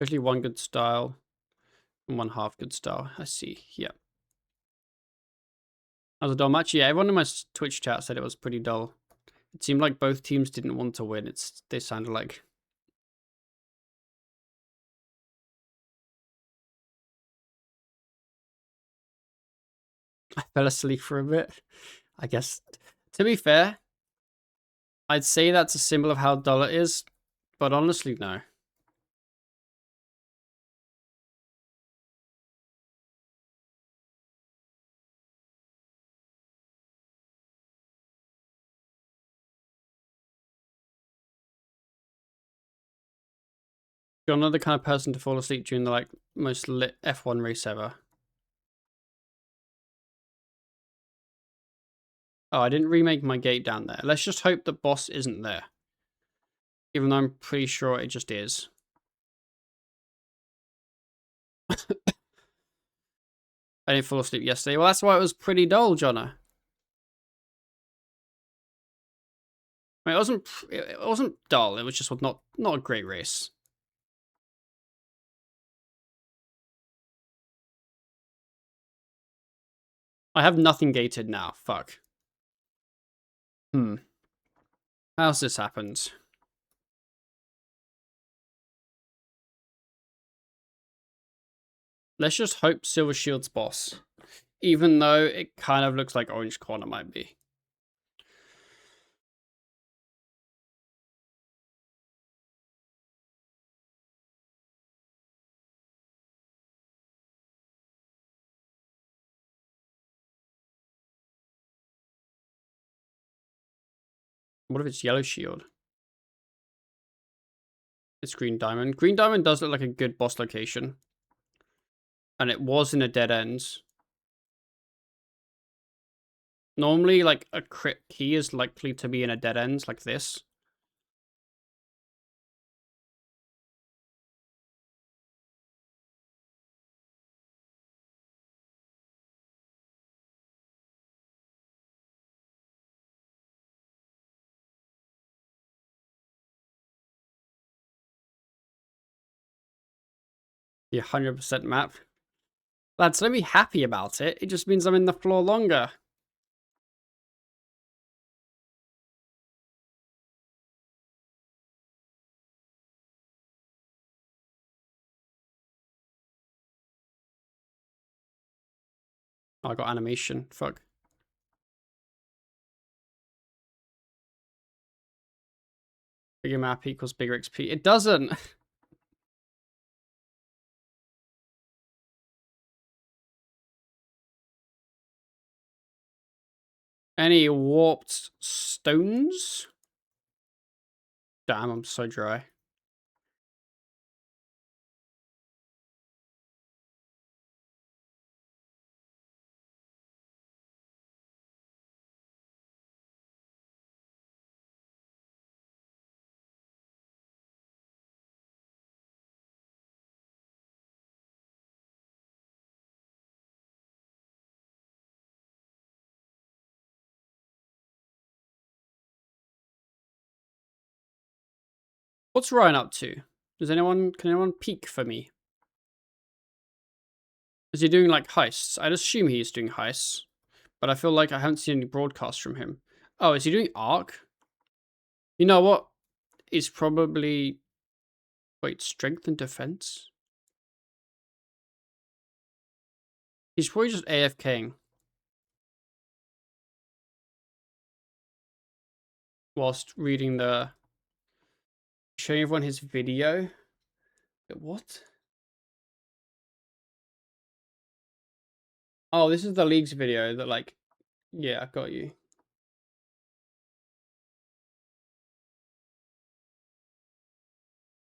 [SPEAKER 1] Especially one good style and one half good style. I see. Yeah. That was a dull match. Yeah, everyone in my Twitch chat said it was pretty dull. It seemed like both teams didn't want to win. They sounded like. I fell asleep for a bit. I guess. To be fair, I'd say that's a symbol of how dull it is, but honestly, no. You're not the kind of person to fall asleep during the like most lit F1 race ever. Oh, I didn't remake my gate down there. Let's just hope the boss isn't there. Even though I'm pretty sure it just is. I didn't fall asleep yesterday. Well, that's why it was pretty dull, Jonna. I mean, it wasn't dull. It was just not a great race. I have nothing gated now. Fuck. How's this happened? Let's just hope Silver Shield's boss. Even though it kind of looks like Orange Corner might be. What if it's Yellow Shield? It's Green Diamond. Green Diamond does look like a good boss location. And it was in a dead end. Normally, like, a crit key is likely to be in a dead end like this. The 100% map. Lads, don't be happy about it. It just means I'm in the floor longer. Oh, I got animation. Fuck. Bigger map equals bigger XP. It doesn't. Any warped stones? Damn, I'm so dry. What's Ryan up to? Can anyone peek for me? Is he doing like heists? I'd assume he's doing heists, but I feel like I haven't seen any broadcasts from him. Oh, is he doing Arc? You know what? He's probably... Wait, strength and defense? He's probably just AFKing. Whilst reading the... Showing everyone his video. What? Oh, this is the league's video that like... Yeah, I got you.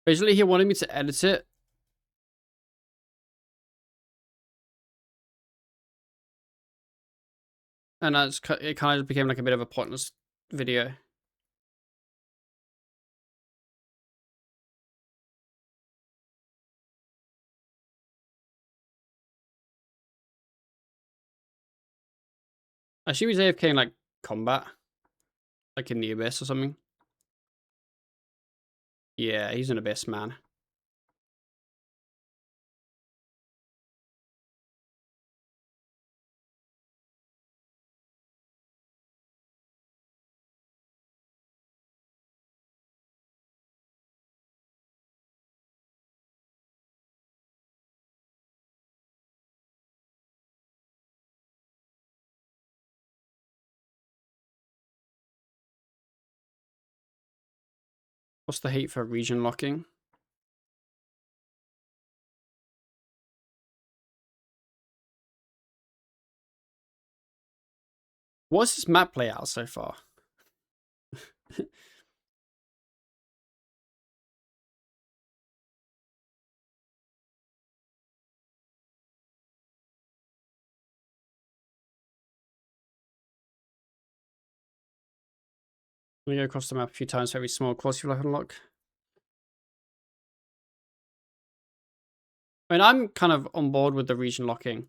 [SPEAKER 1] Basically, he wanted me to edit it. And it kind of became like a bit of a pointless video. I assume he's AFK in like combat. Like in the Abyss or something. Yeah, he's an Abyss man. What's the hate for region locking? What's this map layout so far? Let me go across the map a few times for every small quality of life unlock. I mean, I'm kind of on board with the region locking.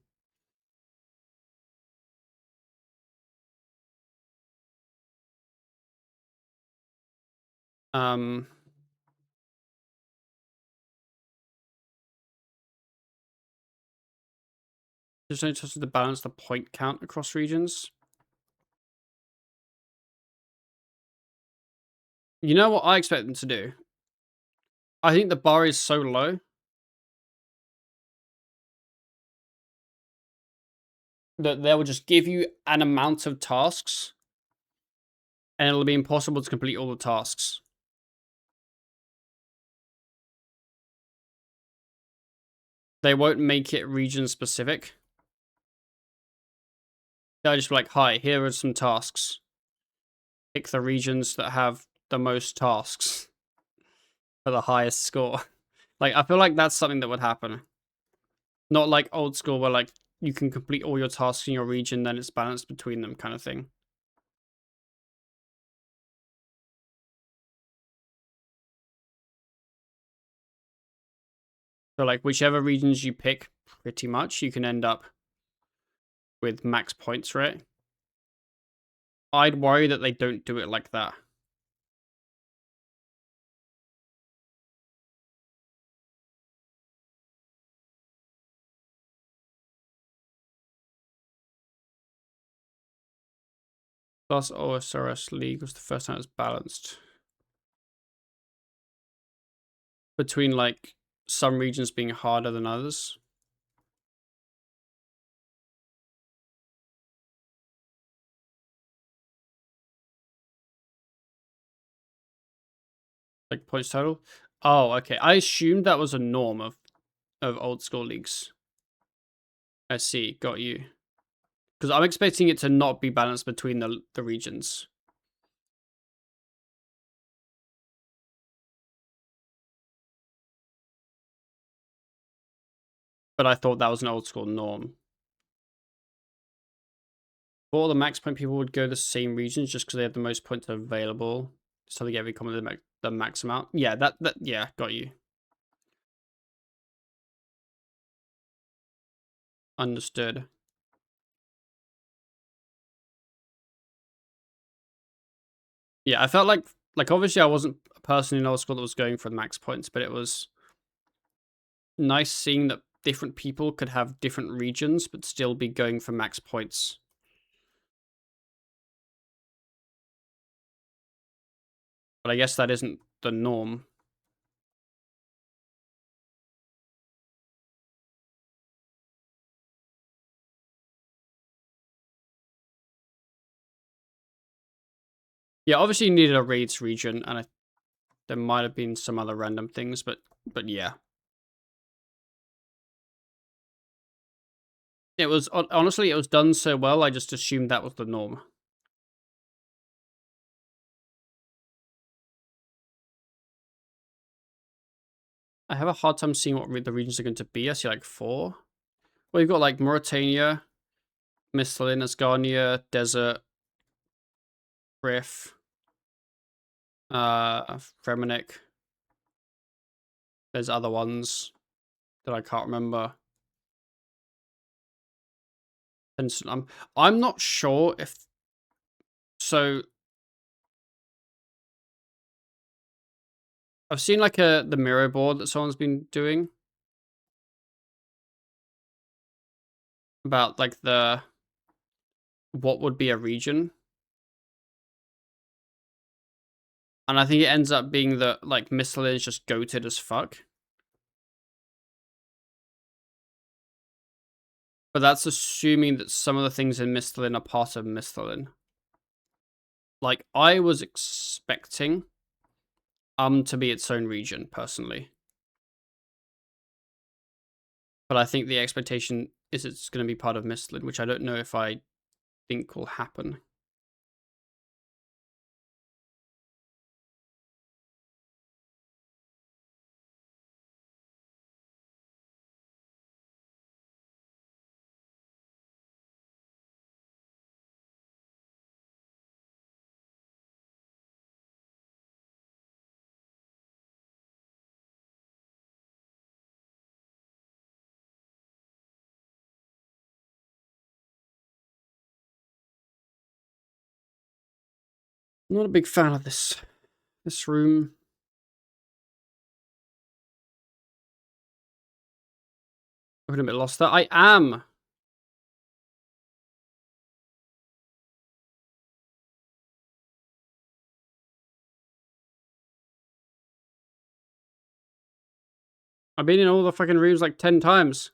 [SPEAKER 1] Um, just interested to balance the point count across regions. You know what I expect them to do? I think the bar is so low that they will just give you an amount of tasks and it'll be impossible to complete all the tasks. They won't make it region specific. They'll just be like, hi, here are some tasks. Pick the regions that have the most tasks for the highest score. Like, I feel like that's something that would happen. Not like old school where like you can complete all your tasks in your region, then it's balanced between them kind of thing. So like whichever regions you pick, pretty much, you can end up with max points, right? I'd worry that they don't do it like that. Plus OSRS League was the first time it was balanced. Between like some regions being harder than others. Like points total. Oh, okay. I assumed that was a norm of old school leagues. I see. Got you. Because I'm expecting it to not be balanced between the regions. But I thought that was an old school norm. For all the max point, people would go the same regions just because they have the most points available. So they get every common the max amount. Yeah, that yeah, got you. Understood. Yeah, I felt like obviously I wasn't a person in old school that was going for the max points, but it was nice seeing that different people could have different regions but still be going for max points. But I guess that isn't the norm. Yeah, obviously you needed a raids region, and there might have been some other random things, but yeah. It was honestly, it was done so well, I just assumed that was the norm. I have a hard time seeing what the regions are going to be. I see like 4. Well, you've got like Mauritania, Mistlin, Asgarnia, Desert, Riff, Fremennik. There's other ones that I can't remember. And I'm not sure if so. I've seen like the Miro board that someone's been doing about like the what would be a region. And I think it ends up being that like Misthalin is just goated as fuck. But that's assuming that some of the things in Misthalin are part of Misthalin. Like I was expecting to be its own region, personally. But I think the expectation is it's going to be part of Misthalin, which I don't know if I think will happen. I'm not a big fan of this room. I've been a bit lost there. I am. I've been in all the fucking rooms like 10 times.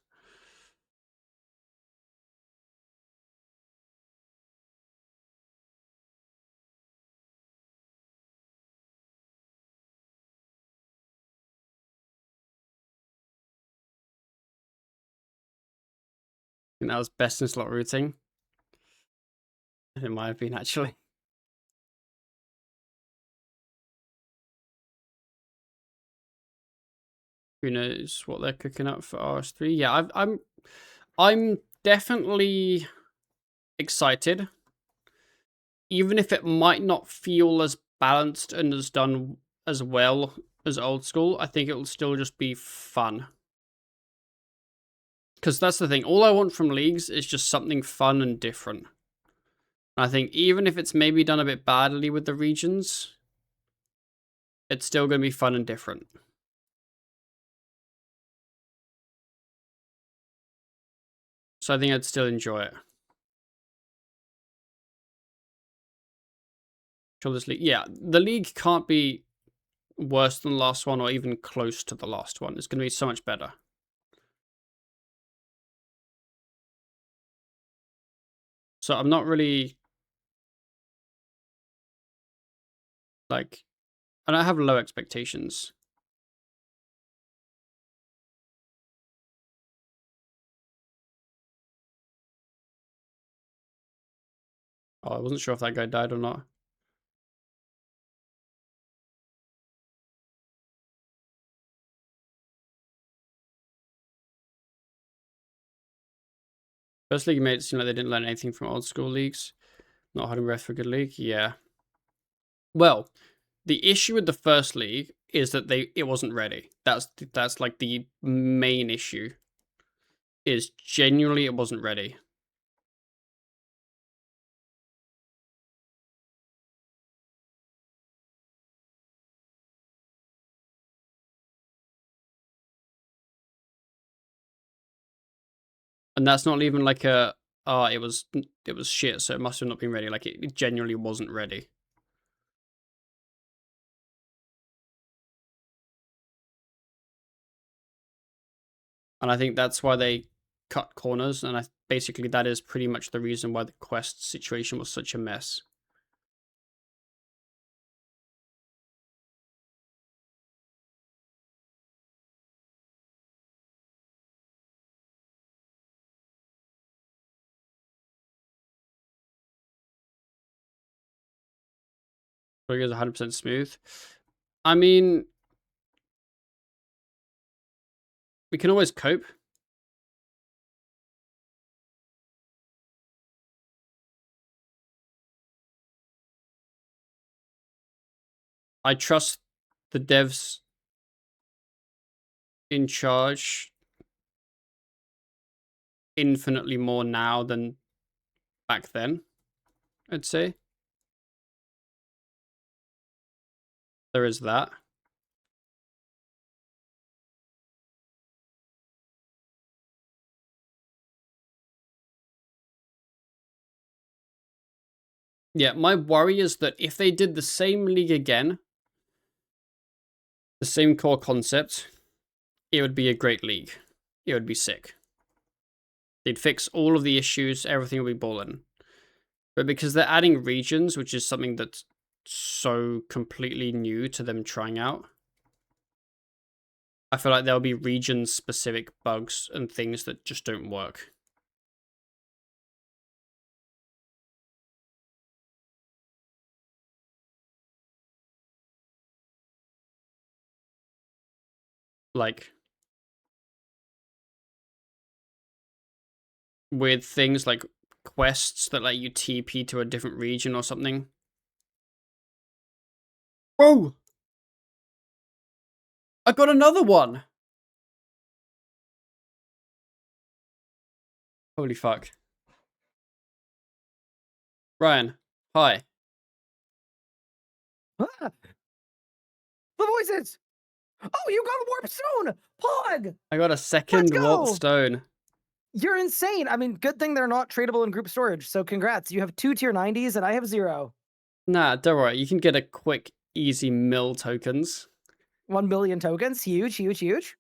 [SPEAKER 1] And that was best in slot routing. It might have been, actually. Who knows what they're cooking up for RS3? Yeah, I'm definitely excited, even if it might not feel as balanced and as done as well as old school. I think it will still just be fun. Because that's the thing. All I want from leagues is just something fun and different. I think even if it's maybe done a bit badly with the regions, it's still going to be fun and different. So I think I'd still enjoy it. This league, yeah, the league can't be worse than the last one or even close to the last one. It's going to be so much better. So I'm not really like, I don't have low expectations. Oh, I wasn't sure if that guy died or not. First league made it seem like they didn't learn anything from old school leagues. Not holding breath for a good league. Yeah. Well, the issue with the first league is that it wasn't ready. That's like the main issue. Is genuinely it wasn't ready. And that's not even like a it was shit, so it must have not been ready. Like it genuinely wasn't ready. And I think that's why they cut corners, and basically that is pretty much the reason why the quest situation was such a mess. But it goes 100% smooth. I mean, we can always cope. I trust the devs in charge infinitely more now than back then, I'd say. There is that. Yeah, my worry is that if they did the same league again, the same core concept, it would be a great league. It would be sick. They'd fix all of the issues, everything would be ballin'. But because they're adding regions, which is something that's so completely new to them trying out, I feel like there'll be region-specific bugs and things that just don't work. Like, with things like quests that let you TP to a different region or something. Whoa! I got another one! Holy fuck. Ryan, hi.
[SPEAKER 2] Ah, the voices! Oh, you got a warp stone! Pog!
[SPEAKER 1] I got a
[SPEAKER 2] Let's
[SPEAKER 1] second warp
[SPEAKER 2] go!
[SPEAKER 1] stone.
[SPEAKER 2] You're insane. I mean, good thing they're not tradable in group storage. So congrats. You have 2 tier 90s and I have 0.
[SPEAKER 1] Nah, don't worry. You can get a quick, easy mill tokens.
[SPEAKER 2] 1 million tokens. Huge, huge, huge.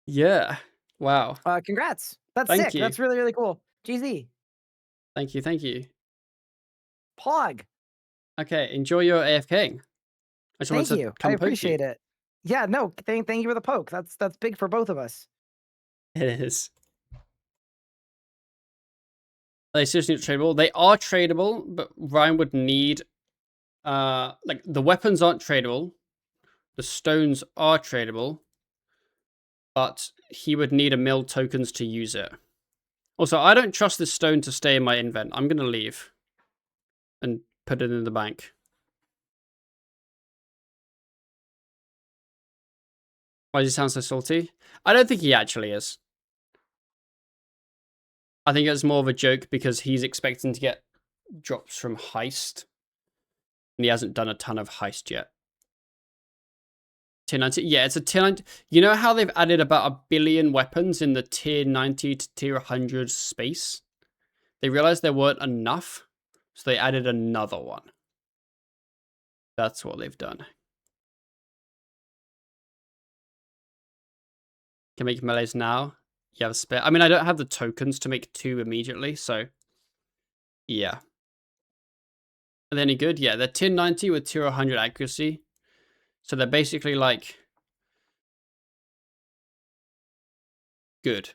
[SPEAKER 1] Yeah. Wow.
[SPEAKER 2] Congrats. That's
[SPEAKER 1] Thank
[SPEAKER 2] sick.
[SPEAKER 1] you.
[SPEAKER 2] That's really, really cool. GZ.
[SPEAKER 1] Thank you. Thank you.
[SPEAKER 2] Pog.
[SPEAKER 1] Okay, enjoy your AFKing. I just
[SPEAKER 2] Thank
[SPEAKER 1] wanted to
[SPEAKER 2] you. I
[SPEAKER 1] come poke you.
[SPEAKER 2] appreciate it. Yeah, no, thank you for the poke. That's big for both of us.
[SPEAKER 1] It is. They seriously need tradable. They are tradable, but Ryan would need like the weapons aren't tradable. The stones are tradable, but he would need a mill tokens to use it. Also, I don't trust this stone to stay in my invent. I'm gonna leave and put it in the bank. Why does he sound so salty? I don't think he actually is. I think it's more of a joke because he's expecting to get drops from Heist. And he hasn't done a ton of Heist yet. Tier 90? Yeah, it's a tier 90. You know how they've added about 1 billion weapons in the tier 90 to tier 100 space? They realized there weren't enough, so they added another one. That's what they've done. Can make melees now. You have a spare. I mean, I don't have the tokens to make 2 immediately, so yeah. Are they any good? Yeah, they're tier 90 with tier 100 accuracy. So they're basically like good.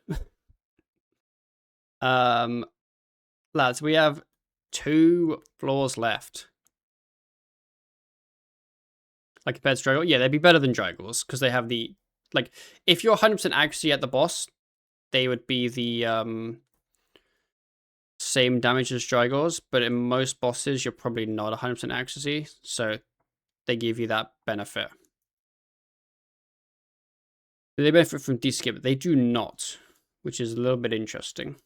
[SPEAKER 1] Lads, we have 2 floors left. Like compared to Draggle, yeah, they'd be better than Draggles because they have the like. If you're 100% accuracy at the boss, they would be the same damage as Dragors, but in most bosses, you're probably not 100% accuracy, so they give you that benefit. They benefit from D-skip, they do not, which is a little bit interesting.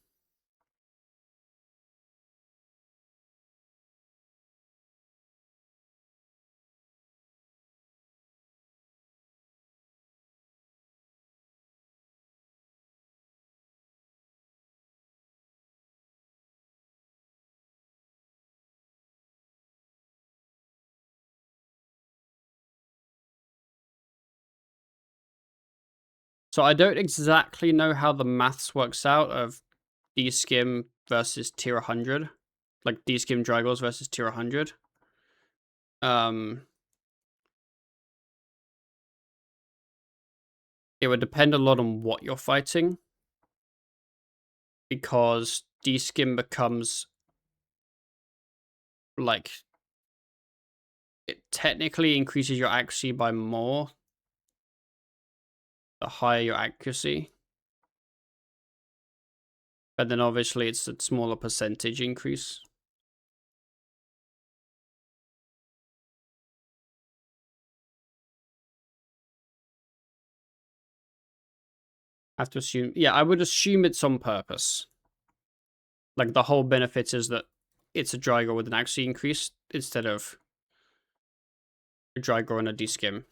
[SPEAKER 1] So I don't exactly know how the maths works out of D-skim versus tier 100. Like D-skim Dragors versus tier 100. It would depend a lot on what you're fighting. Because D-skim becomes like it technically increases your accuracy by more the higher your accuracy. But then obviously it's a smaller percentage increase. I have to assume, yeah, I would assume it's on purpose. Like the whole benefit is that it's a Dryger with an accuracy increase instead of a Dryger and a D-skim.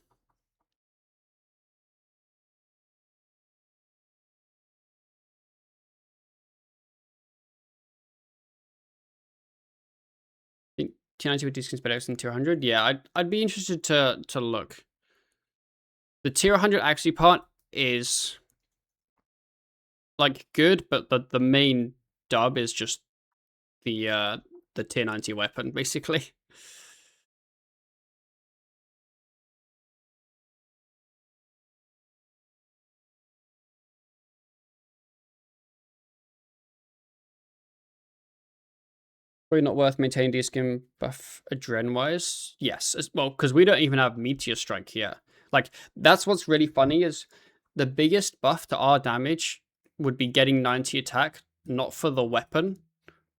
[SPEAKER 1] tier 90 with Discus better than tier 100? Yeah, I'd be interested to look. The tier 100 actually part is like good, but the main dub is just the tier 90 weapon, basically. Probably not worth maintaining D-skin buff adren-wise. Yes, as well, because we don't even have Meteor Strike here. Like, that's what's really funny is the biggest buff to our damage would be getting 90 attack, not for the weapon,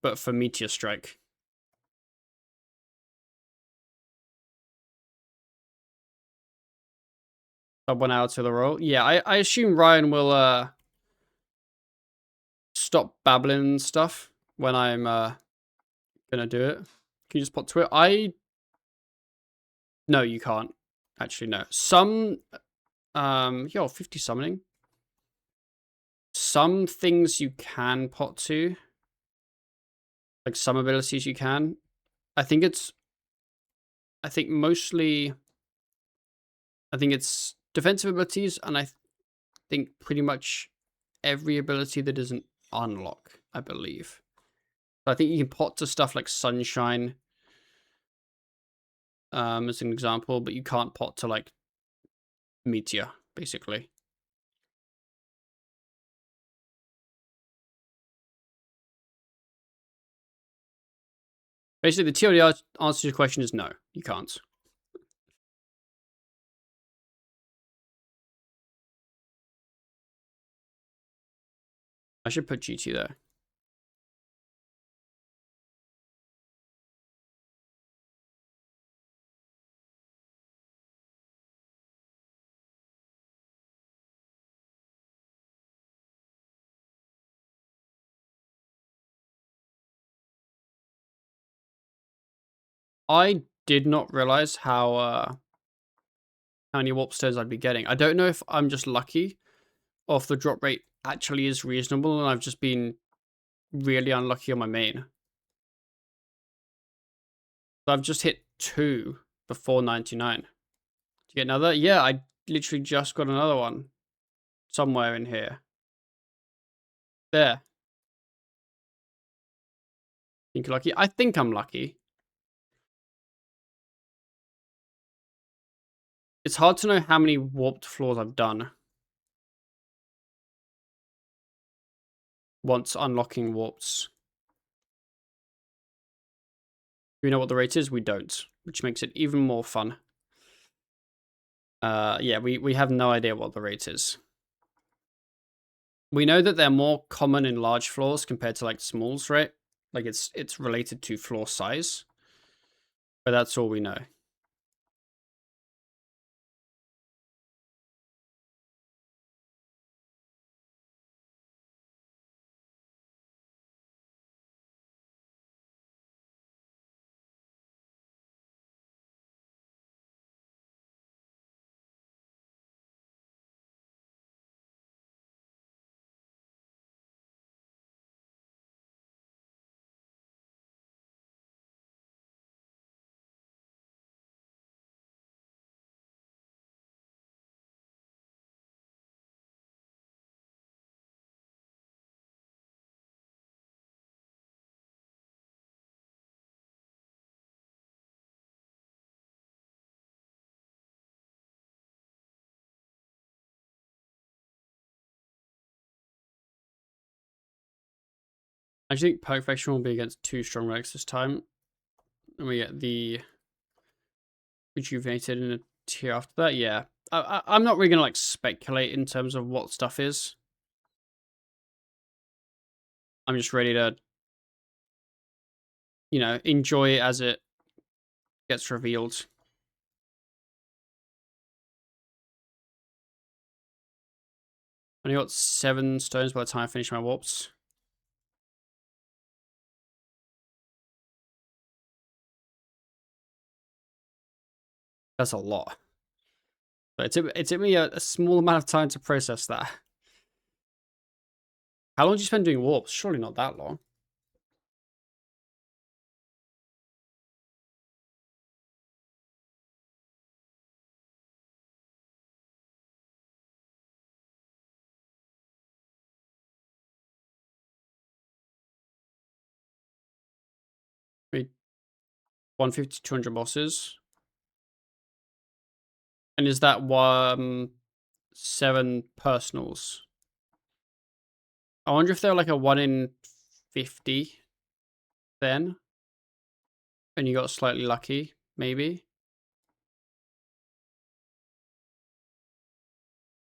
[SPEAKER 1] but for Meteor Strike. Sub 1 hour to the roll. Yeah, I assume Ryan will stop babbling and stuff when I'm gonna do it. Can you just put to it? No, you can't. Actually, no. Some 50 summoning. Some things you can pot to. Like some abilities you can. I think it's defensive abilities, and I think pretty much every ability that doesn't unlock, I believe. So I think you can pot to stuff like Sunshine, as an example, but you can't pot to like Meteor, basically. Basically, the TLDR answer to your question is no, you can't. I should put GT there. I did not realize how many warp stones I'd be getting. I don't know if I'm just lucky or if the drop rate actually is reasonable and I've just been really unlucky on my main. So I've just hit 2 before 99. Do you get another? Yeah, I literally just got another one. Somewhere in here. There. Think you're lucky? I think I'm lucky. It's hard to know how many warped floors I've done once unlocking warps. Do we know what the rate is? We don't, which makes it even more fun. Yeah, we have no idea what the rate is. We know that they're more common in large floors compared to like smalls, right? Like it's related to floor size. But that's all we know. I think Perfection will be against 2 strong relics this time. And we get the Rejuvenated in a tier after that. Yeah. I'm not really going to like speculate in terms of what stuff is. I'm just ready to, enjoy it as it gets revealed. I only got 7 stones by the time I finish my warps. That's a lot. But it took me a small amount of time to process that. How long did you spend doing warps? Surely not that long. 150 to 200 bosses. And is that 7 personals? I wonder if they're like a 1 in 50 then, and you got slightly lucky, maybe.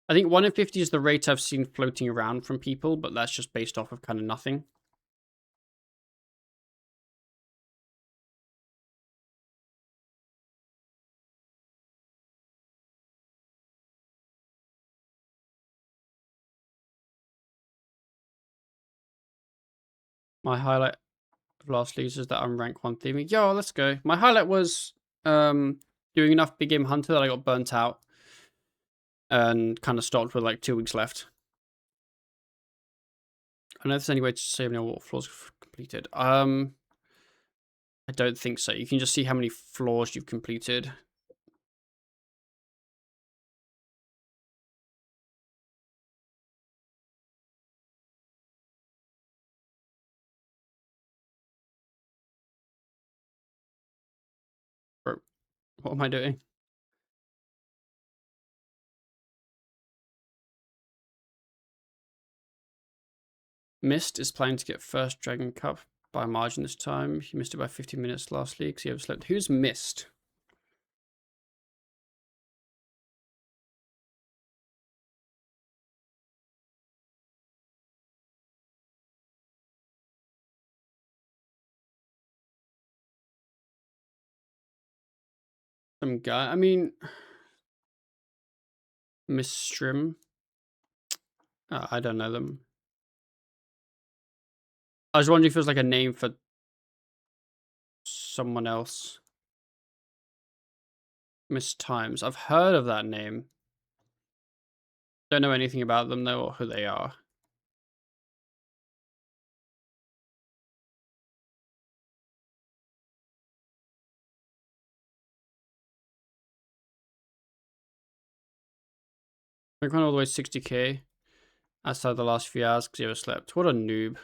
[SPEAKER 1] I think 1 in 50 is the rate I've seen floating around from people, but that's just based off of kind of nothing. My highlight of last leagues is that I'm rank 1 theming. Yo, let's go. My highlight was doing enough big game hunter that I got burnt out and kind of stopped with like 2 weeks left. I don't know if there's any way to save what floors completed. I don't think so. You can just see how many floors you've completed. Bro, what am I doing? Mist is planning to get first Dragon Cup by a margin this time. He missed it by 15 minutes last league, so he overslept. Who's Mist? Some guy. I mean, Mistrim. I don't know them. I was wondering if it was like a name for someone else. Miss Times. I've heard of that name. Don't know anything about them though, or who they are. I went all the way 60k outside the last few hours because he overslept. What a noob.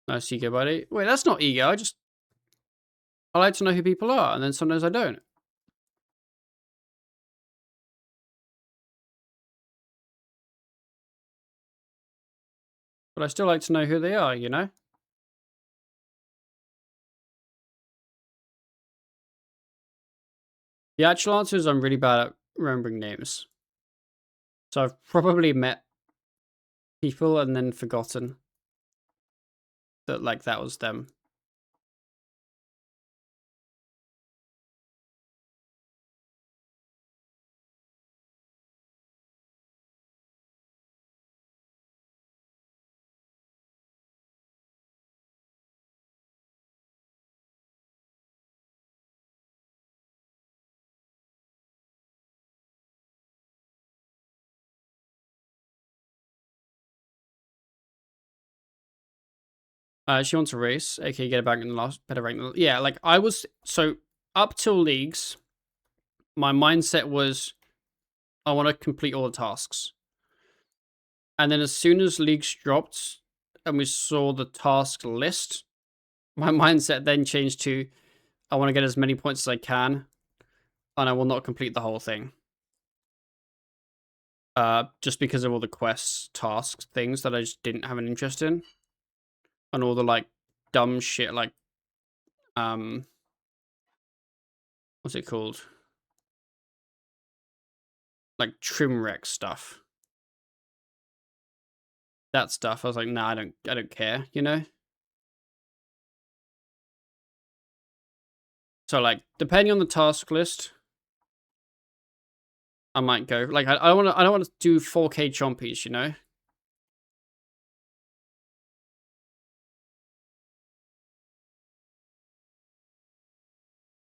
[SPEAKER 1] Nice ego, buddy. Wait, that's not ego. I like to know who people are, and then sometimes I don't. But I still like to know who they are, you know? The actual answer is I'm really bad at remembering names. So I've probably met people and then forgotten that like that was them. She wants a race, aka get a bank in the last better rank. Yeah, like I was so up till leagues, my mindset was I want to complete all the tasks. And then as soon as leagues dropped and we saw the task list, my mindset then changed to I want to get as many points as I can, and I will not complete the whole thing. Just because of all the quests, tasks, things that I just didn't have an interest in. And all the like dumb shit like what's it called? Like trim wreck stuff. That stuff. I was like, nah, I don't care, you know? So like depending on the task list, I might go. Like I don't want to do 4K chompies, you know?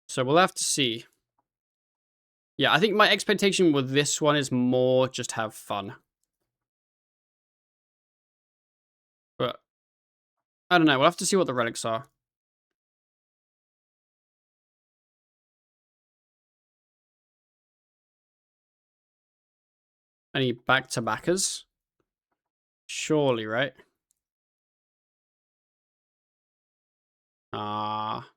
[SPEAKER 1] So we'll have to see. Yeah, I think my expectation with this one is more just have fun. But I don't know. We'll have to see what the relics are. Any back-to-backers? Surely, right? Ah,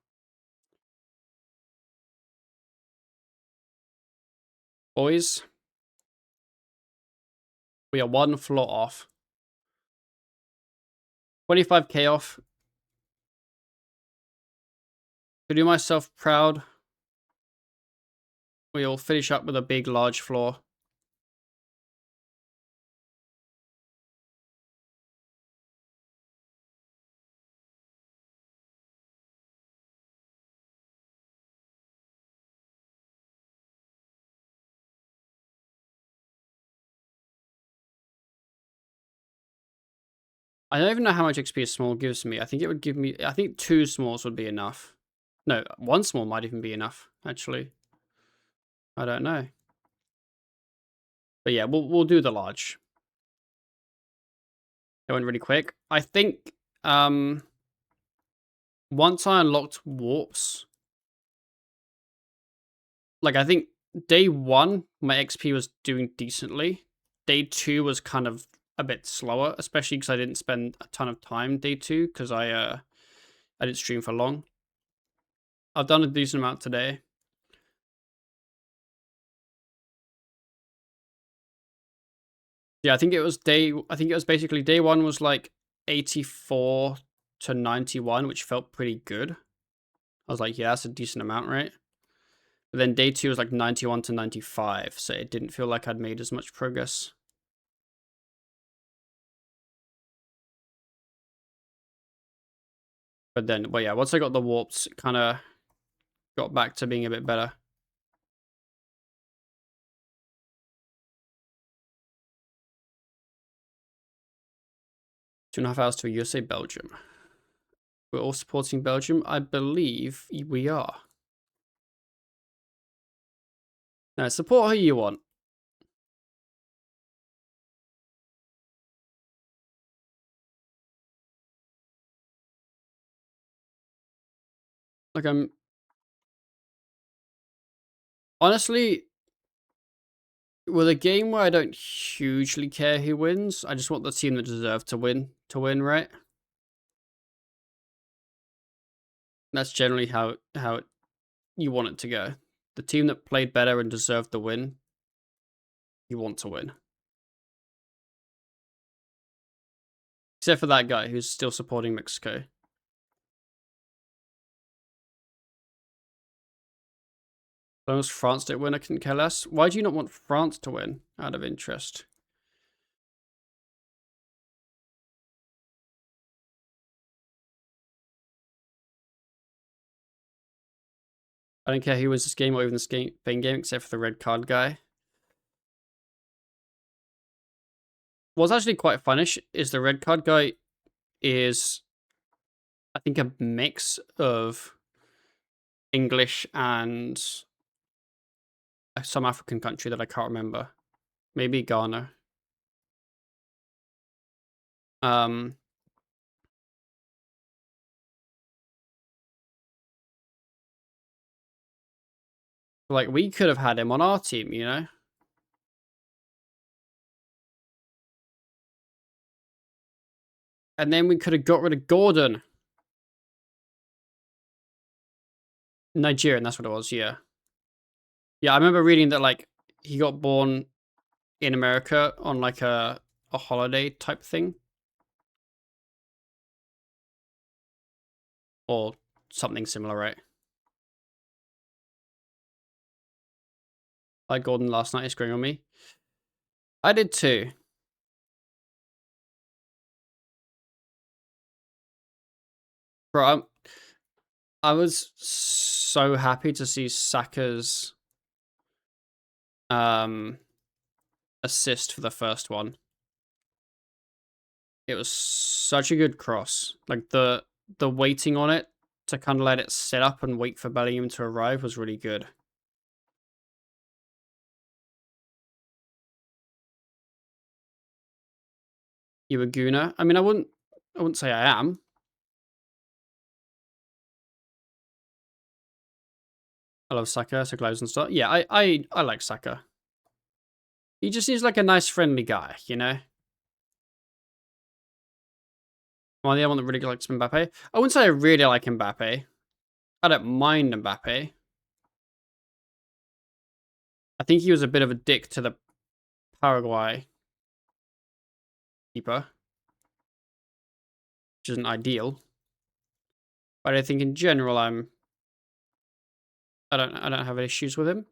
[SPEAKER 1] boys, we are one floor off. 25k off. To do myself proud, we'll finish up with a big, large floor. I don't even know how much XP a small gives me. I think it would give me... I think 2 smalls would be enough. No, 1 small might even be enough, actually. I don't know. But yeah, we'll do the large. It went really quick. I think once I unlocked warps, like I think day 1 my XP was doing decently. Day 2 was kind of a bit slower, especially because I didn't spend a ton of time day 2 because I didn't stream for long. I've done a decent amount today. Yeah, I think it was basically day 1 was like 84 to 91, which felt pretty good. I was like, yeah, that's a decent amount, right? But then day 2 was like 91 to 95, so it didn't feel like I'd made as much progress. But yeah, once I got the warps, it kind of got back to being a bit better. 2.5 hours to USA, Belgium. We're all supporting Belgium. I believe we are. No, support who you want. Like, honestly, with a game where I don't hugely care who wins, I just want the team that deserve to win, right? That's generally how you want it to go. The team that played better and deserved the win, you want to win. Except for that guy who's still supporting Mexico. As long as France don't win, I couldn't care less. Why do you not want France to win, out of interest? I don't care who wins this game or even this game, except for the red card guy. What's actually quite funnish is the red card guy is, I think, a mix of English and some African country that I can't remember. Maybe Ghana. Um, like, we could have had him on our team, you know? And then we could have got rid of Gordon. Nigerian, that's what it was, yeah. Yeah, I remember reading that, like, he got born in America on, like, a holiday type thing. Or something similar, right? Like Gordon last night is going on me. I did too. Bro, I was so happy to see Saka's assist for the first one. It was such a good cross. Like the waiting on it to kind of let it set up and wait for Bellingham to arrive was really good. You a gooner? I mean, I wouldn't say I am. I love Saka, so glows and stuff. Yeah, I like Saka. He just seems like a nice, friendly guy, you know? Am I the only one that really likes Mbappe? I wouldn't say I really like Mbappe. I don't mind Mbappe. I think he was a bit of a dick to the Paraguay keeper, which isn't ideal. But I think in general, I don't have issues with him.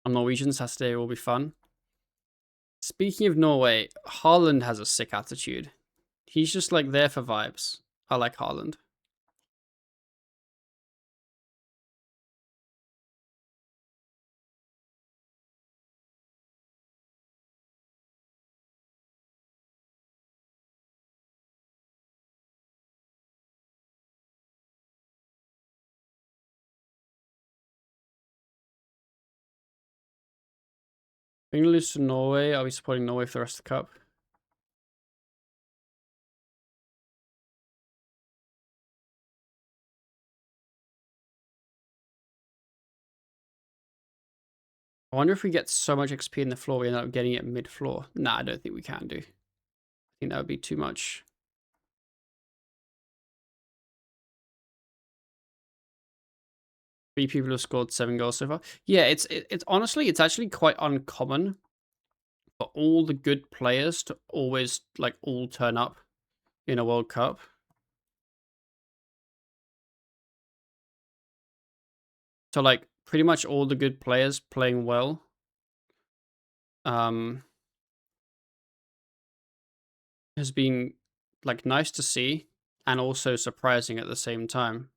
[SPEAKER 1] I'm Norwegian, Saturday will be fun. Speaking of Norway, Haaland has a sick attitude. He's just like there for vibes. I like Haaland. Being lose to Norway, I'll be supporting Norway for the rest of the cup. I wonder if we get so much XP in the floor, we end up getting it mid-floor. Nah, I don't think we can do. I think that would be too much. 3 people have scored 7 goals so far. Yeah, it's honestly, it's actually quite uncommon for all the good players to always, like, all turn up in a World Cup. So, like, pretty much all the good players playing well. Has been, like, nice to see and also surprising at the same time.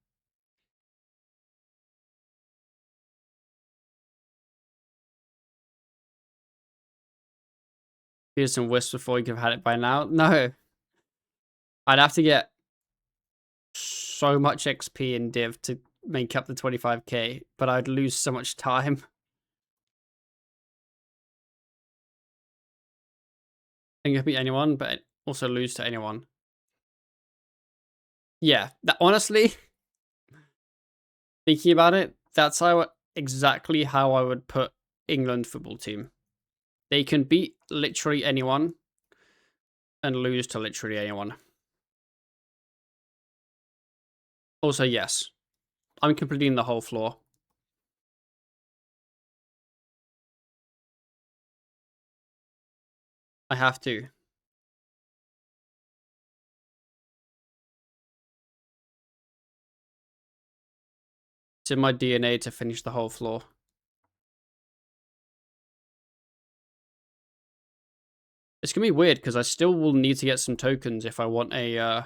[SPEAKER 1] Here's some wisps before you could have had it by now. No, I'd have to get so much XP in Div to make up the 25k, but I'd lose so much time. I can beat anyone, but also lose to anyone. Yeah, that, honestly, thinking about it, that's exactly how I would put England football team. They can beat literally anyone and lose to literally anyone. Also, yes, I'm completing the whole floor. I have to. It's in my DNA to finish the whole floor. It's gonna be weird because I still will need to get some tokens if I want a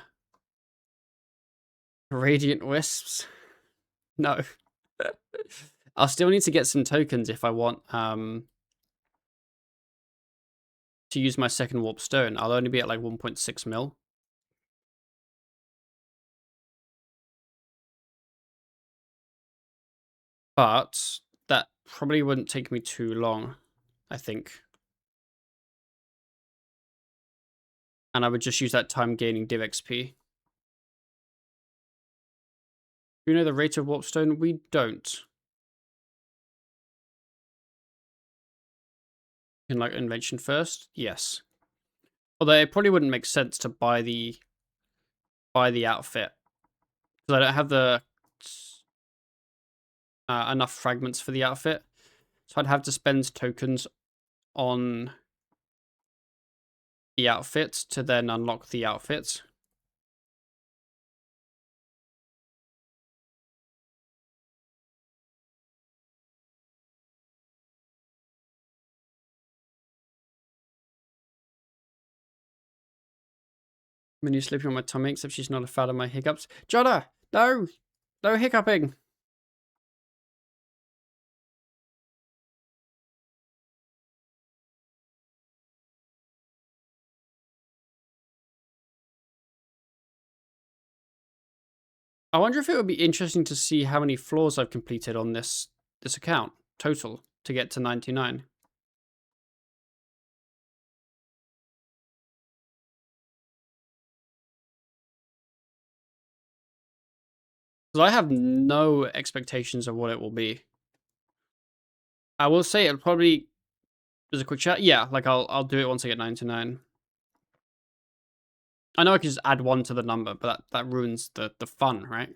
[SPEAKER 1] Radiant Wisps. No. I'll still need to get some tokens if I want to use my second Warp Stone. I'll only be at like 1.6 mil. But that probably wouldn't take me too long, I think. And I would just use that time gaining Div XP. Do you know the rate of Warp Stone? We don't. In like invention first? Yes. Although it probably wouldn't make sense to buy the outfit. Because I don't have the enough fragments for the outfit. So I'd have to spend tokens on the outfit to then unlock the outfit. Mini sleeping on my tummy, except she's not a fan of my hiccups. Jonna! No! No hiccuping! I wonder if it would be interesting to see how many floors I've completed on this this account total to get to 99. Because I have no expectations of what it will be. I will say it'll probably... There's a quick chat. Yeah, like I'll do it once I get 99. I know I can just add 1 to the number, but that ruins the fun, right?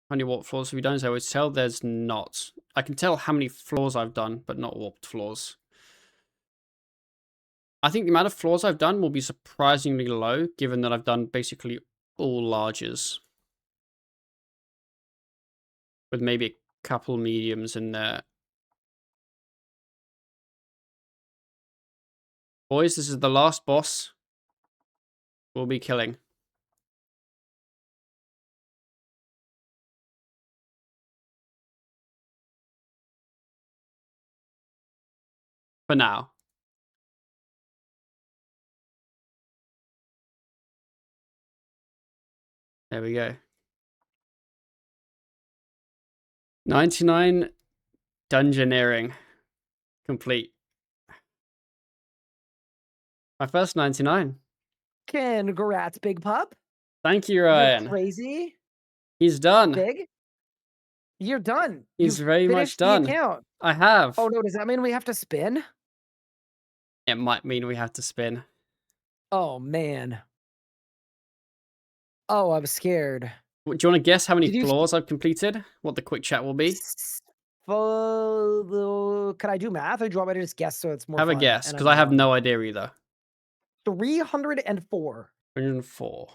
[SPEAKER 1] How many warped floors have you done? As I always tell, there's not. I can tell how many floors I've done, but not warped floors. I think the amount of floors I've done will be surprisingly low, given that I've done basically all larges. With maybe a couple mediums in there. Boys, this is the last boss we'll be killing. For now. There we go. 99 dungeoneering complete. My first 99.
[SPEAKER 2] Congrats, big pup.
[SPEAKER 1] Thank you,
[SPEAKER 2] You're
[SPEAKER 1] Ryan.
[SPEAKER 2] crazy.
[SPEAKER 1] He's done.
[SPEAKER 2] Big. You're done.
[SPEAKER 1] He's
[SPEAKER 2] You've
[SPEAKER 1] very much
[SPEAKER 2] finished the
[SPEAKER 1] done.
[SPEAKER 2] account.
[SPEAKER 1] I have.
[SPEAKER 2] Oh no, does that mean we have to spin?
[SPEAKER 1] It might mean we have to spin.
[SPEAKER 2] Oh man. Oh, I'm scared.
[SPEAKER 1] Do you want to guess how many
[SPEAKER 2] Did you
[SPEAKER 1] floors I've completed? What the quick chat will be?
[SPEAKER 2] Can I do math, or do you want me to just guess so it's more
[SPEAKER 1] Have a
[SPEAKER 2] fun?
[SPEAKER 1] guess,
[SPEAKER 2] And
[SPEAKER 1] because
[SPEAKER 2] I'm
[SPEAKER 1] I have
[SPEAKER 2] wrong?
[SPEAKER 1] no idea either.
[SPEAKER 2] 304.
[SPEAKER 1] 104.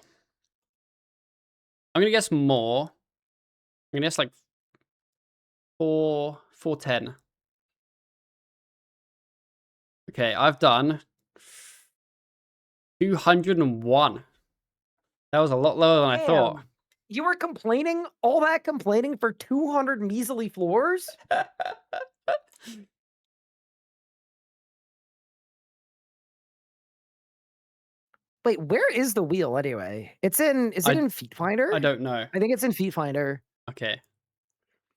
[SPEAKER 1] I'm gonna guess more. I'm gonna guess like 410. Okay, I've done 201. That was a lot lower than I thought.
[SPEAKER 2] Damn. You were complaining, all that complaining for 200 measly floors? Wait, where is the wheel anyway? Is it in Feet Finder?
[SPEAKER 1] I don't know.
[SPEAKER 2] I think it's in Feet Finder.
[SPEAKER 1] Okay.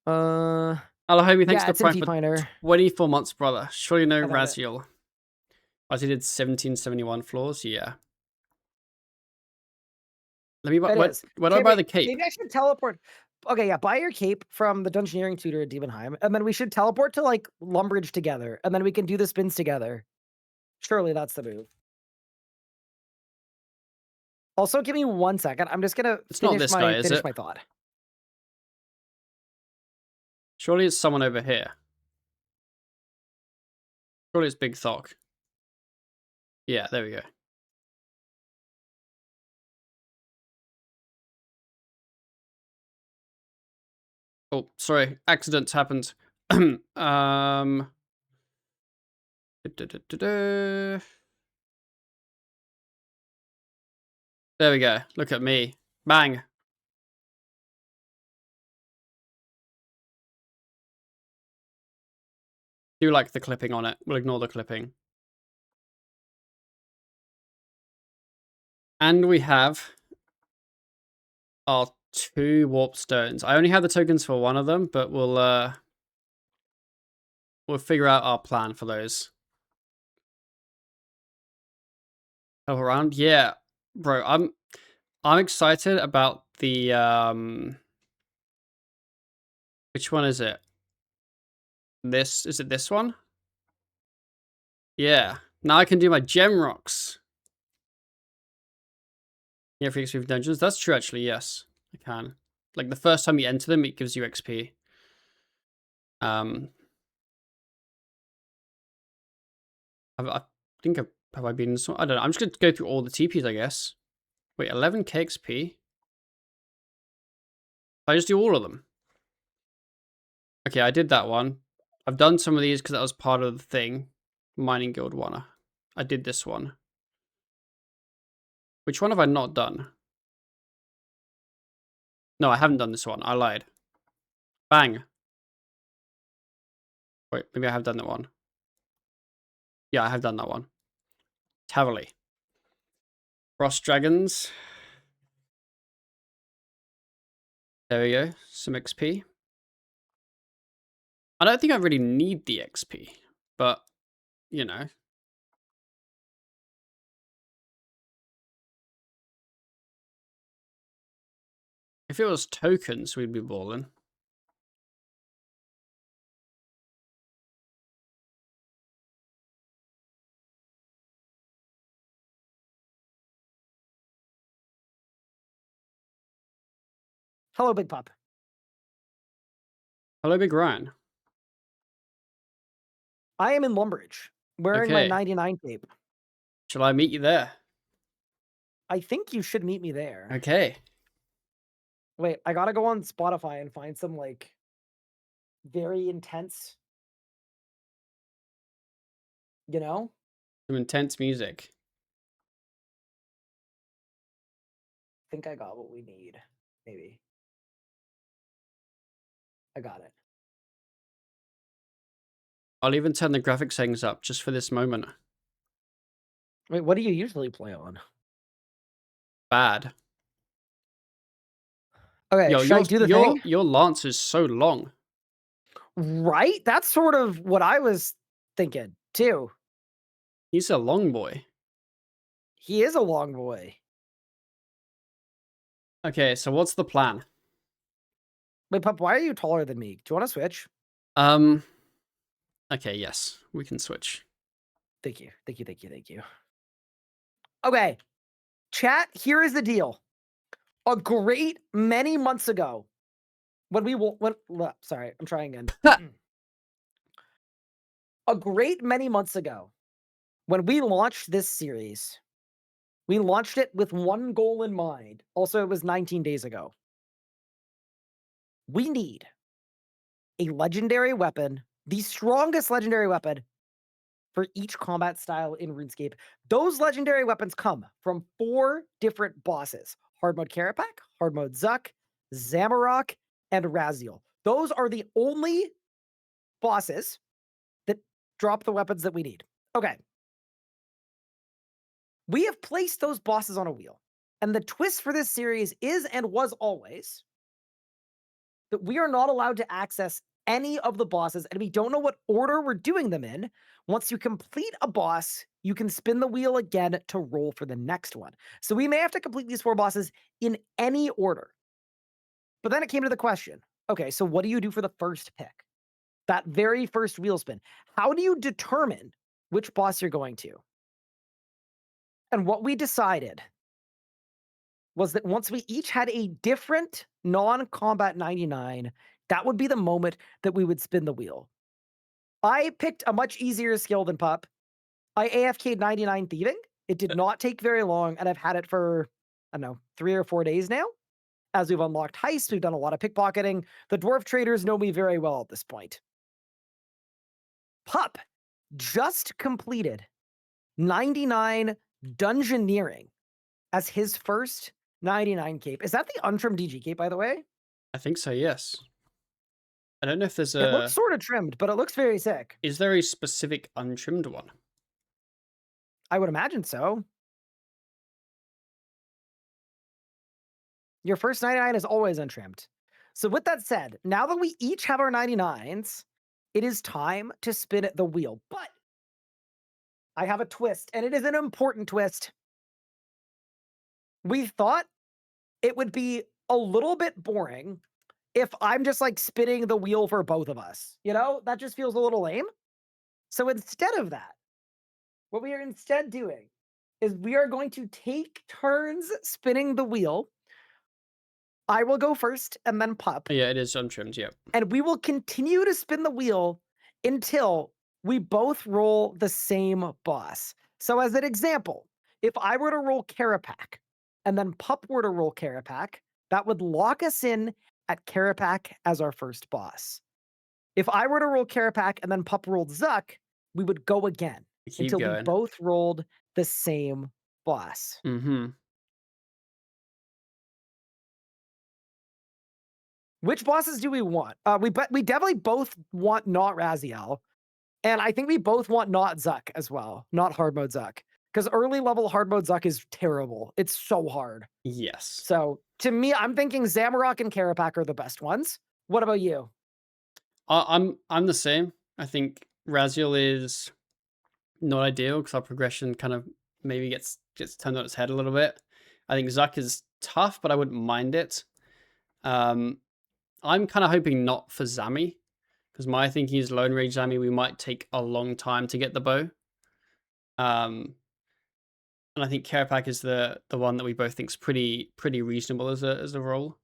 [SPEAKER 2] Uh,
[SPEAKER 1] Alahomie, thanks
[SPEAKER 2] yeah,
[SPEAKER 1] to
[SPEAKER 2] it's in
[SPEAKER 1] Prime
[SPEAKER 2] Feet
[SPEAKER 1] for
[SPEAKER 2] Finder.
[SPEAKER 1] 24 months, brother. Surely no
[SPEAKER 2] I found it.
[SPEAKER 1] Raziel. I did 1771 floors, yeah. Let me buy,
[SPEAKER 2] It is.
[SPEAKER 1] where do I
[SPEAKER 2] Okay,
[SPEAKER 1] buy
[SPEAKER 2] wait,
[SPEAKER 1] the cape?
[SPEAKER 2] maybe I should teleport. Okay, yeah, buy your cape from the Dungeoneering tutor at Demonheim, and then we should teleport to, like, Lumbridge together, and then we can do the spins together. Surely that's the move. Also, give me 1 second. I'm just gonna
[SPEAKER 1] It's not this guy, is
[SPEAKER 2] finish
[SPEAKER 1] it?
[SPEAKER 2] my thought.
[SPEAKER 1] Surely it's someone over here. Surely it's Big Thok. Yeah, there we go. Oh, sorry. Accidents happened. Du-du-du-du-du. There we go. Look at me. Bang. Do like the clipping on it. We'll ignore the clipping. And we have our 2 warp stones. I only have the tokens for one of them, but we'll figure out our plan for those. Help around? Yeah. Bro, I'm excited about the which one is it? Is it this one? Yeah. Now I can do my gem rocks. Yeah, for XP dungeons. That's true actually, yes. I can. Like the first time you enter them, it gives you XP. I think have I been in this one? I don't know. I'm just gonna go through all the TPs, I guess. Wait, 11k XP? I just do all of them. Okay, I did that one. I've done some of these because that was part of the thing. Mining Guild one. I did this one. Which one have I not done? No, I haven't done this one. I lied. Bang. Wait, maybe I have done that one. Yeah, I have done that one. Tavali. Frost Dragons. There we go. Some XP. I don't think I really need the XP, but, you know. If it was tokens, we'd be balling.
[SPEAKER 2] Hello, Big Pup.
[SPEAKER 1] Hello, Big Ryan.
[SPEAKER 2] I am in Lumbridge, wearing my
[SPEAKER 1] Okay.
[SPEAKER 2] 99 cape.
[SPEAKER 1] Shall I meet you there?
[SPEAKER 2] I think you should meet me there.
[SPEAKER 1] Okay.
[SPEAKER 2] Wait, I gotta go on Spotify and find some, like, very intense, you know?
[SPEAKER 1] Some intense music.
[SPEAKER 2] Think I got what we need. Maybe. I got it.
[SPEAKER 1] I'll even turn the graphic settings up just for this moment.
[SPEAKER 2] Wait, what do you usually play on?
[SPEAKER 1] Bad.
[SPEAKER 2] Okay,
[SPEAKER 1] Yo,
[SPEAKER 2] should I
[SPEAKER 1] your
[SPEAKER 2] do the
[SPEAKER 1] your
[SPEAKER 2] thing?
[SPEAKER 1] your lance is so long.
[SPEAKER 2] Right? That's sort of what I was thinking, too.
[SPEAKER 1] He's a long boy.
[SPEAKER 2] He is a long boy.
[SPEAKER 1] Okay, so what's the plan?
[SPEAKER 2] Wait, Pup, why are you taller than me? Do you wanna switch?
[SPEAKER 1] Um, okay, yes, we can switch.
[SPEAKER 2] Thank you. Thank you, thank you, thank you. Okay. Chat, here is the deal. A great many months ago, sorry, I'm trying again. A great many months ago, when we launched this series, we launched it with one goal in mind. Also, it was 19 days ago. We need a legendary weapon, the strongest legendary weapon for each combat style in RuneScape. Those legendary weapons come from 4 different bosses: hard mode Karapak, hard mode Zuck, Zamarok, and Raziel. Those are the only bosses that drop the weapons that we need. Okay. We have placed those bosses on a wheel. And the twist for this series is and was always that we are not allowed to access any of the bosses, and we don't know what order we're doing them in. Once you complete a boss, you can spin the wheel again to roll for the next one. So we may have to complete these 4 bosses in any order. But then it came to the question, okay, so what do you do for the first pick? That very first wheel spin. How do you determine which boss you're going to? And what we decided was that once we each had a different non-combat 99, that would be the moment that we would spin the wheel. I picked a much easier skill than Pup. I AFK'd 99 thieving. It did not take very long, and I've had it for, I don't know, 3 or 4 days now. As we've unlocked heists, we've done a lot of pickpocketing. The dwarf traders know me very well at this point. Pup just completed 99 dungeoneering as his first 99 cape. Is that the untrimmed DG cape, by the way?
[SPEAKER 1] I think so, yes. I don't know if there's
[SPEAKER 2] It looks
[SPEAKER 1] a...
[SPEAKER 2] sort of trimmed, but it looks very sick.
[SPEAKER 1] Is there a specific untrimmed one?
[SPEAKER 2] I would imagine so. Your first 99 is always untrimmed. So with that said, now that we each have our 99s, it is time to spin the wheel. But I have a twist, and it is an important twist. We thought it would be a little bit boring if I'm just like spinning the wheel for both of us. You know, that just feels a little lame. So instead of that, what we are instead doing is we are going to take turns spinning the wheel. I will go first and then Pup,
[SPEAKER 1] Yeah, it is untrimmed, yep.
[SPEAKER 2] and we will continue to spin the wheel until we both roll the same boss. So as an example, if I were to roll Karapak and then Pup were to roll Karapak, that would lock us in at Karapak as our first boss. If I were to roll Karapak and then Pup rolled Zuck, we would go again
[SPEAKER 1] Keep
[SPEAKER 2] until we
[SPEAKER 1] going.
[SPEAKER 2] both rolled the same boss.
[SPEAKER 1] Mm-hmm.
[SPEAKER 2] Which bosses do we want? We definitely both want not Raziel, and I think we both want not Zuck as well, not hard mode Zuck, because early level hard mode Zuck is terrible. It's so hard.
[SPEAKER 1] Yes.
[SPEAKER 2] So to me, I'm thinking Zamorak and Karapak are the best ones. What about you?
[SPEAKER 1] I'm the same. I think Raziel is not ideal because our progression kind of maybe gets turned on its head a little bit. I think Zuck is tough, but I wouldn't mind it. Um, I'm kind of hoping not for Zami because my thinking is Lone Rage Zami. We might take a long time to get the bow. And I think Karapak is the one that we both think is pretty reasonable as a role.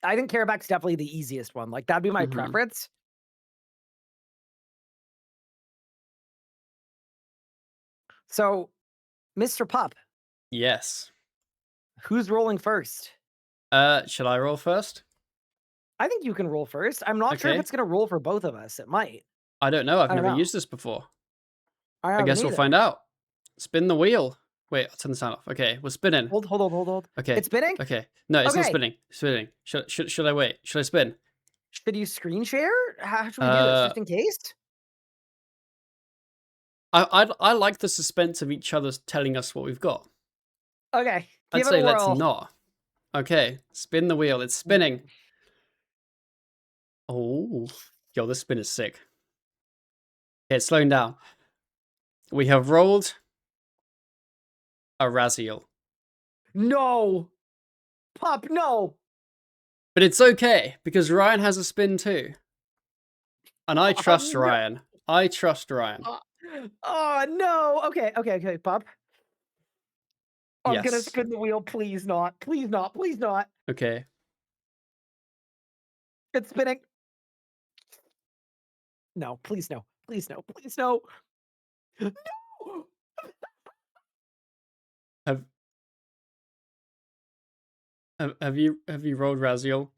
[SPEAKER 2] I think Karabak's definitely the easiest one. Like that'd be my
[SPEAKER 1] Hmm.
[SPEAKER 2] preference. So, Mr. Pup,
[SPEAKER 1] Yes.
[SPEAKER 2] who's rolling first?
[SPEAKER 1] Shall I roll first?
[SPEAKER 2] I think you can roll first. I'm not sure if
[SPEAKER 1] Okay.
[SPEAKER 2] it's gonna roll for both of us. It might.
[SPEAKER 1] I don't know. I've
[SPEAKER 2] I don't
[SPEAKER 1] never
[SPEAKER 2] know.
[SPEAKER 1] used this before.
[SPEAKER 2] I
[SPEAKER 1] I
[SPEAKER 2] haven't
[SPEAKER 1] guess we'll
[SPEAKER 2] either.
[SPEAKER 1] find out. Spin the wheel. Wait, I'll turn the sound off. Okay, we're spinning.
[SPEAKER 2] Hold.
[SPEAKER 1] Okay.
[SPEAKER 2] It's spinning?
[SPEAKER 1] Okay. No, it's not
[SPEAKER 2] Okay.
[SPEAKER 1] spinning. It's spinning. Should I wait? Should I spin?
[SPEAKER 2] Should you screen share? How should we do this?
[SPEAKER 1] Uh,
[SPEAKER 2] Just in case?
[SPEAKER 1] I like the suspense of each other telling us what we've got.
[SPEAKER 2] Okay.
[SPEAKER 1] I'd
[SPEAKER 2] Give it a
[SPEAKER 1] say let's
[SPEAKER 2] whirl.
[SPEAKER 1] not. Okay, spin the wheel. It's spinning. Oh, yo, this spin is sick. Okay, it's slowing down. We have rolled a Raziel.
[SPEAKER 2] No. Pup, no.
[SPEAKER 1] But it's okay, because Ryan has a spin too. And I
[SPEAKER 2] Oh,
[SPEAKER 1] trust
[SPEAKER 2] no.
[SPEAKER 1] Ryan. I trust Ryan.
[SPEAKER 2] Oh, oh, no. Okay, Pup. I'm gonna
[SPEAKER 1] Yes.
[SPEAKER 2] spin the wheel. Please not. Please not. Please not.
[SPEAKER 1] Okay.
[SPEAKER 2] It's spinning. No, please no. Please no. Please no. No.
[SPEAKER 1] Have have you rolled Raziel?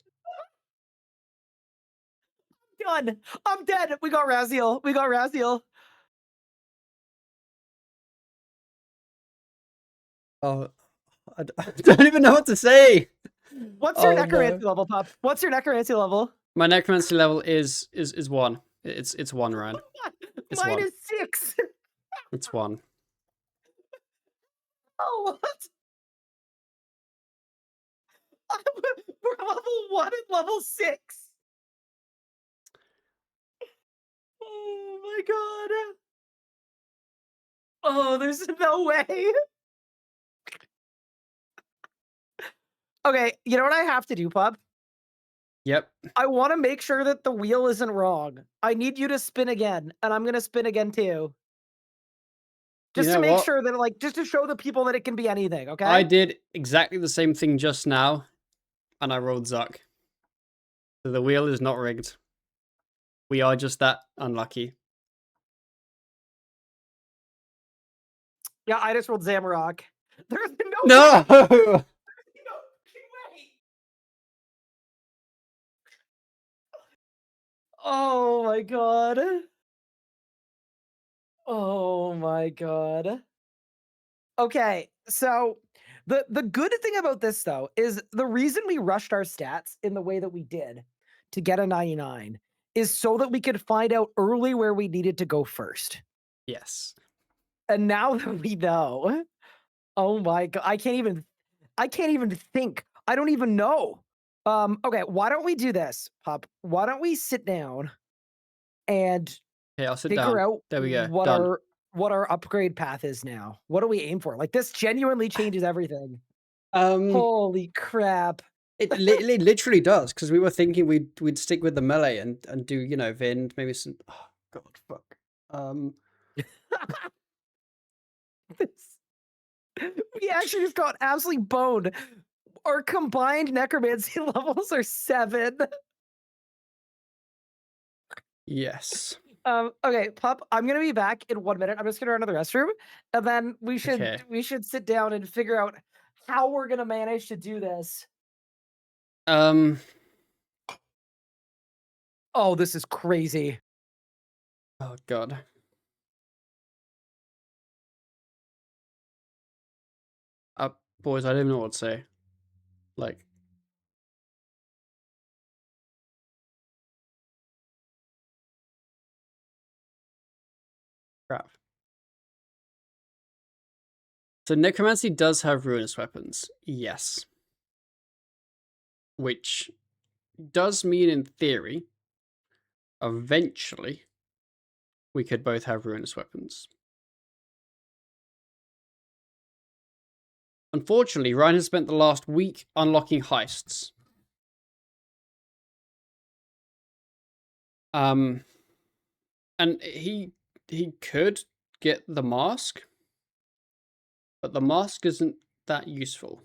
[SPEAKER 2] Done. I'm dead. We got Raziel. We got Raziel.
[SPEAKER 1] Oh, I don't even know what to say.
[SPEAKER 2] What's your
[SPEAKER 1] Oh no.
[SPEAKER 2] necromancy level, Pup? What's your necromancy level?
[SPEAKER 1] My necromancy level is one. It's one, Ryan. It's
[SPEAKER 2] Mine
[SPEAKER 1] one.
[SPEAKER 2] is 6.
[SPEAKER 1] It's one.
[SPEAKER 2] Oh, what? We're level 1 and level 6. Oh my god. Oh, there's no way. Okay, you know what I have to do, Pup?
[SPEAKER 1] Yep.
[SPEAKER 2] I want to make sure that the wheel isn't wrong. I need you to spin again, and I'm gonna spin again too.
[SPEAKER 1] You
[SPEAKER 2] Just to
[SPEAKER 1] know
[SPEAKER 2] make
[SPEAKER 1] what?
[SPEAKER 2] sure that, like, just to show the people that it can be anything,
[SPEAKER 1] I
[SPEAKER 2] okay?
[SPEAKER 1] did exactly the same thing just now, and I rolled Zuck. So the wheel is not rigged. We are just that unlucky.
[SPEAKER 2] Yeah, I just rolled Zamorak. There's no way.
[SPEAKER 1] No!
[SPEAKER 2] No way. Oh my god. Oh my god. Okay, so the good thing about this though is the reason we rushed our stats in the way that we did to get a 99 is so that we could find out early where we needed to go first.
[SPEAKER 1] Yes.
[SPEAKER 2] And now that we know, oh my god, I can't even think. I don't even know. Okay, why don't we do this, Pup? Why don't we sit down and
[SPEAKER 1] Okay, I'll sit
[SPEAKER 2] figure
[SPEAKER 1] down.
[SPEAKER 2] out
[SPEAKER 1] There we go. Done.
[SPEAKER 2] what our upgrade path is now? What do we aim for? Like this genuinely changes everything.
[SPEAKER 1] Um,
[SPEAKER 2] Holy crap.
[SPEAKER 1] it literally does because we were thinking we'd stick with the melee and do Vind maybe some. Oh God, fuck. Um,
[SPEAKER 2] This- we actually just got absolutely boned. Our combined necromancy levels are 7.
[SPEAKER 1] yes.
[SPEAKER 2] Okay, Pup, I'm gonna be back in 1 minute. I'm just gonna run to the restroom, and then
[SPEAKER 1] Okay.
[SPEAKER 2] we should sit down and figure out how we're gonna manage to do this.
[SPEAKER 1] Um.
[SPEAKER 2] Oh, this is crazy.
[SPEAKER 1] Oh God. Uh, boys, I don't even know what to say. Like, crap. So necromancy does have ruinous weapons, yes. Which does mean, in theory, eventually, we could both have ruinous weapons. Unfortunately, Ryan has spent the last week unlocking heists. And he could get the mask, but the mask isn't that useful.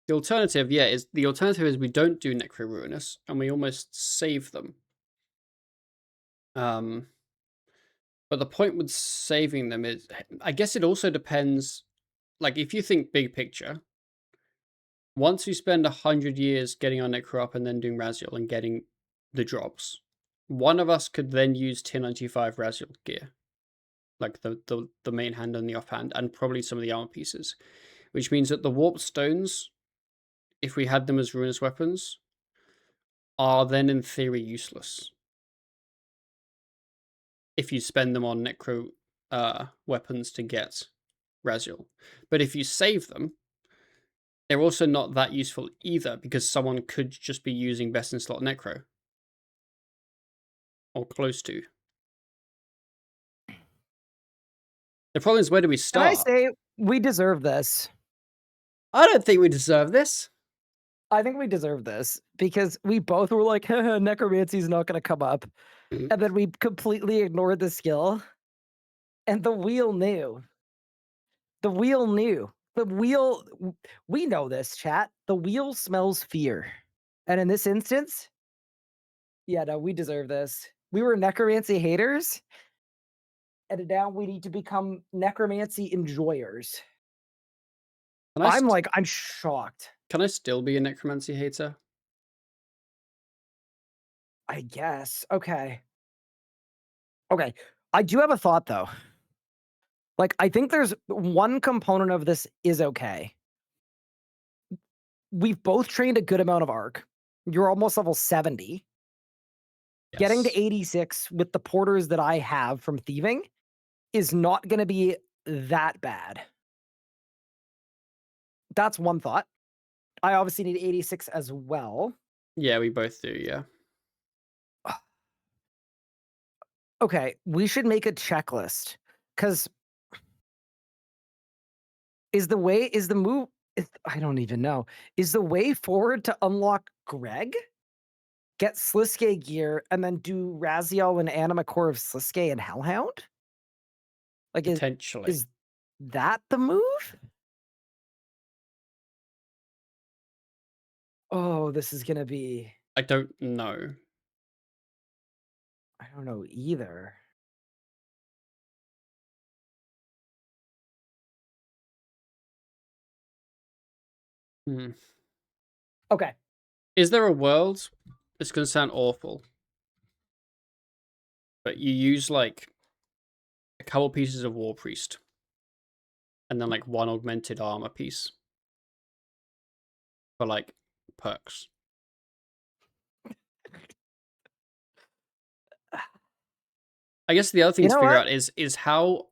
[SPEAKER 1] The alternative, is we don't do Necro Ruinous and we almost save them. But the point with saving them is, I guess it also depends. Like, if you think big picture, once we spend 100 years getting our Necro up and then doing Raziel and getting the drops, one of us could then use tier 95 Raziel gear, like the main hand and the offhand, and probably some of the armor pieces, which means that the warped stones, if we had them as ruinous weapons, are then in theory useless if you spend them on Necro weapons to get Raziel. But if you save them, they're also not that useful either, because someone could just be using best in slot Necro. Or close to. The problem is, where do we
[SPEAKER 2] Can I
[SPEAKER 1] start?
[SPEAKER 2] say we deserve this?
[SPEAKER 1] I don't think we deserve this.
[SPEAKER 2] I think we deserve this because we both were like, necromancy's not going to come up. And then we completely ignored the skill. And the wheel knew. The wheel knew. The wheel, we know this, chat. The wheel smells fear. And in this instance, yeah, no, we deserve this. We were necromancy haters. And now we need to become necromancy enjoyers. I'm shocked.
[SPEAKER 1] Can I still be a necromancy hater?
[SPEAKER 2] I guess. Okay. Okay. I do have a thought though. Like, I think there's one component of this is okay. We've both trained a good amount of arc. You're almost level 70. Getting
[SPEAKER 1] Yes.
[SPEAKER 2] to 86 with the porters that I have from thieving is not going to be that bad. That's one thought. I obviously need 86 as well.
[SPEAKER 1] Yeah, we both do, yeah.
[SPEAKER 2] Okay, we should make a checklist because is the move, I don't even know. Is the way forward to unlock Greg? Get Sliske gear and then do Raziel and Anima Core of Sliske and Hellhound? Like,
[SPEAKER 1] Potentially.
[SPEAKER 2] is that the move? Oh, this is gonna be,
[SPEAKER 1] I don't know.
[SPEAKER 2] I don't know either.
[SPEAKER 1] Hmm.
[SPEAKER 2] Okay.
[SPEAKER 1] Is there a world? It's going to sound awful. But you use, like, a couple pieces of War Priest. And then, like, one augmented armor piece. For, like, perks. I guess the other thing
[SPEAKER 2] You
[SPEAKER 1] to
[SPEAKER 2] know
[SPEAKER 1] figure
[SPEAKER 2] what?
[SPEAKER 1] out is how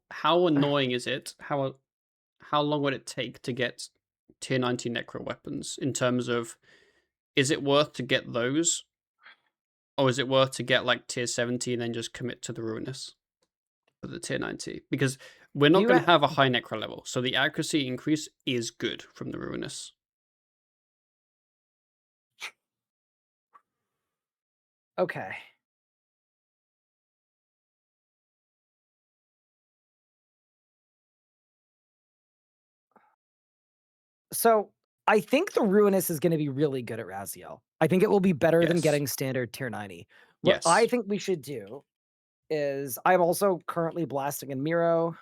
[SPEAKER 1] annoying is it? How long would it take to get tier 90 necro weapons, in terms of, is it worth to get those, or is it worth to get like tier 70 and then just commit to the ruinous for the tier 90? Because we're
[SPEAKER 2] Do
[SPEAKER 1] not
[SPEAKER 2] you
[SPEAKER 1] going to have a high necro level, so the accuracy increase is good from the ruinous.
[SPEAKER 2] okay. So I think the Ruinous is going to be really good at Raziel. I think it will be better than
[SPEAKER 1] Yes.
[SPEAKER 2] getting standard tier 90. What I
[SPEAKER 1] Yes.
[SPEAKER 2] think we should do is I'm also currently blasting in Miro.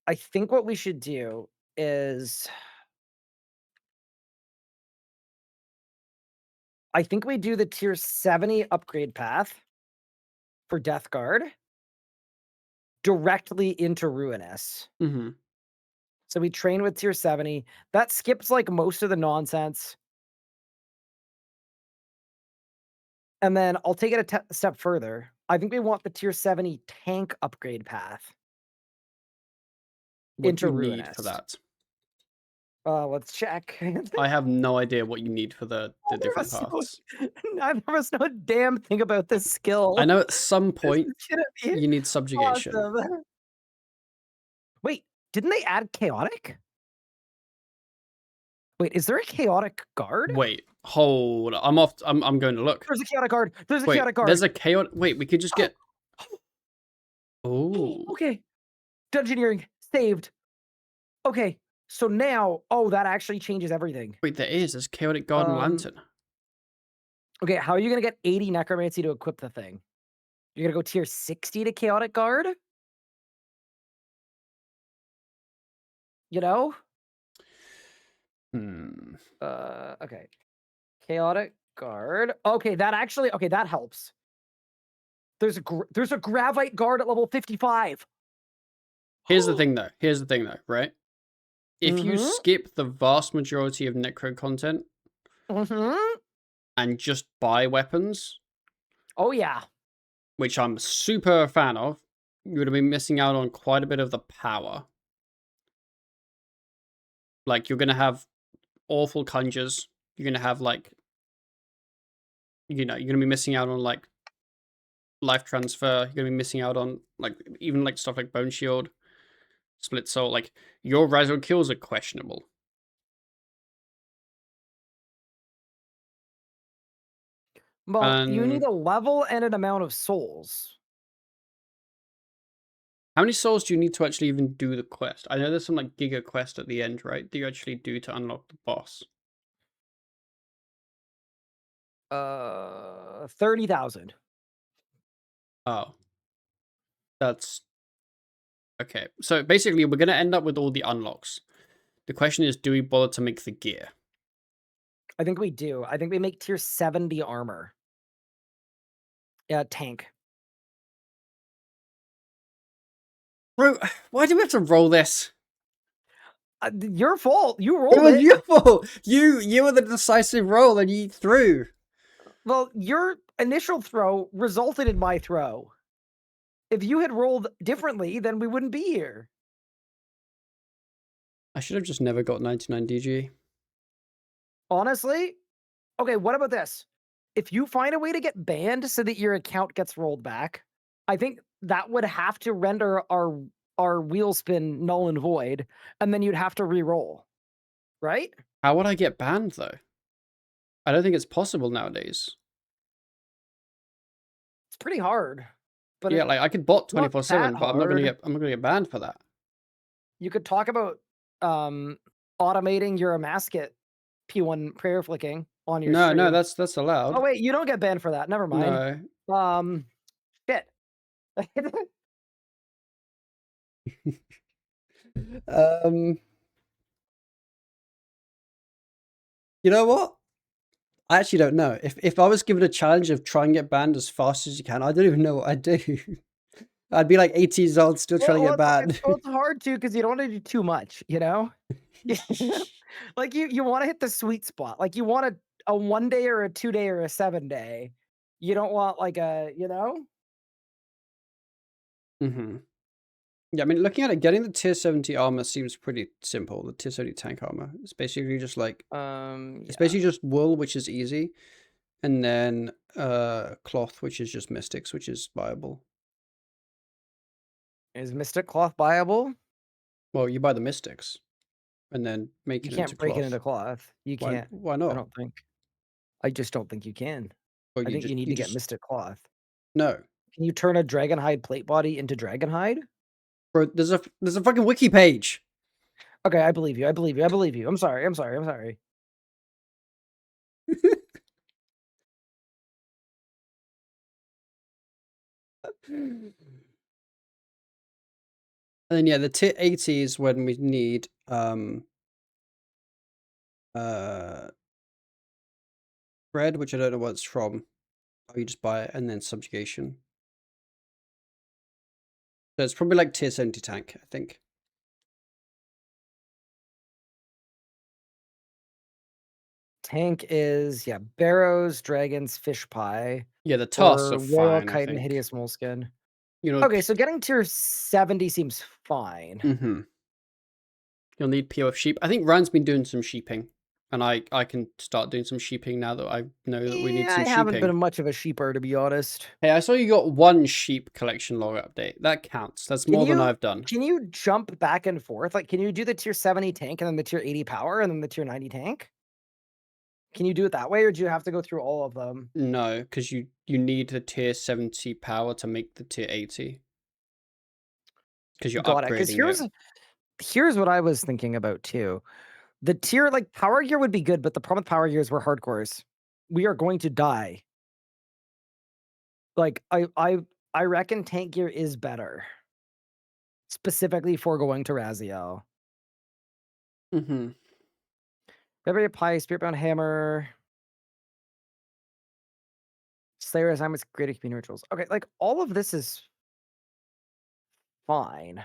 [SPEAKER 2] I think what we should do is I think we do the tier 70 upgrade path for Death Guard directly into Ruinous.
[SPEAKER 1] Mm-hmm.
[SPEAKER 2] So we train with tier 70. That skips like most of the nonsense. And then I'll take it a step further. I think we want the tier 70 tank upgrade path
[SPEAKER 1] What do
[SPEAKER 2] into
[SPEAKER 1] you need for
[SPEAKER 2] Ruinous.
[SPEAKER 1] that?
[SPEAKER 2] Let's check.
[SPEAKER 1] I have no idea what you need for the
[SPEAKER 2] Neither of
[SPEAKER 1] different
[SPEAKER 2] us know,
[SPEAKER 1] paths.
[SPEAKER 2] neither of us know a damn thing about this
[SPEAKER 1] I
[SPEAKER 2] skill.
[SPEAKER 1] know at some
[SPEAKER 2] This
[SPEAKER 1] point
[SPEAKER 2] is gonna be
[SPEAKER 1] you need subjugation.
[SPEAKER 2] awesome. Wait, didn't they add chaotic? Wait, is there a chaotic guard?
[SPEAKER 1] Wait, hold. I'm off. I'm going to look.
[SPEAKER 2] There's a chaotic guard. There's a
[SPEAKER 1] Wait,
[SPEAKER 2] chaotic
[SPEAKER 1] there's
[SPEAKER 2] guard.
[SPEAKER 1] a chaotic. Wait, we could just
[SPEAKER 2] Oh,
[SPEAKER 1] get. Oh,
[SPEAKER 2] okay. Dungeoneering saved. Okay, so now, oh, that actually changes everything.
[SPEAKER 1] wait, there is. There's chaotic garden
[SPEAKER 2] Um,
[SPEAKER 1] lantern.
[SPEAKER 2] okay, how are you gonna get 80 necromancy to equip the thing? You're gonna go tier 60 to chaotic guard? You know?
[SPEAKER 1] Hmm.
[SPEAKER 2] Okay. Chaotic guard. Okay, that actually, okay, that helps. There's a gravite guard at level 55.
[SPEAKER 1] Here's the thing, though. Here's the thing, though. Right? If you
[SPEAKER 2] Mm-hmm.
[SPEAKER 1] skip the vast majority of necro content
[SPEAKER 2] Mm-hmm.
[SPEAKER 1] and just buy weapons,
[SPEAKER 2] Oh yeah.
[SPEAKER 1] which I'm super a fan of, you're gonna be missing out on quite a bit of the power. Like you're gonna have awful conjures. You're gonna have like, you're gonna be missing out on like life transfer. You're gonna be missing out on like even like stuff like bone shield, split soul. Like your razzle kills are questionable.
[SPEAKER 2] Well, you need
[SPEAKER 1] And
[SPEAKER 2] a level and an amount of souls.
[SPEAKER 1] how many souls do you need to actually even do the quest? I know there's some like giga quest at the end, right? Do you actually do to unlock the boss?
[SPEAKER 2] 30,000.
[SPEAKER 1] Oh, that's okay. So basically, we're gonna end up with all the unlocks. The question is, do we bother to make the gear?
[SPEAKER 2] I think we do. I think we make tier 70 armor. Yeah, tank.
[SPEAKER 1] Bro, why do we have to roll this?
[SPEAKER 2] Your fault. You
[SPEAKER 1] It
[SPEAKER 2] rolled
[SPEAKER 1] was
[SPEAKER 2] it.
[SPEAKER 1] your fault. You were the decisive roll and you threw.
[SPEAKER 2] Well, your initial throw resulted in my throw. If you had rolled differently, then we wouldn't be here.
[SPEAKER 1] I should have just never got 99 DG.
[SPEAKER 2] Honestly, okay, what about this? If you find a way to get banned so that your account gets rolled back, I think that would have to render our wheel spin null and void, and then you'd have to re-roll, right?
[SPEAKER 1] How would I get banned though? I don't think it's possible nowadays.
[SPEAKER 2] It's pretty hard, but
[SPEAKER 1] Yeah,
[SPEAKER 2] it's
[SPEAKER 1] like I could bot
[SPEAKER 2] not that
[SPEAKER 1] 24/7, but
[SPEAKER 2] hard.
[SPEAKER 1] I'm not gonna get banned for that.
[SPEAKER 2] You could talk about automating your Amasket P1 prayer flicking on your
[SPEAKER 1] No, no,
[SPEAKER 2] stream.
[SPEAKER 1] that's allowed.
[SPEAKER 2] Oh wait, you don't get banned for that. Never mind.
[SPEAKER 1] No.
[SPEAKER 2] Um, shit.
[SPEAKER 1] um, you know what? I actually don't know. If I was given a challenge of try and get banned as fast as you can, I don't even know what I'd do. I'd be like 80 years old, still trying to get banned.
[SPEAKER 2] It's hard too because you don't want to do too much, you know? Like you want to hit the sweet spot. Like you want a 1 day or a 2 day or a 7 day. You don't want like a, you know?
[SPEAKER 1] hmm Yeah, I mean, looking at it, getting the tier 70 armor seems pretty simple. The tier 70 tank armor. It's basically just like, it's
[SPEAKER 2] Yeah.
[SPEAKER 1] basically just wool, which is easy, and then cloth, which is just mystics, which is viable.
[SPEAKER 2] Is Mystic Cloth buyable?
[SPEAKER 1] Well, you buy the mystics and then make
[SPEAKER 2] You
[SPEAKER 1] it into
[SPEAKER 2] can't break it
[SPEAKER 1] cloth.
[SPEAKER 2] into cloth. You
[SPEAKER 1] Why?
[SPEAKER 2] can't.
[SPEAKER 1] Why
[SPEAKER 2] I
[SPEAKER 1] not?
[SPEAKER 2] don't think. I just don't think you can.
[SPEAKER 1] Or
[SPEAKER 2] I think you need
[SPEAKER 1] you
[SPEAKER 2] to get
[SPEAKER 1] just
[SPEAKER 2] Mystic Cloth.
[SPEAKER 1] no,
[SPEAKER 2] Can you turn a dragonhide plate body into dragonhide?
[SPEAKER 1] bro. There's a fucking wiki page.
[SPEAKER 2] Okay, I believe you. I believe you. I believe you. I'm sorry. I'm sorry. I'm sorry.
[SPEAKER 1] And then yeah, the tier 80 is when we need uh bread, which I don't know what it's from. Oh, you just buy it and then subjugation. So it's probably like tier 70 tank, I think.
[SPEAKER 2] Tank is, yeah, Barrows, Dragons, Fish Pie,
[SPEAKER 1] Yeah, the tasks are
[SPEAKER 2] or Royal
[SPEAKER 1] fine, I
[SPEAKER 2] Kite and
[SPEAKER 1] think.
[SPEAKER 2] Hideous Moleskin.
[SPEAKER 1] You know,
[SPEAKER 2] Okay, so getting tier 70 seems fine.
[SPEAKER 1] mhm. You'll need POF sheep. I think Ryan's been doing some sheeping, and I can start doing some sheeping now that I know that we need
[SPEAKER 2] Yeah,
[SPEAKER 1] some
[SPEAKER 2] I haven't been
[SPEAKER 1] sheeping.
[SPEAKER 2] much of a sheeper, to be honest.
[SPEAKER 1] Hey, I saw you got one sheep collection log update. That counts. That's
[SPEAKER 2] Can
[SPEAKER 1] more than
[SPEAKER 2] you
[SPEAKER 1] I've done.
[SPEAKER 2] can you jump back and forth? Like, can you do the tier 70 tank and then the tier 80 power and then the tier 90 tank? Can you do it that way, or do you have to go through all of them?
[SPEAKER 1] No, because you need the tier 70 power to make the tier 80 because you're
[SPEAKER 2] Got it. Because
[SPEAKER 1] upgrading it.
[SPEAKER 2] here's what I was thinking about too. The tier like power gear would be good, but the problem with power gear is we're hardcores. We are going to die. Like I reckon tank gear is better, specifically for going to Raziel.
[SPEAKER 1] Mhm.
[SPEAKER 2] February Pie, Spiritbound Hammer, Slayer assignments, creative community rituals. Okay, like all of this is fine.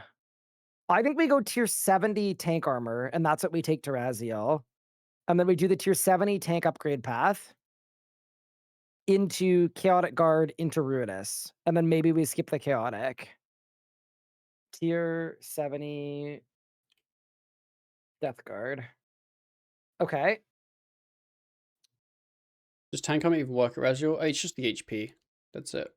[SPEAKER 2] I think we go tier 70 tank armor, and that's what we take to Raziel. And then we do the tier 70 tank upgrade path into Chaotic Guard into Ruinous. And then maybe we skip the Chaotic. Tier 70 Death Guard. Okay.
[SPEAKER 1] Does tank armor even work at Razio? Oh, it's just the HP. That's it.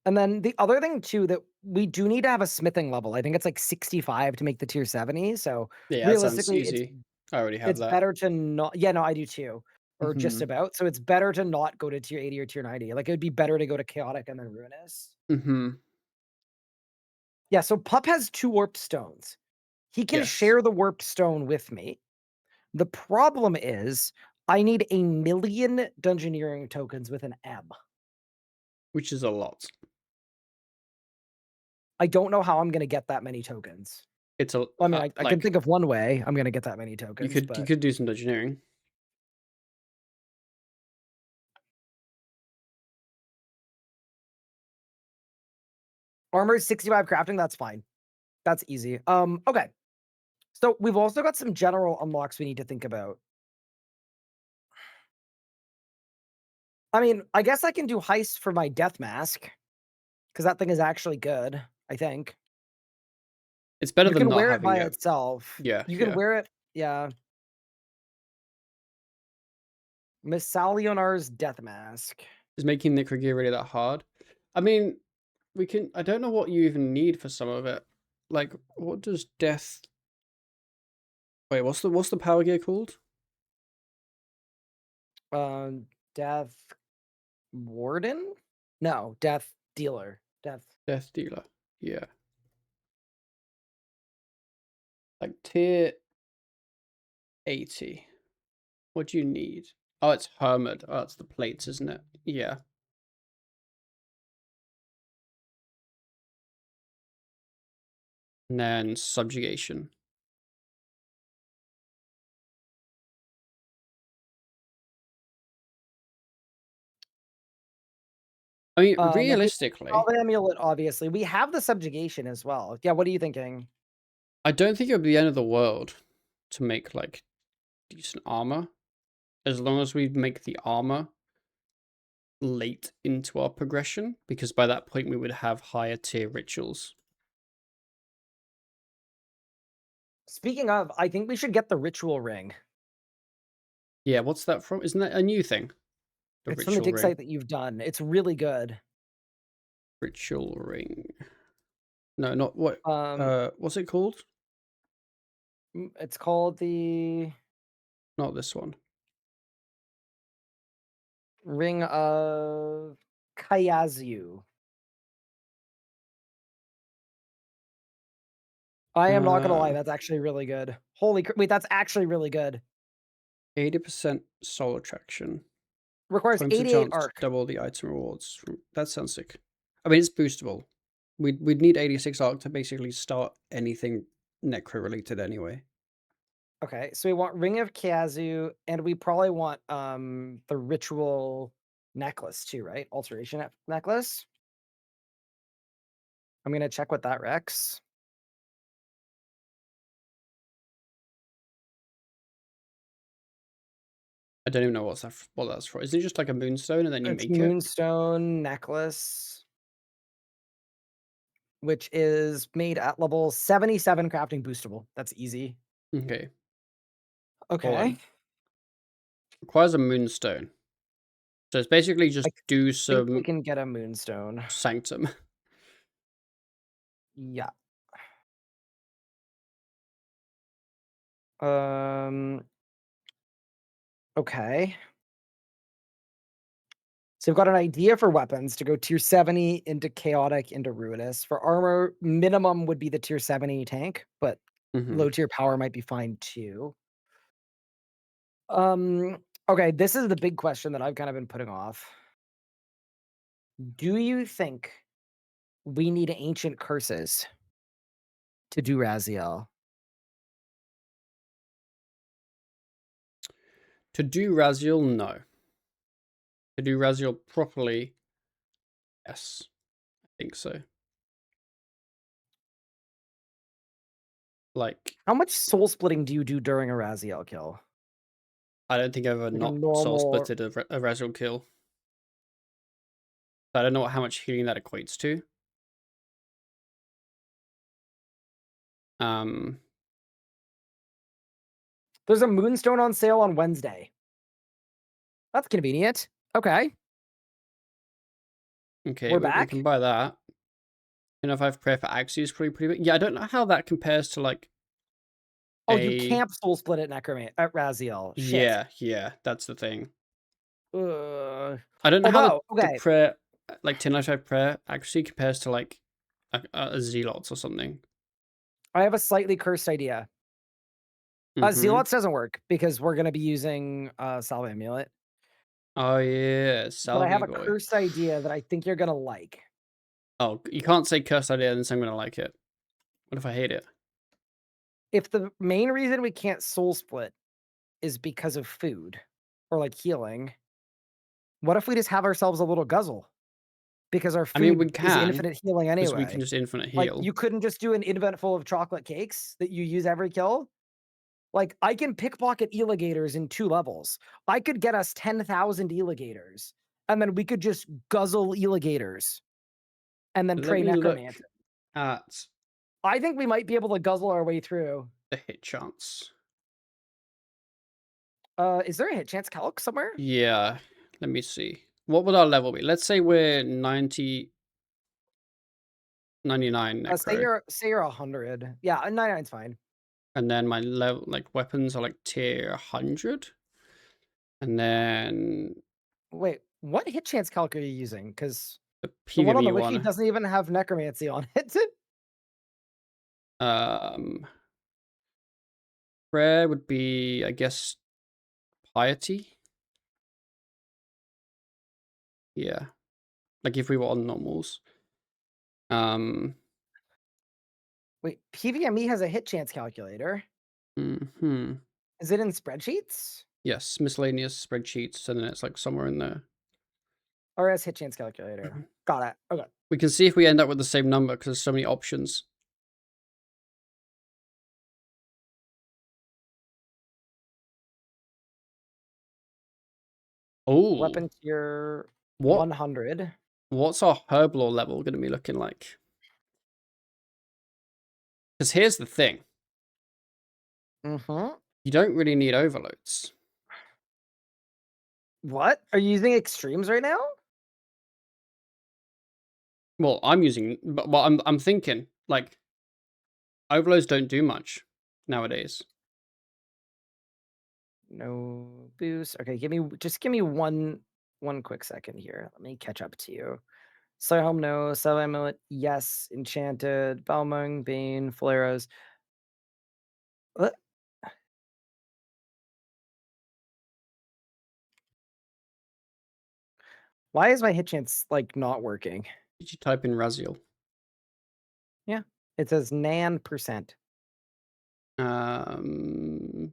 [SPEAKER 2] And then the other thing too that we do need to have a smithing level. I think it's like 65 to make the tier 70. So
[SPEAKER 1] Yeah, that sounds
[SPEAKER 2] realistically,
[SPEAKER 1] easy. I already have
[SPEAKER 2] it's
[SPEAKER 1] that.
[SPEAKER 2] better to not. Yeah, no, I do too. Or just
[SPEAKER 1] Mhm.
[SPEAKER 2] about. So it's better to not go to tier 80 or tier 90. Like it would be better to go to chaotic and then ruinous.
[SPEAKER 1] Mhm.
[SPEAKER 2] Yeah, so Pup has 2 warped stones. He can
[SPEAKER 1] Yes.
[SPEAKER 2] share the warped stone with me. The problem is I need 1,000,000 dungeoneering tokens with an M.
[SPEAKER 1] Which is a lot.
[SPEAKER 2] I don't know how I'm gonna get that many tokens.
[SPEAKER 1] It's a
[SPEAKER 2] Well, I mean, I can
[SPEAKER 1] like
[SPEAKER 2] think of one way I'm gonna get that many
[SPEAKER 1] you
[SPEAKER 2] tokens,
[SPEAKER 1] could you
[SPEAKER 2] but
[SPEAKER 1] could do some engineering.
[SPEAKER 2] armor is 65 crafting, that's fine. That's easy. Okay. So we've also got some general unlocks we need to think about. I mean, I guess I can do heist for my death mask because that thing is actually good, I think.
[SPEAKER 1] It's better
[SPEAKER 2] You
[SPEAKER 1] than
[SPEAKER 2] can
[SPEAKER 1] not
[SPEAKER 2] wear it
[SPEAKER 1] having
[SPEAKER 2] by
[SPEAKER 1] it.
[SPEAKER 2] itself.
[SPEAKER 1] Yeah,
[SPEAKER 2] You can
[SPEAKER 1] yeah.
[SPEAKER 2] wear it, yeah. Miss Salionar's death mask.
[SPEAKER 1] Is making Necrogear really that hard? I mean, we can. I don't know what you even need for some of it. Like, what does death? Wait, what's the power gear called?
[SPEAKER 2] Um, death warden? No, death dealer. Death.
[SPEAKER 1] Death dealer. Yeah, like tier 80. What do you need? Oh, it's Hermit. Oh, it's the plates, isn't it? Yeah. And then subjugation. I mean,
[SPEAKER 2] Okay,
[SPEAKER 1] realistically,
[SPEAKER 2] the amulet, obviously. We have the subjugation as well. Yeah, what are you thinking?
[SPEAKER 1] I don't think it would be the end of the world to make like decent armor, as long as we make the armor late into our progression, because by that point we would have higher tier rituals.
[SPEAKER 2] Speaking of, I think we should get the ritual ring.
[SPEAKER 1] Yeah, what's that from? Isn't that a new thing? The
[SPEAKER 2] It's from the
[SPEAKER 1] ritual
[SPEAKER 2] dig
[SPEAKER 1] ring.
[SPEAKER 2] site that you've done. It's really good.
[SPEAKER 1] Ritual ring. No, not what.
[SPEAKER 2] Um,
[SPEAKER 1] What's it called?
[SPEAKER 2] it's called the
[SPEAKER 1] Not this one.
[SPEAKER 2] Ring of Kayazu. I am not gonna lie,
[SPEAKER 1] Uh,
[SPEAKER 2] that's actually really good. Wait, that's actually really good.
[SPEAKER 1] 80% soul attraction.
[SPEAKER 2] Requires
[SPEAKER 1] 20%
[SPEAKER 2] 88
[SPEAKER 1] chance to
[SPEAKER 2] arc.
[SPEAKER 1] double the item rewards. That sounds sick. I mean, it's boostable. We'd need 86 arc to basically start anything necro related anyway.
[SPEAKER 2] Okay, so we want Ring of Kayazu, and we probably want the ritual necklace too, right? Alteration necklace. I'm gonna check what that Rex.
[SPEAKER 1] I don't even know what that's for. Isn't it just like a moonstone and then you
[SPEAKER 2] It's
[SPEAKER 1] make it?
[SPEAKER 2] moonstone necklace, which is made at level 77 crafting boostable. That's easy.
[SPEAKER 1] Okay, hold
[SPEAKER 2] Okay.
[SPEAKER 1] on. Requires a moonstone. So it's basically
[SPEAKER 2] I
[SPEAKER 1] just do
[SPEAKER 2] think we
[SPEAKER 1] some
[SPEAKER 2] can get a moonstone.
[SPEAKER 1] sanctum.
[SPEAKER 2] Yeah. Um, okay. So we've got an idea for weapons to go tier 70 into chaotic into ruinous. For armor, minimum would be the tier 70 tank, but
[SPEAKER 1] Hmm.
[SPEAKER 2] low tier power might be fine too. Okay, this is the big question that I've kind of been putting off. Do you think we need ancient curses to do Raziel?
[SPEAKER 1] To do Raziel, no. To do Raziel properly, yes. I think so. Like,
[SPEAKER 2] How much soul splitting do you do during a Raziel kill?
[SPEAKER 1] I don't think I've ever
[SPEAKER 2] Like a
[SPEAKER 1] not soul
[SPEAKER 2] normal.
[SPEAKER 1] splitted a Raziel kill. I don't know how much healing that equates to. Um,
[SPEAKER 2] There's a moonstone on sale on Wednesday. That's convenient. Okay,
[SPEAKER 1] okay,
[SPEAKER 2] we're
[SPEAKER 1] we can
[SPEAKER 2] back.
[SPEAKER 1] buy that. And if I've prayer for Axie is pretty big. Yeah, I don't know how that compares to like
[SPEAKER 2] Oh, you
[SPEAKER 1] a
[SPEAKER 2] can't soul split at at Raziel. Shit.
[SPEAKER 1] yeah, that's the thing.
[SPEAKER 2] Uh,
[SPEAKER 1] I don't know how
[SPEAKER 2] although,
[SPEAKER 1] the
[SPEAKER 2] okay,
[SPEAKER 1] prayer like 1095 prayer actually compares to like a zealots or something.
[SPEAKER 2] I have a slightly cursed idea.
[SPEAKER 1] Mm-hmm.
[SPEAKER 2] Zealots doesn't work because we're gonna be using Salve Amulet.
[SPEAKER 1] Oh yeah,
[SPEAKER 2] But I have
[SPEAKER 1] Salvi
[SPEAKER 2] a
[SPEAKER 1] boy.
[SPEAKER 2] cursed idea that I think you're gonna like.
[SPEAKER 1] Oh, you can't say cursed idea and say I'm gonna like it. What if I hate it?
[SPEAKER 2] If the main reason we can't soul split is because of food or like healing, what if we just have ourselves a little guzzle? Because our
[SPEAKER 1] I mean, we
[SPEAKER 2] food is
[SPEAKER 1] can
[SPEAKER 2] infinite healing
[SPEAKER 1] because we can
[SPEAKER 2] anyway.
[SPEAKER 1] just infinite
[SPEAKER 2] Like,
[SPEAKER 1] heal.
[SPEAKER 2] you couldn't just do an invent full of chocolate cakes that you use every kill? Like, I can pickpocket Eligators in 2 levels. I could get us 10,000 Eligators, and then we could just guzzle Eligators and then
[SPEAKER 1] Let
[SPEAKER 2] pray
[SPEAKER 1] me look
[SPEAKER 2] Necromancer.
[SPEAKER 1] at
[SPEAKER 2] I think we might be able to guzzle our way through.
[SPEAKER 1] the hit chance.
[SPEAKER 2] Is there a hit chance calc somewhere?
[SPEAKER 1] Yeah, let me see. What would our level be? Let's say we're 99 necro,
[SPEAKER 2] Say you're 100. Yeah, 99's fine.
[SPEAKER 1] and then my level like weapons are like tier 100, and then
[SPEAKER 2] Wait, what hit chance calc are you using? Because
[SPEAKER 1] the
[SPEAKER 2] the one on the
[SPEAKER 1] PvE
[SPEAKER 2] wiki
[SPEAKER 1] one.
[SPEAKER 2] doesn't even have necromancy on it.
[SPEAKER 1] Um, prayer would be, I guess, piety. Yeah, like if we were on normals. Um,
[SPEAKER 2] Wait, PVME has a hit chance calculator.
[SPEAKER 1] hmm.
[SPEAKER 2] Is it in spreadsheets?
[SPEAKER 1] Yes, miscellaneous spreadsheets, and then it's like somewhere in there.
[SPEAKER 2] Or as hit chance calculator? Got it. Okay.
[SPEAKER 1] We can see if we end up with the same number because there's so many options. Oh,
[SPEAKER 2] Weapon tier
[SPEAKER 1] what
[SPEAKER 2] 100.
[SPEAKER 1] what's our herblore level going to be looking like? Because here's the thing:
[SPEAKER 2] Mm-hmm.
[SPEAKER 1] you don't really need overloads.
[SPEAKER 2] What? Are you using extremes right now?
[SPEAKER 1] Well, I'm using, but well, I'm thinking like overloads don't do much nowadays.
[SPEAKER 2] No boost. Okay, give me one quick second here. Let me catch up to you. Helm, no. Sell Amulet, yes. Enchanted, Balmung, Bane, Flareos. What? Why is my hit chance like not working?
[SPEAKER 1] Did you type in Raziel?
[SPEAKER 2] Yeah. It says nan percent.
[SPEAKER 1] Um,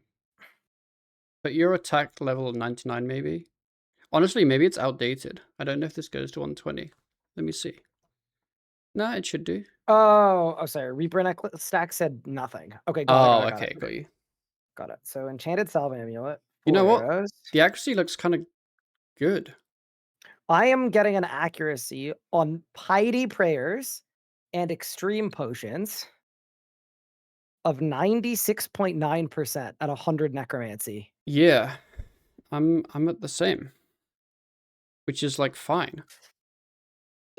[SPEAKER 1] but your attack level of 99 maybe. Honestly, maybe it's outdated. I don't know if this goes to 120. Let me see. No, it should do.
[SPEAKER 2] Oh, sorry. Reaper necklace stack said nothing. Okay, got it, got
[SPEAKER 1] Oh,
[SPEAKER 2] it, got it.
[SPEAKER 1] okay,
[SPEAKER 2] Okay,
[SPEAKER 1] got you.
[SPEAKER 2] got it. So enchanted salve amulet.
[SPEAKER 1] You know what?
[SPEAKER 2] Sporos.
[SPEAKER 1] The accuracy looks kind of good.
[SPEAKER 2] I am getting an accuracy on piety prayers and extreme potions of 96.9% at 100 necromancy.
[SPEAKER 1] Yeah, I'm at the same, which is like fine,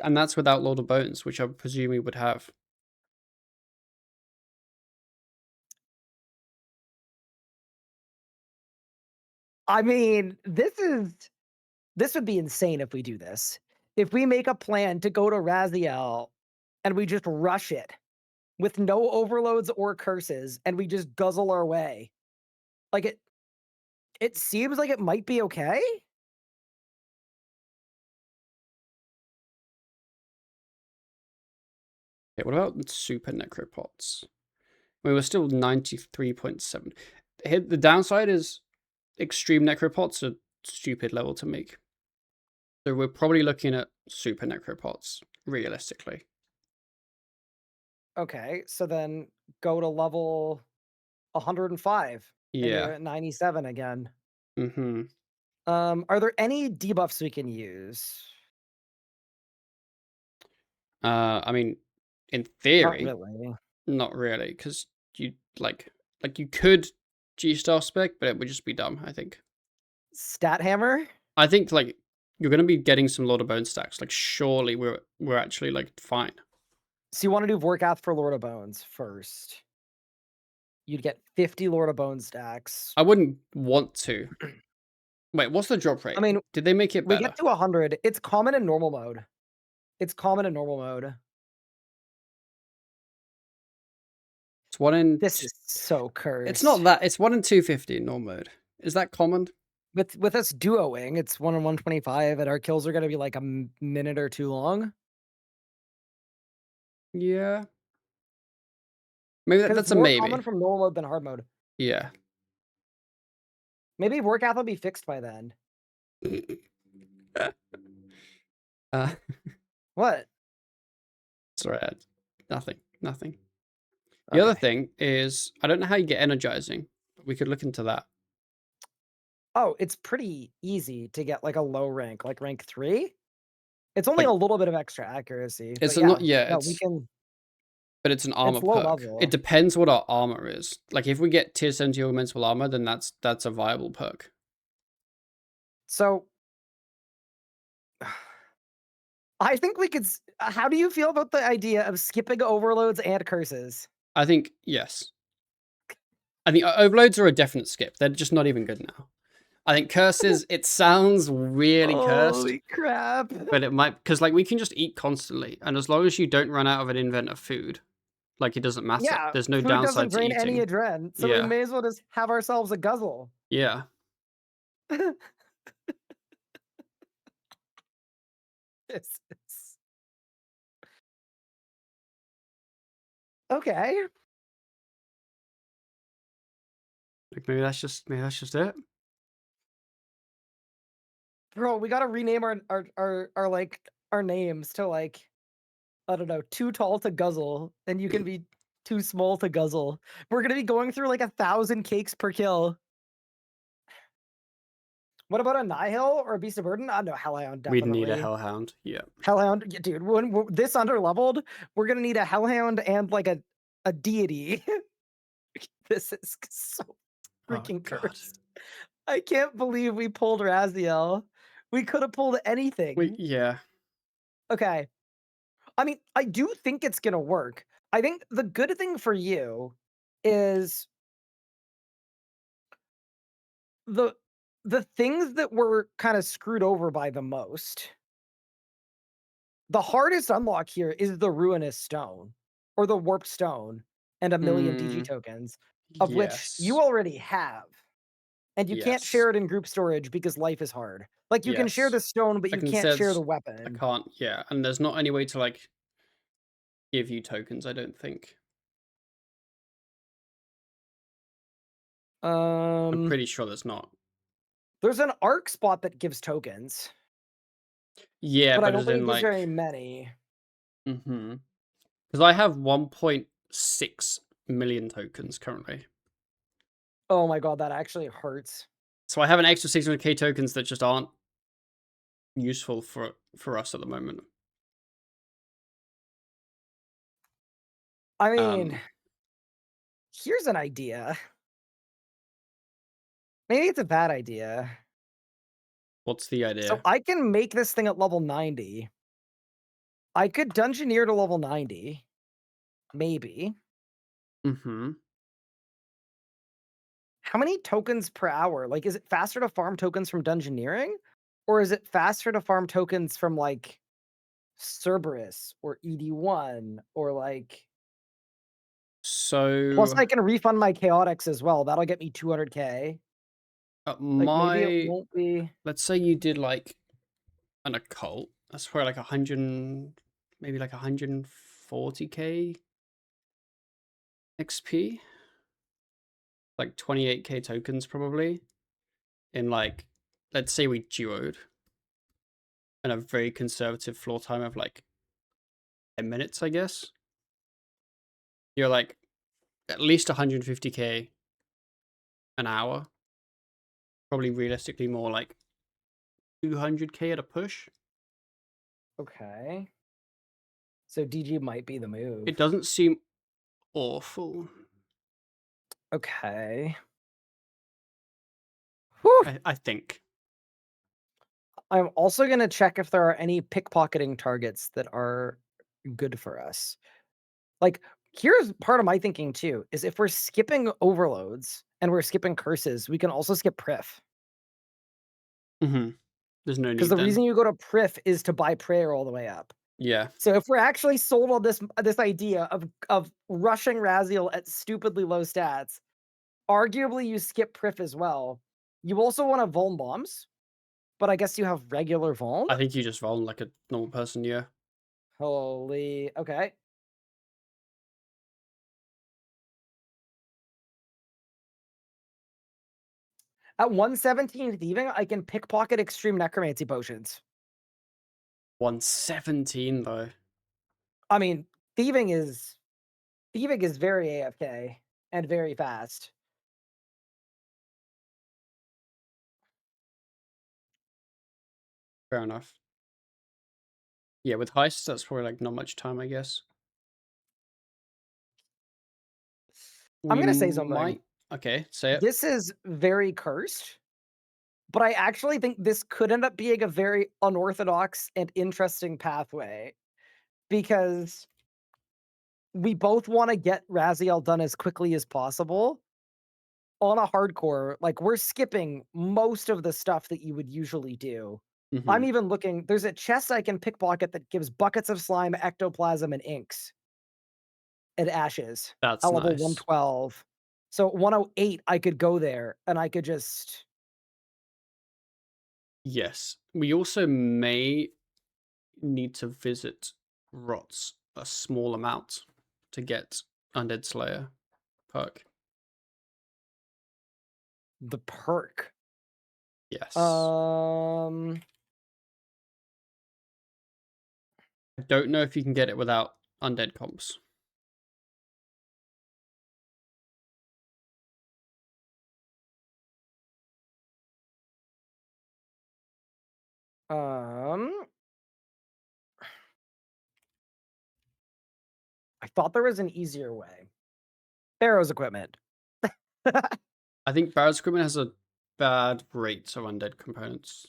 [SPEAKER 1] and that's without Lord of Bones, which I presume we would have.
[SPEAKER 2] I mean, this would be insane if we do this. If we make a plan to go to Raziel and we just rush it with no overloads or curses and we just guzzle our way. Like it seems like it might be okay.
[SPEAKER 1] Okay, what about super necropots? We were still 93.7. The downside is extreme necropots are stupid level to make. So we're probably looking at super necropots, realistically.
[SPEAKER 2] Okay, so then go to level 105 and you're
[SPEAKER 1] Yeah.
[SPEAKER 2] at 97 again.
[SPEAKER 1] Mm-hmm.
[SPEAKER 2] Are there any debuffs we can use?
[SPEAKER 1] I mean, in
[SPEAKER 2] Not
[SPEAKER 1] theory,
[SPEAKER 2] really.
[SPEAKER 1] not really, because you like you could G-Star spec, but it would just be dumb, I think.
[SPEAKER 2] Stat hammer?
[SPEAKER 1] I think like you're gonna be getting some Lord of Bone stacks. Like surely we're actually like fine.
[SPEAKER 2] So you want to do Vorkath for Lord of Bones first. You'd get 50 Lord of Bones stacks.
[SPEAKER 1] I wouldn't want to. Wait, what's the drop
[SPEAKER 2] I
[SPEAKER 1] rate?
[SPEAKER 2] mean,
[SPEAKER 1] Did they make it
[SPEAKER 2] we
[SPEAKER 1] better?
[SPEAKER 2] get to 100. It's common in normal mode. It's common in normal mode.
[SPEAKER 1] It's one in.
[SPEAKER 2] This is so
[SPEAKER 1] It's
[SPEAKER 2] cursed.
[SPEAKER 1] not that. It's 1 in 250 in normal mode. Is that common?
[SPEAKER 2] With us duoing, it's 1 in 125, and our kills are gonna be like a minute or two long.
[SPEAKER 1] Yeah. Maybe
[SPEAKER 2] Because it's
[SPEAKER 1] that's a
[SPEAKER 2] more common
[SPEAKER 1] maybe.
[SPEAKER 2] from normal mode than hard mode.
[SPEAKER 1] Yeah.
[SPEAKER 2] Maybe Vorkath will be fixed by then.
[SPEAKER 1] uh,
[SPEAKER 2] What?
[SPEAKER 1] sorry, nothing. Nothing. The other
[SPEAKER 2] Okay.
[SPEAKER 1] thing is, I don't know how you get energizing, but we could look into that.
[SPEAKER 2] Oh, it's pretty easy to get like a low rank, like rank 3. It's only
[SPEAKER 1] Like,
[SPEAKER 2] a little bit of extra accuracy, but
[SPEAKER 1] it's not.
[SPEAKER 2] yeah,
[SPEAKER 1] Yeah,
[SPEAKER 2] no, we
[SPEAKER 1] it's
[SPEAKER 2] can.
[SPEAKER 1] but it's an armor
[SPEAKER 2] It's low
[SPEAKER 1] perk. It
[SPEAKER 2] level.
[SPEAKER 1] depends what our armor is. Like, if we get tier 70 augmentable armor, then that's a viable perk.
[SPEAKER 2] So I think we could. How do you feel about the idea of skipping overloads and curses?
[SPEAKER 1] I think yes. I think overloads are a definite skip. They're just not even good now. I think curses. It sounds really cursed,
[SPEAKER 2] Holy crap.
[SPEAKER 1] but it might because like we can just eat constantly, and as long as you don't run out of an invent of food, like it doesn't matter.
[SPEAKER 2] Yeah,
[SPEAKER 1] There's no
[SPEAKER 2] food doesn't
[SPEAKER 1] downside to
[SPEAKER 2] drain any
[SPEAKER 1] eating.
[SPEAKER 2] adrenaline, so we
[SPEAKER 1] Yeah,
[SPEAKER 2] may as well just have ourselves a guzzle.
[SPEAKER 1] yeah.
[SPEAKER 2] This is okay.
[SPEAKER 1] Like maybe that's just it.
[SPEAKER 2] Bro, we gotta rename our like our names to like I don't know, too tall to guzzle, and you can be too small to guzzle. We're gonna be going through like 1,000 cakes per kill. What about a Nihil or a Beast of Burden? No, Hellhound,
[SPEAKER 1] We'd need a
[SPEAKER 2] definitely.
[SPEAKER 1] hellhound. Yeah.
[SPEAKER 2] Hellhound, dude, when we're this under leveled, we're gonna need a Hellhound and like a deity. This is so
[SPEAKER 1] Oh
[SPEAKER 2] freaking
[SPEAKER 1] god.
[SPEAKER 2] cursed. I can't believe we pulled Raziel. We could have pulled
[SPEAKER 1] Wait.
[SPEAKER 2] anything.
[SPEAKER 1] Yeah.
[SPEAKER 2] Okay. I mean, I do think it's gonna work. I think the good thing for you is the the things that were kind of screwed over by the most. The hardest unlock here is the ruinous stone or the warped stone and a million DG
[SPEAKER 1] Mm,
[SPEAKER 2] tokens, of which you
[SPEAKER 1] yes.
[SPEAKER 2] already have. And you can't
[SPEAKER 1] Yes.
[SPEAKER 2] share it in group storage because life is hard. Like you can share
[SPEAKER 1] Yes.
[SPEAKER 2] the stone, but you
[SPEAKER 1] Like it
[SPEAKER 2] can't share
[SPEAKER 1] says
[SPEAKER 2] the
[SPEAKER 1] I
[SPEAKER 2] weapon.
[SPEAKER 1] can't. Yeah, and there's not any way to like give you tokens. I don't think. I'm
[SPEAKER 2] Um,
[SPEAKER 1] pretty sure there's not.
[SPEAKER 2] there's an arc spot that gives tokens,
[SPEAKER 1] Yeah,
[SPEAKER 2] but I
[SPEAKER 1] but
[SPEAKER 2] don't
[SPEAKER 1] as
[SPEAKER 2] think
[SPEAKER 1] in
[SPEAKER 2] it gives
[SPEAKER 1] like.
[SPEAKER 2] very many.
[SPEAKER 1] Mm-hmm. Because I have 1.6 million tokens currently.
[SPEAKER 2] Oh my god, that actually hurts.
[SPEAKER 1] So I have an extra 600k tokens that just aren't useful for us at the moment.
[SPEAKER 2] I mean,
[SPEAKER 1] Um,
[SPEAKER 2] here's an idea. Maybe it's a bad idea.
[SPEAKER 1] what's the
[SPEAKER 2] So
[SPEAKER 1] idea?
[SPEAKER 2] I can make this thing at level 90. I could dungeoneer to level 90, maybe.
[SPEAKER 1] Mhm.
[SPEAKER 2] How many tokens per hour? Like, is it faster to farm tokens from dungeoneering? Or is it faster to farm tokens from like Cerberus or ED1 or like plus
[SPEAKER 1] So,
[SPEAKER 2] I can refund my chaotics as well. That'll get me 200k. Like maybe it
[SPEAKER 1] my
[SPEAKER 2] won't be
[SPEAKER 1] let's say you did like an occult. That's probably like maybe like 140k XP, like 28k tokens probably. In like, let's say we duoed and a very conservative floor time of like 10 minutes, I guess. You're like at least 150k an hour. Probably realistically more like 200k at a push.
[SPEAKER 2] okay. So DG might be the
[SPEAKER 1] It
[SPEAKER 2] move.
[SPEAKER 1] doesn't seem awful.
[SPEAKER 2] Okay. Whew.
[SPEAKER 1] I think.
[SPEAKER 2] I'm also gonna check if there are any pickpocketing targets that are good for us. Like, here's part of my thinking too, is if we're skipping overloads and we're skipping curses, we can also skip Prif.
[SPEAKER 1] Hmm. There's no
[SPEAKER 2] Because
[SPEAKER 1] need
[SPEAKER 2] the
[SPEAKER 1] then.
[SPEAKER 2] reason you go to Prif is to buy prayer all the way up.
[SPEAKER 1] Yeah.
[SPEAKER 2] So if we're actually sold on this idea of rushing Raziel at stupidly low stats, arguably you skip Prif as well. You also want to Vuln bombs, but I guess you have regular Vuln?
[SPEAKER 1] I think you just roll like a normal person, yeah.
[SPEAKER 2] Holy, okay. At 117 thieving, I can pickpocket extreme necromancy potions.
[SPEAKER 1] 117 though.
[SPEAKER 2] I mean, thieving is thieving is very AFK and very fast.
[SPEAKER 1] Fair enough. Yeah, with heists, that's probably like not much time, I guess.
[SPEAKER 2] I'm
[SPEAKER 1] We
[SPEAKER 2] gonna say something.
[SPEAKER 1] might. Okay, say it.
[SPEAKER 2] This is very cursed, but I actually think this could end up being a very unorthodox and interesting pathway because we both want to get Raziel done as quickly as possible on a hardcore. Like we're skipping most of the stuff that you would usually do. I'm
[SPEAKER 1] Hmm.
[SPEAKER 2] even looking, there's a chest I can pickpocket that gives buckets of slime, ectoplasm, and inks and ashes at
[SPEAKER 1] That's
[SPEAKER 2] level
[SPEAKER 1] nice.
[SPEAKER 2] 112. So 108, I could go there and I could just
[SPEAKER 1] Yes. We also may need to visit Rots a small amount to get Undead Slayer perk.
[SPEAKER 2] the perk.
[SPEAKER 1] Yes.
[SPEAKER 2] Um,
[SPEAKER 1] I don't know if you can get it without Undead comps.
[SPEAKER 2] um, I thought there was an easier way. Pharaoh's equipment.
[SPEAKER 1] I think Barrett's equipment has a bad rate of undead components.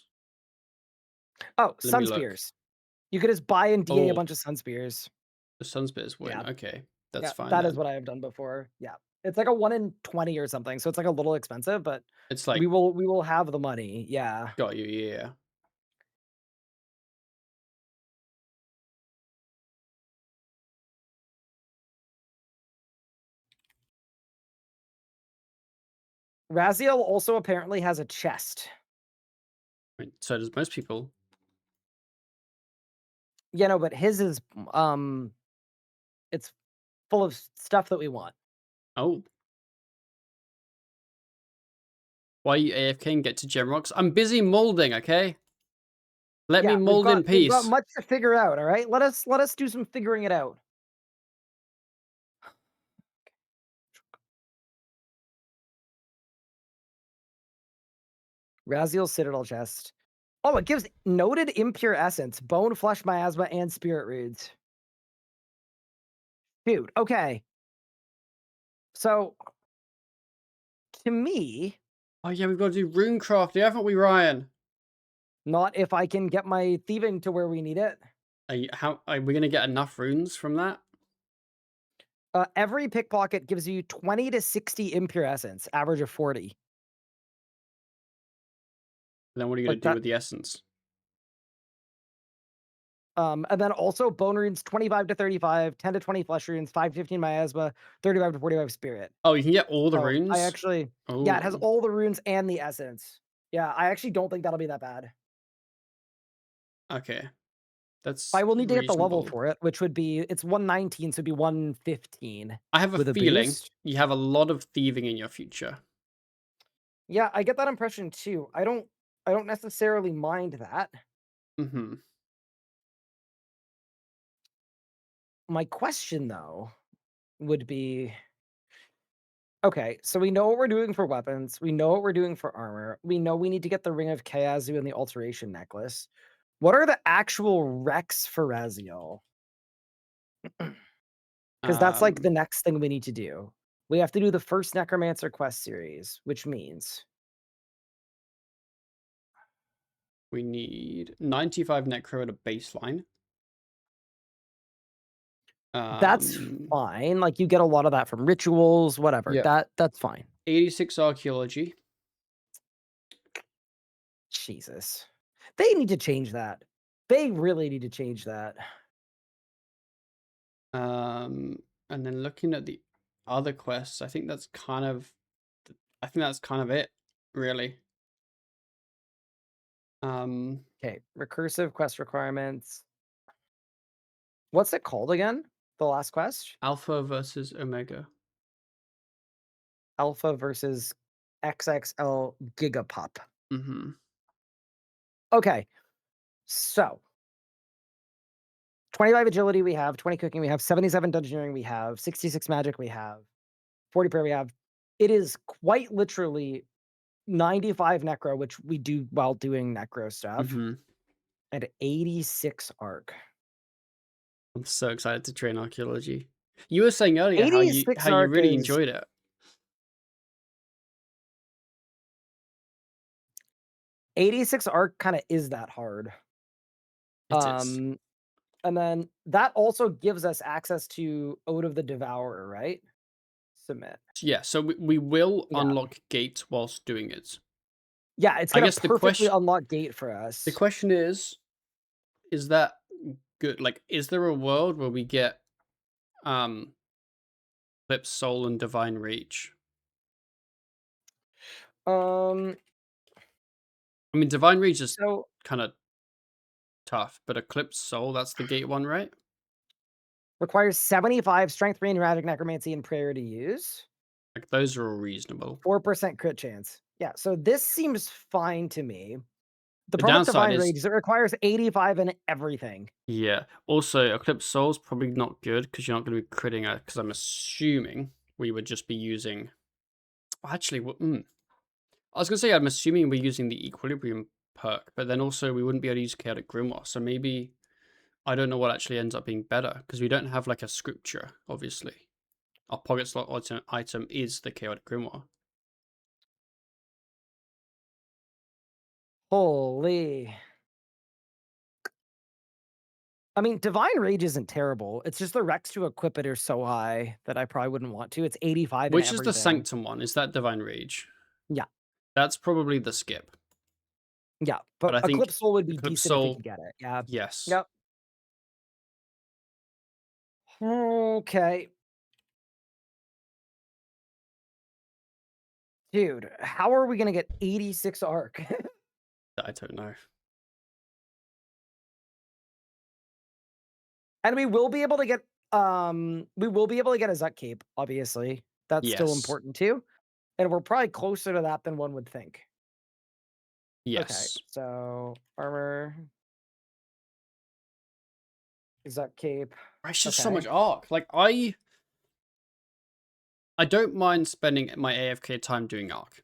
[SPEAKER 2] Oh,
[SPEAKER 1] Let me
[SPEAKER 2] sun
[SPEAKER 1] look.
[SPEAKER 2] spears. You could just buy and DA a
[SPEAKER 1] Oh,
[SPEAKER 2] bunch of sun spears.
[SPEAKER 1] the Sunspit's win.
[SPEAKER 2] Yeah,
[SPEAKER 1] Okay, that's
[SPEAKER 2] yeah,
[SPEAKER 1] fine
[SPEAKER 2] that is
[SPEAKER 1] then.
[SPEAKER 2] what I have done before. Yeah, it's like a 1 in 20 or something, so it's like a little expensive, but
[SPEAKER 1] It's
[SPEAKER 2] we
[SPEAKER 1] like,
[SPEAKER 2] will have the money. Yeah.
[SPEAKER 1] got you, yeah.
[SPEAKER 2] Raziel also apparently has a chest.
[SPEAKER 1] I mean, so does most people.
[SPEAKER 2] You know, but his is it's full of stuff that we want.
[SPEAKER 1] Oh, why you AFK and get to Gemrocks? I'm busy molding, okay? Let me
[SPEAKER 2] Yeah,
[SPEAKER 1] mold in
[SPEAKER 2] we've got
[SPEAKER 1] peace.
[SPEAKER 2] much to figure out, all right? Let us do some figuring it out. Raziel Citadel chest. Oh, it gives noted impure essence, bone, flesh, miasma, and spirit roots. Dude, okay. So to me,
[SPEAKER 1] Oh yeah, we've got to do runecraft, haven't we, Ryan?
[SPEAKER 2] not if I can get my thieving to where we need it.
[SPEAKER 1] How are we gonna get enough runes from that?
[SPEAKER 2] Every pickpocket gives you 20 to 60 impure essence, average of 40.
[SPEAKER 1] And then what are you gonna
[SPEAKER 2] Like
[SPEAKER 1] do
[SPEAKER 2] that.
[SPEAKER 1] with the essence?
[SPEAKER 2] And then also bone runes 25 to 35, 10 to 20 flesh runes, 5 to 15 miasma, 35 to 45 spirit.
[SPEAKER 1] Oh, you can get all the
[SPEAKER 2] So I
[SPEAKER 1] runes?
[SPEAKER 2] actually, yeah, it has
[SPEAKER 1] Oh,
[SPEAKER 2] all the runes and the essence. Yeah, I actually don't think that'll be that bad.
[SPEAKER 1] okay. That's
[SPEAKER 2] I will need to get the level
[SPEAKER 1] reasonable.
[SPEAKER 2] for it, which would be it's 119, so it'd be 115
[SPEAKER 1] I have a
[SPEAKER 2] with a
[SPEAKER 1] feeling
[SPEAKER 2] boost.
[SPEAKER 1] you have a lot of thieving in your future.
[SPEAKER 2] Yeah, I get that impression too. I don't necessarily mind that.
[SPEAKER 1] Mhm.
[SPEAKER 2] My question though would be okay, so we know what we're doing for weapons. We know what we're doing for armor. We know we need to get the Ring of Kayazu and the Alteration Necklace. What are the actual recs for Raziel? Because that's like
[SPEAKER 1] Um,
[SPEAKER 2] the next thing we need to do. We have to do the first Necromancer quest series, which means
[SPEAKER 1] we need 95 necro at a baseline.
[SPEAKER 2] that's
[SPEAKER 1] Um,
[SPEAKER 2] fine. Like you get a lot of that from rituals, whatever.
[SPEAKER 1] yeah,
[SPEAKER 2] That's fine.
[SPEAKER 1] 86 archaeology.
[SPEAKER 2] Jesus. They need to change that. They really need to change that.
[SPEAKER 1] And then looking at the other quests, I think that's kind of it, really. Um,
[SPEAKER 2] Okay, recursive quest requirements. What's it called again? The last quest?
[SPEAKER 1] Alpha versus Omega.
[SPEAKER 2] Alpha versus XXL Gigapop.
[SPEAKER 1] Mhm.
[SPEAKER 2] Okay, so 25 agility we have, 20 cooking we have, 77 dungeoneering we have, 66 magic we have, 40 prayer we have. It is quite literally 95 necro, which we do while doing necro stuff,
[SPEAKER 1] Mhm.
[SPEAKER 2] and 86 arc.
[SPEAKER 1] I'm so excited to train archaeology. You were saying earlier how
[SPEAKER 2] 86
[SPEAKER 1] you
[SPEAKER 2] arc
[SPEAKER 1] really
[SPEAKER 2] is
[SPEAKER 1] enjoyed it.
[SPEAKER 2] 86 arc kind of is that hard.
[SPEAKER 1] It is.
[SPEAKER 2] Um, and then that also gives us access to Ode of the Devourer, right? Submit.
[SPEAKER 1] Yeah, so we will
[SPEAKER 2] Yeah.
[SPEAKER 1] unlock gate whilst doing it.
[SPEAKER 2] Yeah, it's
[SPEAKER 1] I
[SPEAKER 2] gonna
[SPEAKER 1] guess
[SPEAKER 2] perfectly unlock gate for
[SPEAKER 1] the
[SPEAKER 2] us.
[SPEAKER 1] question is that good? Like, is there a world where we get um Eclipse Soul and Divine Reach?
[SPEAKER 2] Um,
[SPEAKER 1] I mean, Divine Reach is
[SPEAKER 2] so
[SPEAKER 1] kind of tough, but Eclipse Soul, that's the gate one, right?
[SPEAKER 2] requires 75 strength, range, magic, necromancy, and prayer to use.
[SPEAKER 1] Like those are all reasonable.
[SPEAKER 2] 4% crit chance. Yeah, so this seems fine to me. The
[SPEAKER 1] The
[SPEAKER 2] problem with
[SPEAKER 1] downside
[SPEAKER 2] Divine
[SPEAKER 1] is,
[SPEAKER 2] Rage is it requires 85 in everything.
[SPEAKER 1] yeah. Also, Eclipse Soul's probably not good because you're not going to be critting it. Because I'm assuming we would just be using. Actually, I was going to say I'm assuming we're using the Equilibrium perk, but then also we wouldn't be able to use Chaotic Grimoire. So maybe I don't know what actually ends up being better because we don't have like a scripture. Obviously, our pocket slot item is the Chaotic Grimoire.
[SPEAKER 2] Holy. I mean, Divine Rage isn't terrible. It's just the Rex to equip it are so high that I probably wouldn't want to. It's 85 in
[SPEAKER 1] Which is the
[SPEAKER 2] everything.
[SPEAKER 1] Sanctum one? Is that Divine Rage?
[SPEAKER 2] Yeah,
[SPEAKER 1] That's probably the skip.
[SPEAKER 2] yeah.
[SPEAKER 1] But
[SPEAKER 2] But
[SPEAKER 1] I think
[SPEAKER 2] Eclipse Soul would be
[SPEAKER 1] Eclipse
[SPEAKER 2] decent if we
[SPEAKER 1] Soul,
[SPEAKER 2] could get it. Yeah.
[SPEAKER 1] yes.
[SPEAKER 2] Yep. Okay. Dude, how are we gonna get 86 arc?
[SPEAKER 1] I don't know.
[SPEAKER 2] And we will be able to get we will be able to get a Zut Cape, obviously. That's still
[SPEAKER 1] Yes.
[SPEAKER 2] important too. And we're probably closer to that than one would think. Okay,
[SPEAKER 1] Yes.
[SPEAKER 2] so armor, Zut Cape.
[SPEAKER 1] It's just so much
[SPEAKER 2] Okay.
[SPEAKER 1] arc. Like I don't mind spending my AFK time doing arc.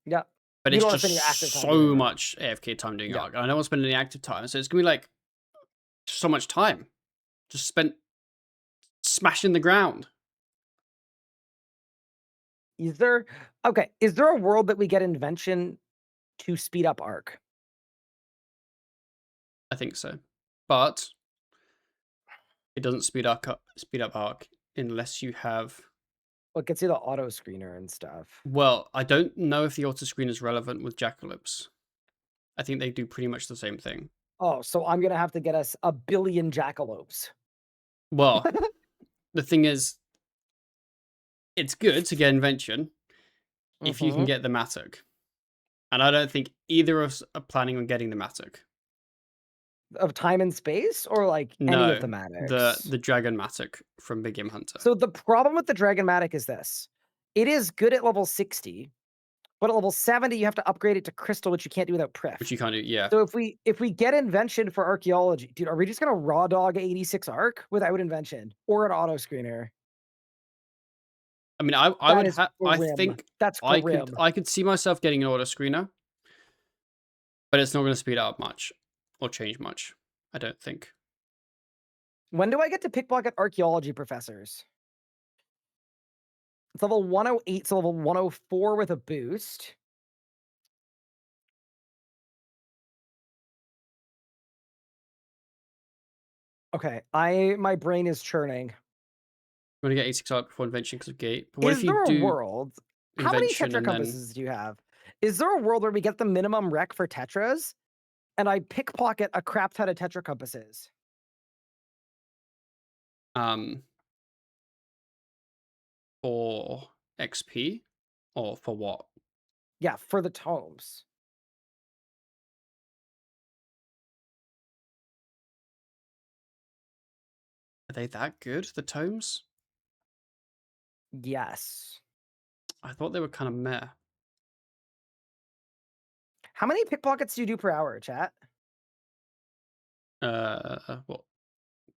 [SPEAKER 2] Yeah.
[SPEAKER 1] But
[SPEAKER 2] You
[SPEAKER 1] it's
[SPEAKER 2] don't wanna
[SPEAKER 1] just
[SPEAKER 2] spend your active time doing
[SPEAKER 1] so
[SPEAKER 2] that.
[SPEAKER 1] much AFK time doing
[SPEAKER 2] Yeah.
[SPEAKER 1] Arc, and I don't want to spend any active time, so it's gonna be like so much time just spent smashing the ground.
[SPEAKER 2] Is there okay, is there a world that we get invention to speed up arc?
[SPEAKER 1] I think so, but it doesn't speed up Arc unless you have.
[SPEAKER 2] Well, it gets you the auto screener and stuff.
[SPEAKER 1] Well, I don't know if the auto screen is relevant with Jackalopes. I think they do pretty much the same thing.
[SPEAKER 2] Oh, so I'm gonna have to get us a billion jackalopes.
[SPEAKER 1] Well, the thing is, it's good to get invention if you can
[SPEAKER 2] Mhm.
[SPEAKER 1] get the Matic. And I don't think either of us are planning on getting the Matic.
[SPEAKER 2] Of time and space or, like, any of
[SPEAKER 1] No,
[SPEAKER 2] the Matics?
[SPEAKER 1] the Dragon Matic from Big Game Hunter,
[SPEAKER 2] So the problem with the Dragonmatic is this: it is good at level 60, but at level 70, you have to upgrade it to Crystal, which you can't do without
[SPEAKER 1] which
[SPEAKER 2] Priff.
[SPEAKER 1] you can't do. Yeah,
[SPEAKER 2] So if we get invention for archaeology, dude, are we just gonna raw dog 86 arc without invention or an auto screener?
[SPEAKER 1] I mean, I
[SPEAKER 2] That
[SPEAKER 1] would
[SPEAKER 2] is
[SPEAKER 1] have. I
[SPEAKER 2] grim.
[SPEAKER 1] think
[SPEAKER 2] That's grim.
[SPEAKER 1] I could see myself getting an auto screener, but it's not going to speed up much or change much. I don't think.
[SPEAKER 2] When do I get to pickpocket archaeology professors? It's level 108, so level 104 with a boost. Okay, my brain is churning.
[SPEAKER 1] I'm going to get 86 out before invention because of gate. But what if
[SPEAKER 2] Is
[SPEAKER 1] you
[SPEAKER 2] there a
[SPEAKER 1] do
[SPEAKER 2] world how many
[SPEAKER 1] invention
[SPEAKER 2] Tetra
[SPEAKER 1] and then
[SPEAKER 2] compasses do you have? Is there a world where we get the minimum rec for Tetras, and I pickpocket a crap ton of Tetra compasses?
[SPEAKER 1] um for XP or for what?
[SPEAKER 2] Yeah, for the tomes.
[SPEAKER 1] Are they that good? The tomes?
[SPEAKER 2] Yes.
[SPEAKER 1] I thought they were kind of meh.
[SPEAKER 2] How many pickpockets do you do per hour, chat?
[SPEAKER 1] What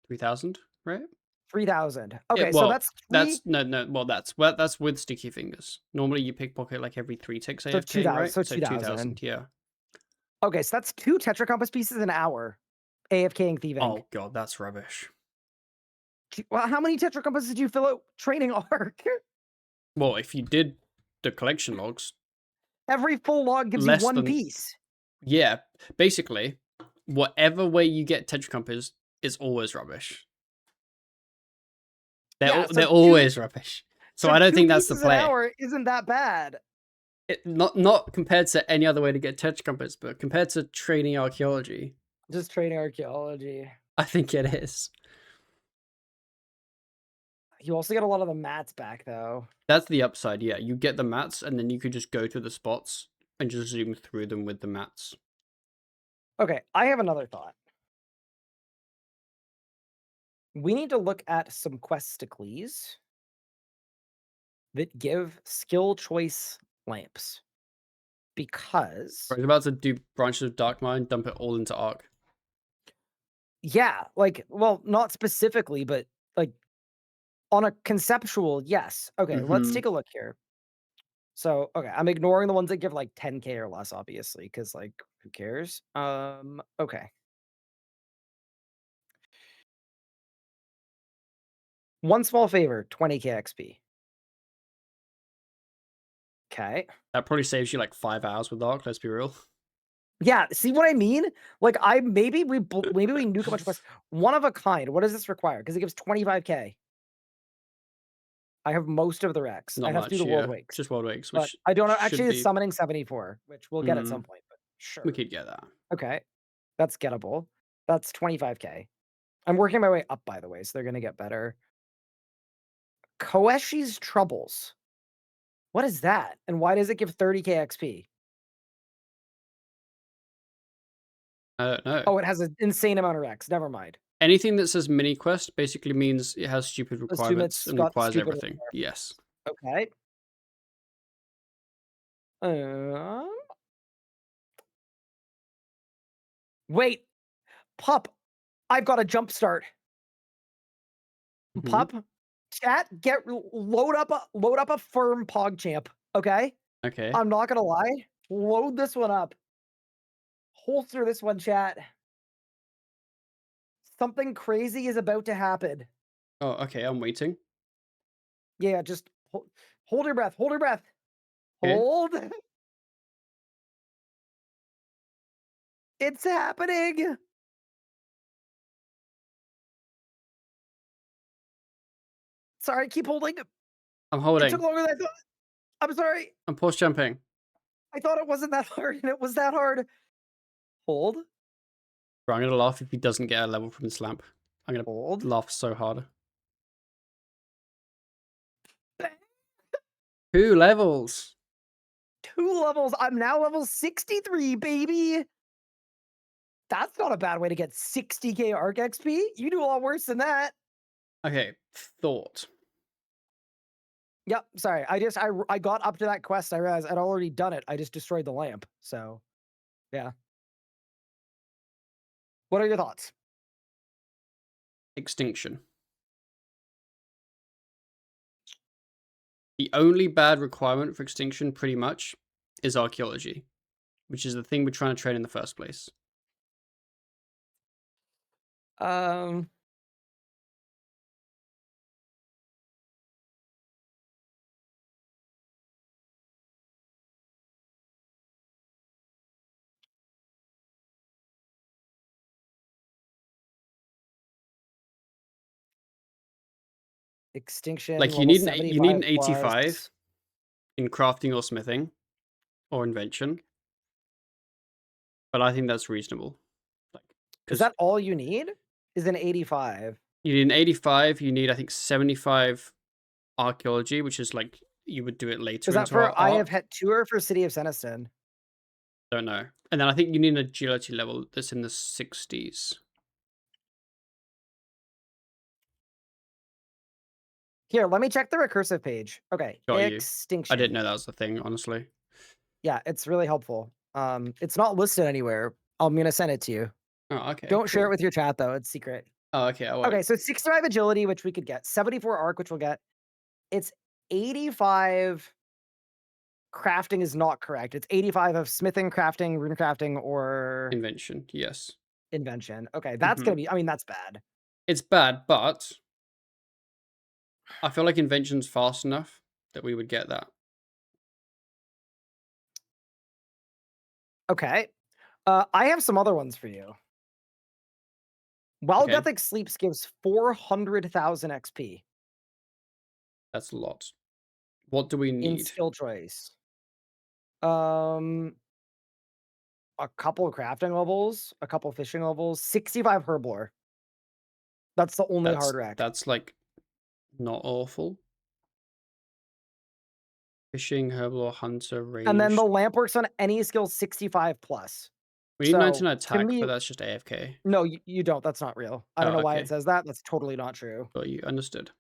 [SPEAKER 1] 3,000, right?
[SPEAKER 2] 3,000.
[SPEAKER 1] Yeah,
[SPEAKER 2] Okay, so
[SPEAKER 1] well,
[SPEAKER 2] that's 3
[SPEAKER 1] that's no. Well, that's with sticky fingers. Normally, you pickpocket like every 3 ticks
[SPEAKER 2] so
[SPEAKER 1] AFK,
[SPEAKER 2] 2,000
[SPEAKER 1] right?
[SPEAKER 2] so
[SPEAKER 1] So
[SPEAKER 2] 2,000.
[SPEAKER 1] 2,000. Yeah.
[SPEAKER 2] Okay, so that's 2 Tetra compass pieces an hour, AFKing thieving.
[SPEAKER 1] Oh god, that's rubbish.
[SPEAKER 2] Well, how many Tetra compasses did you fill out training arc?
[SPEAKER 1] Well, if you did the collection logs,
[SPEAKER 2] Every full log gives you
[SPEAKER 1] less
[SPEAKER 2] 1
[SPEAKER 1] than
[SPEAKER 2] piece.
[SPEAKER 1] yeah. Basically, whatever way you get Tetracompass is always rubbish.
[SPEAKER 2] Yeah,
[SPEAKER 1] They're
[SPEAKER 2] so 2
[SPEAKER 1] always rubbish. So
[SPEAKER 2] so
[SPEAKER 1] I don't
[SPEAKER 2] 2
[SPEAKER 1] think that's the
[SPEAKER 2] pieces an
[SPEAKER 1] play.
[SPEAKER 2] hour isn't that bad.
[SPEAKER 1] Not compared to any other way to get Tetracompass, but compared to training archaeology,
[SPEAKER 2] Just training archaeology.
[SPEAKER 1] I think it is.
[SPEAKER 2] You also get a lot of the mats back, though.
[SPEAKER 1] That's the upside, yeah. You get the mats, and then you could just go to the spots and just zoom through them with the mats.
[SPEAKER 2] Okay, I have another thought. We need to look at some questicles that give skill choice lamps
[SPEAKER 1] I
[SPEAKER 2] because
[SPEAKER 1] was about to do branches of Dark Mind, dump it all into Arc.
[SPEAKER 2] yeah, like, well, not specifically, but like on a conceptual, yes. Okay, let's
[SPEAKER 1] Mm-hmm.
[SPEAKER 2] take a look here. So, okay, I'm ignoring the ones that give like 10k or less, obviously, because like who cares? Okay. One small favor, 20k XP. Okay.
[SPEAKER 1] That probably saves you like 5 hours with Arc, let's be real.
[SPEAKER 2] Yeah, see what I mean? Like I maybe we nuke a bunch of quests. One of a kind. What does this require? Because it gives 25k. I have most of the Rex.
[SPEAKER 1] Not
[SPEAKER 2] I'd have to do
[SPEAKER 1] much,
[SPEAKER 2] the World
[SPEAKER 1] yeah.
[SPEAKER 2] Wakes,
[SPEAKER 1] Just World Wakes,
[SPEAKER 2] but
[SPEAKER 1] which
[SPEAKER 2] I don't know.
[SPEAKER 1] should
[SPEAKER 2] Actually, it's
[SPEAKER 1] be.
[SPEAKER 2] summoning 74, which we'll get at some point. But
[SPEAKER 1] We
[SPEAKER 2] sure,
[SPEAKER 1] could get that.
[SPEAKER 2] okay, that's gettable. That's 25k. I'm working my way up, by the way, so they're gonna get better. Koeshi's Troubles. What is that? And why does it give 30k XP?
[SPEAKER 1] I don't know.
[SPEAKER 2] Oh, it has an insane amount of Rex. Never mind.
[SPEAKER 1] Anything that says mini quest basically means it has stupid
[SPEAKER 2] Assume
[SPEAKER 1] requirements
[SPEAKER 2] it's
[SPEAKER 1] and
[SPEAKER 2] got
[SPEAKER 1] requires
[SPEAKER 2] stupid.
[SPEAKER 1] everything. Yes.
[SPEAKER 2] Okay. Um, Wait, pup. I've got a jump start.
[SPEAKER 1] Hmm.
[SPEAKER 2] Pup, chat, load up a firm PogChamp. Okay,
[SPEAKER 1] Okay.
[SPEAKER 2] I'm not gonna lie. Load this one up. Holster this one, chat. Something crazy is about to happen.
[SPEAKER 1] Oh, okay, I'm waiting.
[SPEAKER 2] Yeah, just hold your breath. Hold your breath.
[SPEAKER 1] Okay.
[SPEAKER 2] Hold. It's happening. Sorry, keep holding.
[SPEAKER 1] I'm
[SPEAKER 2] It took
[SPEAKER 1] holding.
[SPEAKER 2] longer than I thought. I'm sorry.
[SPEAKER 1] I'm pause jumping.
[SPEAKER 2] I thought it wasn't that hard, and it was that hard. Hold.
[SPEAKER 1] Bro, I'm gonna laugh if he doesn't get a level from this lamp. I'm gonna
[SPEAKER 2] Hold.
[SPEAKER 1] laugh so hard. 2 levels.
[SPEAKER 2] 2 levels. I'm now level 63, baby. That's not a bad way to get 60k arc XP. You do a lot worse than that.
[SPEAKER 1] Okay, thought.
[SPEAKER 2] Yep. Sorry. I got up to that quest. I realized I'd already done it. I just destroyed the lamp. So yeah. What are your thoughts?
[SPEAKER 1] Extinction. The only bad requirement for extinction, pretty much, is archaeology, which is the thing we're trying to train in the first place.
[SPEAKER 2] Um. Extinction
[SPEAKER 1] Like you
[SPEAKER 2] level
[SPEAKER 1] need you need
[SPEAKER 2] 75
[SPEAKER 1] an 85
[SPEAKER 2] plus.
[SPEAKER 1] in crafting or smithing or invention, but I think that's reasonable. Like
[SPEAKER 2] Is
[SPEAKER 1] because
[SPEAKER 2] that all you need? Is an 85?
[SPEAKER 1] you need an 85, you need I think 75 archaeology, which is like you would do it later
[SPEAKER 2] Is that
[SPEAKER 1] into
[SPEAKER 2] for
[SPEAKER 1] our
[SPEAKER 2] Eye of
[SPEAKER 1] arc.
[SPEAKER 2] Het or for City of Seniston?
[SPEAKER 1] Don't know. And then I think you need an agility level that's in the 60s.
[SPEAKER 2] Here, let me check the recursive page. Okay,
[SPEAKER 1] Got you. I didn't
[SPEAKER 2] extinction.
[SPEAKER 1] know that was the thing, honestly.
[SPEAKER 2] Yeah, it's really helpful. It's not listed anywhere. I'm gonna send it to you.
[SPEAKER 1] Oh, okay,
[SPEAKER 2] Don't share it
[SPEAKER 1] cool.
[SPEAKER 2] with your chat though. It's secret.
[SPEAKER 1] Oh, okay, I
[SPEAKER 2] Okay,
[SPEAKER 1] won't.
[SPEAKER 2] so 65 agility, which we could get. 74 arc, which we'll get. It's 85 crafting is not correct. It's 85 of smithing, crafting, rune crafting, or
[SPEAKER 1] Invention, yes.
[SPEAKER 2] invention. Okay, that's
[SPEAKER 1] Hmm.
[SPEAKER 2] gonna be. I mean, that's bad.
[SPEAKER 1] It's bad, but I feel like invention's fast enough that we would get that.
[SPEAKER 2] Okay. I have some other ones for you. While
[SPEAKER 1] Okay,
[SPEAKER 2] Gothic sleeps gives 400,000 XP
[SPEAKER 1] that's a lot. What do we
[SPEAKER 2] in
[SPEAKER 1] need?
[SPEAKER 2] skill choice. Um, a couple of crafting levels, a couple fishing levels, 65 herblore. That's the only hard rack.
[SPEAKER 1] That's like not awful. Fishing, herbal, hunter,
[SPEAKER 2] And then the
[SPEAKER 1] ranged.
[SPEAKER 2] lamp works on any skill 65 plus.
[SPEAKER 1] We need
[SPEAKER 2] So
[SPEAKER 1] 99
[SPEAKER 2] to
[SPEAKER 1] attack,
[SPEAKER 2] me,
[SPEAKER 1] but that's just AFK.
[SPEAKER 2] no, you don't. That's not real. I don't
[SPEAKER 1] Oh,
[SPEAKER 2] know why it
[SPEAKER 1] okay.
[SPEAKER 2] says that. That's totally not true.
[SPEAKER 1] Got you. Understood.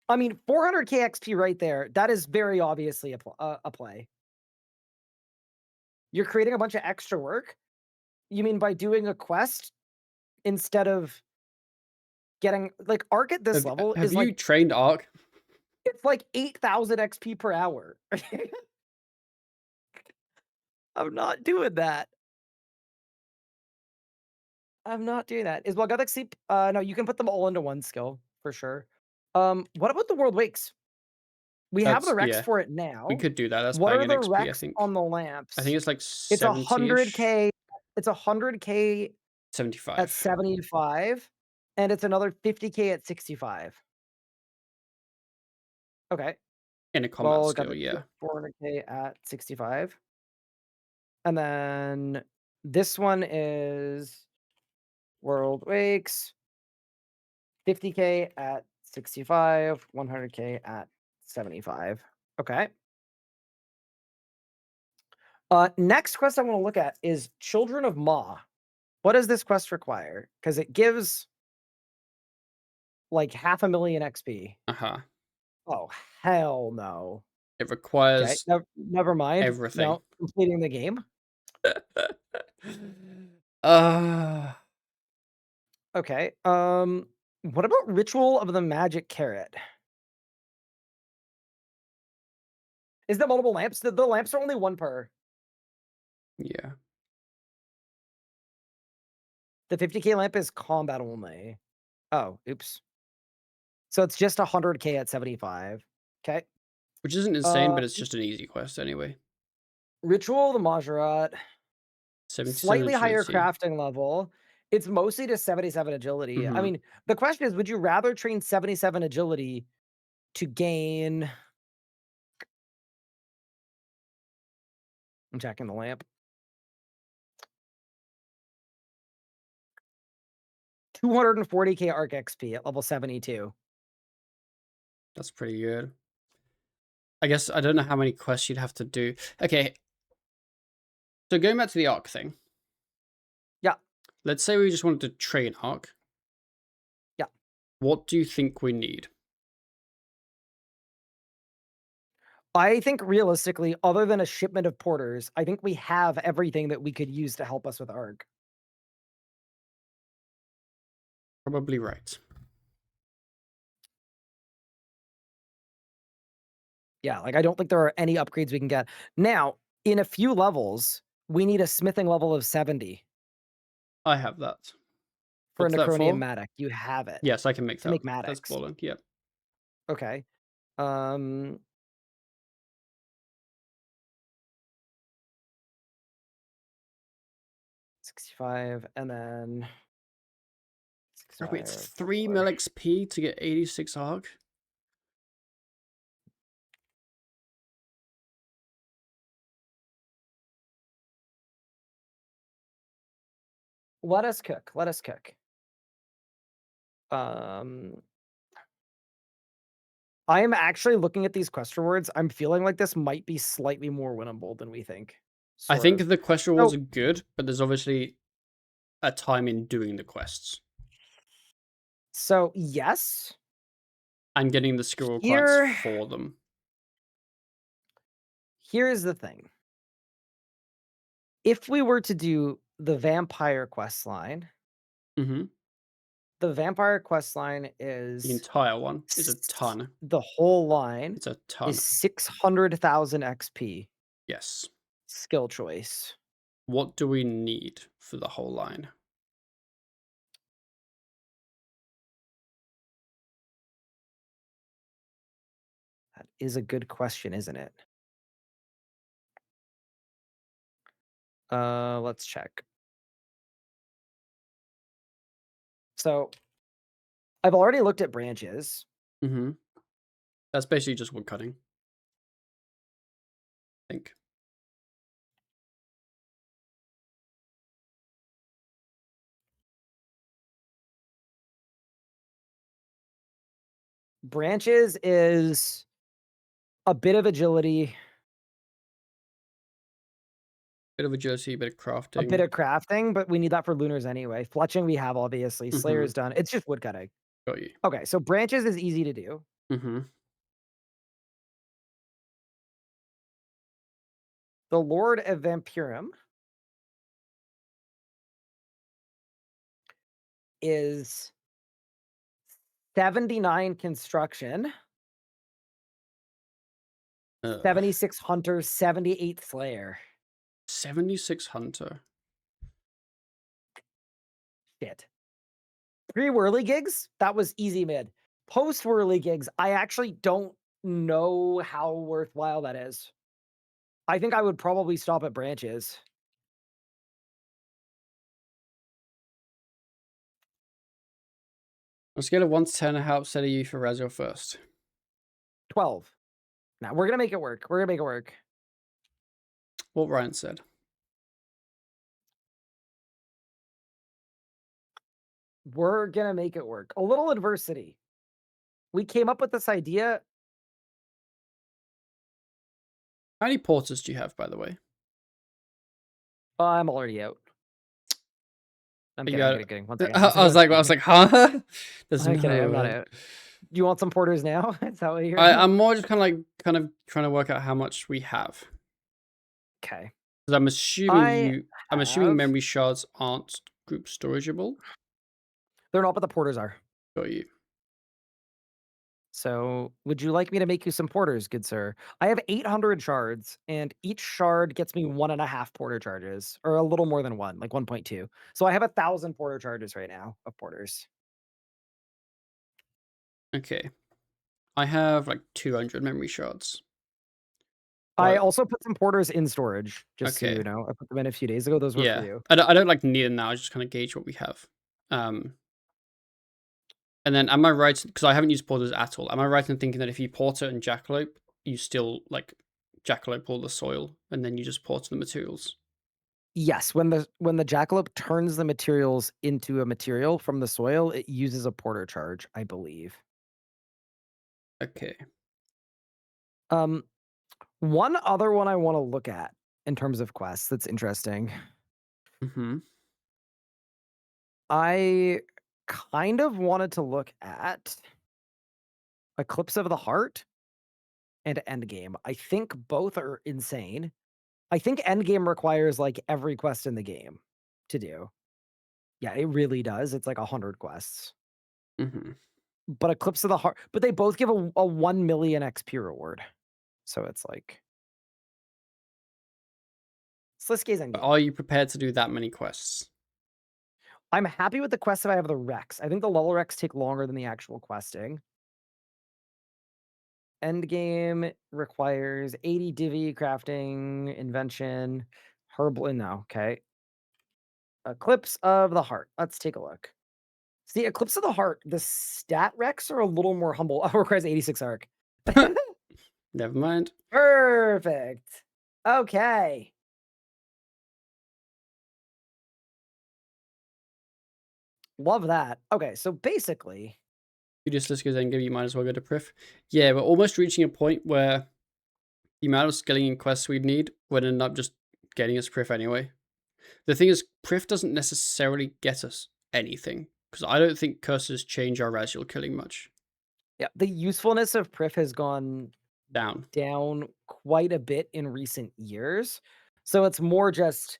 [SPEAKER 2] I mean, 400k XP right there. That is very obviously a play. You're creating a bunch of extra work. You mean by doing a quest instead of getting like arc at this level
[SPEAKER 1] Have
[SPEAKER 2] is
[SPEAKER 1] you
[SPEAKER 2] like
[SPEAKER 1] trained Arc?
[SPEAKER 2] it's like 8,000 XP per hour. I'm not doing that. I'm not doing that. Is Walgothic Sleep? No, you can put them all into one skill for sure. What about the World Wakes? We have the
[SPEAKER 1] That's
[SPEAKER 2] Rex
[SPEAKER 1] yeah.
[SPEAKER 2] for it
[SPEAKER 1] We
[SPEAKER 2] now.
[SPEAKER 1] could do that. That's
[SPEAKER 2] What are
[SPEAKER 1] banging
[SPEAKER 2] the
[SPEAKER 1] XP, I
[SPEAKER 2] Rex
[SPEAKER 1] think.
[SPEAKER 2] on the
[SPEAKER 1] I think
[SPEAKER 2] lamps?
[SPEAKER 1] it's like
[SPEAKER 2] It's a
[SPEAKER 1] 70-ish.
[SPEAKER 2] 100k. It's a 100k at
[SPEAKER 1] 75
[SPEAKER 2] 75, and it's another 50k at 65. Okay.
[SPEAKER 1] in a combat
[SPEAKER 2] Well, got
[SPEAKER 1] skill,
[SPEAKER 2] the
[SPEAKER 1] yeah.
[SPEAKER 2] 400k at 65. And then this one is World Wakes, 50k at 65, 100k at 75. Okay. Next quest I want to look at is Children of Ma. What does this quest require? Because it gives like 500,000 XP.
[SPEAKER 1] Uh-huh.
[SPEAKER 2] Oh, hell no.
[SPEAKER 1] It
[SPEAKER 2] Okay,
[SPEAKER 1] requires
[SPEAKER 2] never mind.
[SPEAKER 1] everything.
[SPEAKER 2] No, completing the game.
[SPEAKER 1] uh
[SPEAKER 2] Okay. What about Ritual of the Magic Carrot? Is there multiple lamps? The lamps are only one per.
[SPEAKER 1] Yeah.
[SPEAKER 2] The 50K lamp is combat only. Oh, oops. So it's just 100K at 75. Okay.
[SPEAKER 1] Which isn't insane,
[SPEAKER 2] Uh,
[SPEAKER 1] but it's just an easy quest anyway.
[SPEAKER 2] Ritual of the Majorat,
[SPEAKER 1] 77
[SPEAKER 2] slightly higher
[SPEAKER 1] agility.
[SPEAKER 2] crafting level. It's mostly just 77 agility. I
[SPEAKER 1] Mhm.
[SPEAKER 2] mean, the question is, would you rather train 77 agility to gain? I'm checking the lamp. 240K arc XP at level 72.
[SPEAKER 1] That's pretty good. I guess I don't know how many quests you'd have to do. Okay, so going back to the arc thing.
[SPEAKER 2] Yeah,
[SPEAKER 1] Let's say we just wanted to train arc.
[SPEAKER 2] yeah.
[SPEAKER 1] What do you think we need?
[SPEAKER 2] I think realistically, other than a shipment of porters, I think we have everything that we could use to help us with arc.
[SPEAKER 1] Probably right.
[SPEAKER 2] Yeah, like I don't think there are any upgrades we can get. Now, in a few levels, we need a smithing level of 70
[SPEAKER 1] I have that.
[SPEAKER 2] for a
[SPEAKER 1] What's that
[SPEAKER 2] Necronian
[SPEAKER 1] for?
[SPEAKER 2] Matic. You have it
[SPEAKER 1] Yes, I can make
[SPEAKER 2] to
[SPEAKER 1] that.
[SPEAKER 2] make
[SPEAKER 1] That's
[SPEAKER 2] Matics.
[SPEAKER 1] balling. Yep.
[SPEAKER 2] Okay. Um 65 and then
[SPEAKER 1] Wait, it's
[SPEAKER 2] 65
[SPEAKER 1] 3
[SPEAKER 2] more.
[SPEAKER 1] mil XP to get 86 arc?
[SPEAKER 2] Let us cook. Let us cook. Um I am actually looking at these quest rewards. I'm feeling like this might be slightly more winnable than we think.
[SPEAKER 1] I
[SPEAKER 2] Sort
[SPEAKER 1] think
[SPEAKER 2] of.
[SPEAKER 1] the quest rewards
[SPEAKER 2] So,
[SPEAKER 1] are good, but there's obviously a time in doing the quests
[SPEAKER 2] so yes.
[SPEAKER 1] and getting the skill requirements
[SPEAKER 2] Here
[SPEAKER 1] for them.
[SPEAKER 2] here's the thing. If we were to do the vampire quest line,
[SPEAKER 1] Mhm.
[SPEAKER 2] the vampire quest line
[SPEAKER 1] The
[SPEAKER 2] is
[SPEAKER 1] entire one is a ton.
[SPEAKER 2] the whole line
[SPEAKER 1] It's a
[SPEAKER 2] is
[SPEAKER 1] ton.
[SPEAKER 2] 600,000 XP
[SPEAKER 1] Yes.
[SPEAKER 2] skill choice.
[SPEAKER 1] What do we need for the whole line?
[SPEAKER 2] That is a good question, isn't it? Let's check. So I've already looked at branches.
[SPEAKER 1] Mhm. That's basically just wood cutting, I think.
[SPEAKER 2] Branches is a bit of agility,
[SPEAKER 1] Bit of agility, bit of
[SPEAKER 2] a bit
[SPEAKER 1] crafting.
[SPEAKER 2] of crafting, but we need that for lunars anyway. Fletching we have obviously.
[SPEAKER 1] Mhm.
[SPEAKER 2] Slayer's done. It's just woodcutting.
[SPEAKER 1] Got you.
[SPEAKER 2] Okay, so branches is easy to do.
[SPEAKER 1] Mhm.
[SPEAKER 2] The Lord of Vampirum is 79 construction,
[SPEAKER 1] Uh,
[SPEAKER 2] 76 hunter, 78 slayer.
[SPEAKER 1] 76 hunter.
[SPEAKER 2] Shit. Pre-whirly gigs, that was easy mid. Post-whirly gigs, I actually don't know how worthwhile that is. I think I would probably stop at branches.
[SPEAKER 1] On a scale of 1 to 10, how upset are you for Razor first?
[SPEAKER 2] 12. Now we're gonna make it work. We're gonna make it work.
[SPEAKER 1] What Ryan said.
[SPEAKER 2] We're gonna make it work. A little adversity. We came up with this idea.
[SPEAKER 1] How many porters do you have, by the way?
[SPEAKER 2] I'm already out. I'm
[SPEAKER 1] Are you
[SPEAKER 2] kidding. I'm
[SPEAKER 1] out?
[SPEAKER 2] kidding. Kidding. One second. One
[SPEAKER 1] I
[SPEAKER 2] second.
[SPEAKER 1] was
[SPEAKER 2] One
[SPEAKER 1] like,
[SPEAKER 2] second.
[SPEAKER 1] huh? There's
[SPEAKER 2] I'm kidding.
[SPEAKER 1] no
[SPEAKER 2] I'm not
[SPEAKER 1] way.
[SPEAKER 2] out. Do you want some porters now? Is that what you're?
[SPEAKER 1] I'm more just kind of trying to work out how much we have.
[SPEAKER 2] Okay.
[SPEAKER 1] Because
[SPEAKER 2] I
[SPEAKER 1] I'm assuming
[SPEAKER 2] have.
[SPEAKER 1] memory shards aren't group storageable.
[SPEAKER 2] They're not, but the porters are.
[SPEAKER 1] Got you.
[SPEAKER 2] So, would you like me to make you some porters, good sir? I have 800 shards, and each shard gets me 1.5 porter charges, or a little more than one, like 1.2. So I have 1,000 porter charges right now of porters.
[SPEAKER 1] Okay. I have like 200 memory shards.
[SPEAKER 2] I
[SPEAKER 1] But
[SPEAKER 2] also put some porters in storage, just so
[SPEAKER 1] okay.
[SPEAKER 2] you know. I put them in a few days ago. Those were for
[SPEAKER 1] Yeah.
[SPEAKER 2] you.
[SPEAKER 1] I don't like need them now. I just kind of gauge what we have. Um, and then am I right? Because I haven't used porters at all. Am I right in thinking that if you porter and jackalope, you still like jackalope all the soil and then you just porter the materials?
[SPEAKER 2] Yes, when the jackalope turns the materials into a material from the soil, it uses a porter charge, I believe.
[SPEAKER 1] Okay.
[SPEAKER 2] Um, one other one I want to look at in terms of quests that's interesting.
[SPEAKER 1] Mm-hmm.
[SPEAKER 2] I kind of wanted to look at Eclipse of the Heart and Endgame. I think both are insane. I think Endgame requires like every quest in the game to do. Yeah, it really does. It's like 100 quests.
[SPEAKER 1] Mm-hmm.
[SPEAKER 2] But Eclipse of the Heart, but they both give a 1 million XP reward. So it's like Sliske's
[SPEAKER 1] But
[SPEAKER 2] Endgame.
[SPEAKER 1] are you prepared to do that many quests?
[SPEAKER 2] I'm happy with the quests if I have the Rex. I think the level Rex take longer than the actual questing. Endgame requires 80 divvy, crafting, invention, herbal. No, okay. Eclipse of the Heart. Let's take a look. See, Eclipse of the Heart, the stat Rex are a little more humble. Oh, requires 86 arc.
[SPEAKER 1] Never mind.
[SPEAKER 2] Perfect. Okay. Love that. Okay, so basically,
[SPEAKER 1] You just let's go then give you might as well go to Prif. Yeah, we're almost reaching a point where the amount of skilling and quests we'd need would end up just getting us Prif anyway. The thing is, Prif doesn't necessarily get us anything, because I don't think curses change our Raziel killing much.
[SPEAKER 2] yeah, the usefulness of Prif has gone
[SPEAKER 1] Down.
[SPEAKER 2] down quite a bit in recent years. So it's more just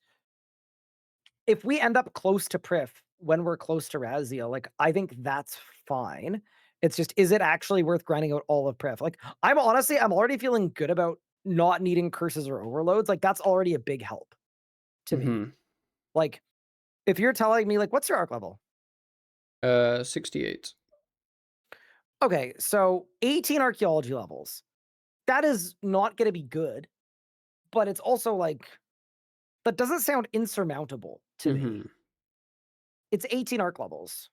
[SPEAKER 2] if we end up close to Prif when we're close to Raziel, like I think that's fine. It's just, is it actually worth grinding out all of Prif? Like I'm already feeling good about not needing curses or overloads. Like that's already a big help to me.
[SPEAKER 1] Mm-hmm.
[SPEAKER 2] Like if you're telling me like what's your arc level?
[SPEAKER 1] 68.
[SPEAKER 2] Okay, so 18 archaeology levels. That is not going to be good, but it's also like that doesn't sound insurmountable to me.
[SPEAKER 1] Mm-hmm.
[SPEAKER 2] It's 18 arc levels.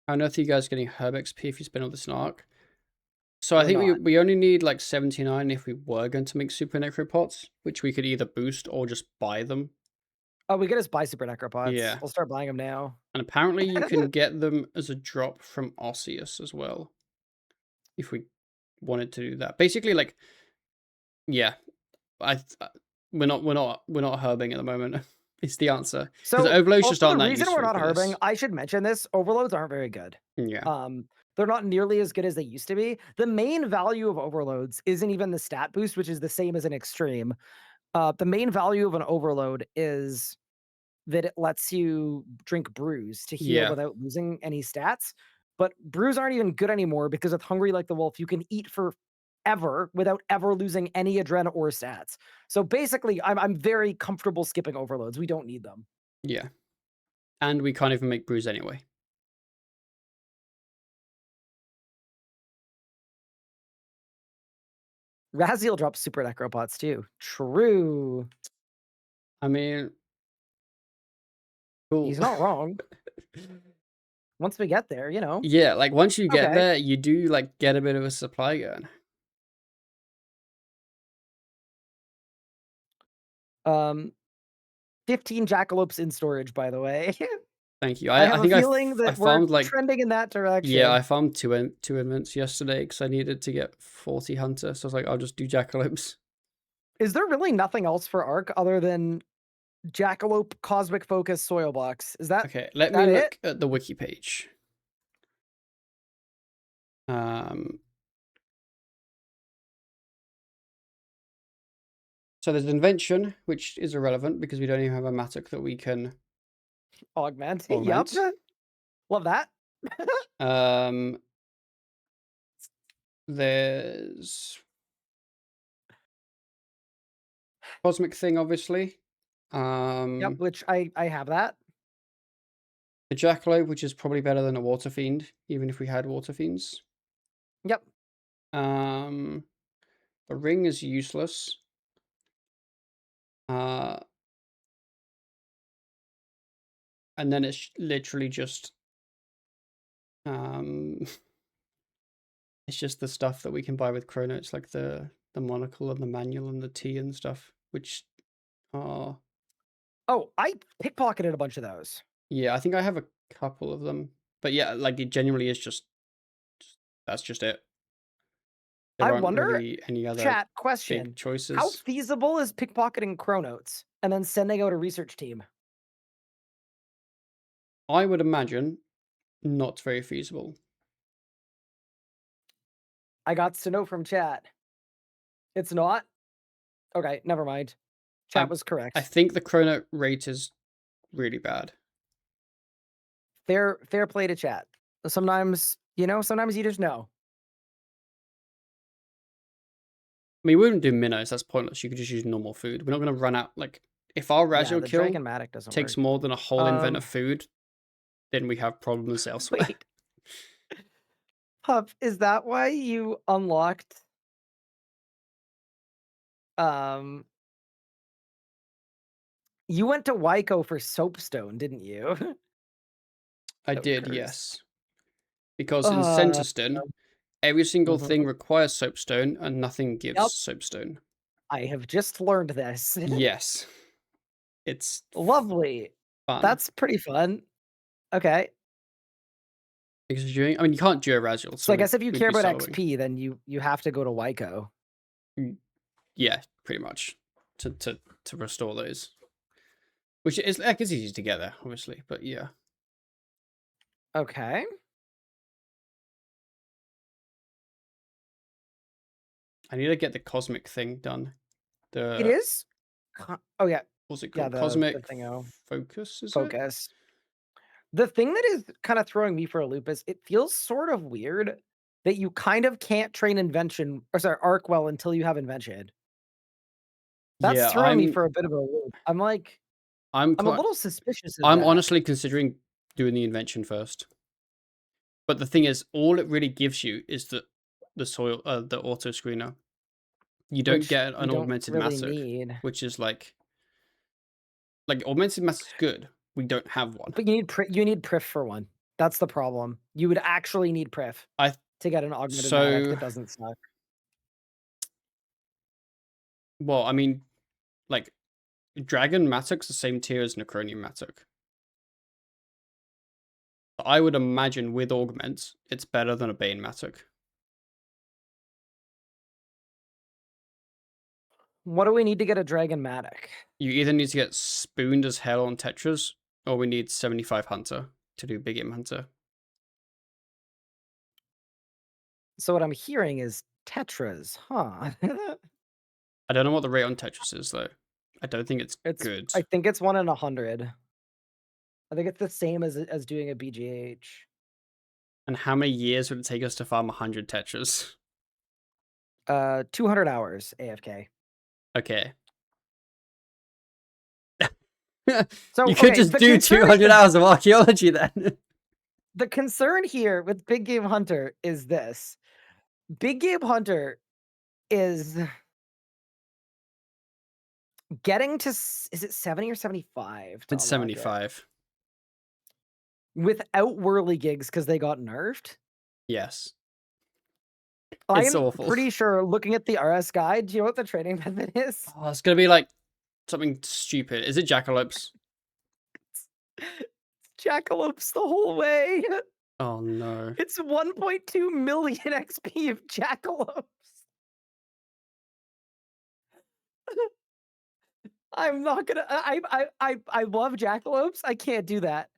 [SPEAKER 1] I know you guys are getting Herb XP if you spend all this in Arc. So I
[SPEAKER 2] We're
[SPEAKER 1] think we,
[SPEAKER 2] not.
[SPEAKER 1] we only need like 79 if we were going to make Super Necropots, which we could either boost or just buy them.
[SPEAKER 2] Oh, we could just buy super necropots.
[SPEAKER 1] Yeah.
[SPEAKER 2] I'll start buying them now.
[SPEAKER 1] And apparently you can get them as a drop from Osseous as well, if we wanted to do that. Basically, like, yeah, I we're not herbing at the moment. It's the answer because
[SPEAKER 2] So
[SPEAKER 1] overloads just
[SPEAKER 2] also the
[SPEAKER 1] aren't that
[SPEAKER 2] reason we're
[SPEAKER 1] useful
[SPEAKER 2] not
[SPEAKER 1] for
[SPEAKER 2] herbing,
[SPEAKER 1] this.
[SPEAKER 2] I should mention this, overloads aren't very good.
[SPEAKER 1] Yeah,
[SPEAKER 2] They're not nearly as good as they used to be. The main value of overloads isn't even the stat boost, which is the same as an extreme. The main value of an overload is that it lets you drink brews to heal
[SPEAKER 1] yeah,
[SPEAKER 2] without losing any stats. But brews aren't even good anymore because with Hungry Like the Wolf, you can eat for ever without ever losing any adren or stats. So basically, I'm very comfortable skipping overloads. We don't need them.
[SPEAKER 1] yeah. And we can't even make brews anyway.
[SPEAKER 2] Raziel drops super necropots too. True.
[SPEAKER 1] I mean, cool.
[SPEAKER 2] He's not wrong. Once we get there, you know.
[SPEAKER 1] Yeah, like once you get
[SPEAKER 2] Okay.
[SPEAKER 1] there, you do like get a bit of a supply going.
[SPEAKER 2] Um, 15 jackalopes in storage, by the way.
[SPEAKER 1] Thank you.
[SPEAKER 2] I
[SPEAKER 1] I
[SPEAKER 2] have a
[SPEAKER 1] think
[SPEAKER 2] feeling
[SPEAKER 1] I
[SPEAKER 2] that we're
[SPEAKER 1] farmed like
[SPEAKER 2] trending in that
[SPEAKER 1] yeah,
[SPEAKER 2] direction.
[SPEAKER 1] I farmed two invents yesterday because I needed to get 40 hunter. So I was like, I'll just do jackalopes.
[SPEAKER 2] Is there really nothing else for Arc other than Jackalope, Cosmic Focus, Soil Box? Is
[SPEAKER 1] Okay, let me
[SPEAKER 2] that it?
[SPEAKER 1] look at the wiki page. Um, so there's invention, which is irrelevant because we don't even have a mattock that we can
[SPEAKER 2] Augment. Yep.
[SPEAKER 1] augment.
[SPEAKER 2] Love that.
[SPEAKER 1] Um, there's cosmic thing, obviously.
[SPEAKER 2] Yep,
[SPEAKER 1] Um,
[SPEAKER 2] which I have that.
[SPEAKER 1] a jackalope, which is probably better than a water fiend, even if we had water fiends.
[SPEAKER 2] Yep.
[SPEAKER 1] Um, a ring is useless. Uh, and then it's literally just um, it's just the stuff that we can buy with Chrono. It's like the monocle and the manual and the tea and stuff, which are
[SPEAKER 2] Oh, I pickpocketed a bunch of those.
[SPEAKER 1] yeah, I think I have a couple of them. But yeah, like it genuinely is just that's just it.
[SPEAKER 2] I
[SPEAKER 1] There aren't
[SPEAKER 2] wonder,
[SPEAKER 1] really any other
[SPEAKER 2] chat
[SPEAKER 1] big
[SPEAKER 2] question. How
[SPEAKER 1] choices.
[SPEAKER 2] feasible is pickpocketing Chronotes and then sending out a research team?
[SPEAKER 1] I would imagine not very feasible.
[SPEAKER 2] I got to know from chat. It's not? Okay, never mind. Chat
[SPEAKER 1] I
[SPEAKER 2] was
[SPEAKER 1] I
[SPEAKER 2] correct.
[SPEAKER 1] think the chrono rate is really bad.
[SPEAKER 2] Fair play to chat. Sometimes, sometimes you just know.
[SPEAKER 1] I mean, we wouldn't do minnows. That's pointless. You could just use normal food. We're not going to run out. Like, if our
[SPEAKER 2] Yeah,
[SPEAKER 1] Razio
[SPEAKER 2] the
[SPEAKER 1] kill
[SPEAKER 2] Dragonmatic doesn't
[SPEAKER 1] takes
[SPEAKER 2] work.
[SPEAKER 1] more than a whole invent of
[SPEAKER 2] Um,
[SPEAKER 1] food, then we have problems elsewhere.
[SPEAKER 2] wait, Pup, is that why you unlocked um you went to Wyco for soapstone, didn't you?
[SPEAKER 1] I
[SPEAKER 2] Code
[SPEAKER 1] did,
[SPEAKER 2] curse.
[SPEAKER 1] yes. Because in
[SPEAKER 2] Uh,
[SPEAKER 1] Centerston, every single thing
[SPEAKER 2] mhm.
[SPEAKER 1] requires soapstone and nothing gives
[SPEAKER 2] Yep,
[SPEAKER 1] soapstone.
[SPEAKER 2] I have just learned this.
[SPEAKER 1] Yes, it's
[SPEAKER 2] Lovely.
[SPEAKER 1] fun.
[SPEAKER 2] That's pretty fun. Okay.
[SPEAKER 1] Because you're doing, I mean, you can't do a Razio,
[SPEAKER 2] So
[SPEAKER 1] so
[SPEAKER 2] I guess if you
[SPEAKER 1] we'd
[SPEAKER 2] care
[SPEAKER 1] be
[SPEAKER 2] about
[SPEAKER 1] soloing.
[SPEAKER 2] XP, then you have to go to Wyco.
[SPEAKER 1] Mm, yeah, pretty much. To restore those. Which is like it's easy to get there, obviously, but yeah.
[SPEAKER 2] Okay.
[SPEAKER 1] I need to get the cosmic thing done.
[SPEAKER 2] It
[SPEAKER 1] The
[SPEAKER 2] is oh yeah.
[SPEAKER 1] what's it
[SPEAKER 2] Yeah,
[SPEAKER 1] called?
[SPEAKER 2] the
[SPEAKER 1] Cosmic
[SPEAKER 2] thingo.
[SPEAKER 1] focus, is it?
[SPEAKER 2] Focus. The thing that is kind of throwing me for a loop is it feels sort of weird that you kind of can't train invention or sorry, arc well until you have invention. That's
[SPEAKER 1] Yeah,
[SPEAKER 2] throwing me for a bit of a loop.
[SPEAKER 1] I'm
[SPEAKER 2] I'm a
[SPEAKER 1] quite
[SPEAKER 2] little suspicious of
[SPEAKER 1] I'm
[SPEAKER 2] that,
[SPEAKER 1] honestly considering doing the invention first. But the thing is, all it really gives you is the soil the auto screener. You don't
[SPEAKER 2] which
[SPEAKER 1] get
[SPEAKER 2] you
[SPEAKER 1] an
[SPEAKER 2] don't
[SPEAKER 1] augmented
[SPEAKER 2] really
[SPEAKER 1] mattock,
[SPEAKER 2] need.
[SPEAKER 1] which is like augmented mattock's good. We don't have one.
[SPEAKER 2] But you need Prif for one. That's the problem. You would actually need Prif
[SPEAKER 1] I
[SPEAKER 2] to get an augmented Matic
[SPEAKER 1] so
[SPEAKER 2] that doesn't suck.
[SPEAKER 1] well, I mean, like Dragon Mattock's the same tier as Necronium Mattock. I would imagine with augments, it's better than a Bane Mattock.
[SPEAKER 2] What do we need to get a Dragon Matic?
[SPEAKER 1] You either need to get spooned as hell on Tetras, or we need 75 Hunter to do Big Im Hunter.
[SPEAKER 2] So what I'm hearing is Tetras, huh?
[SPEAKER 1] I don't know what the rate on Tetris is though. I don't think it's good.
[SPEAKER 2] I think it's 1 in 100. I think it's the same as doing a BGH.
[SPEAKER 1] And how many years would it take us to farm 100 Tetras?
[SPEAKER 2] 200 hours AFK.
[SPEAKER 1] Okay.
[SPEAKER 2] So,
[SPEAKER 1] You could
[SPEAKER 2] okay,
[SPEAKER 1] just do 200 hours of archaeology then.
[SPEAKER 2] the concern here with Big Game Hunter is this. Big Game Hunter is getting to is it 70 or 75 to
[SPEAKER 1] It's
[SPEAKER 2] unlock it?
[SPEAKER 1] 75.
[SPEAKER 2] Without whirly gigs because they got nerfed.
[SPEAKER 1] Yes. It's
[SPEAKER 2] I'm
[SPEAKER 1] awful.
[SPEAKER 2] pretty sure looking at the RS guide, do you know what the training method is?
[SPEAKER 1] Oh, it's gonna be like something stupid. Is it jackalopes?
[SPEAKER 2] Jackalopes the whole way.
[SPEAKER 1] Oh no.
[SPEAKER 2] It's 1.2 million XP of jackalopes. I'm not gonna. I love jackalopes. I can't do that.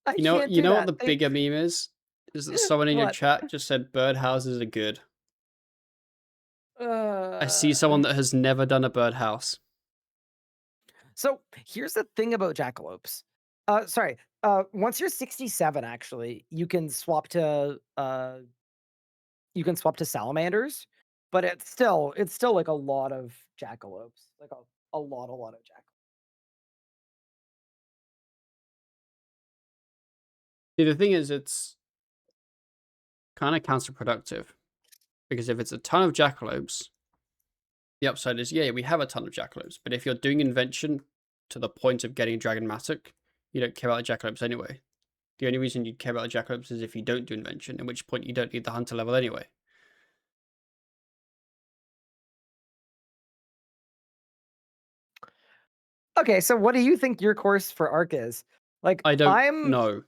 [SPEAKER 2] I can't
[SPEAKER 1] You
[SPEAKER 2] do
[SPEAKER 1] know what
[SPEAKER 2] that.
[SPEAKER 1] the bigger meme is? Is that someone in your
[SPEAKER 2] What?
[SPEAKER 1] chat just said birdhouses are good. I see
[SPEAKER 2] Uh,
[SPEAKER 1] someone that has never done a birdhouse.
[SPEAKER 2] so here's the thing about jackalopes. Sorry. Once you're 67, actually, you can swap to salamanders, but it's still like a lot of jackalopes, like a lot of jackalope.
[SPEAKER 1] See, the thing is, it's kind of counterproductive because if it's a ton of jackalopes, the upside is, yeah, we have a ton of jackalopes. But if you're doing invention to the point of getting Dragonmatic, you don't care about the jackalopes anyway. The only reason you'd care about the jackalopes is if you don't do invention, at which point you don't need the hunter level anyway.
[SPEAKER 2] Okay, so what do you think your course for Arc is? Like,
[SPEAKER 1] I don't
[SPEAKER 2] I'm
[SPEAKER 1] know.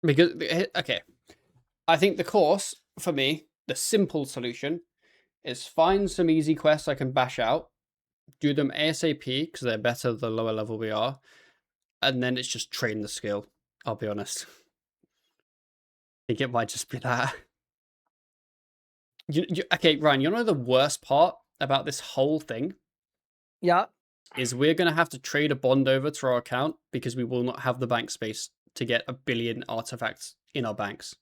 [SPEAKER 1] Because, okay, I think the course, for me, the simple solution is find some easy quests I can bash out, do them ASAP because they're better the lower level we are, and then it's just train the skill. I'll be honest. I think it might just be that. Okay, Ryan, you know the worst part about this whole thing
[SPEAKER 2] yeah,
[SPEAKER 1] is we're going to have to trade a bond over to our account because we will not have the bank space to get 1 billion artifacts in our banks.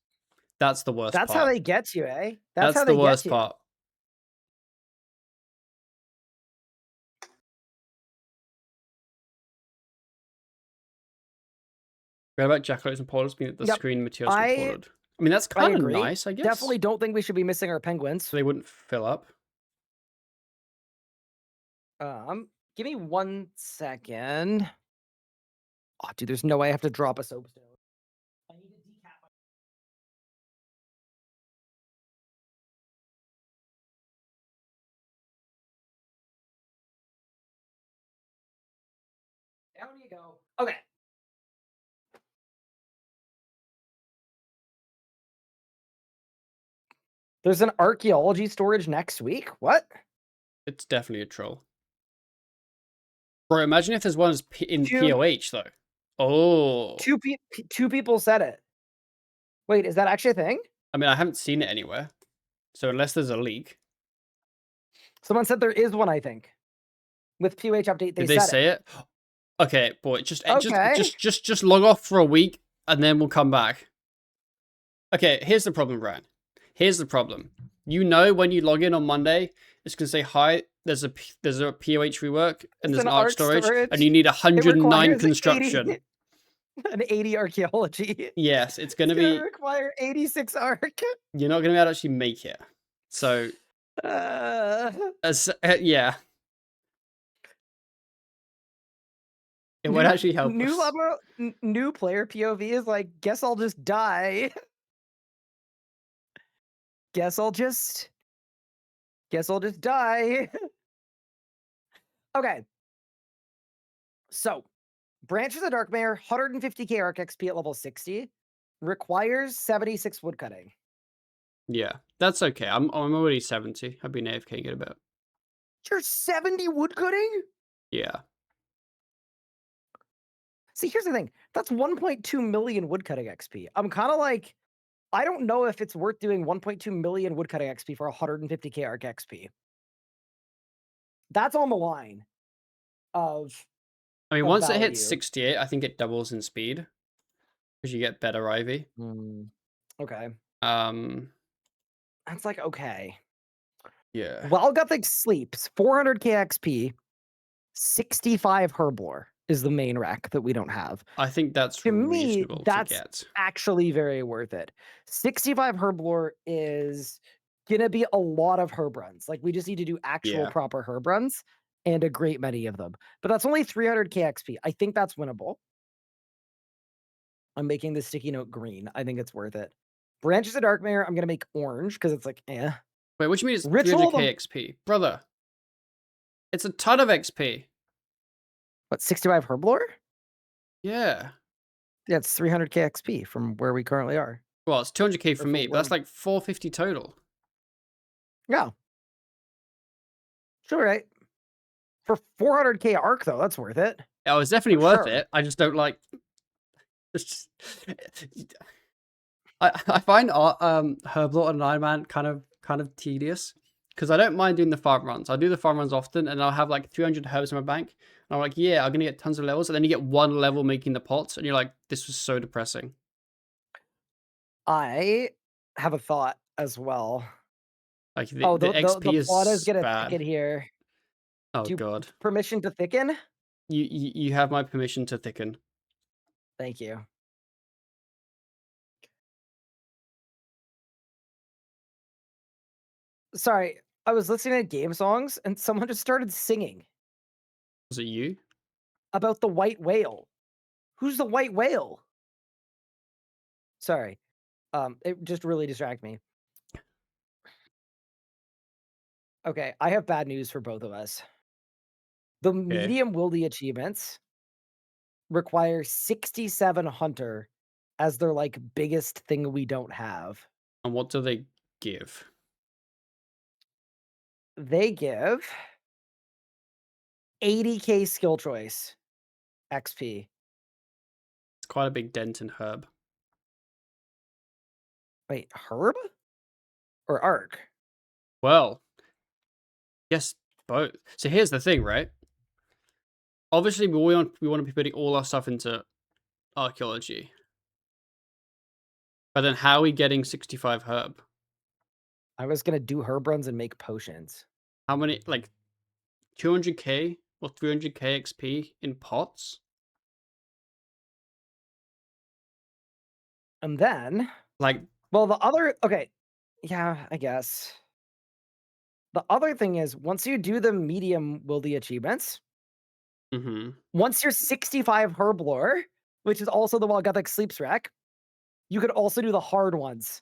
[SPEAKER 1] That's the worst
[SPEAKER 2] that's how
[SPEAKER 1] part.
[SPEAKER 2] they get you, eh? That's
[SPEAKER 1] That's
[SPEAKER 2] how
[SPEAKER 1] the
[SPEAKER 2] they get
[SPEAKER 1] worst
[SPEAKER 2] you.
[SPEAKER 1] part. Read about jackalopes and polders being at the
[SPEAKER 2] Yep.
[SPEAKER 1] screen materials
[SPEAKER 2] I
[SPEAKER 1] reported. I mean, that's
[SPEAKER 2] I
[SPEAKER 1] kind of
[SPEAKER 2] agree.
[SPEAKER 1] nice, I guess.
[SPEAKER 2] Definitely don't think we should be missing our penguins.
[SPEAKER 1] So they wouldn't fill up.
[SPEAKER 2] Give me 1 second. Oh, dude, there's no way I have to drop a soapstone. I need to decap my down you go. Okay. There's an archaeology storage next week. What?
[SPEAKER 1] It's definitely a troll. Bro, imagine if there's one in
[SPEAKER 2] Two
[SPEAKER 1] POH, though. Oh.
[SPEAKER 2] two people said it. Wait, is that actually a thing?
[SPEAKER 1] I mean, I haven't seen it anywhere. So unless there's a leak.
[SPEAKER 2] Someone said there is one, I think. With PH update, they
[SPEAKER 1] Did they
[SPEAKER 2] said
[SPEAKER 1] say it? Okay, boy, just
[SPEAKER 2] it. Okay.
[SPEAKER 1] log off for a week and then we'll come back. Okay, here's the problem, Ryan. Here's the problem. You know when you log in on Monday, it's gonna say hi. There's a POH rework and
[SPEAKER 2] It's
[SPEAKER 1] there's
[SPEAKER 2] an
[SPEAKER 1] an arc
[SPEAKER 2] arc
[SPEAKER 1] storage, and
[SPEAKER 2] storage.
[SPEAKER 1] you need
[SPEAKER 2] It
[SPEAKER 1] 109
[SPEAKER 2] requires
[SPEAKER 1] construction.
[SPEAKER 2] 80, an 80 archaeology.
[SPEAKER 1] Yes, it's
[SPEAKER 2] It's
[SPEAKER 1] gonna
[SPEAKER 2] gonna
[SPEAKER 1] be.
[SPEAKER 2] require 86 arc.
[SPEAKER 1] You're not gonna be able to actually make it. So,
[SPEAKER 2] Uh,
[SPEAKER 1] yeah, it won't
[SPEAKER 2] new
[SPEAKER 1] actually help
[SPEAKER 2] new
[SPEAKER 1] us.
[SPEAKER 2] level, new player POV is like, guess I'll just die. guess I'll just guess I'll just die. Okay. So, Branches of Darkmare, 150k arc XP at level 60, requires 76 woodcutting.
[SPEAKER 1] Yeah, that's okay. I'm already 70. I've been AFKing it a bit.
[SPEAKER 2] You're 70 woodcutting?
[SPEAKER 1] Yeah.
[SPEAKER 2] See, here's the thing. That's 1.2 million woodcutting XP. I'm kind of like, I don't know if it's worth doing 1.2 million woodcutting XP for 150k arc XP. That's on the line of
[SPEAKER 1] I mean, once it
[SPEAKER 2] value.
[SPEAKER 1] hits 68, I think it doubles in speed because you get better Ivy.
[SPEAKER 2] Okay.
[SPEAKER 1] Um,
[SPEAKER 2] That's like, okay.
[SPEAKER 1] yeah.
[SPEAKER 2] While Gothic sleeps, 400k XP, 65 Herblore is the main rack that we don't have.
[SPEAKER 1] I think that's
[SPEAKER 2] To me,
[SPEAKER 1] reasonable to
[SPEAKER 2] that's
[SPEAKER 1] get.
[SPEAKER 2] actually very worth it. 65 Herblore is gonna be a lot of herb runs. Like, we just need to do actual
[SPEAKER 1] Yeah.
[SPEAKER 2] proper herb runs and a great many of them. But that's only 300k XP. I think that's winnable. I'm making the sticky note green. I think it's worth it. Branches of Darkmare, I'm gonna make orange because it's like, eh.
[SPEAKER 1] Wait, what do you mean it's
[SPEAKER 2] Ritual
[SPEAKER 1] 300k XP? Brother, it's a ton of XP.
[SPEAKER 2] what, 65 Herblore?
[SPEAKER 1] Yeah.
[SPEAKER 2] Yeah, it's 300k XP from where we currently are.
[SPEAKER 1] Well, it's 200k for
[SPEAKER 2] Or
[SPEAKER 1] me, but that's like 450 total.
[SPEAKER 2] Yeah. Sure, right? For 400k arc, though, that's worth it.
[SPEAKER 1] Oh, it's definitely
[SPEAKER 2] For
[SPEAKER 1] worth
[SPEAKER 2] sure.
[SPEAKER 1] it. I just don't like. It's just, I find Herblot and Ironman kind of tedious because I don't mind doing the farm runs. I do the farm runs often, and I'll have like 300 herbs in my bank, and I'm like, "Yeah, I'm gonna get tons of levels," and then you get 1 level making the pots, and you're like, "This was so depressing."
[SPEAKER 2] I have a thought as well.
[SPEAKER 1] Like, the
[SPEAKER 2] Oh,
[SPEAKER 1] the
[SPEAKER 2] the
[SPEAKER 1] XP
[SPEAKER 2] plot is
[SPEAKER 1] is
[SPEAKER 2] gonna
[SPEAKER 1] bad.
[SPEAKER 2] thicken here.
[SPEAKER 1] Oh
[SPEAKER 2] Do you
[SPEAKER 1] god.
[SPEAKER 2] permission to thicken?
[SPEAKER 1] You have my permission to thicken.
[SPEAKER 2] Thank you. Sorry, I was listening to game songs and someone just started singing
[SPEAKER 1] Was it you?
[SPEAKER 2] about the white whale. Who's the white whale? Sorry. It just really distracted me. Okay, I have bad news for both of us. The
[SPEAKER 1] Okay.
[SPEAKER 2] medium wildy achievements require 67 hunter as their like biggest thing we don't have.
[SPEAKER 1] And what do they give?
[SPEAKER 2] They give 80k skill choice XP.
[SPEAKER 1] It's quite a big dent in herb.
[SPEAKER 2] Wait, herb or arc?
[SPEAKER 1] Well, yes, both. So here's the thing, right? Obviously, we want to be putting all our stuff into archaeology, but then how are we getting 65 herb?
[SPEAKER 2] I was gonna do herb runs and make potions.
[SPEAKER 1] How many, like 200k or 300k XP in pots?
[SPEAKER 2] And then,
[SPEAKER 1] Like,
[SPEAKER 2] well, the other okay, yeah, I guess. The other thing is once you do the medium wildy achievements,
[SPEAKER 1] mm-hmm.
[SPEAKER 2] once you're 65 herb lore, which is also the Walguthic sleeps wreck, you could also do the hard ones.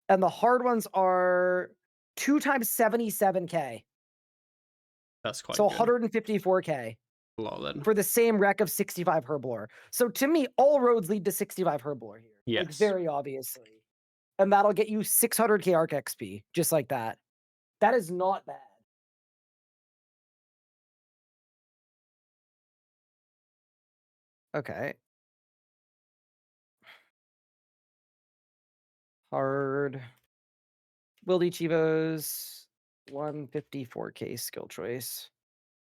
[SPEAKER 2] And the hard ones are 2 times 77k.
[SPEAKER 1] That's
[SPEAKER 2] So
[SPEAKER 1] quite good.
[SPEAKER 2] 154k
[SPEAKER 1] A lot then.
[SPEAKER 2] for the same rec of 65 herb lore. So to me, all roads lead to 65 herb lore here. Like
[SPEAKER 1] Yes.
[SPEAKER 2] very obviously. And that'll get you 600k arc XP, just like that. That is not bad. Okay. Hard. Wildy Chivos, 154k skill choice.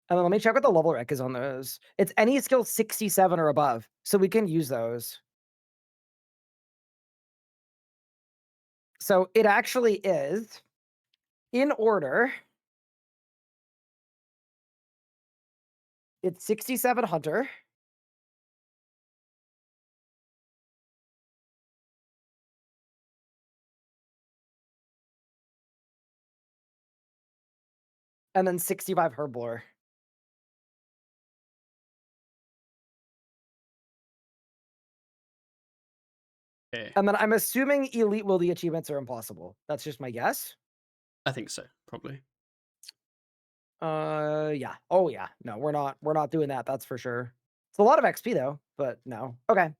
[SPEAKER 2] And then let me check what the level rec is on those. It's any skill 67 or above, so we can use those. So it actually is in order. It's 67 hunter. And then 65 herblore.
[SPEAKER 1] Okay.
[SPEAKER 2] And then I'm assuming elite wildy achievements are impossible. That's just my guess.
[SPEAKER 1] I think so, probably.
[SPEAKER 2] Yeah. Oh yeah. No, we're not doing that. That's for sure. It's a lot of XP though, but no. Okay.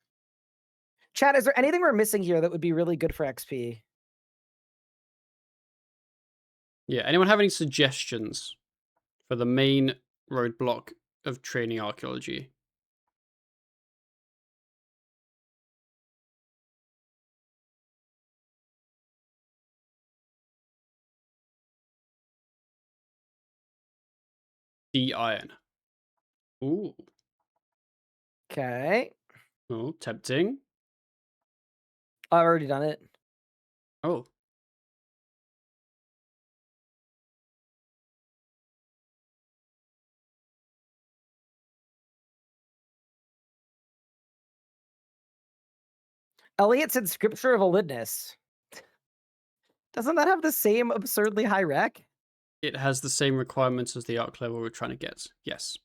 [SPEAKER 2] Chat, is there anything we're missing here that would be really good for XP?
[SPEAKER 1] Yeah. Anyone have any suggestions for the main roadblock of training archaeology? The iron. Ooh.
[SPEAKER 2] Okay.
[SPEAKER 1] Oh, tempting.
[SPEAKER 2] I've already done it.
[SPEAKER 1] Oh.
[SPEAKER 2] Eliot said Scripture of Elidness. Doesn't that have the same absurdly high rec?
[SPEAKER 1] It has the same requirements as the arc level we're trying to get. Yes.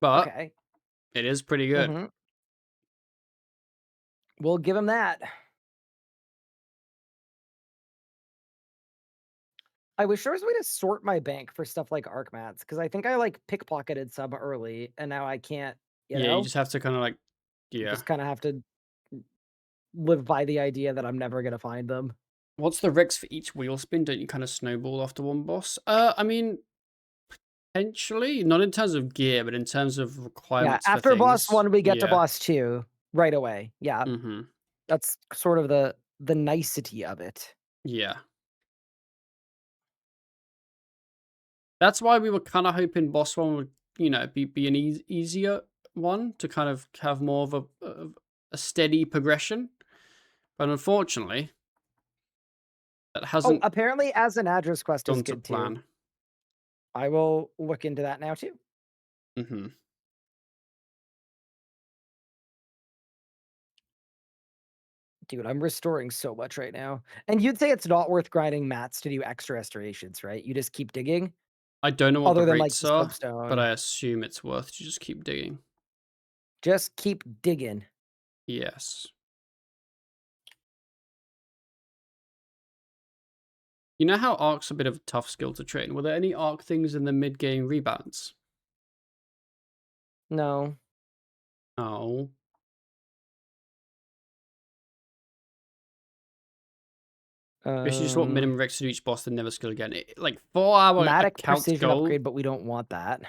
[SPEAKER 1] But
[SPEAKER 2] Okay.
[SPEAKER 1] it is pretty good.
[SPEAKER 2] Mm-hmm. We'll give him that. I wish there was a way to sort my bank for stuff like arc mats, because I think I like pickpocketed some early and now I can't,
[SPEAKER 1] Yeah, you just have to kind of like, yeah.
[SPEAKER 2] just kind of have to live by the idea that I'm never gonna find them.
[SPEAKER 1] What's the recs for each wheel spin? Don't you kind of snowball after one boss? I mean, potentially, not in terms of gear, but in terms of
[SPEAKER 2] Yeah,
[SPEAKER 1] requirements for
[SPEAKER 2] after boss
[SPEAKER 1] things.
[SPEAKER 2] 1, we get to
[SPEAKER 1] Yeah.
[SPEAKER 2] boss 2 right away. Yeah,
[SPEAKER 1] Mm-hmm.
[SPEAKER 2] that's sort of the nicety of it.
[SPEAKER 1] Yeah. That's why we were kind of hoping boss one would, be an easier one to kind of have more of a steady progression. But unfortunately, that
[SPEAKER 2] Oh,
[SPEAKER 1] hasn't
[SPEAKER 2] apparently as an address quest is
[SPEAKER 1] gone to
[SPEAKER 2] good too.
[SPEAKER 1] plan.
[SPEAKER 2] I will look into that now too.
[SPEAKER 1] Hmm.
[SPEAKER 2] Dude, I'm restoring so much right now. And you'd say it's not worth grinding mats to do extra restorations, right? You just keep digging,
[SPEAKER 1] I don't know what the
[SPEAKER 2] other than like
[SPEAKER 1] rates
[SPEAKER 2] the
[SPEAKER 1] are, but
[SPEAKER 2] soapstone.
[SPEAKER 1] I assume it's worth to just keep digging.
[SPEAKER 2] Just keep digging.
[SPEAKER 1] Yes. You know how Ark's a bit of a tough skill to train? Were there any Arc things in the mid-game rebalance?
[SPEAKER 2] No.
[SPEAKER 1] Oh. Guess you just want
[SPEAKER 2] Um,
[SPEAKER 1] minimum Rex to do each boss, then never skill again. Like 4 hour
[SPEAKER 2] Matic
[SPEAKER 1] account
[SPEAKER 2] precision
[SPEAKER 1] goal,
[SPEAKER 2] upgrade, but we don't want that.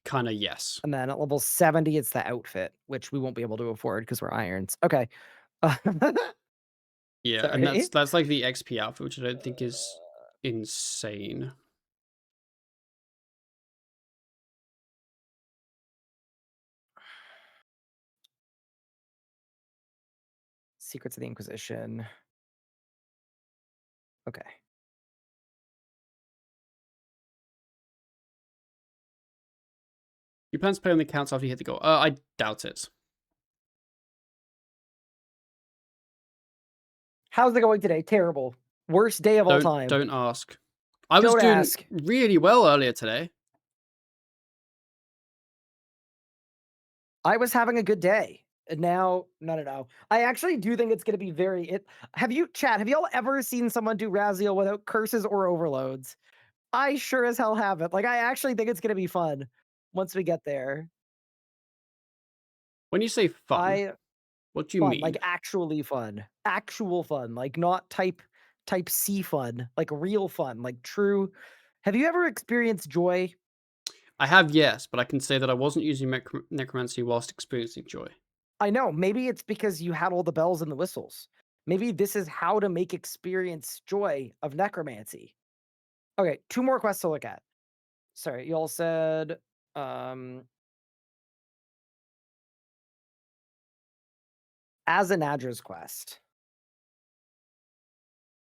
[SPEAKER 1] kinda yes.
[SPEAKER 2] And then at level 70, it's the outfit, which we won't be able to afford because we're irons. Okay.
[SPEAKER 1] Yeah, and
[SPEAKER 2] Sorry.
[SPEAKER 1] that's like the XP outfit, which I don't think is insane.
[SPEAKER 2] Secrets of the Inquisition. Okay.
[SPEAKER 1] You plan to play on the accounts after you hit the goal? I doubt it.
[SPEAKER 2] How's it going today? Terrible. Worst day of all time.
[SPEAKER 1] Don't ask. I was
[SPEAKER 2] Don't
[SPEAKER 1] doing
[SPEAKER 2] ask.
[SPEAKER 1] really well earlier today.
[SPEAKER 2] I was having a good day. And now, no, no, no. I actually do think it's going to be very. Have you, chat? Have y'all ever seen someone do Raziel without curses or overloads? I sure as hell haven't. Like, I actually think it's going to be fun once we get there.
[SPEAKER 1] When you say fun,
[SPEAKER 2] I
[SPEAKER 1] what do you
[SPEAKER 2] Fun, like
[SPEAKER 1] mean?
[SPEAKER 2] actually fun, actual fun, like not type C fun, like real fun, like true. Have you ever experienced joy?
[SPEAKER 1] I have, yes, but I can say that I wasn't using necromancy whilst experiencing joy.
[SPEAKER 2] I know. Maybe it's because you had all the bells and the whistles. Maybe this is how to make experience joy of necromancy. Okay, two more quests to look at. Sorry, you all said um as an address quest.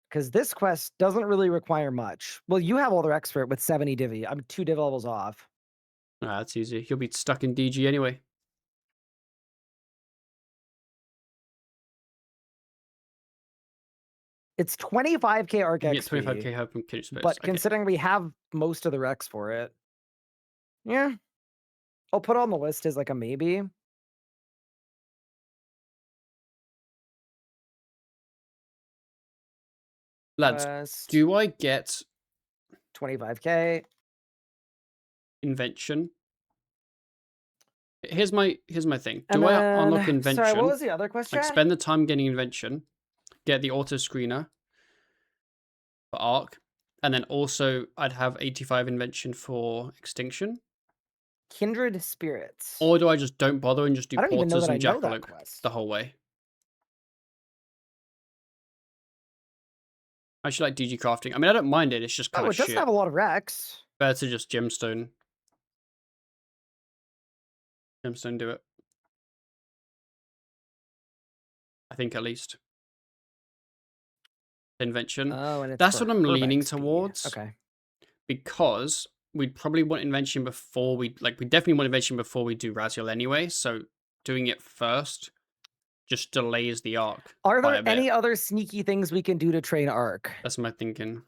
[SPEAKER 2] Because this quest doesn't really require much. Well, you have all the expert with 70 divvy. I'm 2 div levels off.
[SPEAKER 1] Ah, that's easy. You'll be stuck in DG anyway.
[SPEAKER 2] It's 25k arc
[SPEAKER 1] You can get
[SPEAKER 2] XP,
[SPEAKER 1] 25k help from Kidney Space.
[SPEAKER 2] but
[SPEAKER 1] Okay.
[SPEAKER 2] considering we have most of the Rex for it, yeah, I'll put on the list as like a maybe.
[SPEAKER 1] Lads,
[SPEAKER 2] Quest
[SPEAKER 1] do I get
[SPEAKER 2] 25k,
[SPEAKER 1] invention? Here's my thing.
[SPEAKER 2] and
[SPEAKER 1] Do I unlock
[SPEAKER 2] then sorry, what
[SPEAKER 1] invention?
[SPEAKER 2] was the other quest,
[SPEAKER 1] Like
[SPEAKER 2] chat?
[SPEAKER 1] spend the time getting invention, get the auto screener for Arc, and then also I'd have 85 invention for extinction?
[SPEAKER 2] Kindred spirits.
[SPEAKER 1] Or do I just don't bother and just do
[SPEAKER 2] I don't even know
[SPEAKER 1] porters
[SPEAKER 2] that I
[SPEAKER 1] and
[SPEAKER 2] know that
[SPEAKER 1] jackalope the
[SPEAKER 2] quest.
[SPEAKER 1] whole way? I should like DG crafting. I mean, I don't mind it. It's just kind
[SPEAKER 2] Oh,
[SPEAKER 1] of
[SPEAKER 2] it doesn't have
[SPEAKER 1] shit.
[SPEAKER 2] a lot of Rex.
[SPEAKER 1] Better to just gemstone do it. I think at least. Invention.
[SPEAKER 2] Oh, and it's
[SPEAKER 1] That's
[SPEAKER 2] for
[SPEAKER 1] what I'm
[SPEAKER 2] herb
[SPEAKER 1] leaning
[SPEAKER 2] XP.
[SPEAKER 1] towards
[SPEAKER 2] Okay.
[SPEAKER 1] because we'd probably want invention before we definitely want invention before we do Raziel anyway. So doing it first just delays the arc
[SPEAKER 2] Are
[SPEAKER 1] by
[SPEAKER 2] there
[SPEAKER 1] a bit.
[SPEAKER 2] any other sneaky things we can do to train Arc?
[SPEAKER 1] That's my thinking.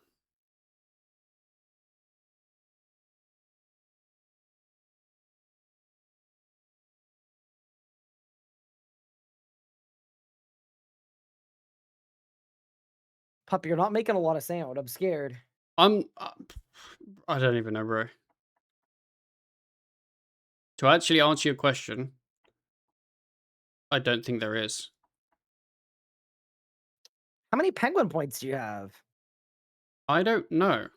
[SPEAKER 2] Pup, you're not making a lot of sound. I'm scared.
[SPEAKER 1] I'm. I don't even know, bro. To actually answer your question, I don't think there is.
[SPEAKER 2] How many penguin points do you have?
[SPEAKER 1] I don't know.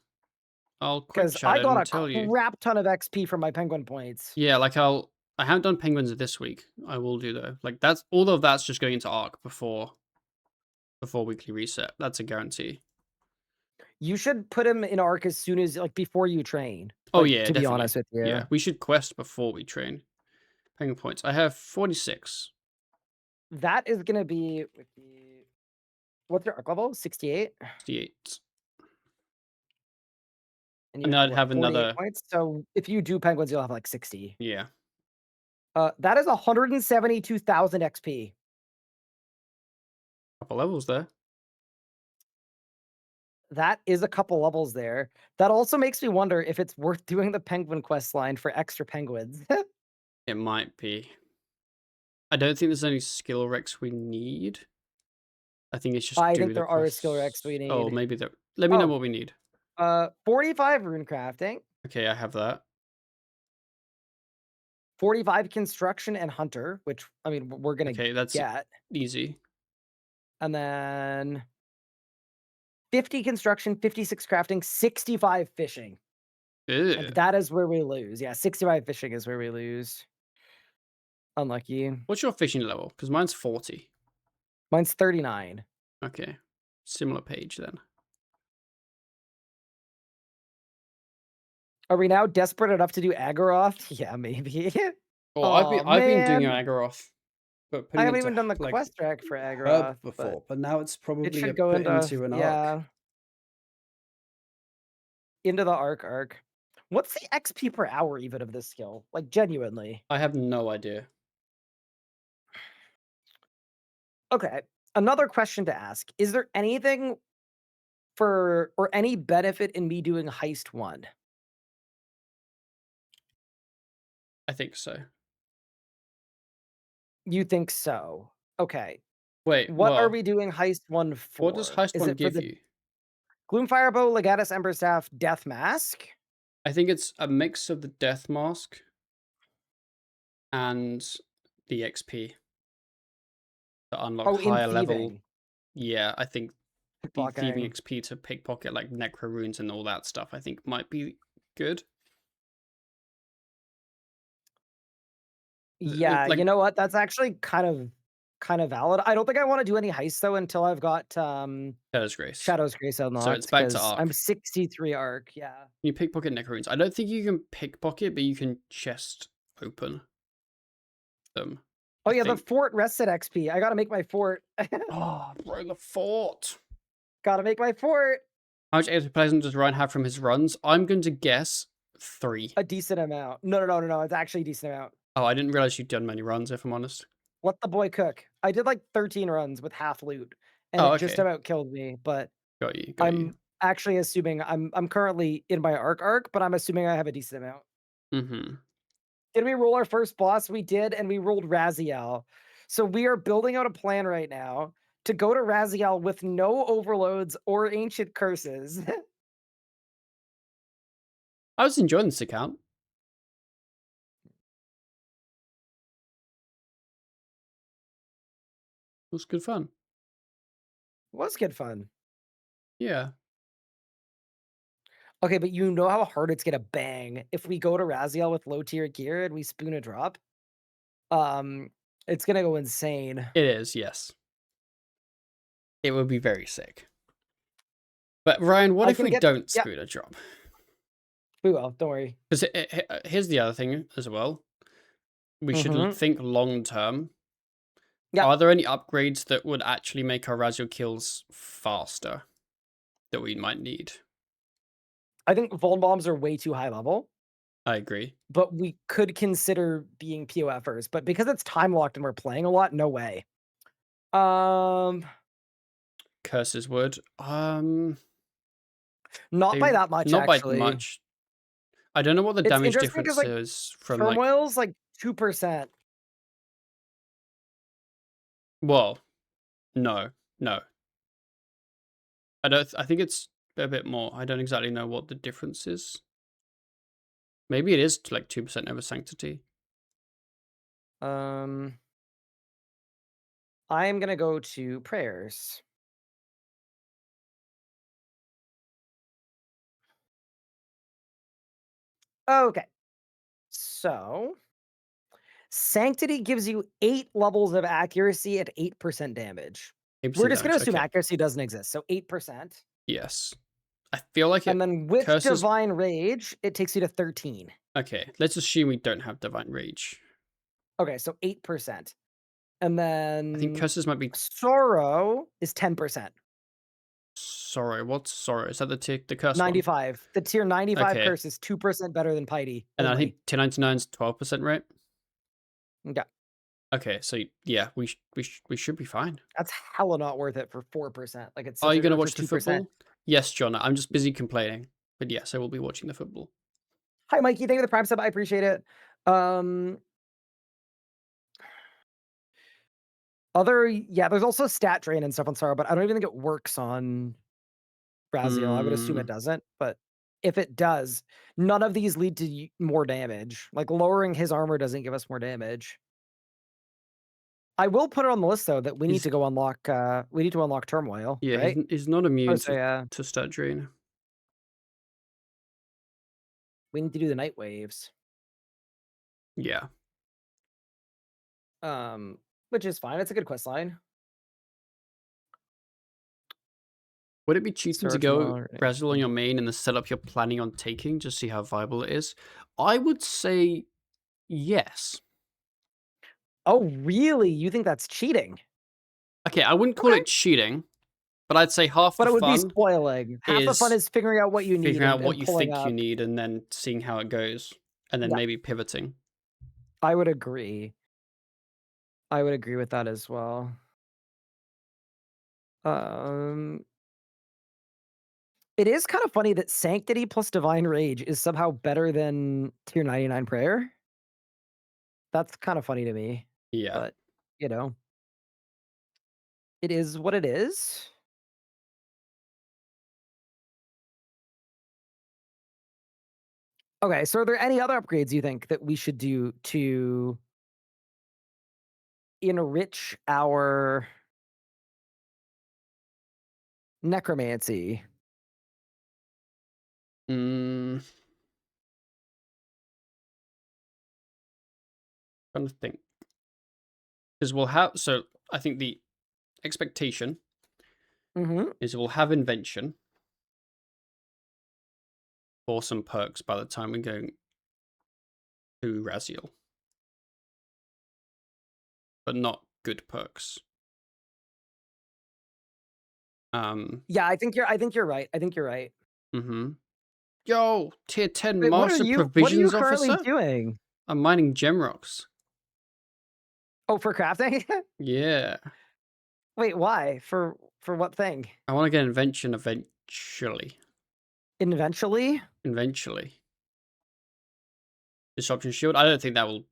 [SPEAKER 1] I'll quick
[SPEAKER 2] Because
[SPEAKER 1] chat
[SPEAKER 2] I
[SPEAKER 1] it
[SPEAKER 2] got
[SPEAKER 1] and
[SPEAKER 2] a
[SPEAKER 1] tell you.
[SPEAKER 2] crap ton of XP from my penguin points.
[SPEAKER 1] Yeah, like I haven't done penguins this week. I will do though. Like that's all of that's just going into arc before weekly reset. That's a guarantee.
[SPEAKER 2] You should put him in arc as soon as like, before you train,
[SPEAKER 1] Oh,
[SPEAKER 2] like,
[SPEAKER 1] yeah,
[SPEAKER 2] to be
[SPEAKER 1] definitely.
[SPEAKER 2] honest with
[SPEAKER 1] Yeah,
[SPEAKER 2] you.
[SPEAKER 1] we should quest before we train. Penguin points. I have 46,
[SPEAKER 2] That is gonna be with the what's your arc level? 68?
[SPEAKER 1] 68.
[SPEAKER 2] And you
[SPEAKER 1] And
[SPEAKER 2] have,
[SPEAKER 1] I'd
[SPEAKER 2] what,
[SPEAKER 1] have
[SPEAKER 2] 48
[SPEAKER 1] another,
[SPEAKER 2] points? So, if you do penguins, you'll have, like, 60.
[SPEAKER 1] yeah,
[SPEAKER 2] That is 172,000 XP.
[SPEAKER 1] couple levels there.
[SPEAKER 2] That is a couple levels there. That also makes me wonder if it's worth doing the penguin quest line for extra penguins.
[SPEAKER 1] It might be. I don't think there's any skill recs we need. I think it's just
[SPEAKER 2] I think
[SPEAKER 1] do the
[SPEAKER 2] there are skill recs
[SPEAKER 1] quests.
[SPEAKER 2] we
[SPEAKER 1] Oh,
[SPEAKER 2] need.
[SPEAKER 1] maybe there. Let me know
[SPEAKER 2] Oh,
[SPEAKER 1] what we need.
[SPEAKER 2] 45 rune crafting,
[SPEAKER 1] Okay, I have that.
[SPEAKER 2] 45 construction and hunter, which, I mean, we're gonna
[SPEAKER 1] Okay, that's
[SPEAKER 2] get,
[SPEAKER 1] easy.
[SPEAKER 2] and then 50 construction, 56 crafting, 65 fishing, and
[SPEAKER 1] Ugh.
[SPEAKER 2] that is where we lose. Yeah, 65 fishing is where we lose. Unlucky.
[SPEAKER 1] What's your fishing level? Because mine's 40.
[SPEAKER 2] Mine's 39.
[SPEAKER 1] Okay, similar page then.
[SPEAKER 2] Are we now desperate enough to do Agaroth? Yeah, maybe.
[SPEAKER 1] Oh,
[SPEAKER 2] Oh
[SPEAKER 1] I've been doing
[SPEAKER 2] man.
[SPEAKER 1] Agaroth, but
[SPEAKER 2] I
[SPEAKER 1] putting
[SPEAKER 2] haven't
[SPEAKER 1] into
[SPEAKER 2] even done the
[SPEAKER 1] like
[SPEAKER 2] quest track for
[SPEAKER 3] Herb
[SPEAKER 2] Agaroth, but
[SPEAKER 3] before, but now it's
[SPEAKER 2] it
[SPEAKER 3] probably a
[SPEAKER 2] should go
[SPEAKER 3] bit
[SPEAKER 2] into,
[SPEAKER 3] into an arc.
[SPEAKER 2] yeah, into the arc. What's the XP per hour even of this skill? Like, genuinely.
[SPEAKER 1] I have no idea.
[SPEAKER 2] Okay. Another question to ask. Is there anything for or any benefit in me doing heist 1?
[SPEAKER 1] I think so.
[SPEAKER 2] You think so? Okay.
[SPEAKER 1] Wait,
[SPEAKER 2] What are
[SPEAKER 1] well,
[SPEAKER 2] we doing heist 1
[SPEAKER 1] what does
[SPEAKER 2] for?
[SPEAKER 1] Heist
[SPEAKER 2] Is
[SPEAKER 1] 1
[SPEAKER 2] it for
[SPEAKER 1] give
[SPEAKER 2] the
[SPEAKER 1] you?
[SPEAKER 2] Gloomfire Bow, Legatus Ember Staff, Death Mask?
[SPEAKER 1] I think it's a mix of the Death Mask and the XP to unlock
[SPEAKER 2] Oh, in
[SPEAKER 1] higher level.
[SPEAKER 2] thieving.
[SPEAKER 1] Yeah, I think the thieving
[SPEAKER 2] Pickpocketing.
[SPEAKER 1] XP to pickpocket like necro runes and all that stuff, I think might be good.
[SPEAKER 2] Yeah, you
[SPEAKER 1] Like
[SPEAKER 2] know what? That's actually kind of valid. I don't think I wanna do any heists though until I've got,
[SPEAKER 1] Shadow's Grace.
[SPEAKER 2] Shadow's Grace
[SPEAKER 1] So
[SPEAKER 2] unlocked
[SPEAKER 1] it's back to
[SPEAKER 2] because 'cause I'm
[SPEAKER 1] Arc.
[SPEAKER 2] 63 arc, yeah.
[SPEAKER 1] You pickpocket necro runes. I don't think you can pickpocket, but you can chest open them,
[SPEAKER 2] Oh
[SPEAKER 1] I
[SPEAKER 2] yeah, the
[SPEAKER 1] think.
[SPEAKER 2] fort rested XP. I gotta make my fort.
[SPEAKER 1] Oh, bro, the fort.
[SPEAKER 2] Gotta make my fort.
[SPEAKER 1] How much XP Pleasant does Ryan have from his runs? I'm going to guess 3.
[SPEAKER 2] A decent amount. No, it's actually a decent amount.
[SPEAKER 1] Oh, I didn't realize you'd done many runs, if I'm honest.
[SPEAKER 2] Let the boy cook. I did, like, 13 runs with half loot, and
[SPEAKER 1] Oh,
[SPEAKER 2] it just
[SPEAKER 1] okay.
[SPEAKER 2] about killed me, but
[SPEAKER 1] Got you.
[SPEAKER 2] I'm actually assuming I'm currently in my arc, but I'm assuming I have a decent amount.
[SPEAKER 1] Mm-hmm.
[SPEAKER 2] Did we roll our first boss? We did, and we rolled Raziel. So we are building out a plan right now to go to Raziel with no overloads or ancient curses.
[SPEAKER 1] I was enjoying this account. It was good fun.
[SPEAKER 2] Was good fun.
[SPEAKER 1] Yeah.
[SPEAKER 2] Okay, but you know how hard it's gonna bang if we go to Raziel with low tier gear and we spoon a drop? Um, it's gonna go insane.
[SPEAKER 1] It is, yes. It would be very sick. But Ryan, what
[SPEAKER 2] I
[SPEAKER 1] if
[SPEAKER 2] can
[SPEAKER 1] we
[SPEAKER 2] get
[SPEAKER 1] don't
[SPEAKER 2] yeah,
[SPEAKER 1] spoon a drop?
[SPEAKER 2] we will, don't worry.
[SPEAKER 1] Because here's the other thing as well. We should
[SPEAKER 2] Mhm.
[SPEAKER 1] think long term.
[SPEAKER 2] Yeah,
[SPEAKER 1] Are there any upgrades that would actually make our Razio kills faster that we might need?
[SPEAKER 2] I think Vuln Bombs are way too high level,
[SPEAKER 1] I agree.
[SPEAKER 2] but we could consider being POFers, but because it's time locked and we're playing a lot, no way. Um,
[SPEAKER 1] Curses would.
[SPEAKER 2] Not
[SPEAKER 1] They
[SPEAKER 2] by that much,
[SPEAKER 1] not by
[SPEAKER 2] actually.
[SPEAKER 1] much. I don't know what the
[SPEAKER 2] It's
[SPEAKER 1] damage
[SPEAKER 2] interesting because
[SPEAKER 1] difference
[SPEAKER 2] like,
[SPEAKER 1] is from like.
[SPEAKER 2] Turmoil's, like, 2%.
[SPEAKER 1] Well, no, no. I don't. I think it's a bit more. I don't exactly know what the difference is. Maybe it is like 2% over sanctity.
[SPEAKER 2] Um, I am gonna go to prayers. Okay, so Sanctity gives you 8 levels of accuracy at 8% damage. We're
[SPEAKER 1] 8%
[SPEAKER 2] just gonna
[SPEAKER 1] damage.
[SPEAKER 2] assume
[SPEAKER 1] Okay.
[SPEAKER 2] accuracy doesn't exist, so 8%.
[SPEAKER 1] Yes. I feel like
[SPEAKER 2] And
[SPEAKER 1] it
[SPEAKER 2] then with
[SPEAKER 1] curses.
[SPEAKER 2] divine rage, it takes you to 13.
[SPEAKER 1] Okay, let's assume we don't have divine rage.
[SPEAKER 2] Okay, so 8%. And
[SPEAKER 1] I think
[SPEAKER 2] then
[SPEAKER 1] curses might be
[SPEAKER 2] sorrow is 10%.
[SPEAKER 1] sorrow. What's sorrow? Is that the curse one?
[SPEAKER 2] 95. The tier 95
[SPEAKER 1] Okay,
[SPEAKER 2] curse is 2% better than piety
[SPEAKER 1] and I think
[SPEAKER 2] only.
[SPEAKER 1] 1099's 12%, right?
[SPEAKER 2] Yeah.
[SPEAKER 1] Okay, so yeah, we should be fine.
[SPEAKER 2] That's hella not worth it for 4%. Like it's
[SPEAKER 1] Are
[SPEAKER 2] such
[SPEAKER 1] you
[SPEAKER 2] a
[SPEAKER 1] gonna
[SPEAKER 2] or for
[SPEAKER 1] watch the
[SPEAKER 2] 2%.
[SPEAKER 1] football? Yes, John. I'm just busy complaining, but yes, I will be watching the football.
[SPEAKER 2] Hi, Mikey. Thank you for the prime sub. I appreciate it. Um, yeah, there's also stat drain and stuff on Sorrow, but I don't even think it works on Braziel. I would assume
[SPEAKER 1] Mm,
[SPEAKER 2] it doesn't, but if it does, none of these lead to more damage. Like lowering his armor doesn't give us more damage. I will put it on the list though that we need
[SPEAKER 1] he's
[SPEAKER 2] to go unlock. We need to unlock Turmoil,
[SPEAKER 1] yeah,
[SPEAKER 2] right?
[SPEAKER 1] he's not
[SPEAKER 2] Oh,
[SPEAKER 1] immune
[SPEAKER 2] so yeah,
[SPEAKER 1] to stat drain.
[SPEAKER 2] we need to do the night waves.
[SPEAKER 1] Yeah.
[SPEAKER 2] Um, which is fine. It's a good quest line.
[SPEAKER 1] Would it be cheating to
[SPEAKER 2] Sir
[SPEAKER 1] go
[SPEAKER 2] Turmoil.
[SPEAKER 1] Brazil on your main and the setup you're planning on taking, just see how viable it is? I would say yes.
[SPEAKER 2] Oh, really? You think that's cheating?
[SPEAKER 1] Okay, I wouldn't call
[SPEAKER 2] Okay.
[SPEAKER 1] it cheating, but I'd say half
[SPEAKER 2] But
[SPEAKER 1] the
[SPEAKER 2] it would be
[SPEAKER 1] fun
[SPEAKER 2] spoiling. Half the fun
[SPEAKER 1] is
[SPEAKER 2] is figuring out what you need
[SPEAKER 1] figuring out what
[SPEAKER 2] and
[SPEAKER 1] you
[SPEAKER 2] pulling
[SPEAKER 1] think you
[SPEAKER 2] up.
[SPEAKER 1] need and then seeing how it goes, and then
[SPEAKER 2] Yeah,
[SPEAKER 1] maybe pivoting.
[SPEAKER 2] I would agree. I would agree with that as well. Um, it is kind of funny that Sanctity plus Divine Rage is somehow better than Tier 99 Prayer. That's kind of funny to me,
[SPEAKER 1] Yeah.
[SPEAKER 2] but you know, it is what it is. Okay, so are there any other upgrades you think that we should do to enrich our necromancy?
[SPEAKER 1] Mm, trying to think. Because we'll have, so I think the expectation
[SPEAKER 2] Mhm.
[SPEAKER 1] is we'll have invention for some perks by the time we go to Raziel, but not good perks.
[SPEAKER 2] Yeah, I think you're right. I think you're right.
[SPEAKER 1] Mhm. Yo, tier 10
[SPEAKER 2] Wait,
[SPEAKER 1] master
[SPEAKER 2] what are you
[SPEAKER 1] provisions
[SPEAKER 2] currently
[SPEAKER 1] officer?
[SPEAKER 2] doing?
[SPEAKER 1] I'm mining gem rocks.
[SPEAKER 2] Oh, for crafting?
[SPEAKER 1] Yeah.
[SPEAKER 2] Wait, why? For what thing?
[SPEAKER 1] I want to get invention eventually.
[SPEAKER 2] Eventually?
[SPEAKER 1] Eventually. Disruption shield. I don't think that will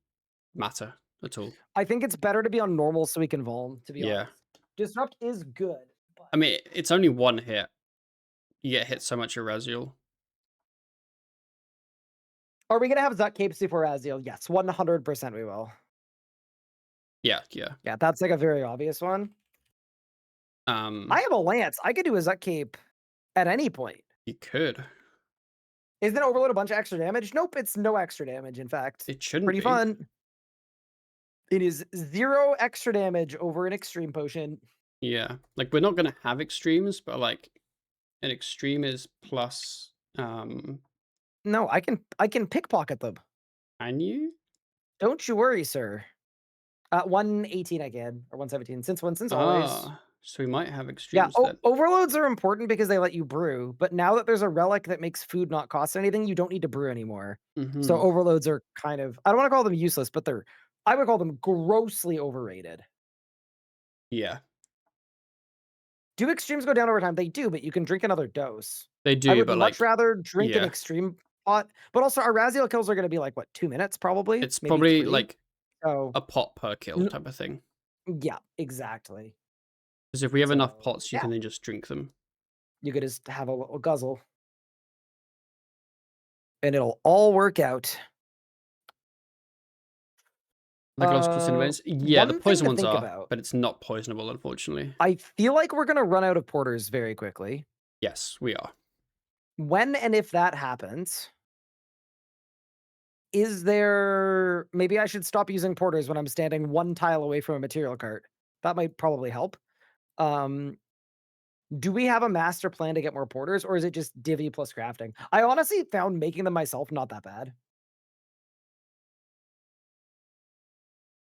[SPEAKER 1] matter at all.
[SPEAKER 2] I think it's better to be on normal so we can vuln, to be
[SPEAKER 1] Yeah.
[SPEAKER 2] honest. Disrupt is good, but
[SPEAKER 1] I mean, it's only one hit. You get hit so much at Raziel.
[SPEAKER 2] are we gonna have Zut capes before Aziel? Yes, 100% we will.
[SPEAKER 1] Yeah, yeah.
[SPEAKER 2] Yeah, that's like a very obvious one. I
[SPEAKER 1] Um,
[SPEAKER 2] have a lance. I could do a Zut cape at any point.
[SPEAKER 1] you could.
[SPEAKER 2] Isn't overload a bunch of extra damage? Nope, it's no extra damage, in fact.
[SPEAKER 1] It shouldn't
[SPEAKER 2] Pretty
[SPEAKER 1] be.
[SPEAKER 2] fun. It is 0 extra damage over an extreme potion.
[SPEAKER 1] Yeah. Like we're not gonna have extremes, but like an extreme is plus
[SPEAKER 2] No, I can pickpocket them.
[SPEAKER 1] can you?
[SPEAKER 2] Don't you worry, sir. 118 I can, or 117, since always.
[SPEAKER 1] Ah, so we might have
[SPEAKER 2] Yeah,
[SPEAKER 1] extremes then.
[SPEAKER 2] overloads are important because they let you brew, but now that there's a relic that makes food not cost anything, you don't need to brew anymore. So
[SPEAKER 1] Mm-hmm.
[SPEAKER 2] overloads are kind of, I don't wanna call them useless, but I would call them grossly overrated.
[SPEAKER 1] Yeah,
[SPEAKER 2] Do extremes go down over time? They do, but you can drink another dose.
[SPEAKER 1] they
[SPEAKER 2] I
[SPEAKER 1] do,
[SPEAKER 2] would
[SPEAKER 1] but
[SPEAKER 2] much
[SPEAKER 1] like,
[SPEAKER 2] rather drink an
[SPEAKER 1] yeah,
[SPEAKER 2] extreme pot, but also our Raziel kills are gonna be like, what, 2 minutes probably?
[SPEAKER 1] it's
[SPEAKER 2] Maybe
[SPEAKER 1] probably
[SPEAKER 2] 3?
[SPEAKER 1] like
[SPEAKER 2] So,
[SPEAKER 1] a pot per kill
[SPEAKER 2] n
[SPEAKER 1] type of thing.
[SPEAKER 2] yeah, exactly.
[SPEAKER 1] Because if we have enough
[SPEAKER 2] So,
[SPEAKER 1] pots, you
[SPEAKER 2] yeah,
[SPEAKER 1] can then just drink them.
[SPEAKER 2] you could just have a little guzzle, and it'll all work out.
[SPEAKER 1] Psychological cinemates. Yeah, the
[SPEAKER 2] One thing
[SPEAKER 1] poison
[SPEAKER 2] to
[SPEAKER 1] ones
[SPEAKER 2] think
[SPEAKER 1] are,
[SPEAKER 2] about,
[SPEAKER 1] but it's not poisonable, unfortunately.
[SPEAKER 2] I feel like we're gonna run out of porters very quickly.
[SPEAKER 1] Yes, we are.
[SPEAKER 2] When and if that happens, is there maybe I should stop using porters when I'm standing 1 tile away from a material cart. That might probably help. Um, Do we have a master plan to get more porters, or is it just divvy plus crafting? I honestly found making them myself not that bad.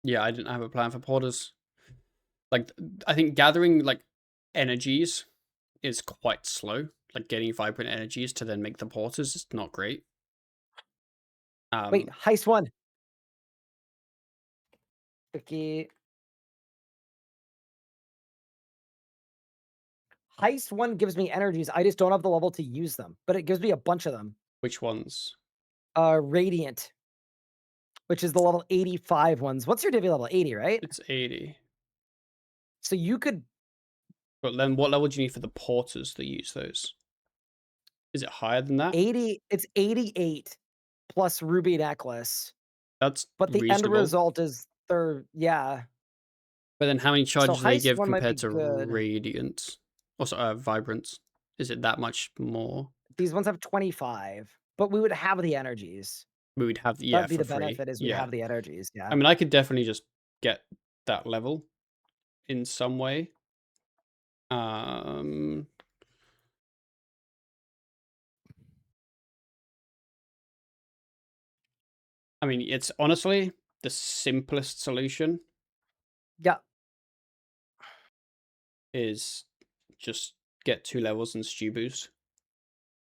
[SPEAKER 1] Yeah, I didn't have a plan for porters. Like, I think gathering, like, energies is quite slow. Like, getting vibrant energies to then make the porters is not great.
[SPEAKER 2] Wait,
[SPEAKER 1] Um,
[SPEAKER 2] heist one. Okay. Heist one gives me energies. I just don't have the level to use them, but it gives me a bunch of them.
[SPEAKER 1] which ones?
[SPEAKER 2] Radiant, which is the level 85 ones. What's your divvy level? 80, right?
[SPEAKER 1] It's 80.
[SPEAKER 2] So you could
[SPEAKER 1] But then what level do you need for the porters that use those? Is it higher than that?
[SPEAKER 2] 80, it's 88 plus ruby necklace,
[SPEAKER 1] That's
[SPEAKER 2] but the end
[SPEAKER 1] reasonable.
[SPEAKER 2] result is yeah.
[SPEAKER 1] But then how many
[SPEAKER 2] So
[SPEAKER 1] charges do they
[SPEAKER 2] heist
[SPEAKER 1] give
[SPEAKER 2] one might
[SPEAKER 1] compared
[SPEAKER 2] be
[SPEAKER 1] to
[SPEAKER 2] good.
[SPEAKER 1] Radiant? Also, Vibrant. Is it that much more?
[SPEAKER 2] These ones have 25, but we would have the energies.
[SPEAKER 1] We would have,
[SPEAKER 2] That
[SPEAKER 1] yeah,
[SPEAKER 2] would be
[SPEAKER 1] for
[SPEAKER 2] the
[SPEAKER 1] free.
[SPEAKER 2] benefit is we'd
[SPEAKER 1] Yeah.
[SPEAKER 2] have the energies,
[SPEAKER 1] I
[SPEAKER 2] yeah.
[SPEAKER 1] mean, I could definitely just get that level in some way. Um, I mean, it's honestly the simplest solution
[SPEAKER 2] Yeah.
[SPEAKER 1] is just get 2 levels and stew boost.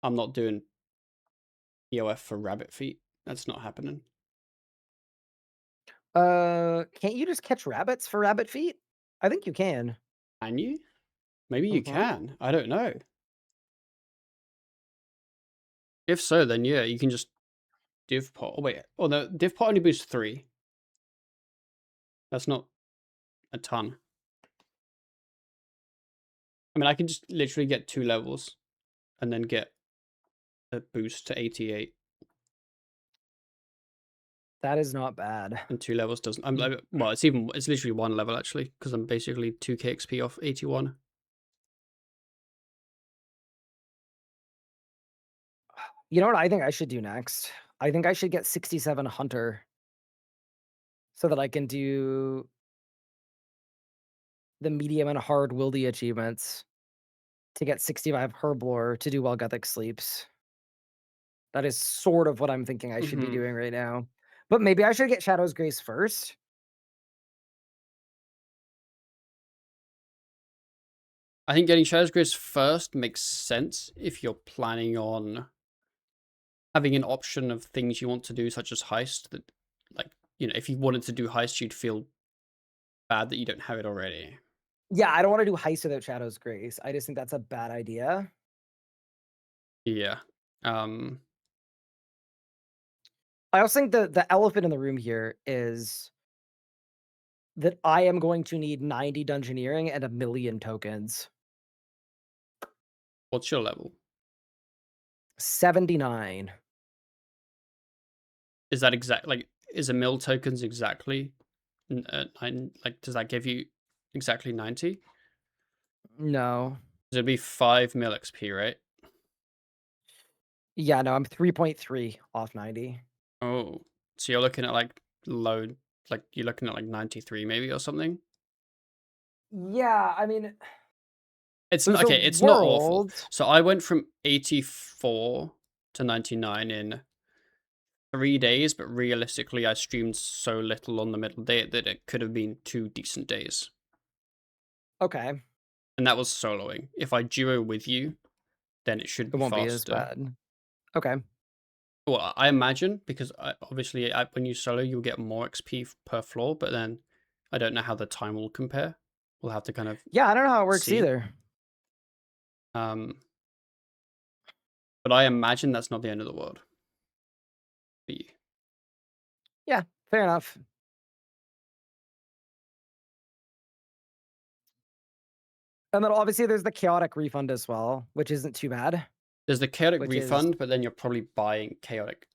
[SPEAKER 1] I'm not doing EOF for rabbit feet. That's not happening.
[SPEAKER 2] Can't you just catch rabbits for rabbit feet? I think you can.
[SPEAKER 1] Can you? Maybe you
[SPEAKER 2] Mhm.
[SPEAKER 1] can. I don't know. If so, then yeah, you can just div pot. Oh, wait. Oh, no, div pot only boosts 3. That's not a ton. I mean, I can just literally get 2 levels and then get a boost to 88.
[SPEAKER 2] That is not bad.
[SPEAKER 1] And 2 levels doesn't. I'm
[SPEAKER 2] Mm.
[SPEAKER 1] like, well, it's literally 1 level actually, because I'm basically 2k XP off 81.
[SPEAKER 2] You know what I think I should do next? I think I should get 67 hunter so that I can do the medium and hard wildy achievements to get 65 herblore to do while Gothic sleeps. That is sort of what I'm thinking I should be
[SPEAKER 1] Mhm.
[SPEAKER 2] doing right now. But maybe I should get Shadow's Grace first.
[SPEAKER 1] I think getting Shadow's Grace first makes sense if you're planning on having an option of things you want to do, such as heist. That, like, if you wanted to do heist, you'd feel bad that you don't have it already.
[SPEAKER 2] Yeah, I don't wanna do heist without Shadow's Grace. I just think that's a bad idea.
[SPEAKER 1] Yeah. Um,
[SPEAKER 2] I also think the elephant in the room here is that I am going to need 90 dungeoneering and 1,000,000 tokens.
[SPEAKER 1] what's your level?
[SPEAKER 2] 79.
[SPEAKER 1] Is that exact? Like, is a mill tokens exactly? Like, does that give you exactly 90?
[SPEAKER 2] No.
[SPEAKER 1] It'd be 5 mil XP, right?
[SPEAKER 2] Yeah, no, I'm 3.3 off 90.
[SPEAKER 1] Oh, so you're looking at like low, like you're looking at like 93 maybe or something.
[SPEAKER 2] Yeah, I mean,
[SPEAKER 1] It's
[SPEAKER 2] there's
[SPEAKER 1] not
[SPEAKER 2] a
[SPEAKER 1] okay. It's not awful.
[SPEAKER 2] world.
[SPEAKER 1] So I went from 84 to 99 in 3 days, but realistically, I streamed so little on the middle day that it could have been 2 decent days,
[SPEAKER 2] Okay,
[SPEAKER 1] and that was soloing. If I duo with you, then it should
[SPEAKER 2] it
[SPEAKER 1] be
[SPEAKER 2] won't be as
[SPEAKER 1] faster.
[SPEAKER 2] bad. Okay.
[SPEAKER 1] Well, I imagine because obviously when you solo, you'll get more XP per floor, but then I don't know how the time will compare. We'll have to kind of
[SPEAKER 2] Yeah, I don't know how it works
[SPEAKER 1] see.
[SPEAKER 2] either.
[SPEAKER 1] Um, but I imagine that's not the end of the world for you.
[SPEAKER 2] Yeah, fair enough. And then obviously there's the chaotic refund as well, which isn't too bad,
[SPEAKER 1] There's the chaotic
[SPEAKER 2] which is
[SPEAKER 1] refund, but then you're probably buying chaotic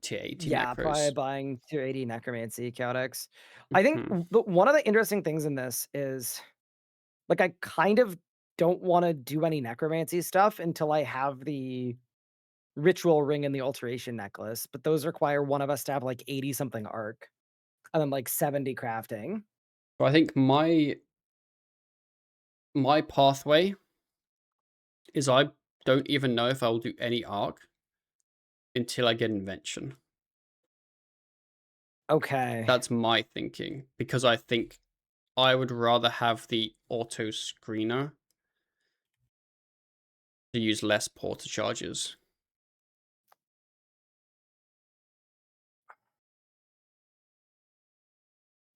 [SPEAKER 1] tier 80
[SPEAKER 2] yeah, probably
[SPEAKER 1] necros.
[SPEAKER 2] buying 280 necromancy chaotics. I think
[SPEAKER 1] Mhm.
[SPEAKER 2] one of the interesting things in this is like I kind of don't want to do any necromancy stuff until I have the ritual ring and the alteration necklace, but those require one of us to have like 80 something arc and then like 70 crafting.
[SPEAKER 1] So I think my pathway is I don't even know if I'll do any arc until I get invention.
[SPEAKER 2] Okay.
[SPEAKER 1] That's my thinking, because I think I would rather have the auto screener to use less porta charges.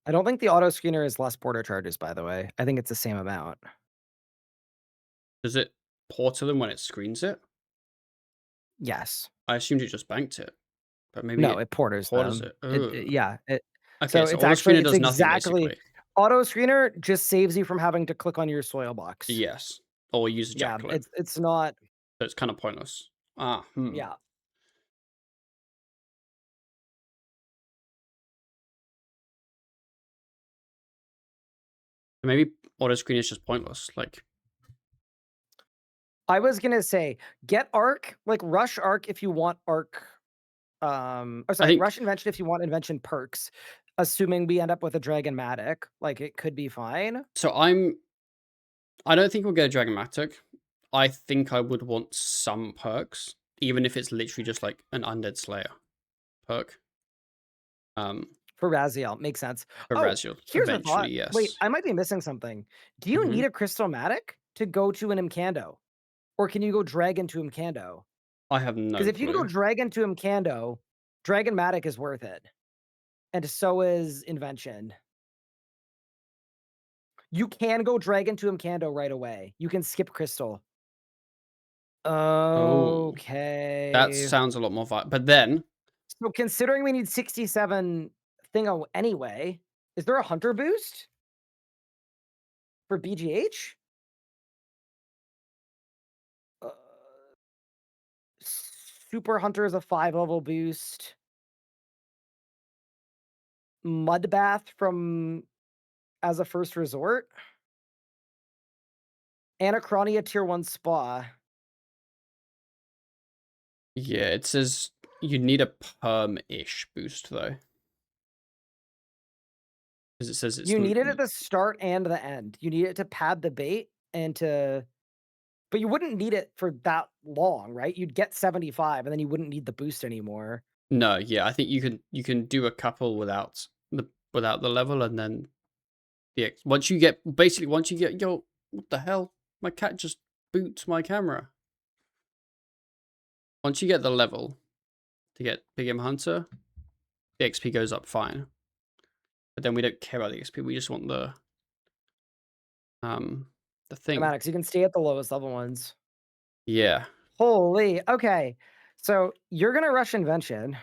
[SPEAKER 2] I don't think the auto screener is less porter charges, by the way. I think it's the same amount.
[SPEAKER 1] Does it porter them when it screens it?
[SPEAKER 2] Yes.
[SPEAKER 1] I assumed it just banked it, but maybe
[SPEAKER 2] No,
[SPEAKER 1] it
[SPEAKER 2] it porters
[SPEAKER 1] porters
[SPEAKER 2] them.
[SPEAKER 1] it. Oh,
[SPEAKER 2] Yeah,
[SPEAKER 1] okay.
[SPEAKER 2] so
[SPEAKER 1] So
[SPEAKER 2] it's
[SPEAKER 1] auto
[SPEAKER 2] actually
[SPEAKER 1] screener
[SPEAKER 2] it's
[SPEAKER 1] does nothing
[SPEAKER 2] exactly
[SPEAKER 1] basically.
[SPEAKER 2] auto screener just saves you from having to click on your soil box.
[SPEAKER 1] Yes, or use a
[SPEAKER 2] Yeah,
[SPEAKER 1] jackalope.
[SPEAKER 2] it's not
[SPEAKER 1] So it's kind of pointless. Ah, hmm.
[SPEAKER 2] yeah.
[SPEAKER 1] Maybe auto screen is just pointless. Like,
[SPEAKER 2] I was gonna say, get arc, like rush arc if you want arc, or
[SPEAKER 1] I
[SPEAKER 2] sorry,
[SPEAKER 1] think
[SPEAKER 2] rush invention if you want invention perks, assuming we end up with a Dragonmatic, like it could be fine.
[SPEAKER 1] so. I don't think we'll get a Dragonmatic. I think I would want some perks, even if it's literally just like an Undead Slayer perk. Um,
[SPEAKER 2] For Raziel, makes sense.
[SPEAKER 1] for
[SPEAKER 2] Oh,
[SPEAKER 1] Raziel,
[SPEAKER 2] here's a
[SPEAKER 1] eventually,
[SPEAKER 2] thought. Wait,
[SPEAKER 1] yes.
[SPEAKER 2] I might be missing something. Do you
[SPEAKER 1] Hmm.
[SPEAKER 2] need a Crystalmatic to go to an Imcando? Or can you go drag into Imcando?
[SPEAKER 1] I have
[SPEAKER 2] Because
[SPEAKER 1] no
[SPEAKER 2] if you can go
[SPEAKER 1] clue.
[SPEAKER 2] drag into Imcando, Dragonmatic is worth it. And so is Invention. You can go drag into Imcando right away. You can skip Crystal.
[SPEAKER 1] Oh, that
[SPEAKER 2] Okay.
[SPEAKER 1] sounds a lot more but then,
[SPEAKER 2] So considering we need 67 thingo anyway, is there a hunter boost for BGH? Uh, Super Hunter is a 5 level boost. Mud Bath from as a first resort. Anachronia tier 1 spa.
[SPEAKER 1] yeah, it says you need a perm-ish boost though, because it says it's
[SPEAKER 2] You need it at the start and the end. You need it to pad the bait and to but you wouldn't need it for that long, right? You'd get 75 and then you wouldn't need the boost anymore.
[SPEAKER 1] no, yeah, I think you can do a couple without the level, and then once you get yo, what the hell? My cat just boots my camera. Once you get the level to get Big M Hunter, the XP goes up fine. But then we don't care about the XP. We just want um the thing.
[SPEAKER 2] Schematics, you can stay at the lowest level ones.
[SPEAKER 1] Yeah.
[SPEAKER 2] Holy, okay. So you're gonna rush invention.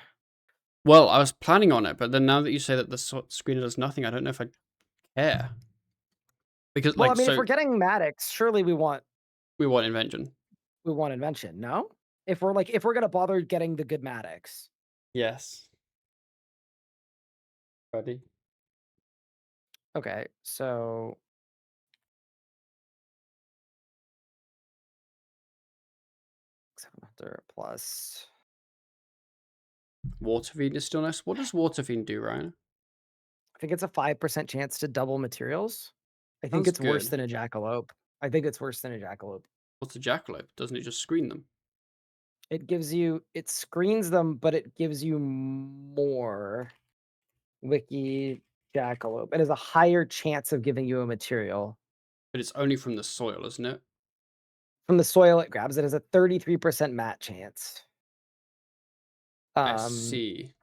[SPEAKER 1] Well, I was planning on it, but then now that you say that the screener does nothing, I don't know if I care. Because
[SPEAKER 2] Well, I
[SPEAKER 1] like,
[SPEAKER 2] mean, if
[SPEAKER 1] so
[SPEAKER 2] we're getting Maddox, surely
[SPEAKER 1] we want invention.
[SPEAKER 2] we want invention, no? If we're gonna bother getting the good Maddox.
[SPEAKER 1] Yes. Ready?
[SPEAKER 2] Okay, so 700 plus.
[SPEAKER 1] Water Fiend is still nice. What does Water Fiend do, Ryan?
[SPEAKER 2] I think it's a 5% chance to double materials. I think
[SPEAKER 1] Sounds
[SPEAKER 2] it's worse
[SPEAKER 1] good.
[SPEAKER 2] than a jackalope. I think it's worse than a jackalope.
[SPEAKER 1] What's a jackalope? Doesn't it just screen them?
[SPEAKER 2] It screens them, but it gives you more wiki jackalope. It has a higher chance of giving you a material.
[SPEAKER 1] But it's only from the soil, isn't it?
[SPEAKER 2] From the soil it grabs, it has a 33% mat chance.
[SPEAKER 1] I
[SPEAKER 2] Um,
[SPEAKER 1] see.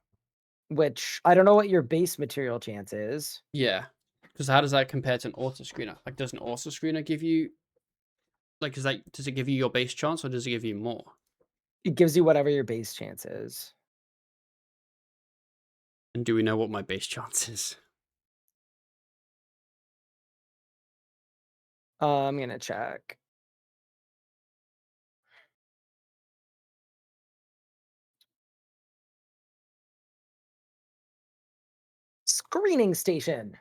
[SPEAKER 2] which I don't know what your base material chance is.
[SPEAKER 1] Yeah. Because how does that compare to an auto screener? Like, does an auto screener give you like does it give you your base chance or does it give you more?
[SPEAKER 2] It gives you whatever your base chance is.
[SPEAKER 1] And do we know what my base chance is?
[SPEAKER 2] I'm gonna check. Screening station.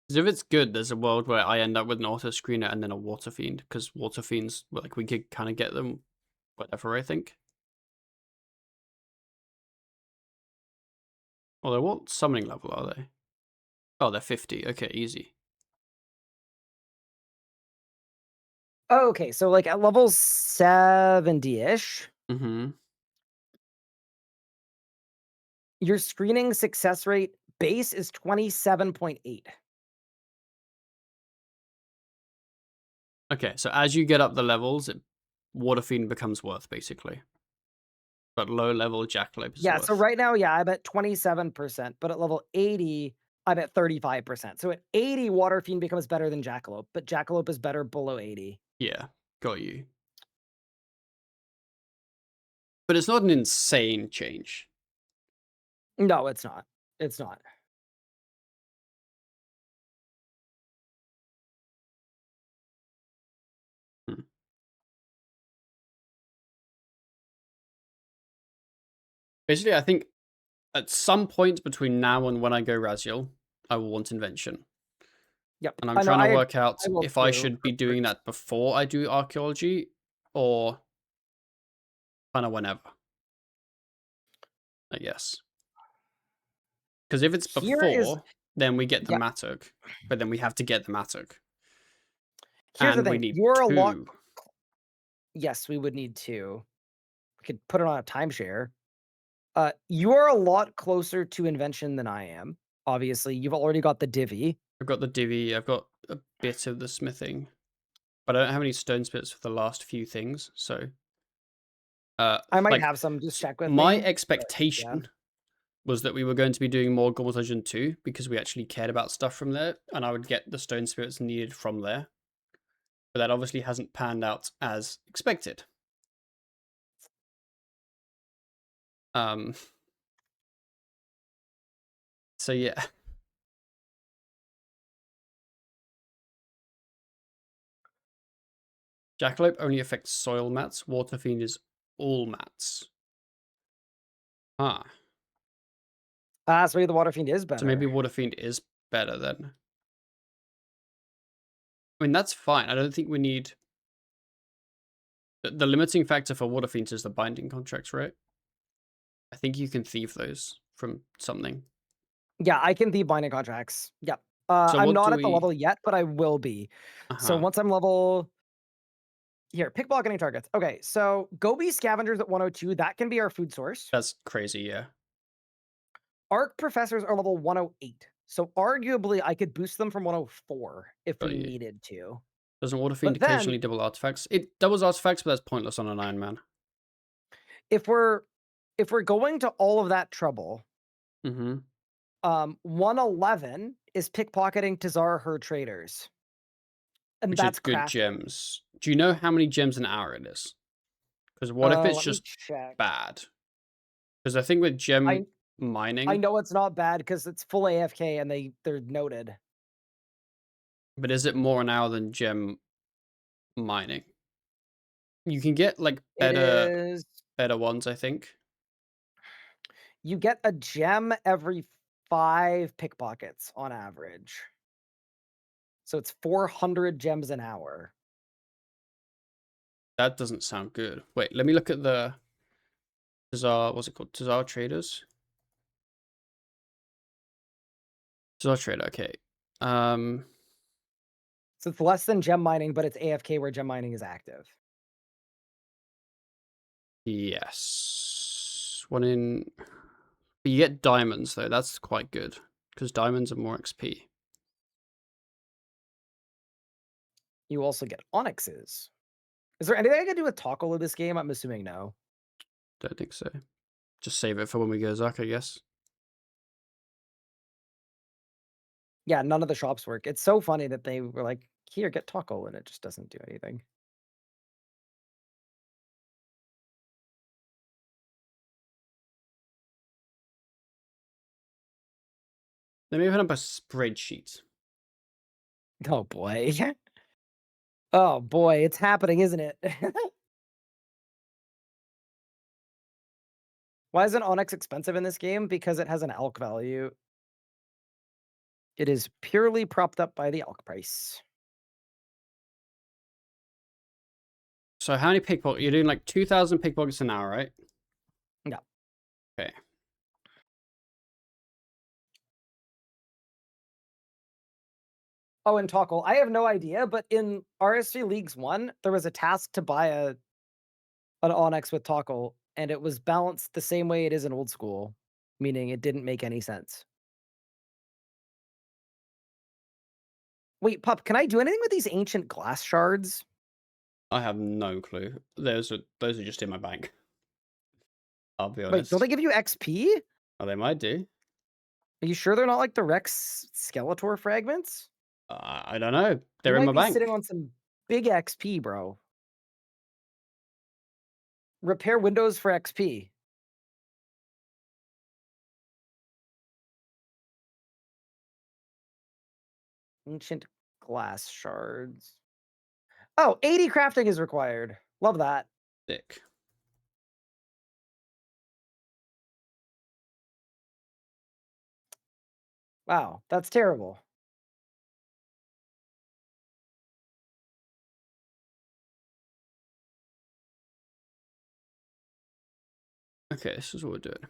[SPEAKER 1] Because if it's good, there's a world where I end up with an auto screener and then a water fiend. Because water fiends, like, we could kind of get them whatever, I think. Although, what summoning level are they? Oh, they're 50. Okay, easy.
[SPEAKER 2] Okay, so like at level 70-ish,
[SPEAKER 1] Mm-hmm.
[SPEAKER 2] your screening success rate base is 27.8.
[SPEAKER 1] Okay, so as you get up the levels, Water Fiend becomes worth, basically. But low level Jackalope is
[SPEAKER 2] Yeah, so
[SPEAKER 1] worth.
[SPEAKER 2] right now, yeah, I'm at 27%, but at level 80, I'm at 35%. So at 80, Water Fiend becomes better than Jackalope, but Jackalope is better below 80.
[SPEAKER 1] Yeah, got you. But it's not an insane change.
[SPEAKER 2] No, it's not. It's not.
[SPEAKER 1] Hmm. Basically, I think at some point between now and when I go Raziel, I will want Invention.
[SPEAKER 2] Yep.
[SPEAKER 1] And I'm
[SPEAKER 2] I know
[SPEAKER 1] trying to work out
[SPEAKER 2] I will
[SPEAKER 1] if I
[SPEAKER 2] too.
[SPEAKER 1] should be doing that before I do Archaeology or kind of whenever, I guess. Because if it's
[SPEAKER 2] Here is
[SPEAKER 1] before, then we get the
[SPEAKER 2] yeah,
[SPEAKER 1] Mattock, but then we have to get the Mattock.
[SPEAKER 2] here's the
[SPEAKER 1] And we
[SPEAKER 2] thing.
[SPEAKER 1] need
[SPEAKER 2] You're a lot
[SPEAKER 1] two.
[SPEAKER 2] yes, we would need to. We could put it on a timeshare. You are a lot closer to invention than I am. Obviously, you've already got the divvy.
[SPEAKER 1] I've got the divvy, I've got a bit of the smithing, but I don't have any stone spits for the last few things. So,
[SPEAKER 2] I might
[SPEAKER 1] like,
[SPEAKER 2] have some, just check with
[SPEAKER 1] my
[SPEAKER 2] me. But yeah.
[SPEAKER 1] expectation was that we were going to be doing more Gauntlet Legend 2 because we actually cared about stuff from there, and I would get the stone spirits needed from there. But that obviously hasn't panned out as expected. Um, so yeah. Jackalope only affects soil mats. Water Fiend is all mats. Ah,
[SPEAKER 2] So maybe the water fiend is
[SPEAKER 1] so maybe
[SPEAKER 2] better.
[SPEAKER 1] Water Fiend is better then. I mean, that's fine. I don't think we need. The limiting factor for Water Fiends is the binding contracts, right? I think you can thieve those from something.
[SPEAKER 2] Yeah, I can thieve binding contracts. Yep.
[SPEAKER 1] So
[SPEAKER 2] I'm
[SPEAKER 1] what
[SPEAKER 2] not
[SPEAKER 1] do
[SPEAKER 2] at the
[SPEAKER 1] we?
[SPEAKER 2] level yet, but I will be.
[SPEAKER 1] Uh
[SPEAKER 2] So
[SPEAKER 1] huh.
[SPEAKER 2] once I'm level here, pickpocketing targets. Okay, so Gobi scavengers at 102, that can be our food source.
[SPEAKER 1] That's crazy. Yeah.
[SPEAKER 2] Arc professors are level 108. So arguably I could boost them from 104 if
[SPEAKER 1] Got
[SPEAKER 2] we
[SPEAKER 1] you.
[SPEAKER 2] needed to.
[SPEAKER 1] Doesn't Water Fiend
[SPEAKER 2] But then
[SPEAKER 1] occasionally double artifacts? It doubles artifacts, but that's pointless on an Iron Man.
[SPEAKER 2] if we're going to all of that trouble,
[SPEAKER 1] Mm-hmm.
[SPEAKER 2] 111 is pickpocketing Tazar her traders. And
[SPEAKER 1] Which are
[SPEAKER 2] that's
[SPEAKER 1] good
[SPEAKER 2] crafting.
[SPEAKER 1] gems. Do you know how many gems an hour it is? Because what if it's
[SPEAKER 2] Let me
[SPEAKER 1] just
[SPEAKER 2] check.
[SPEAKER 1] bad? Because I think with gem
[SPEAKER 2] I I
[SPEAKER 1] mining,
[SPEAKER 2] know it's not bad because it's full AFK and they're noted.
[SPEAKER 1] but is it more an hour than gem mining? You can get like
[SPEAKER 2] It is
[SPEAKER 1] better ones, I think.
[SPEAKER 2] you get a gem every 5 pickpockets on average. So it's 400 gems an hour.
[SPEAKER 1] That doesn't sound good. Wait, let me look at the Tazar. What's it called? Tazar Traders. Tazar Trader. Okay. Um.
[SPEAKER 2] So it's less than gem mining, but it's AFK where gem mining is active.
[SPEAKER 1] Yes. One in. But you get diamonds though. That's quite good because diamonds are more XP.
[SPEAKER 2] You also get onyxes. Is there anything I can do with Taco in this game? I'm assuming no.
[SPEAKER 1] Don't think so. Just save it for when we go Zuck, I guess.
[SPEAKER 2] Yeah, none of the shops work. It's so funny that they were like, "Here, get Taco," and it just doesn't do anything.
[SPEAKER 1] Let me open up a spreadsheet.
[SPEAKER 2] Oh boy. Oh boy, it's happening, isn't it? Why isn't Onyx expensive in this game? Because it has an alk value. It is purely propped up by the alk price.
[SPEAKER 1] So how many pickpockets? You're doing like 2,000 pickpockets an hour, right?
[SPEAKER 2] No.
[SPEAKER 1] Okay.
[SPEAKER 2] Oh, in Toggle, I have no idea, but in RS3 Leagues 1, there was a task to buy an Onyx with Toggle, and it was balanced the same way it is in Old School, meaning it didn't make any sense. Wait, Pup, can I do anything with these ancient glass shards?
[SPEAKER 1] I have no clue. Those are just in my bank. I'll be
[SPEAKER 2] Wait, don't they
[SPEAKER 1] honest.
[SPEAKER 2] give you XP?
[SPEAKER 1] Oh, they might do.
[SPEAKER 2] Are you sure they're not like the Rex Skeletor fragments?
[SPEAKER 1] I don't know.
[SPEAKER 2] You
[SPEAKER 1] They're in
[SPEAKER 2] might
[SPEAKER 1] my
[SPEAKER 2] be sitting
[SPEAKER 1] bank.
[SPEAKER 2] on some big XP, bro. Repair windows for XP. Ancient glass shards. Oh, 80 crafting is required. Love that.
[SPEAKER 1] Dick.
[SPEAKER 2] Wow, that's terrible.
[SPEAKER 1] Okay, this is what we're doing.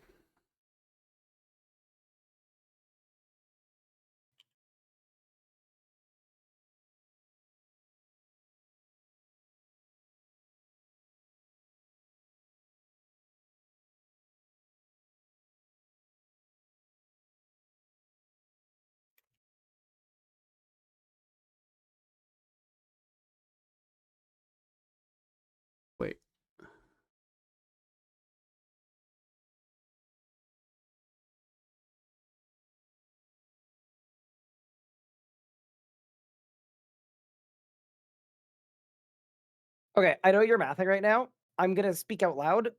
[SPEAKER 1] Wait.
[SPEAKER 2] Okay, I know you're mathing right now. I'm gonna speak out loud.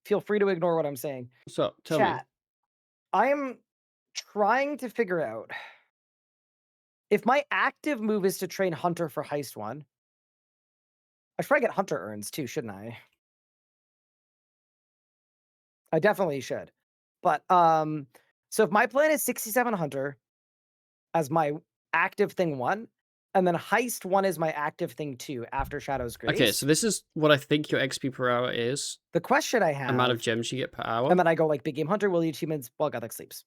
[SPEAKER 2] Feel free to ignore what I'm saying.
[SPEAKER 1] What's up? Tell me.
[SPEAKER 2] Chat, I am trying to figure out if my active move is to train Hunter for Heist 1. I should probably get Hunter urns too, shouldn't I? I definitely should. But so if my plan is 67 Hunter as my active thing 1, and then Heist 1 is my active thing 2 after Shadow's
[SPEAKER 1] Okay, so
[SPEAKER 2] Grace.
[SPEAKER 1] this is what I think your XP per hour is.
[SPEAKER 2] The question I
[SPEAKER 1] Amount of
[SPEAKER 2] have,
[SPEAKER 1] gems you get per
[SPEAKER 2] and
[SPEAKER 1] hour.
[SPEAKER 2] then I go like big game Hunter, will you achievements while Gothic sleeps?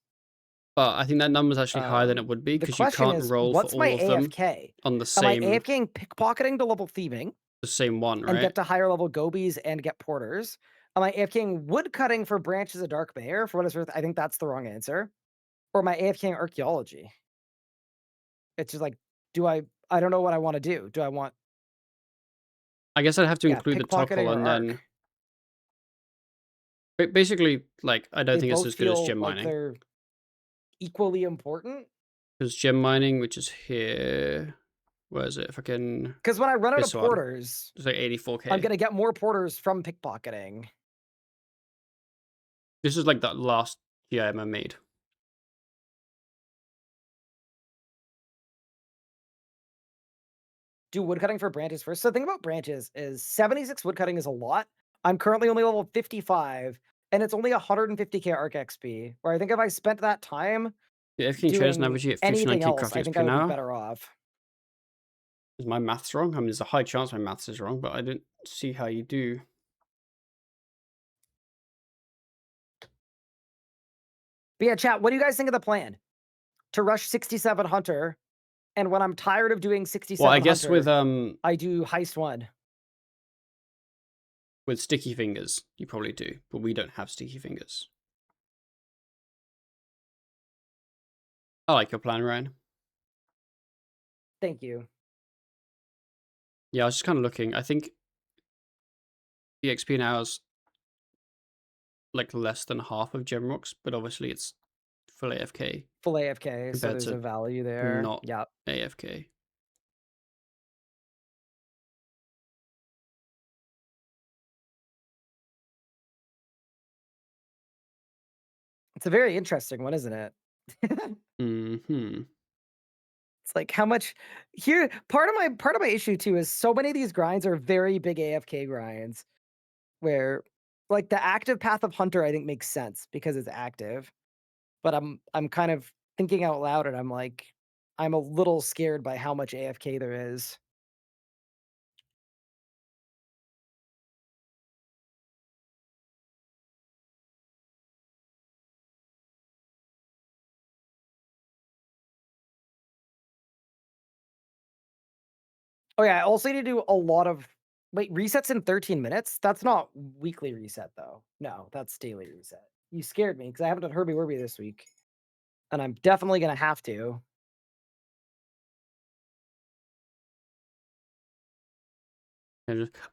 [SPEAKER 1] But I think that number's actually higher than it would be
[SPEAKER 2] The
[SPEAKER 1] because you
[SPEAKER 2] question
[SPEAKER 1] can't
[SPEAKER 2] is,
[SPEAKER 1] roll for
[SPEAKER 2] what's my
[SPEAKER 1] all of them
[SPEAKER 2] AFK?
[SPEAKER 1] on
[SPEAKER 2] Am I AFKing pickpocketing to level thieving
[SPEAKER 1] the same one,
[SPEAKER 2] and
[SPEAKER 1] right?
[SPEAKER 2] get to higher level gobies and get porters? Am I AFKing woodcutting for branches of Dark Bear? For what it's worth, I think that's the wrong answer. Or am I AFKing archaeology? It's just like, I don't know what I want to do. Do I want,
[SPEAKER 1] I guess I'd have to
[SPEAKER 2] yeah,
[SPEAKER 1] include the
[SPEAKER 2] pickpocketing
[SPEAKER 1] toggle
[SPEAKER 2] or
[SPEAKER 1] and
[SPEAKER 2] arc?
[SPEAKER 1] then basically, like, I don't
[SPEAKER 2] They
[SPEAKER 1] think it's
[SPEAKER 2] both
[SPEAKER 1] as good as
[SPEAKER 2] feel
[SPEAKER 1] gem
[SPEAKER 2] like
[SPEAKER 1] mining.
[SPEAKER 2] they're equally important.
[SPEAKER 1] Because gem mining, which is here, where is it? If I can,
[SPEAKER 2] Because when I run out of
[SPEAKER 1] this one,
[SPEAKER 2] porters,
[SPEAKER 1] it's like
[SPEAKER 2] I'm
[SPEAKER 1] 84k.
[SPEAKER 2] going to get more porters from pickpocketing.
[SPEAKER 1] This is like that last gem I made.
[SPEAKER 2] Do woodcutting for branches first. So the thing about branches is 76 woodcutting is a lot. I'm currently only level 55, and it's only 150k arc XP. Where I think if I spent that time
[SPEAKER 1] The FK traders and
[SPEAKER 2] doing
[SPEAKER 1] average at
[SPEAKER 2] anything
[SPEAKER 1] 59k
[SPEAKER 2] else,
[SPEAKER 1] crafting
[SPEAKER 2] I
[SPEAKER 1] XP
[SPEAKER 2] think I
[SPEAKER 1] an
[SPEAKER 2] would be
[SPEAKER 1] hour.
[SPEAKER 2] better off.
[SPEAKER 1] Is my maths wrong? I mean, there's a high chance my maths is wrong, but I didn't see how you do.
[SPEAKER 2] But yeah, chat, what do you guys think of the plan? To rush 67 Hunter, and when I'm tired of doing
[SPEAKER 1] Well, I
[SPEAKER 2] 67
[SPEAKER 1] guess
[SPEAKER 2] Hunter, I do Heist 1.
[SPEAKER 1] with sticky fingers, you probably do, but we don't have sticky fingers. I like your plan, Ryan.
[SPEAKER 2] Thank you.
[SPEAKER 1] Yeah, I was just kind of looking. I think the XP now is like less than half of Gemrocks, but obviously it's full AFK
[SPEAKER 2] Full AFK, so
[SPEAKER 1] compared
[SPEAKER 2] there's a
[SPEAKER 1] to
[SPEAKER 2] value there.
[SPEAKER 1] not
[SPEAKER 2] Yep.
[SPEAKER 1] AFK.
[SPEAKER 2] It's a very interesting one, isn't it?
[SPEAKER 1] Hmm.
[SPEAKER 2] It's like how much here part of my issue too is so many of these grinds are very big AFK grinds where like the active path of Hunter I think makes sense because it's active. But I'm kind of thinking out loud and I'm like I'm a little scared by how much AFK there is. Oh, yeah, I also need to do a lot of wait, resets in 13 minutes? That's not weekly reset, though. No, that's daily reset. You scared me because I haven't done Herbie Werby this week, and I'm definitely gonna have to.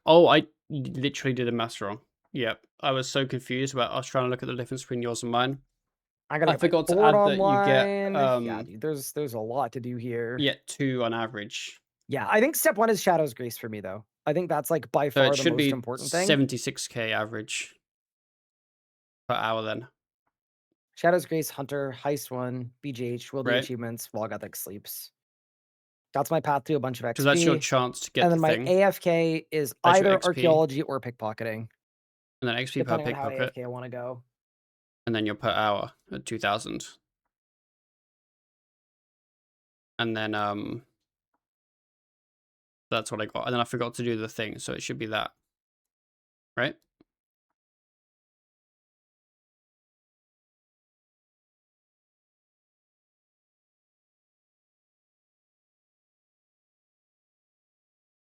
[SPEAKER 1] Oh, I literally did a math wrong. Yep, I was so confused about. I was trying to look at the difference between yours and mine.
[SPEAKER 2] I gotta
[SPEAKER 1] I
[SPEAKER 2] get my
[SPEAKER 1] forgot to
[SPEAKER 2] board
[SPEAKER 1] add that you get
[SPEAKER 2] online. Yeah, dude, there's a lot to do here.
[SPEAKER 1] 2 on average.
[SPEAKER 2] Yeah, I think step 1 is Shadow's Grace for me, though. I think that's, like, by
[SPEAKER 1] So it
[SPEAKER 2] far the
[SPEAKER 1] should
[SPEAKER 2] most
[SPEAKER 1] be
[SPEAKER 2] important thing.
[SPEAKER 1] 76k average per hour then,
[SPEAKER 2] Shadow's Grace, Hunter, Heist 1, BGH, will do
[SPEAKER 1] right?
[SPEAKER 2] achievements, Log Ethic, Sleeps. That's my path to a bunch of
[SPEAKER 1] Because that's your
[SPEAKER 2] XP.
[SPEAKER 1] chance to get
[SPEAKER 2] And
[SPEAKER 1] the
[SPEAKER 2] then my
[SPEAKER 1] thing.
[SPEAKER 2] AFK is
[SPEAKER 1] That's your
[SPEAKER 2] either
[SPEAKER 1] XP,
[SPEAKER 2] archaeology or pickpocketing,
[SPEAKER 1] and then XP per
[SPEAKER 2] depending on how
[SPEAKER 1] pickpocket,
[SPEAKER 2] AFK I want to go.
[SPEAKER 1] and then your per hour at 2000. And then that's what I got. And then I forgot to do the thing, so it should be that, right?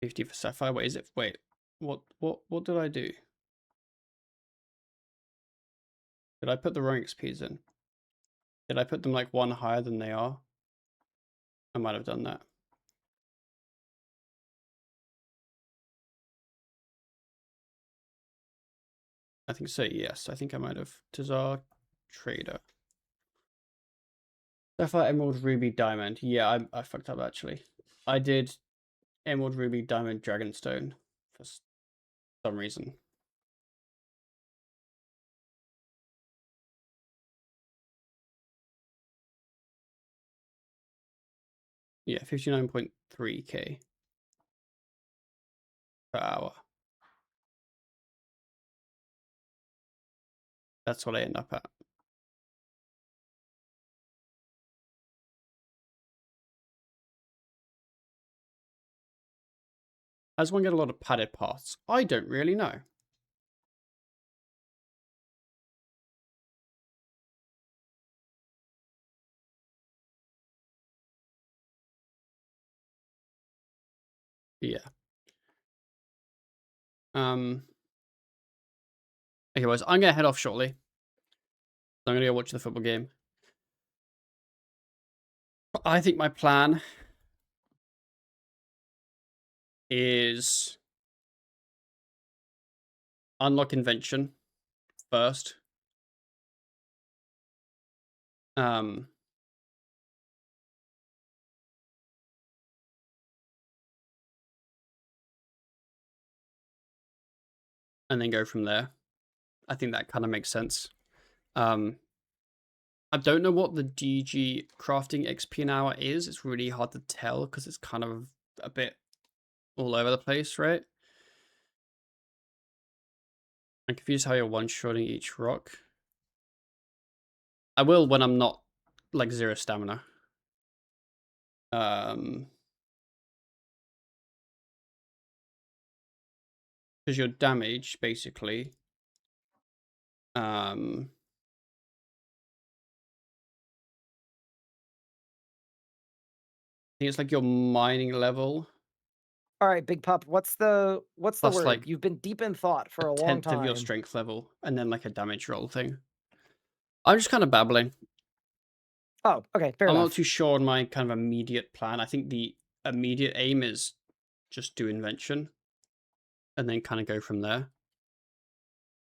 [SPEAKER 1] $50 for Sapphire. Wait, is it? Wait, what did I do? Did I put the wrong XPs in? Did I put them like one higher than they are? I might have done that. I think so, yes. I think I might have. Tazar Trader. Sapphire, Emerald, Ruby, Diamond. Yeah, I fucked up actually. I did Emerald, Ruby, Diamond, Dragonstone for some reason. Yeah, 59.3k per hour. That's what I end up at. As one get a lot of padded paths? I don't really know. Yeah. Okay, boys, I'm gonna head off shortly. I'm gonna go watch the football game. I think my plan is unlock invention first. Um, and then go from there. I think that kind of makes sense. I don't know what the DG crafting XP an hour is. It's really hard to tell because it's kind of a bit all over the place, right? I'm confused how you're one-shotting each rock. I will when I'm not like 0 stamina. Because your damage basically I think it's like your mining level
[SPEAKER 2] All right, Big Pup, what's the
[SPEAKER 1] plus
[SPEAKER 2] word?
[SPEAKER 1] like
[SPEAKER 2] You've been deep in thought
[SPEAKER 1] a
[SPEAKER 2] for a long
[SPEAKER 1] tenth of your
[SPEAKER 2] time.
[SPEAKER 1] strength level and then like a damage roll thing. I'm just kind of babbling.
[SPEAKER 2] Oh, okay, fair
[SPEAKER 1] I'm not
[SPEAKER 2] enough.
[SPEAKER 1] too sure on my kind of immediate plan. I think the immediate aim is just do invention and then kind of go from there.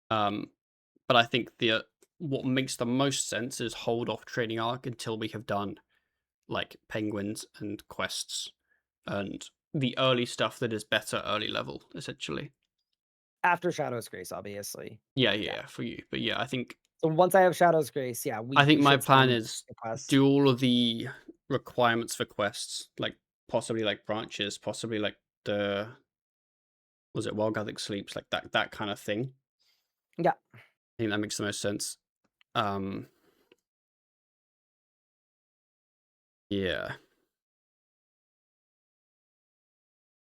[SPEAKER 1] But I think the what makes the most sense is hold off trading arc until we have done like penguins and quests and the early stuff that is better early level, essentially.
[SPEAKER 2] After Shadow's Grace, obviously.
[SPEAKER 1] Yeah,
[SPEAKER 2] Yeah.
[SPEAKER 1] yeah, for you. But yeah,
[SPEAKER 2] So once I have Shadow's Grace, yeah,
[SPEAKER 1] I think
[SPEAKER 2] we
[SPEAKER 1] my
[SPEAKER 2] should
[SPEAKER 1] plan
[SPEAKER 2] spend
[SPEAKER 1] is
[SPEAKER 2] the quest.
[SPEAKER 1] do all of the requirements for quests, like possibly like branches, possibly like the was it Wild Gathering Sleeps, like that kind of thing.
[SPEAKER 2] Yeah.
[SPEAKER 1] I think that makes the most sense. Yeah.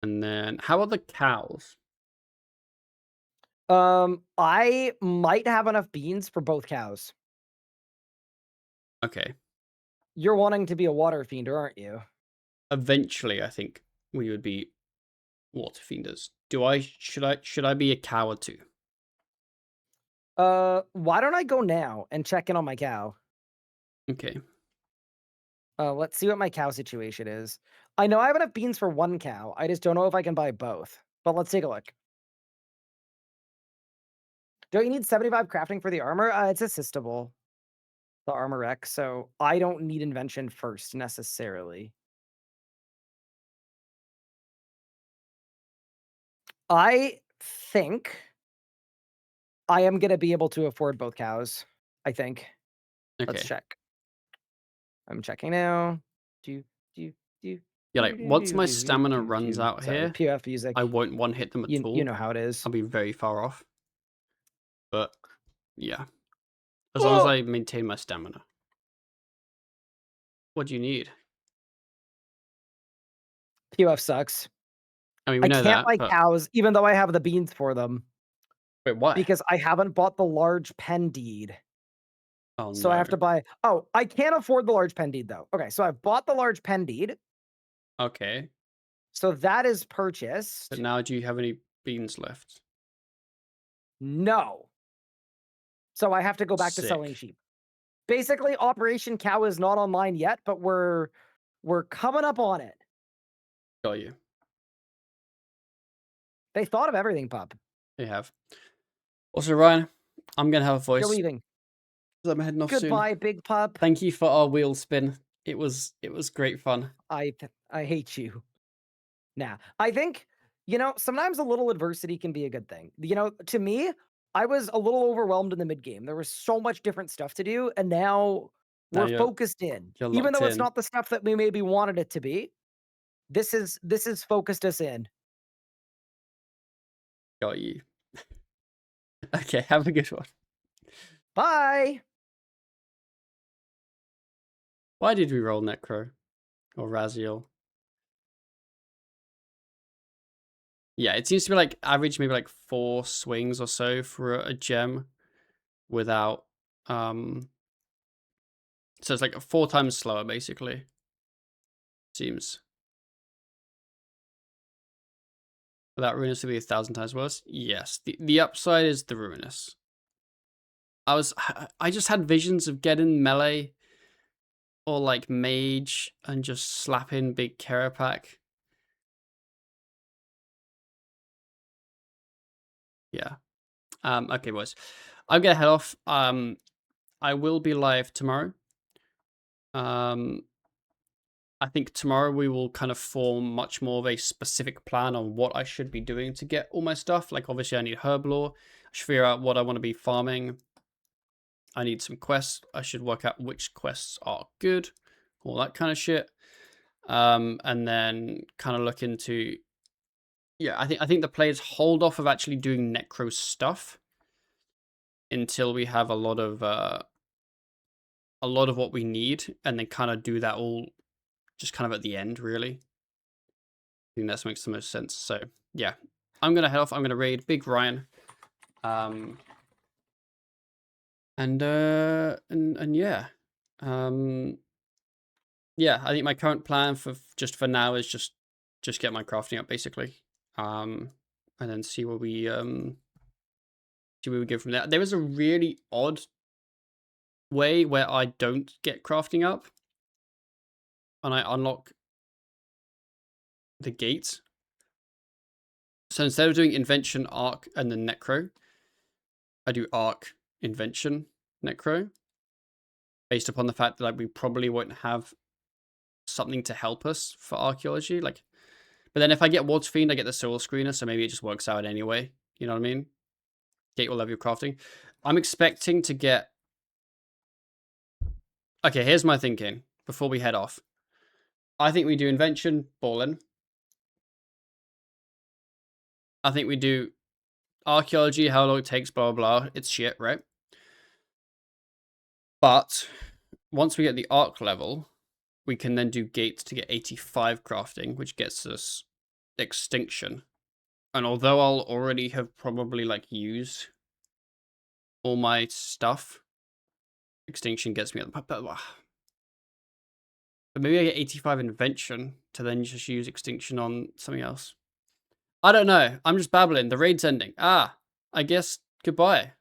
[SPEAKER 1] And then how are the cows?
[SPEAKER 2] I might have enough beans for both cows.
[SPEAKER 1] Okay.
[SPEAKER 2] You're wanting to be a water fiender, aren't you?
[SPEAKER 1] Eventually I think we would be Water fienders. Should I be a coward too?
[SPEAKER 2] Why don't I go now and check in on my cow?
[SPEAKER 1] Okay.
[SPEAKER 2] Let's see what my cow situation is. I know I have enough beans for one cow. I just don't know if I can buy both. But let's take a look. Don't you need 75 crafting for the armor? It's assistable, the armor X, so I don't need invention first necessarily. I think I am gonna be able to afford both cows. I think. Let's
[SPEAKER 1] Okay.
[SPEAKER 2] check. I'm checking now. Do do do
[SPEAKER 1] Yeah, like once my stamina runs
[SPEAKER 2] do.
[SPEAKER 1] out
[SPEAKER 2] Sorry,
[SPEAKER 1] here,
[SPEAKER 2] PF
[SPEAKER 1] I
[SPEAKER 2] music.
[SPEAKER 1] won't one hit them at
[SPEAKER 2] You
[SPEAKER 1] all.
[SPEAKER 2] know how it is.
[SPEAKER 1] I'll be very far off. But yeah, as long as
[SPEAKER 2] Oh,
[SPEAKER 1] I maintain my stamina. What do you need?
[SPEAKER 2] PF sucks.
[SPEAKER 1] I mean, we
[SPEAKER 2] I
[SPEAKER 1] know
[SPEAKER 2] can't
[SPEAKER 1] that,
[SPEAKER 2] buy
[SPEAKER 1] but
[SPEAKER 2] cows, even though I have the beans for them,
[SPEAKER 1] wait, why?
[SPEAKER 2] because I haven't bought the large pen deed.
[SPEAKER 1] Oh
[SPEAKER 2] So I
[SPEAKER 1] no.
[SPEAKER 2] have to buy. Oh, I can't afford the large pen deed though. Okay, so I've bought the large pen deed.
[SPEAKER 1] Okay.
[SPEAKER 2] So that is
[SPEAKER 1] But
[SPEAKER 2] purchased.
[SPEAKER 1] now do you have any beans left?
[SPEAKER 2] No. So I have to go back to selling
[SPEAKER 1] Sick.
[SPEAKER 2] sheep. Basically, Operation Cow is not online yet, but we're coming up on it.
[SPEAKER 1] Got you.
[SPEAKER 2] They thought of everything, pup.
[SPEAKER 1] They have. Also, Ryan, I'm gonna have a
[SPEAKER 2] You're
[SPEAKER 1] voice.
[SPEAKER 2] leaving.
[SPEAKER 1] 'Cause I'm heading off soon.
[SPEAKER 2] Goodbye, big pup.
[SPEAKER 1] Thank you for our wheel spin. It was great fun.
[SPEAKER 2] I hate you. Nah, I think, sometimes a little adversity can be a good thing. To me, I was a little overwhelmed in the mid game. There was so much different stuff to do, and now
[SPEAKER 1] Now
[SPEAKER 2] we're focused in.
[SPEAKER 1] you're
[SPEAKER 2] Even
[SPEAKER 1] locked
[SPEAKER 2] though it's
[SPEAKER 1] in.
[SPEAKER 2] not the stuff that we maybe wanted it to be, this is focused us in.
[SPEAKER 1] Got you. Okay, have a good one.
[SPEAKER 2] Bye.
[SPEAKER 1] Why did we roll Necro or Raziel? Yeah, it seems to be like average maybe like 4 swings or so for a gem without so it's like 4 times slower basically. Seems. Without Ruinous to be 1,000 times worse? Yes. The upside is the Ruinous. I just had visions of getting melee or like mage and just slapping big Kerapack. Yeah. Okay, boys. I'm gonna head off. I will be live tomorrow. I think tomorrow we will kind of form much more of a specific plan on what I should be doing to get all my stuff. Like, obviously, I need herb lore. I should figure out what I want to be farming. I need some quests. I should work out which quests are good, all that kind of shit. And then kind of look into. Yeah, I think the players hold off of actually doing necro stuff until we have a lot of what we need, and then kind of do that all just kind of at the end, really. I think that makes the most sense. So yeah, I'm gonna head off. I'm gonna raid Big Ryan, um, and yeah, um, yeah. I think my current plan for now is just get my crafting up basically, and then see where we go from there. There is a really odd way where I don't get crafting up, and I unlock the gate. So instead of doing invention, arc, and then necro, I do arc, invention, necro, based upon the fact that like we probably won't have something to help us for archaeology. Like, but then if I get Water Fiend, I get the soul screener, so maybe it just works out anyway. You know what I mean? Gate will level your crafting. I'm expecting to get. Okay, here's my thinking before we head off. I think we do invention, ballin. I think we do archaeology, how long it takes, blah blah blah. It's shit, right? But once we get the arc level, we can then do gates to get 85 crafting, which gets us extinction. And although I'll already have probably like used all my stuff, extinction gets me at the but maybe I get 85 invention to then just use extinction on something else. I don't know. I'm just babbling. The raid's ending. Ah, I guess goodbye.